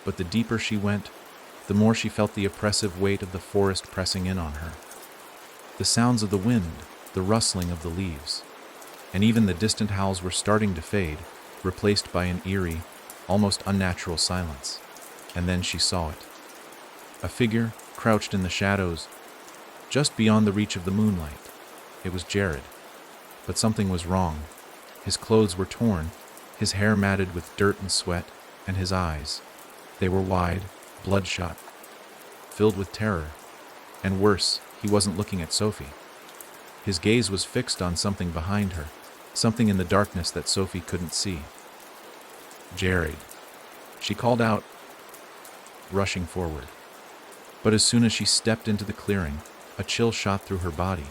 A: But the deeper she went, the more she felt the oppressive weight of the forest pressing in on her. The sounds of the wind, the rustling of the leaves, and even the distant howls were starting to fade, replaced by an eerie, almost unnatural silence. And then she saw it. A figure crouched in the shadows, just beyond the reach of the moonlight. It was Jared. But something was wrong. His clothes were torn, his hair matted with dirt and sweat, and his eyes, they were wide, bloodshot, filled with terror. And worse, he wasn't looking at Sophie. His gaze was fixed on something behind her, something in the darkness that Sophie couldn't see. Jared, she called out, rushing forward. But as soon as she stepped into the clearing, a chill shot through her body.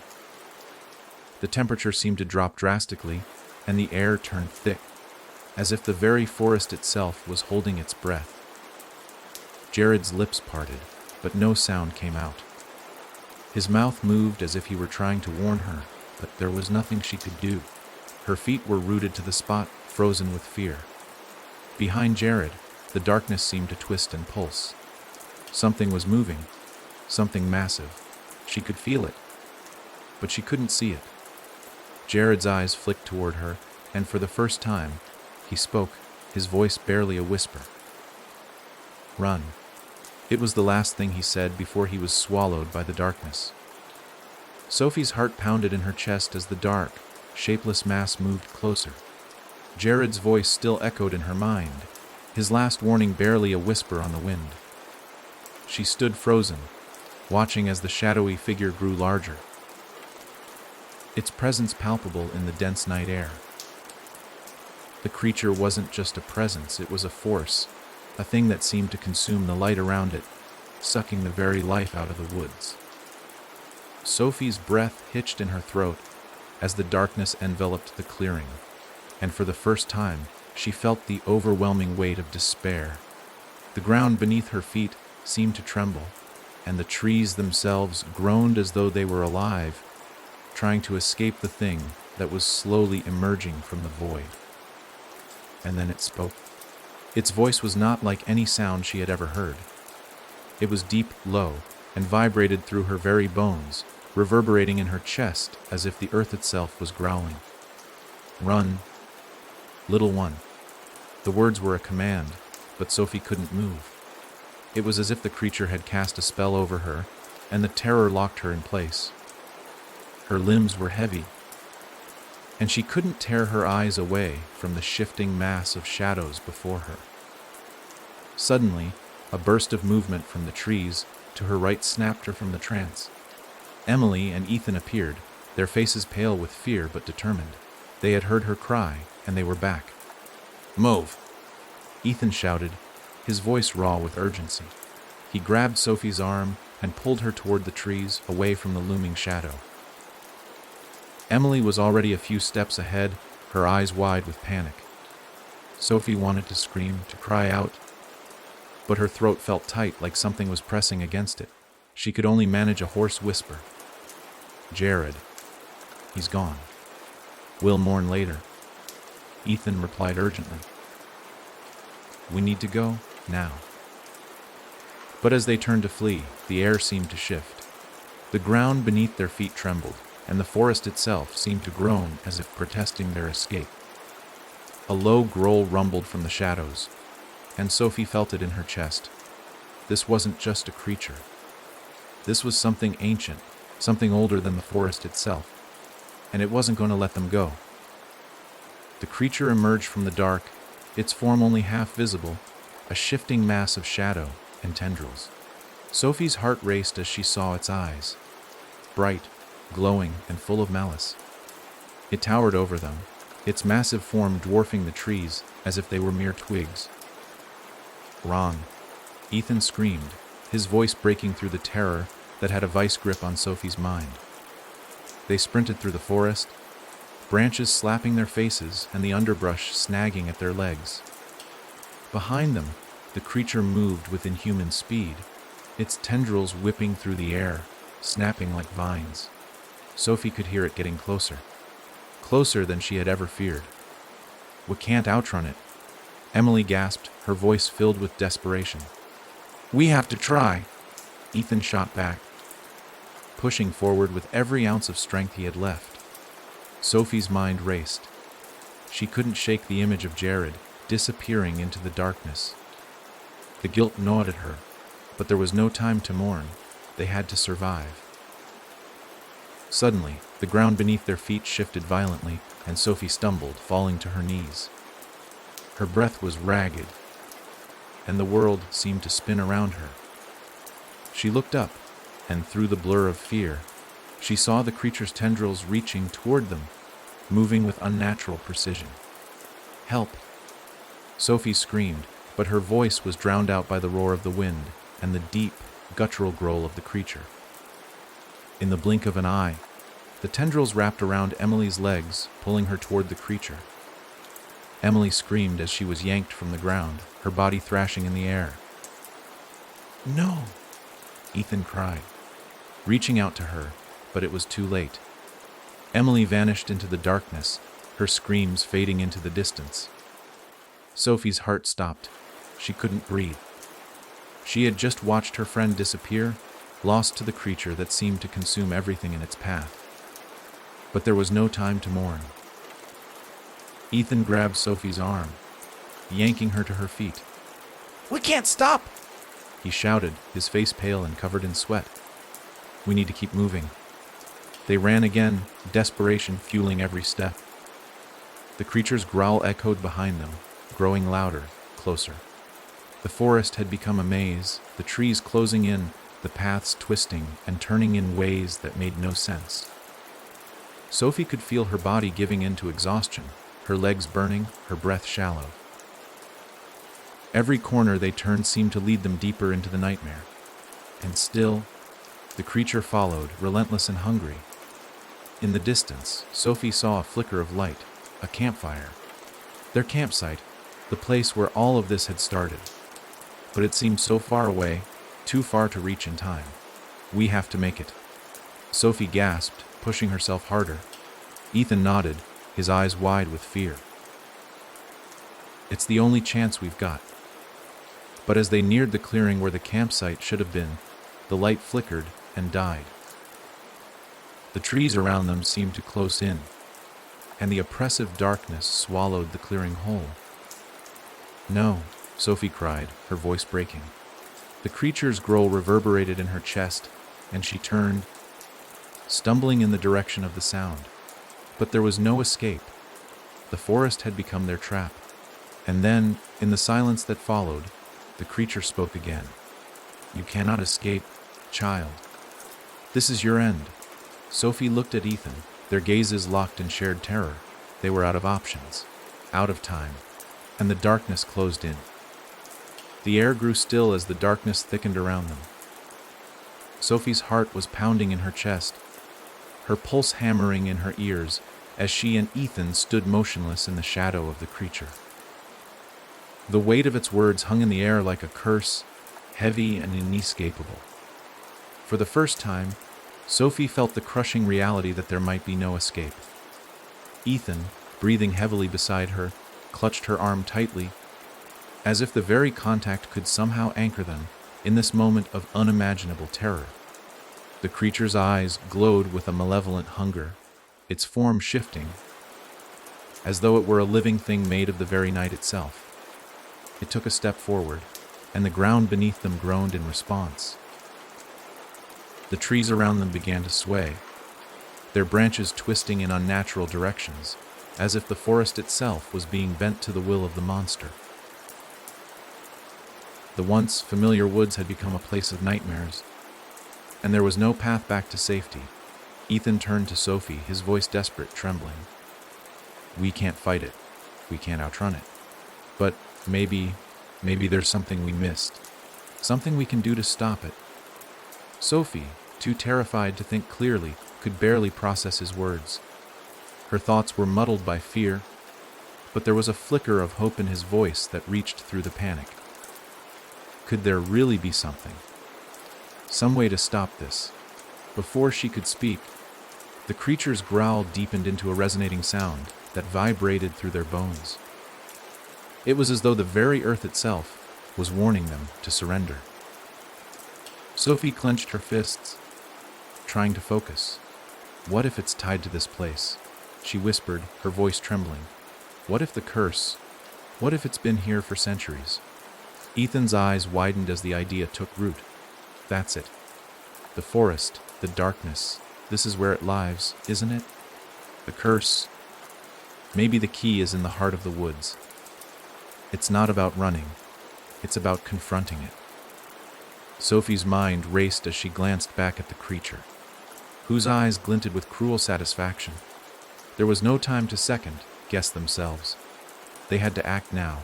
A: The temperature seemed to drop drastically, and the air turned thick, as if the very forest itself was holding its breath. Jared's lips parted, but no sound came out. His mouth moved as if he were trying to warn her, but there was nothing she could do. Her feet were rooted to the spot, frozen with fear. Behind Jared, the darkness seemed to twist and pulse. Something was moving, something massive. She could feel it, but she couldn't see it. Jared's eyes flicked toward her, and for the first time, he spoke, his voice barely a whisper. Run. It was the last thing he said before he was swallowed by the darkness. Sophie's heart pounded in her chest as the dark, shapeless mass moved closer. Jared's voice still echoed in her mind, his last warning barely a whisper on the wind. She stood frozen, watching as the shadowy figure grew larger, its presence palpable in the dense night air. The creature wasn't just a presence, it was a force, a thing that seemed to consume the light around it, sucking the very life out of the woods. Sophie's breath hitched in her throat as the darkness enveloped the clearing, and for the first time, she felt the overwhelming weight of despair. The ground beneath her feet seemed to tremble, and the trees themselves groaned as though they were alive, trying to escape the thing that was slowly emerging from the void. And then it spoke. Its voice was not like any sound she had ever heard. It was deep, low, and vibrated through her very bones, reverberating in her chest as if the earth itself was growling. Run, little one. The words were a command, but Sophie couldn't move. It was as if the creature had cast a spell over her, and the terror locked her in place. Her limbs were heavy, and she couldn't tear her eyes away from the shifting mass of shadows before her. Suddenly, a burst of movement from the trees to her right snapped her from the trance. Emily and Ethan appeared, their faces pale with fear but determined. They had heard her cry, and they were back. Move! Ethan shouted, his voice raw with urgency. He grabbed Sophie's arm and pulled her toward the trees, away from the looming shadow. Emily was already a few steps ahead, her eyes wide with panic. Sophie wanted to scream, to cry out, but her throat felt tight like something was pressing against it. She could only manage a hoarse whisper. Jared. He's gone. We'll mourn later. Ethan replied urgently. We need to go, now. But as they turned to flee, the air seemed to shift. The ground beneath their feet trembled, and the forest itself seemed to groan as if protesting their escape. A low growl rumbled from the shadows, and Sophie felt it in her chest. This wasn't just a creature. This was something ancient, something older than the forest itself, and it wasn't going to let them go. The creature emerged from the dark, its form only half visible, a shifting mass of shadow and tendrils. Sophie's heart raced as she saw its eyes, bright, glowing, and full of malice. It towered over them, its massive form dwarfing the trees as if they were mere twigs. "Wrong!" Ethan screamed, his voice breaking through the terror that had a vice grip on Sophie's mind. They sprinted through the forest, branches slapping their faces and the underbrush snagging at their legs. Behind them, the creature moved with inhuman speed, its tendrils whipping through the air, snapping like vines. Sophie could hear it getting closer. Closer than she had ever feared. "We can't outrun it," Emily gasped, her voice filled with desperation. "We have to try," Ethan shot back, pushing forward with every ounce of strength he had left. Sophie's mind raced. She couldn't shake the image of Jared disappearing into the darkness. The guilt gnawed at her, but there was no time to mourn. They had to survive. Suddenly, the ground beneath their feet shifted violently, and Sophie stumbled, falling to her knees. Her breath was ragged, and the world seemed to spin around her. She looked up, and through the blur of fear, she saw the creature's tendrils reaching toward them, moving with unnatural precision. "Help!" Sophie screamed, but her voice was drowned out by the roar of the wind and the deep, guttural growl of the creature. In the blink of an eye, the tendrils wrapped around Emily's legs, pulling her toward the creature. Emily screamed as she was yanked from the ground, her body thrashing in the air. "No!" Ethan cried, reaching out to her, but it was too late. Emily vanished into the darkness, her screams fading into the distance. Sophie's heart stopped. She couldn't breathe. She had just watched her friend disappear, lost to the creature that seemed to consume everything in its path. But there was no time to mourn. Ethan grabbed Sophie's arm, yanking her to her feet.
C: We can't stop!
A: He shouted, his face pale and covered in sweat. "We need to keep moving." They ran again, desperation fueling every step. The creature's growl echoed behind them, growing louder, closer. The forest had become a maze, the trees closing in, the paths twisting and turning in ways that made no sense. Sophie could feel her body giving in to exhaustion, her legs burning, her breath shallow. Every corner they turned seemed to lead them deeper into the nightmare. And still, the creature followed, relentless and hungry. In the distance, Sophie saw a flicker of light, a campfire. Their campsite, the place where all of this had started. But it seemed so far away, too far to reach in time. "We have to make it." Sophie gasped, pushing herself harder. Ethan nodded, his eyes wide with fear. "It's the only chance we've got." But as they neared the clearing where the campsite should have been, the light flickered and died. The trees around them seemed to close in, and the oppressive darkness swallowed the clearing whole. "No," Sophie cried, her voice breaking. The creature's growl reverberated in her chest, and she turned, stumbling in the direction of the sound. But there was no escape. The forest had become their trap. And then, in the silence that followed, the creature spoke again. "You cannot escape, child. This is your end." Sophie looked at Ethan, their gazes locked in shared terror. They were out of options, out of time, and the darkness closed in. The air grew still as the darkness thickened around them. Sophie's heart was pounding in her chest, her pulse hammering in her ears as she and Ethan stood motionless in the shadow of the creature. The weight of its words hung in the air like a curse, heavy and inescapable. For the first time, Sophie felt the crushing reality that there might be no escape. Ethan, breathing heavily beside her, clutched her arm tightly, as if the very contact could somehow anchor them in this moment of unimaginable terror. The creature's eyes glowed with a malevolent hunger, its form shifting, as though it were a living thing made of the very night itself. It took a step forward, and the ground beneath them groaned in response. The trees around them began to sway, their branches twisting in unnatural directions, as if the forest itself was being bent to the will of the monster. The once familiar woods had become a place of nightmares, and there was no path back to safety. Ethan turned to Sophie, his voice desperate, trembling. We can't fight it. We can't outrun it. But maybe there's something we missed. Something we can do to stop it. Sophie, too terrified to think clearly, could barely process his words. Her thoughts were muddled by fear, but there was a flicker of hope in his voice that reached through the panic. Could there really be something? Some way to stop this? Before she could speak, the creature's growl deepened into a resonating sound that vibrated through their bones. It was as though the very earth itself was warning them to surrender. Sophie clenched her fists, trying to focus. What if it's tied to this place? She whispered, her voice trembling. What if the curse? What if it's been here for centuries? Ethan's eyes widened as the idea took root. That's it. The forest, the darkness, this is where it lies, isn't it? The curse. Maybe the key is in the heart of the woods. It's not about running. It's about confronting it. Sophie's mind raced as she glanced back at the creature, whose eyes glinted with cruel satisfaction. There was no time to second-guess themselves. They had to act now.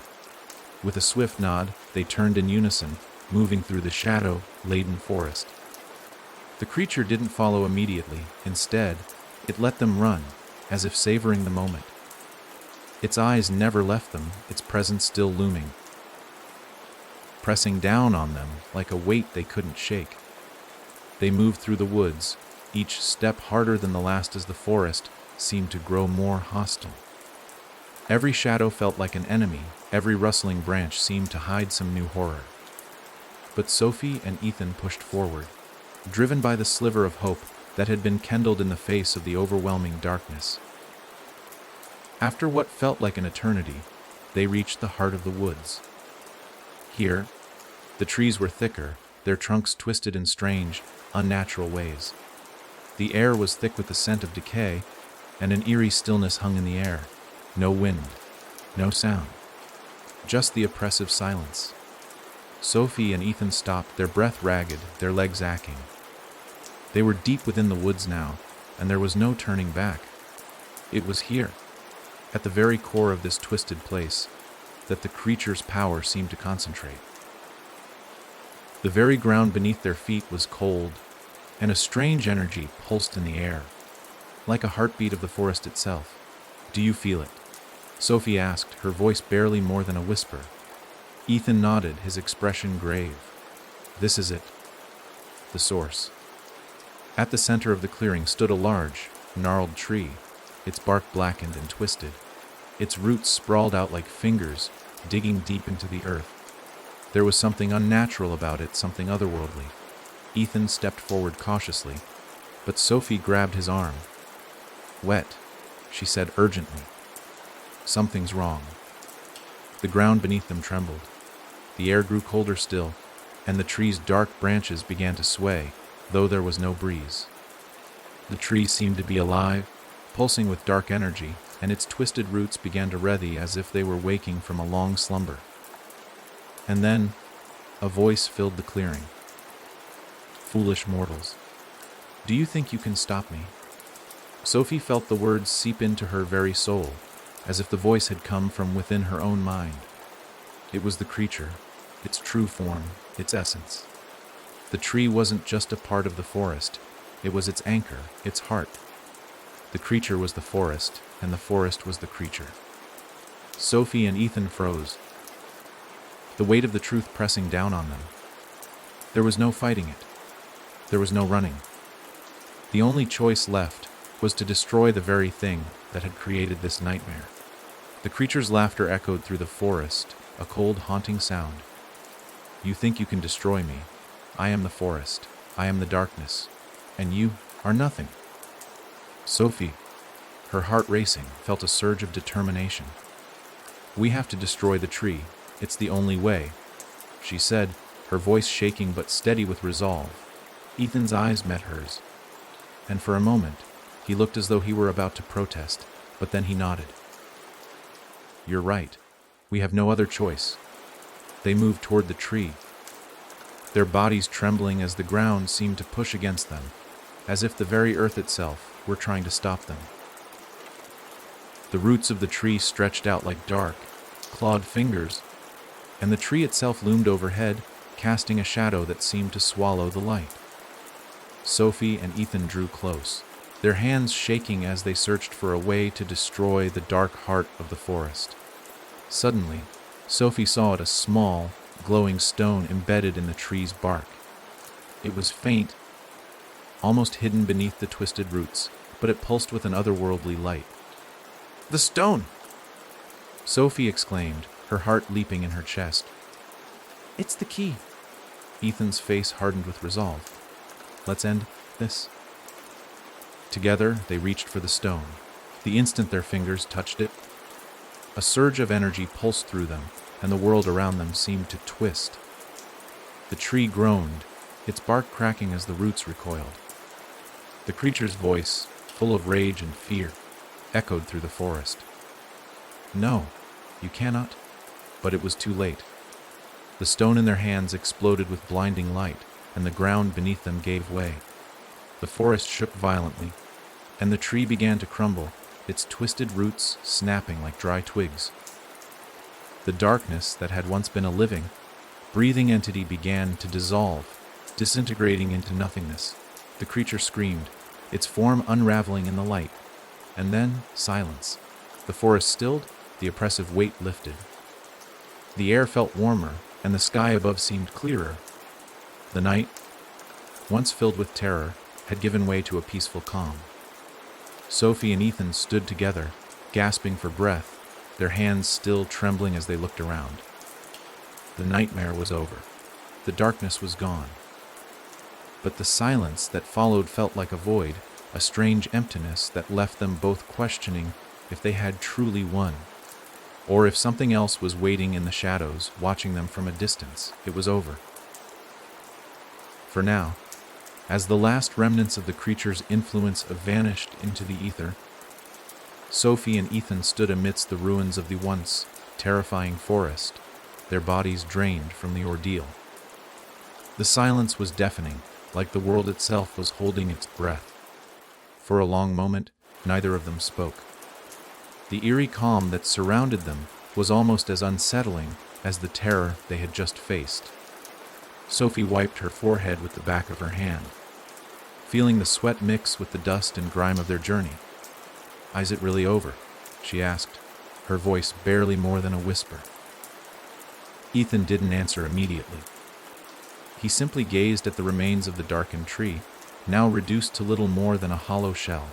A: With a swift nod, they turned in unison, moving through the shadow-laden forest. The creature didn't follow immediately. Instead, it let them run, as if savoring the moment. Its eyes never left them, its presence still looming, pressing down on them like a weight they couldn't shake. They moved through the woods, each step harder than the last as the forest seemed to grow more hostile. Every shadow felt like an enemy, every rustling branch seemed to hide some new horror. But Sophie and Ethan pushed forward, driven by the sliver of hope that had been kindled in the face of the overwhelming darkness. After what felt like an eternity, they reached the heart of the woods. Here, the trees were thicker, their trunks twisted in strange, unnatural ways. The air was thick with the scent of decay, and an eerie stillness hung in the air. No wind, no sound, just the oppressive silence. Sophie and Ethan stopped, their breath ragged, their legs aching. They were deep within the woods now, and there was no turning back. It was here, at the very core of this twisted place, that the creature's power seemed to concentrate. The very ground beneath their feet was cold, and a strange energy pulsed in the air, like a heartbeat of the forest itself. Do you feel it? Sophie asked, her voice barely more than a whisper. Ethan nodded, his expression grave. This is it. The source. At the center of the clearing stood a large, gnarled tree, its bark blackened and twisted. Its roots sprawled out like fingers, digging deep into the earth. There was something unnatural about it, something otherworldly. Ethan stepped forward cautiously, but Sophie grabbed his arm. Wet, she said urgently. Something's wrong. The ground beneath them trembled. The air grew colder still, and the tree's dark branches began to sway, though there was no breeze. The tree seemed to be alive, pulsing with dark energy, and its twisted roots began to writhe as if they were waking from a long slumber. And then, a voice filled the clearing. Foolish mortals, do you think you can stop me? Sophie felt the words seep into her very soul, as if the voice had come from within her own mind. It was the creature, its true form, its essence. The tree wasn't just a part of the forest, it was its anchor, its heart. The creature was the forest, and the forest was the creature. Sophie and Ethan froze, the weight of the truth pressing down on them. There was no fighting it. There was no running. The only choice left was to destroy the very thing that had created this nightmare. The creature's laughter echoed through the forest, a cold, haunting sound. You think you can destroy me. I am the forest. I am the darkness. And you are nothing. Sophie, her heart racing, felt a surge of determination. We have to destroy the tree. It's the only way, she said, her voice shaking but steady with resolve. Ethan's eyes met hers, and for a moment, he looked as though he were about to protest, but then he nodded. You're right. We have no other choice. They moved toward the tree, their bodies trembling as the ground seemed to push against them, as if the very earth itself were trying to stop them. The roots of the tree stretched out like dark, clawed fingers, and the tree itself loomed overhead, casting a shadow that seemed to swallow the light. Sophie and Ethan drew close, their hands shaking as they searched for a way to destroy the dark heart of the forest. Suddenly, Sophie saw a small, glowing stone embedded in the tree's bark. It was faint, almost hidden beneath the twisted roots, but it pulsed with an otherworldly light.
C: The stone!
A: Sophie exclaimed, her heart leaping in her chest.
C: It's the key.
A: Ethan's face hardened with resolve. Let's end this. Together, they reached for the stone. The instant their fingers touched it, a surge of energy pulsed through them, and the world around them seemed to twist. The tree groaned, its bark cracking as the roots recoiled. The creature's voice, full of rage and fear, echoed through the forest. No, you cannot. But it was too late. The stone in their hands exploded with blinding light, and the ground beneath them gave way. The forest shook violently, and the tree began to crumble, its twisted roots snapping like dry twigs. The darkness that had once been a living, breathing entity began to dissolve, disintegrating into nothingness. The creature screamed, its form unraveling in the light, and then silence. The forest stilled, the oppressive weight lifted. The air felt warmer, and the sky above seemed clearer. The night, once filled with terror, had given way to a peaceful calm. Sophie and Ethan stood together, gasping for breath, their hands still trembling as they looked around. The nightmare was over. The darkness was gone. But the silence that followed felt like a void, a strange emptiness that left them both questioning if they had truly won, or if something else was waiting in the shadows, watching them from a distance. It was over. For now, as the last remnants of the creature's influence vanished into the ether, Sophie and Ethan stood amidst the ruins of the once terrifying forest, their bodies drained from the ordeal. The silence was deafening, like the world itself was holding its breath. For a long moment, neither of them spoke. The eerie calm that surrounded them was almost as unsettling as the terror they had just faced. Sophie wiped her forehead with the back of her hand, feeling the sweat mix with the dust and grime of their journey. "Is it really over?" she asked, her voice barely more than a whisper. Ethan didn't answer immediately. He simply gazed at the remains of the darkened tree, now reduced to little more than a hollow shell.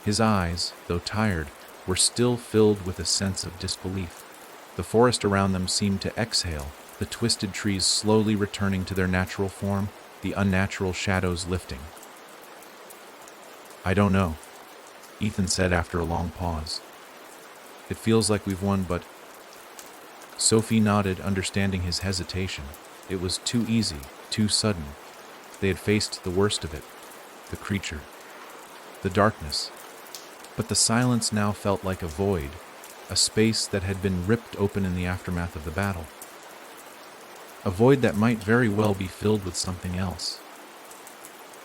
A: His eyes, though tired, were still filled with a sense of disbelief. The forest around them seemed to exhale, the twisted trees slowly returning to their natural form, the unnatural shadows lifting. "I don't know," Ethan said after a long pause. "It feels like we've won, but—" Sophie nodded, understanding his hesitation. It was too easy, too sudden. They had faced the worst of it, the creature, the darkness. But the silence now felt like a void, a space that had been ripped open in the aftermath of the battle. A void that might very well be filled with something else.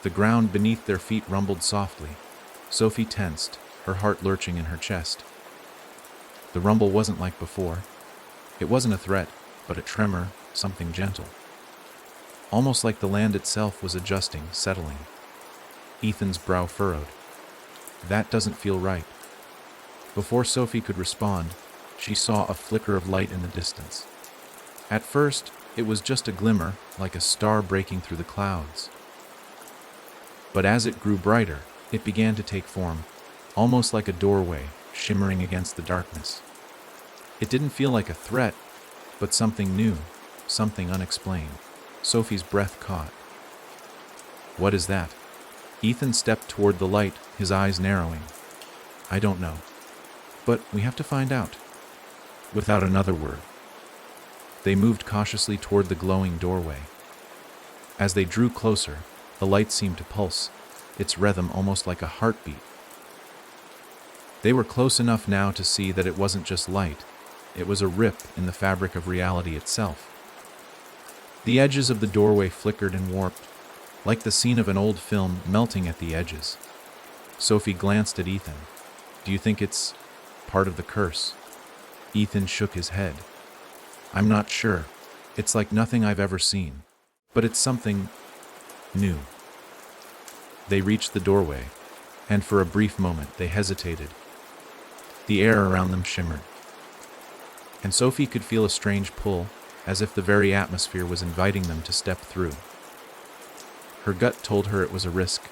A: The ground beneath their feet rumbled softly. Sophie tensed, her heart lurching in her chest. The rumble wasn't like before. It wasn't a threat, but a tremor, something gentle. Almost like the land itself was adjusting, settling. Ethan's brow furrowed. "That doesn't feel right." Before Sophie could respond, she saw a flicker of light in the distance. At first, it was just a glimmer, like a star breaking through the clouds. But as it grew brighter, it began to take form, almost like a doorway, shimmering against the darkness. It didn't feel like a threat, but something new, something unexplained. Sophie's breath caught. "What is that?" Ethan stepped toward the light, his eyes narrowing. "I don't know. But we have to find out." Without another word, they moved cautiously toward the glowing doorway. As they drew closer, the light seemed to pulse, its rhythm almost like a heartbeat. They were close enough now to see that it wasn't just light, it was a rip in the fabric of reality itself. The edges of the doorway flickered and warped, like the scene of an old film melting at the edges. Sophie glanced at Ethan. Do you think it's part of the curse? Ethan shook his head. I'm not sure. It's like nothing I've ever seen. But it's something new. They reached the doorway, and for a brief moment they hesitated. The air around them shimmered, and Sophie could feel a strange pull, as if the very atmosphere was inviting them to step through. Her gut told her it was a risk.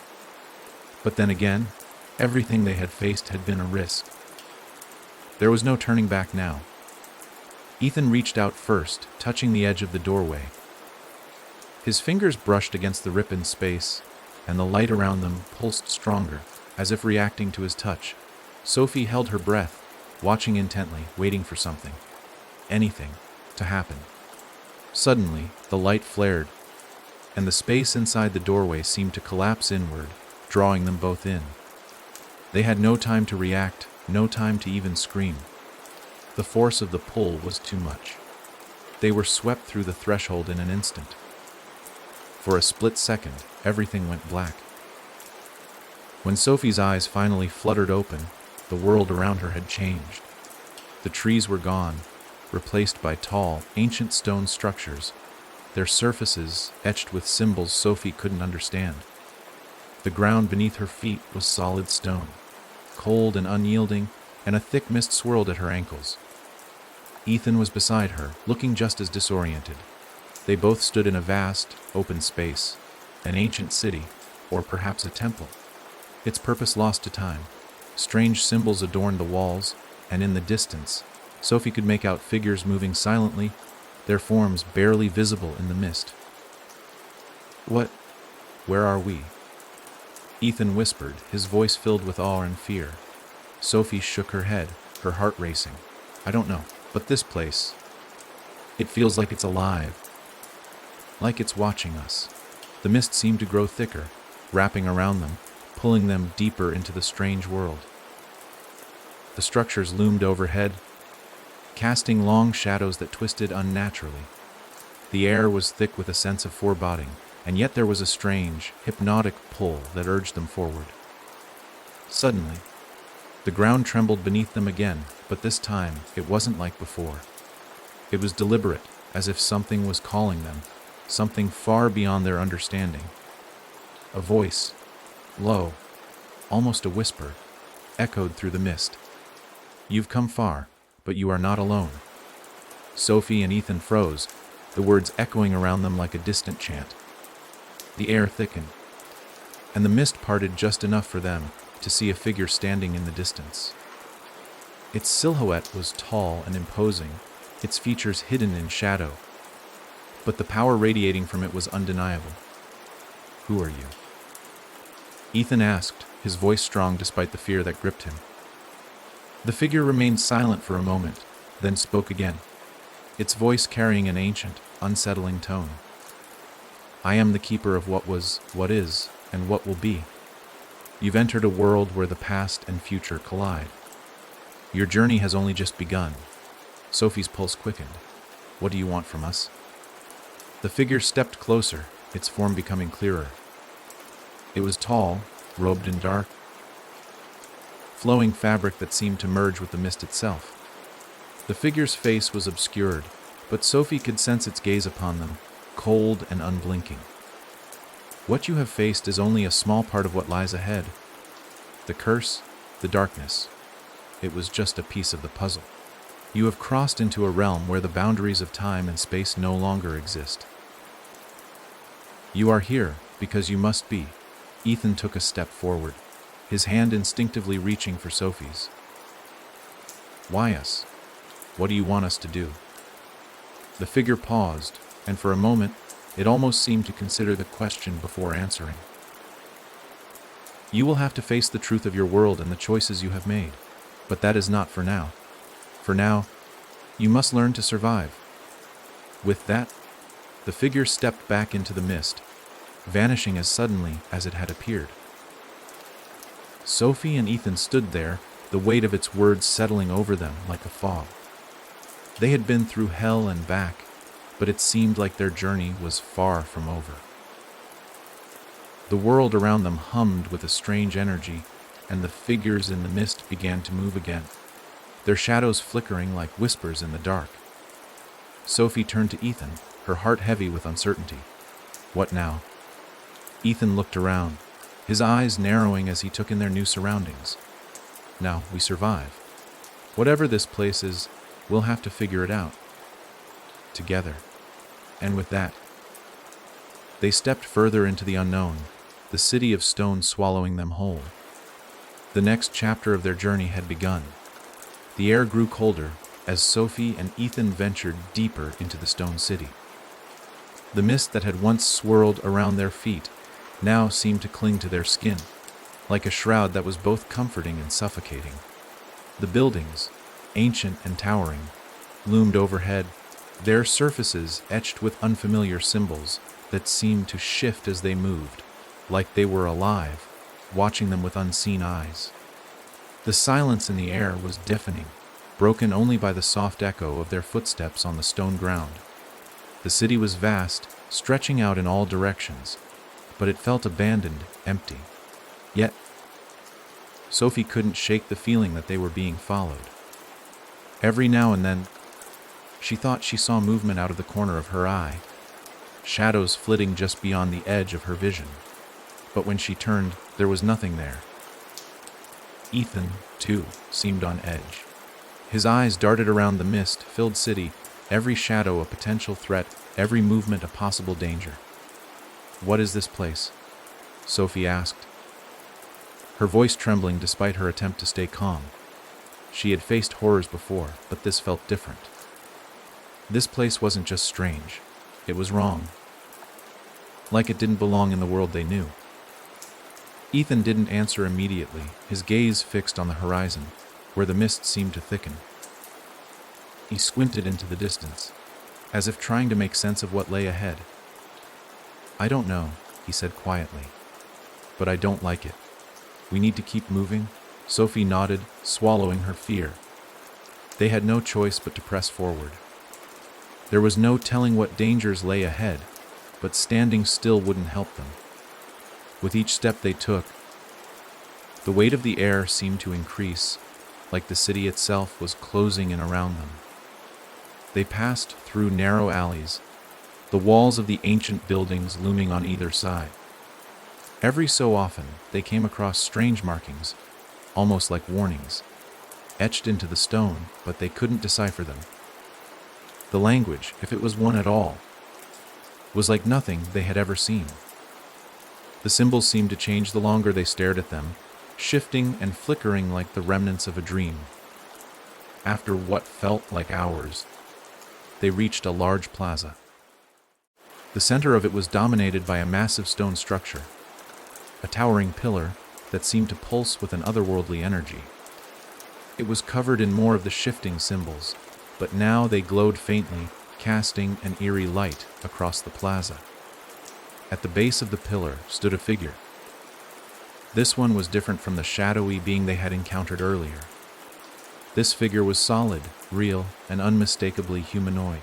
A: But then again, everything they had faced had been a risk. There was no turning back now. Ethan reached out first, touching the edge of the doorway. His fingers brushed against the rip in space, and the light around them pulsed stronger, as if reacting to his touch. Sophie held her breath, watching intently, waiting for something, anything, to happen. Suddenly, the light flared, and the space inside the doorway seemed to collapse inward, drawing them both in. They had no time to react, no time to even scream. The force of the pull was too much. They were swept through the threshold in an instant. For a split second, everything went black. When Sophie's eyes finally fluttered open, the world around her had changed. The trees were gone, replaced by tall, ancient stone structures, their surfaces etched with symbols Sophie couldn't understand. The ground beneath her feet was solid stone, cold and unyielding, and a thick mist swirled at her ankles. Ethan was beside her, looking just as disoriented. They both stood in a vast, open space, an ancient city, or perhaps a temple, its purpose lost to time. Strange symbols adorned the walls, and in the distance, Sophie could make out figures moving silently, their forms barely visible in the mist. Where are we? Ethan whispered, his voice filled with awe and fear. Sophie shook her head, her heart racing. I don't know, but this place, it feels like it's alive, like it's watching us. The mist seemed to grow thicker, wrapping around them, pulling them deeper into the strange world. The structures loomed overhead, casting long shadows that twisted unnaturally. The air was thick with a sense of foreboding, and yet there was a strange, hypnotic pull that urged them forward. Suddenly, the ground trembled beneath them again, but this time it wasn't like before. It was deliberate, as if something was calling them, something far beyond their understanding. A voice, low, almost a whisper, echoed through the mist. You've come far, but you are not alone. Sophie and Ethan froze, the words echoing around them like a distant chant. The air thickened, and the mist parted just enough for them to see a figure standing in the distance. Its silhouette was tall and imposing, its features hidden in shadow, but the power radiating from it was undeniable. Who are you? Ethan asked, his voice strong despite the fear that gripped him. The figure remained silent for a moment, then spoke again, its voice carrying an ancient, unsettling tone. I am the keeper of what was, what is, and what will be. You've entered a world where the past and future collide. Your journey has only just begun. Sophie's pulse quickened. What do you want from us? The figure stepped closer, its form becoming clearer. It was tall, robed in dark, flowing fabric that seemed to merge with the mist itself. The figure's face was obscured, but Sophie could sense its gaze upon them, cold and unblinking. What you have faced is only a small part of what lies ahead. The curse, the darkness. It was just a piece of the puzzle. You have crossed into a realm where the boundaries of time and space no longer exist. You are here because you must be. Ethan took a step forward, his hand instinctively reaching for Sophie's. Why us? What do you want us to do? The figure paused, and for a moment, it almost seemed to consider the question before answering. You will have to face the truth of your world and the choices you have made, but that is not for now. For now, you must learn to survive. With that, the figure stepped back into the mist, vanishing as suddenly as it had appeared. Sophie and Ethan stood there, the weight of its words settling over them like a fog. They had been through hell and back, but it seemed like their journey was far from over. The world around them hummed with a strange energy, and the figures in the mist began to move again, their shadows flickering like whispers in the dark. Sophie turned to Ethan, her heart heavy with uncertainty. What now? Ethan looked around, his eyes narrowing as he took in their new surroundings. Now we survive. Whatever this place is, we'll have to figure it out. Together. And with that, they stepped further into the unknown, the city of stone swallowing them whole. The next chapter of their journey had begun. The air grew colder as Sophie and Ethan ventured deeper into the stone city. The mist that had once swirled around their feet now seemed to cling to their skin, like a shroud that was both comforting and suffocating. The buildings, ancient and towering, loomed overhead, their surfaces etched with unfamiliar symbols that seemed to shift as they moved, like they were alive, watching them with unseen eyes. The silence in the air was deafening, broken only by the soft echo of their footsteps on the stone ground. The city was vast, stretching out in all directions, but it felt abandoned, empty. Yet, Sophie couldn't shake the feeling that they were being followed. Every now and then, she thought she saw movement out of the corner of her eye, shadows flitting just beyond the edge of her vision. But when she turned, there was nothing there. Ethan, too, seemed on edge. His eyes darted around the mist-filled city, every shadow a potential threat, every movement a possible danger. "What is this place?" Sophie asked, her voice trembling despite her attempt to stay calm. She had faced horrors before, but this felt different. This place wasn't just strange, it was wrong. Like it didn't belong in the world they knew. Ethan didn't answer immediately, his gaze fixed on the horizon, where the mist seemed to thicken. He squinted into the distance, as if trying to make sense of what lay ahead. "I don't know," he said quietly, "but I don't like it. We need to keep moving." Sophie nodded, swallowing her fear. They had no choice but to press forward. There was no telling what dangers lay ahead, but standing still wouldn't help them. With each step they took, the weight of the air seemed to increase, like the city itself was closing in around them. They passed through narrow alleys, the walls of the ancient buildings looming on either side. Every so often, they came across strange markings, almost like warnings, etched into the stone, but they couldn't decipher them. The language, if it was one at all, was like nothing they had ever seen. The symbols seemed to change the longer they stared at them, shifting and flickering like the remnants of a dream. After what felt like hours, they reached a large plaza. The center of it was dominated by a massive stone structure, a towering pillar that seemed to pulse with an otherworldly energy. It was covered in more of the shifting symbols, but now they glowed faintly, casting an eerie light across the plaza. At the base of the pillar stood a figure. This one was different from the shadowy being they had encountered earlier. This figure was solid, real, and unmistakably humanoid.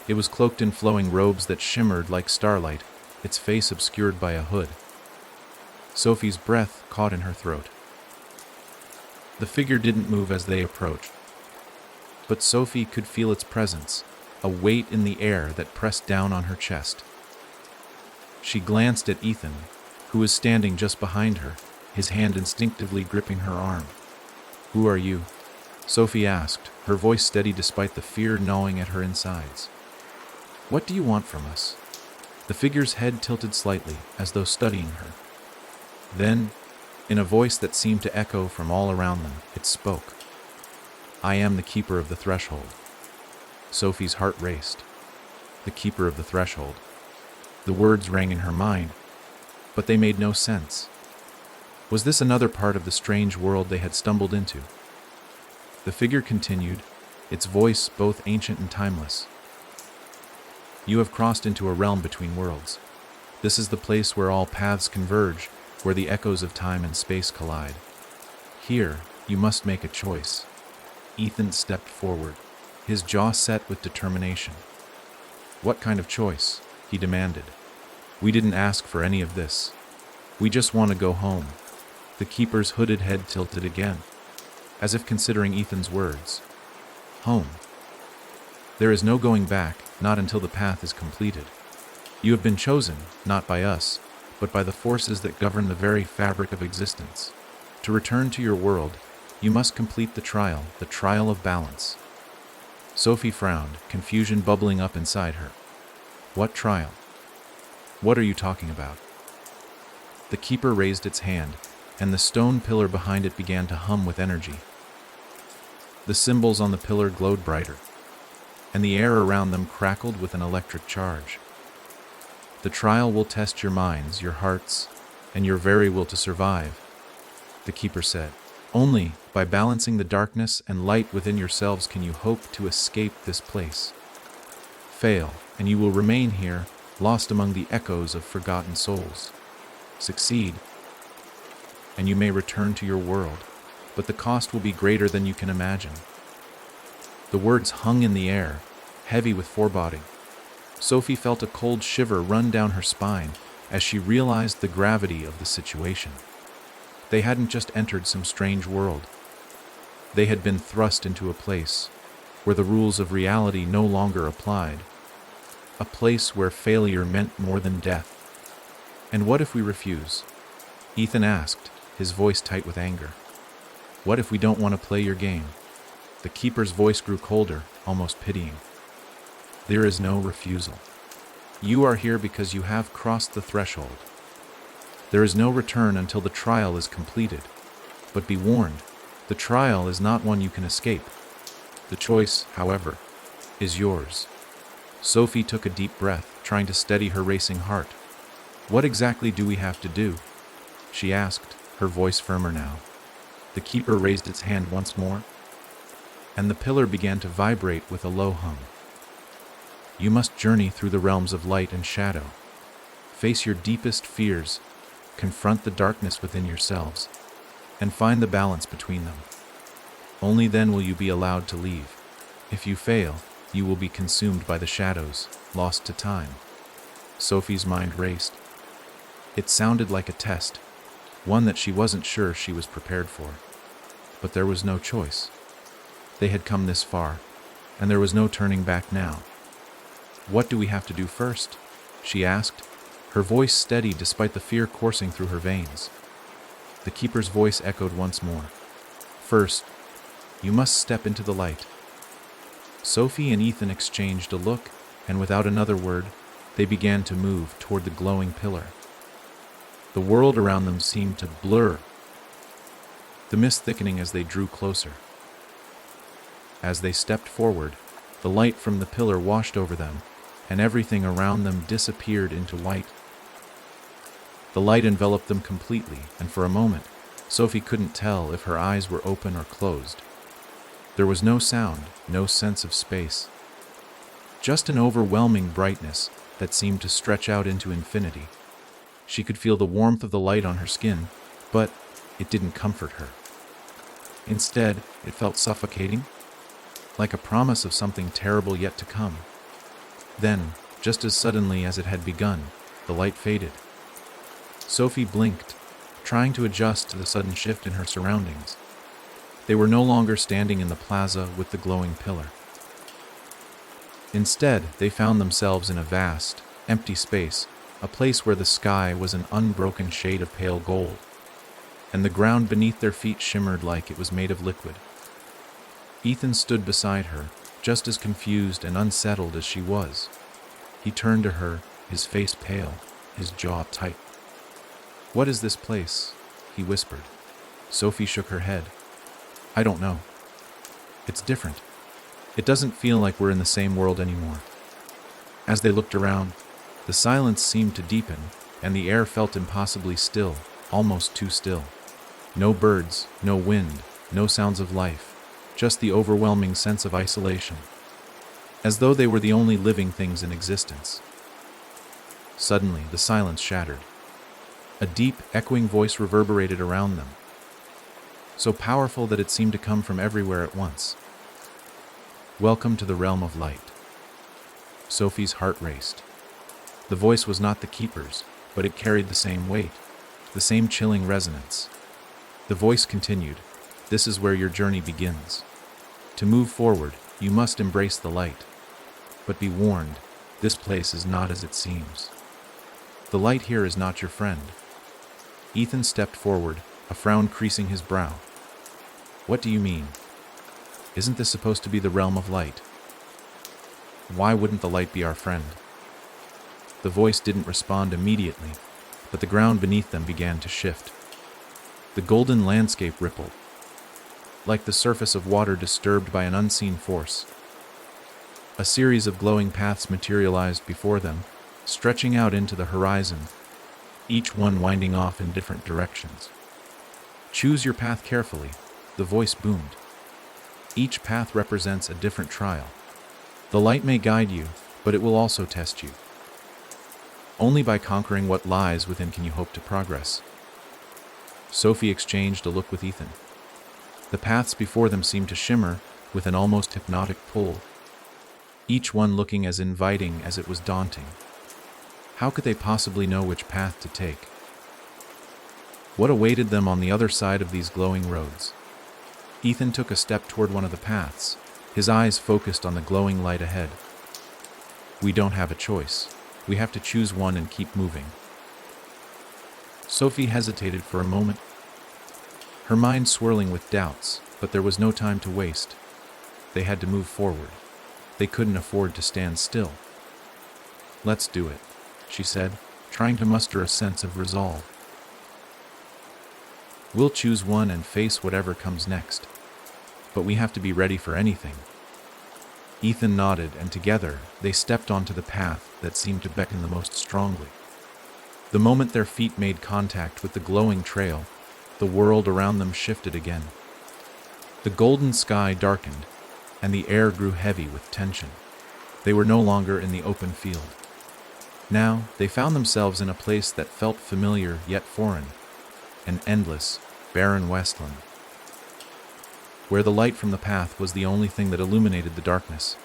A: It was cloaked in flowing robes that shimmered like starlight, its face obscured by a hood. Sophie's breath caught in her throat. The figure didn't move as they approached, but Sophie could feel its presence, a weight in the air that pressed down on her chest. She glanced at Ethan, who was standing just behind her, his hand instinctively gripping her arm. "Who are you?" Sophie asked, her voice steady despite the fear gnawing at her insides. "What do you want from us?" The figure's head tilted slightly, as though studying her. Then, in a voice that seemed to echo from all around them, it spoke. "I am the keeper of the threshold." Sophie's heart raced. The keeper of the threshold. The words rang in her mind, but they made no sense. Was this another part of the strange world they had stumbled into? The figure continued, its voice both ancient and timeless. "You have crossed into a realm between worlds. This is the place where all paths converge, where the echoes of time and space collide. Here, you must make a choice." Ethan stepped forward, his jaw set with determination. "What kind of choice?" he demanded. "We didn't ask for any of this. We just want to go home." The keeper's hooded head tilted again, as if considering Ethan's words. Home. There is no going back, not until the path is completed. You have been chosen, not by us, but by the forces that govern the very fabric of existence. To return to your world, you must complete the trial of balance. Sophie frowned, confusion bubbling up inside her. What trial? What are you talking about? The keeper raised its hand, and the stone pillar behind it began to hum with energy. The symbols on the pillar glowed brighter, and the air around them crackled with an electric charge. The trial will test your minds, your hearts, and your very will to survive, the keeper said. Only by balancing the darkness and light within yourselves can you hope to escape this place. Fail, and you will remain here, lost among the echoes of forgotten souls. Succeed, and you may return to your world, but the cost will be greater than you can imagine. The words hung in the air, heavy with foreboding. Sophie felt a cold shiver run down her spine as she realized the gravity of the situation. They hadn't just entered some strange world. They had been thrust into a place where the rules of reality no longer applied. A place where failure meant more than death. And what if we refuse? Ethan asked, his voice tight with anger. What if we don't want to play your game? The keeper's voice grew colder, almost pitying. There is no refusal. You are here because you have crossed the threshold. There is no return until the trial is completed. But be warned, the trial is not one you can escape. The choice, however, is yours. Sophie took a deep breath, trying to steady her racing heart. What exactly do we have to do? She asked, her voice firmer now. The keeper raised its hand once more, and the pillar began to vibrate with a low hum. You must journey through the realms of light and shadow. Face your deepest fears, confront the darkness within yourselves, and find the balance between them. Only then will you be allowed to leave. If you fail, you will be consumed by the shadows, lost to time. Sophie's mind raced. It sounded like a test, one that she wasn't sure she was prepared for. But there was no choice. They had come this far, and there was no turning back now. What do we have to do first? She asked, her voice steady despite the fear coursing through her veins. The keeper's voice echoed once more. First, you must step into the light. Sophie and Ethan exchanged a look, and without another word, they began to move toward the glowing pillar. The world around them seemed to blur, the mist thickening as they drew closer. As they stepped forward, the light from the pillar washed over them, and everything around them disappeared into white. The light enveloped them completely, and for a moment, Sophie couldn't tell if her eyes were open or closed. There was no sound, no sense of space. Just an overwhelming brightness that seemed to stretch out into infinity. She could feel the warmth of the light on her skin, but it didn't comfort her. Instead, it felt suffocating, like a promise of something terrible yet to come. Then, just as suddenly as it had begun, the light faded. Sophie blinked, trying to adjust to the sudden shift in her surroundings. They were no longer standing in the plaza with the glowing pillar. Instead, they found themselves in a vast, empty space, a place where the sky was an unbroken shade of pale gold, and the ground beneath their feet shimmered like it was made of liquid. Ethan stood beside her, just as confused and unsettled as she was. He turned to her, his face pale, his jaw tight. "What is this place?" he whispered. Sophie shook her head. "I don't know. It's different. It doesn't feel like we're in the same world anymore." As they looked around, the silence seemed to deepen, and the air felt impossibly still, almost too still. No birds, no wind, no sounds of life, just the overwhelming sense of isolation, as though they were the only living things in existence. Suddenly, the silence shattered. A deep, echoing voice reverberated around them, so powerful that it seemed to come from everywhere at once. "Welcome to the realm of light." Sophie's heart raced. The voice was not the keeper's, but it carried the same weight, the same chilling resonance. The voice continued, "This is where your journey begins. To move forward, you must embrace the light. But be warned, this place is not as it seems. The light here is not your friend." Ethan stepped forward, a frown creasing his brow. "What do you mean? Isn't this supposed to be the realm of light? Why wouldn't the light be our friend?" The voice didn't respond immediately, but the ground beneath them began to shift. The golden landscape rippled, like the surface of water disturbed by an unseen force. A series of glowing paths materialized before them, stretching out into the horizon, each one winding off in different directions. "Choose your path carefully," the voice boomed. "Each path represents a different trial. The light may guide you, but it will also test you. Only by conquering what lies within can you hope to progress." Sophie exchanged a look with Ethan. The paths before them seemed to shimmer with an almost hypnotic pull, each one looking as inviting as it was daunting. How could they possibly know which path to take? What awaited them on the other side of these glowing roads? Ethan took a step toward one of the paths, his eyes focused on the glowing light ahead. "We don't have a choice. We have to choose one and keep moving." Sophie hesitated for a moment, her mind swirling with doubts, but there was no time to waste. They had to move forward. They couldn't afford to stand still. "Let's do it," she said, trying to muster a sense of resolve. "We'll choose one and face whatever comes next. But we have to be ready for anything." Ethan nodded, and together they stepped onto the path that seemed to beckon the most strongly. The moment their feet made contact with the glowing trail, the world around them shifted again. The golden sky darkened, and the air grew heavy with tension. They were no longer in the open field. Now they found themselves in a place that felt familiar yet foreign, an endless, barren wasteland, where the light from the path was the only thing that illuminated the darkness.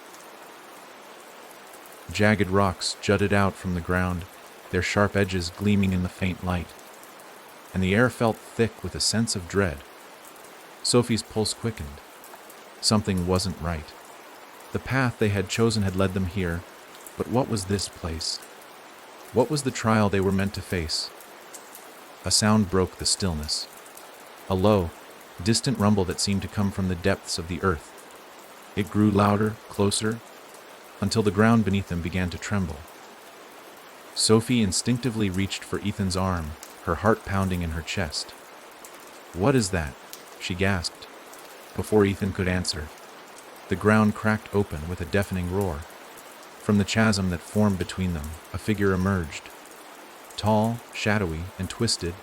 A: Jagged rocks jutted out from the ground, their sharp edges gleaming in the faint light, and the air felt thick with a sense of dread. Sophie's pulse quickened. Something wasn't right. The path they had chosen had led them here, but what was this place? What was the trial they were meant to face? A sound broke the stillness. A low, distant rumble that seemed to come from the depths of the earth. It grew louder, closer, until the ground beneath them began to tremble. Sophie instinctively reached for Ethan's arm, her heart pounding in her chest. "What is that?" she gasped. Before Ethan could answer, the ground cracked open with a deafening roar. From the chasm that formed between them, a figure emerged. Tall, shadowy, and twisted,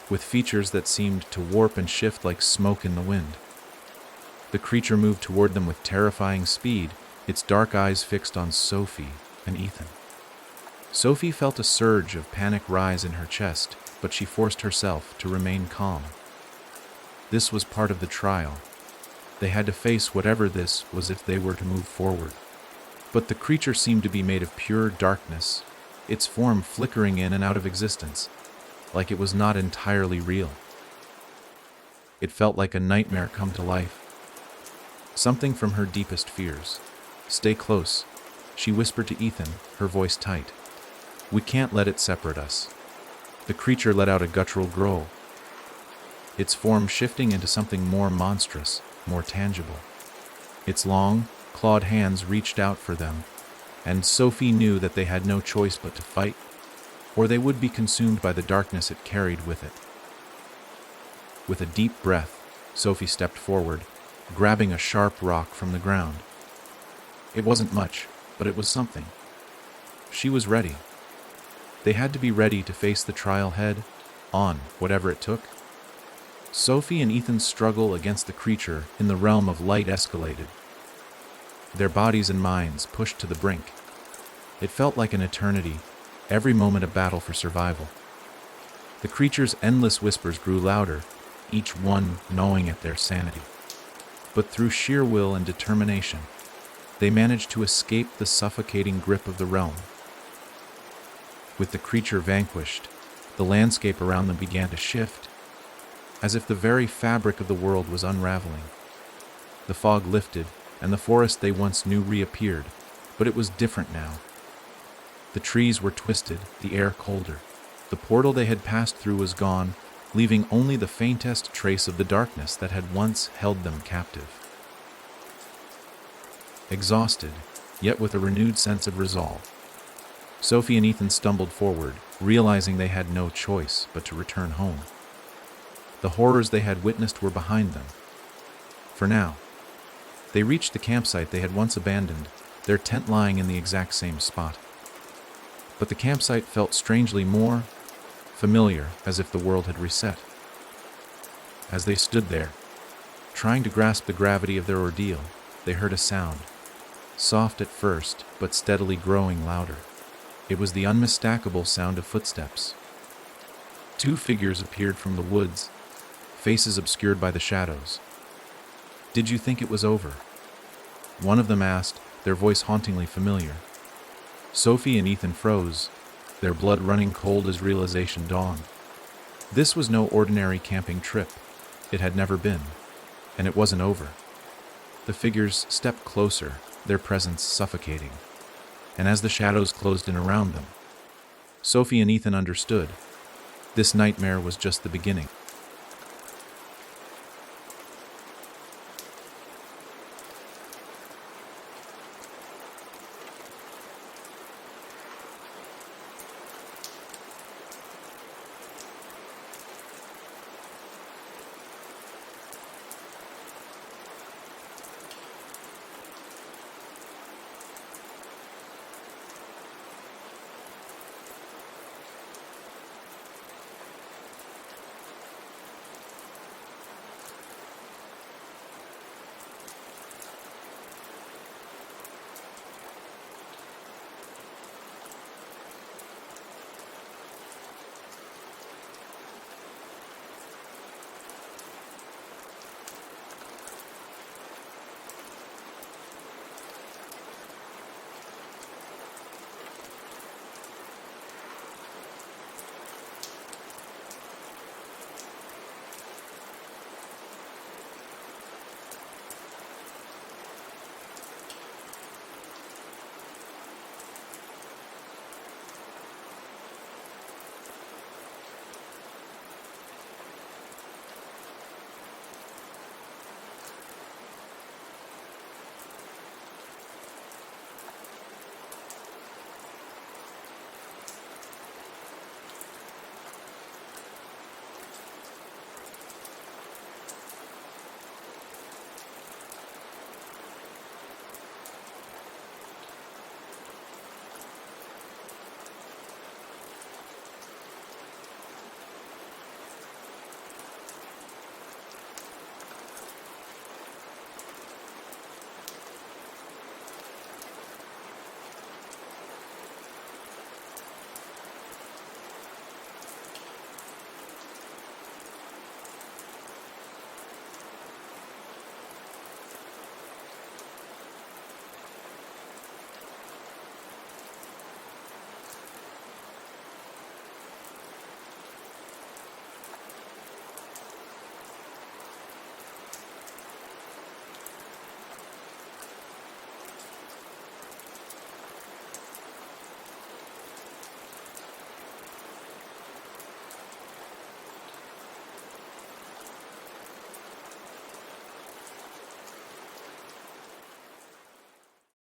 A: with features that seemed to warp and shift like smoke in the wind. The creature moved toward them with terrifying speed, its dark eyes fixed on Sophie and Ethan. Sophie felt a surge of panic rise in her chest, but she forced herself to remain calm. This was part of the trial. They had to face whatever this was if they were to move forward. But the creature seemed to be made of pure darkness, its form flickering in and out of existence, like it was not entirely real. It felt like a nightmare come to life. Something from her deepest fears. "Stay close," she whispered to Ethan, her voice tight. "We can't let it separate us." The creature let out a guttural growl, its form shifting into something more monstrous, more tangible. Its long, clawed hands reached out for them, and Sophie knew that they had no choice but to fight, or they would be consumed by the darkness it carried with it. With a deep breath, Sophie stepped forward, grabbing a sharp rock from the ground. It wasn't much, but it was something. She was ready. They had to be ready to face the trial head on, whatever it took. Sophie and Ethan's struggle against the creature in the realm of light escalated. Their bodies and minds pushed to the brink. It felt like an eternity, every moment a battle for survival. The creature's endless whispers grew louder, each one gnawing at their sanity. But through sheer will and determination, they managed to escape the suffocating grip of the realm. With the creature vanquished, the landscape around them began to shift. as if the very fabric of the world was unraveling. The fog lifted, and the forest they once knew reappeared, but it was different now. The trees were twisted, the air colder. The portal they had passed through was gone, leaving only the faintest trace of the darkness that had once held them captive. Exhausted, yet with a renewed sense of resolve, Sophie and Ethan stumbled forward, realizing they had no choice but to return home. The horrors they had witnessed were behind them. For now. They reached the campsite they had once abandoned, their tent lying in the exact same spot. But the campsite felt strangely more familiar, as if the world had reset. As they stood there, trying to grasp the gravity of their ordeal, they heard a sound, soft at first, but steadily growing louder. It was the unmistakable sound of footsteps. Two figures appeared from the woods, faces obscured by the shadows. "Did you think it was over?" one of them asked, their voice hauntingly familiar. Sophie and Ethan froze, their blood running cold as realization dawned. This was no ordinary camping trip. It had never been, and it wasn't over. The figures stepped closer, their presence suffocating. And as the shadows closed in around them, Sophie and Ethan understood. This nightmare was just the beginning.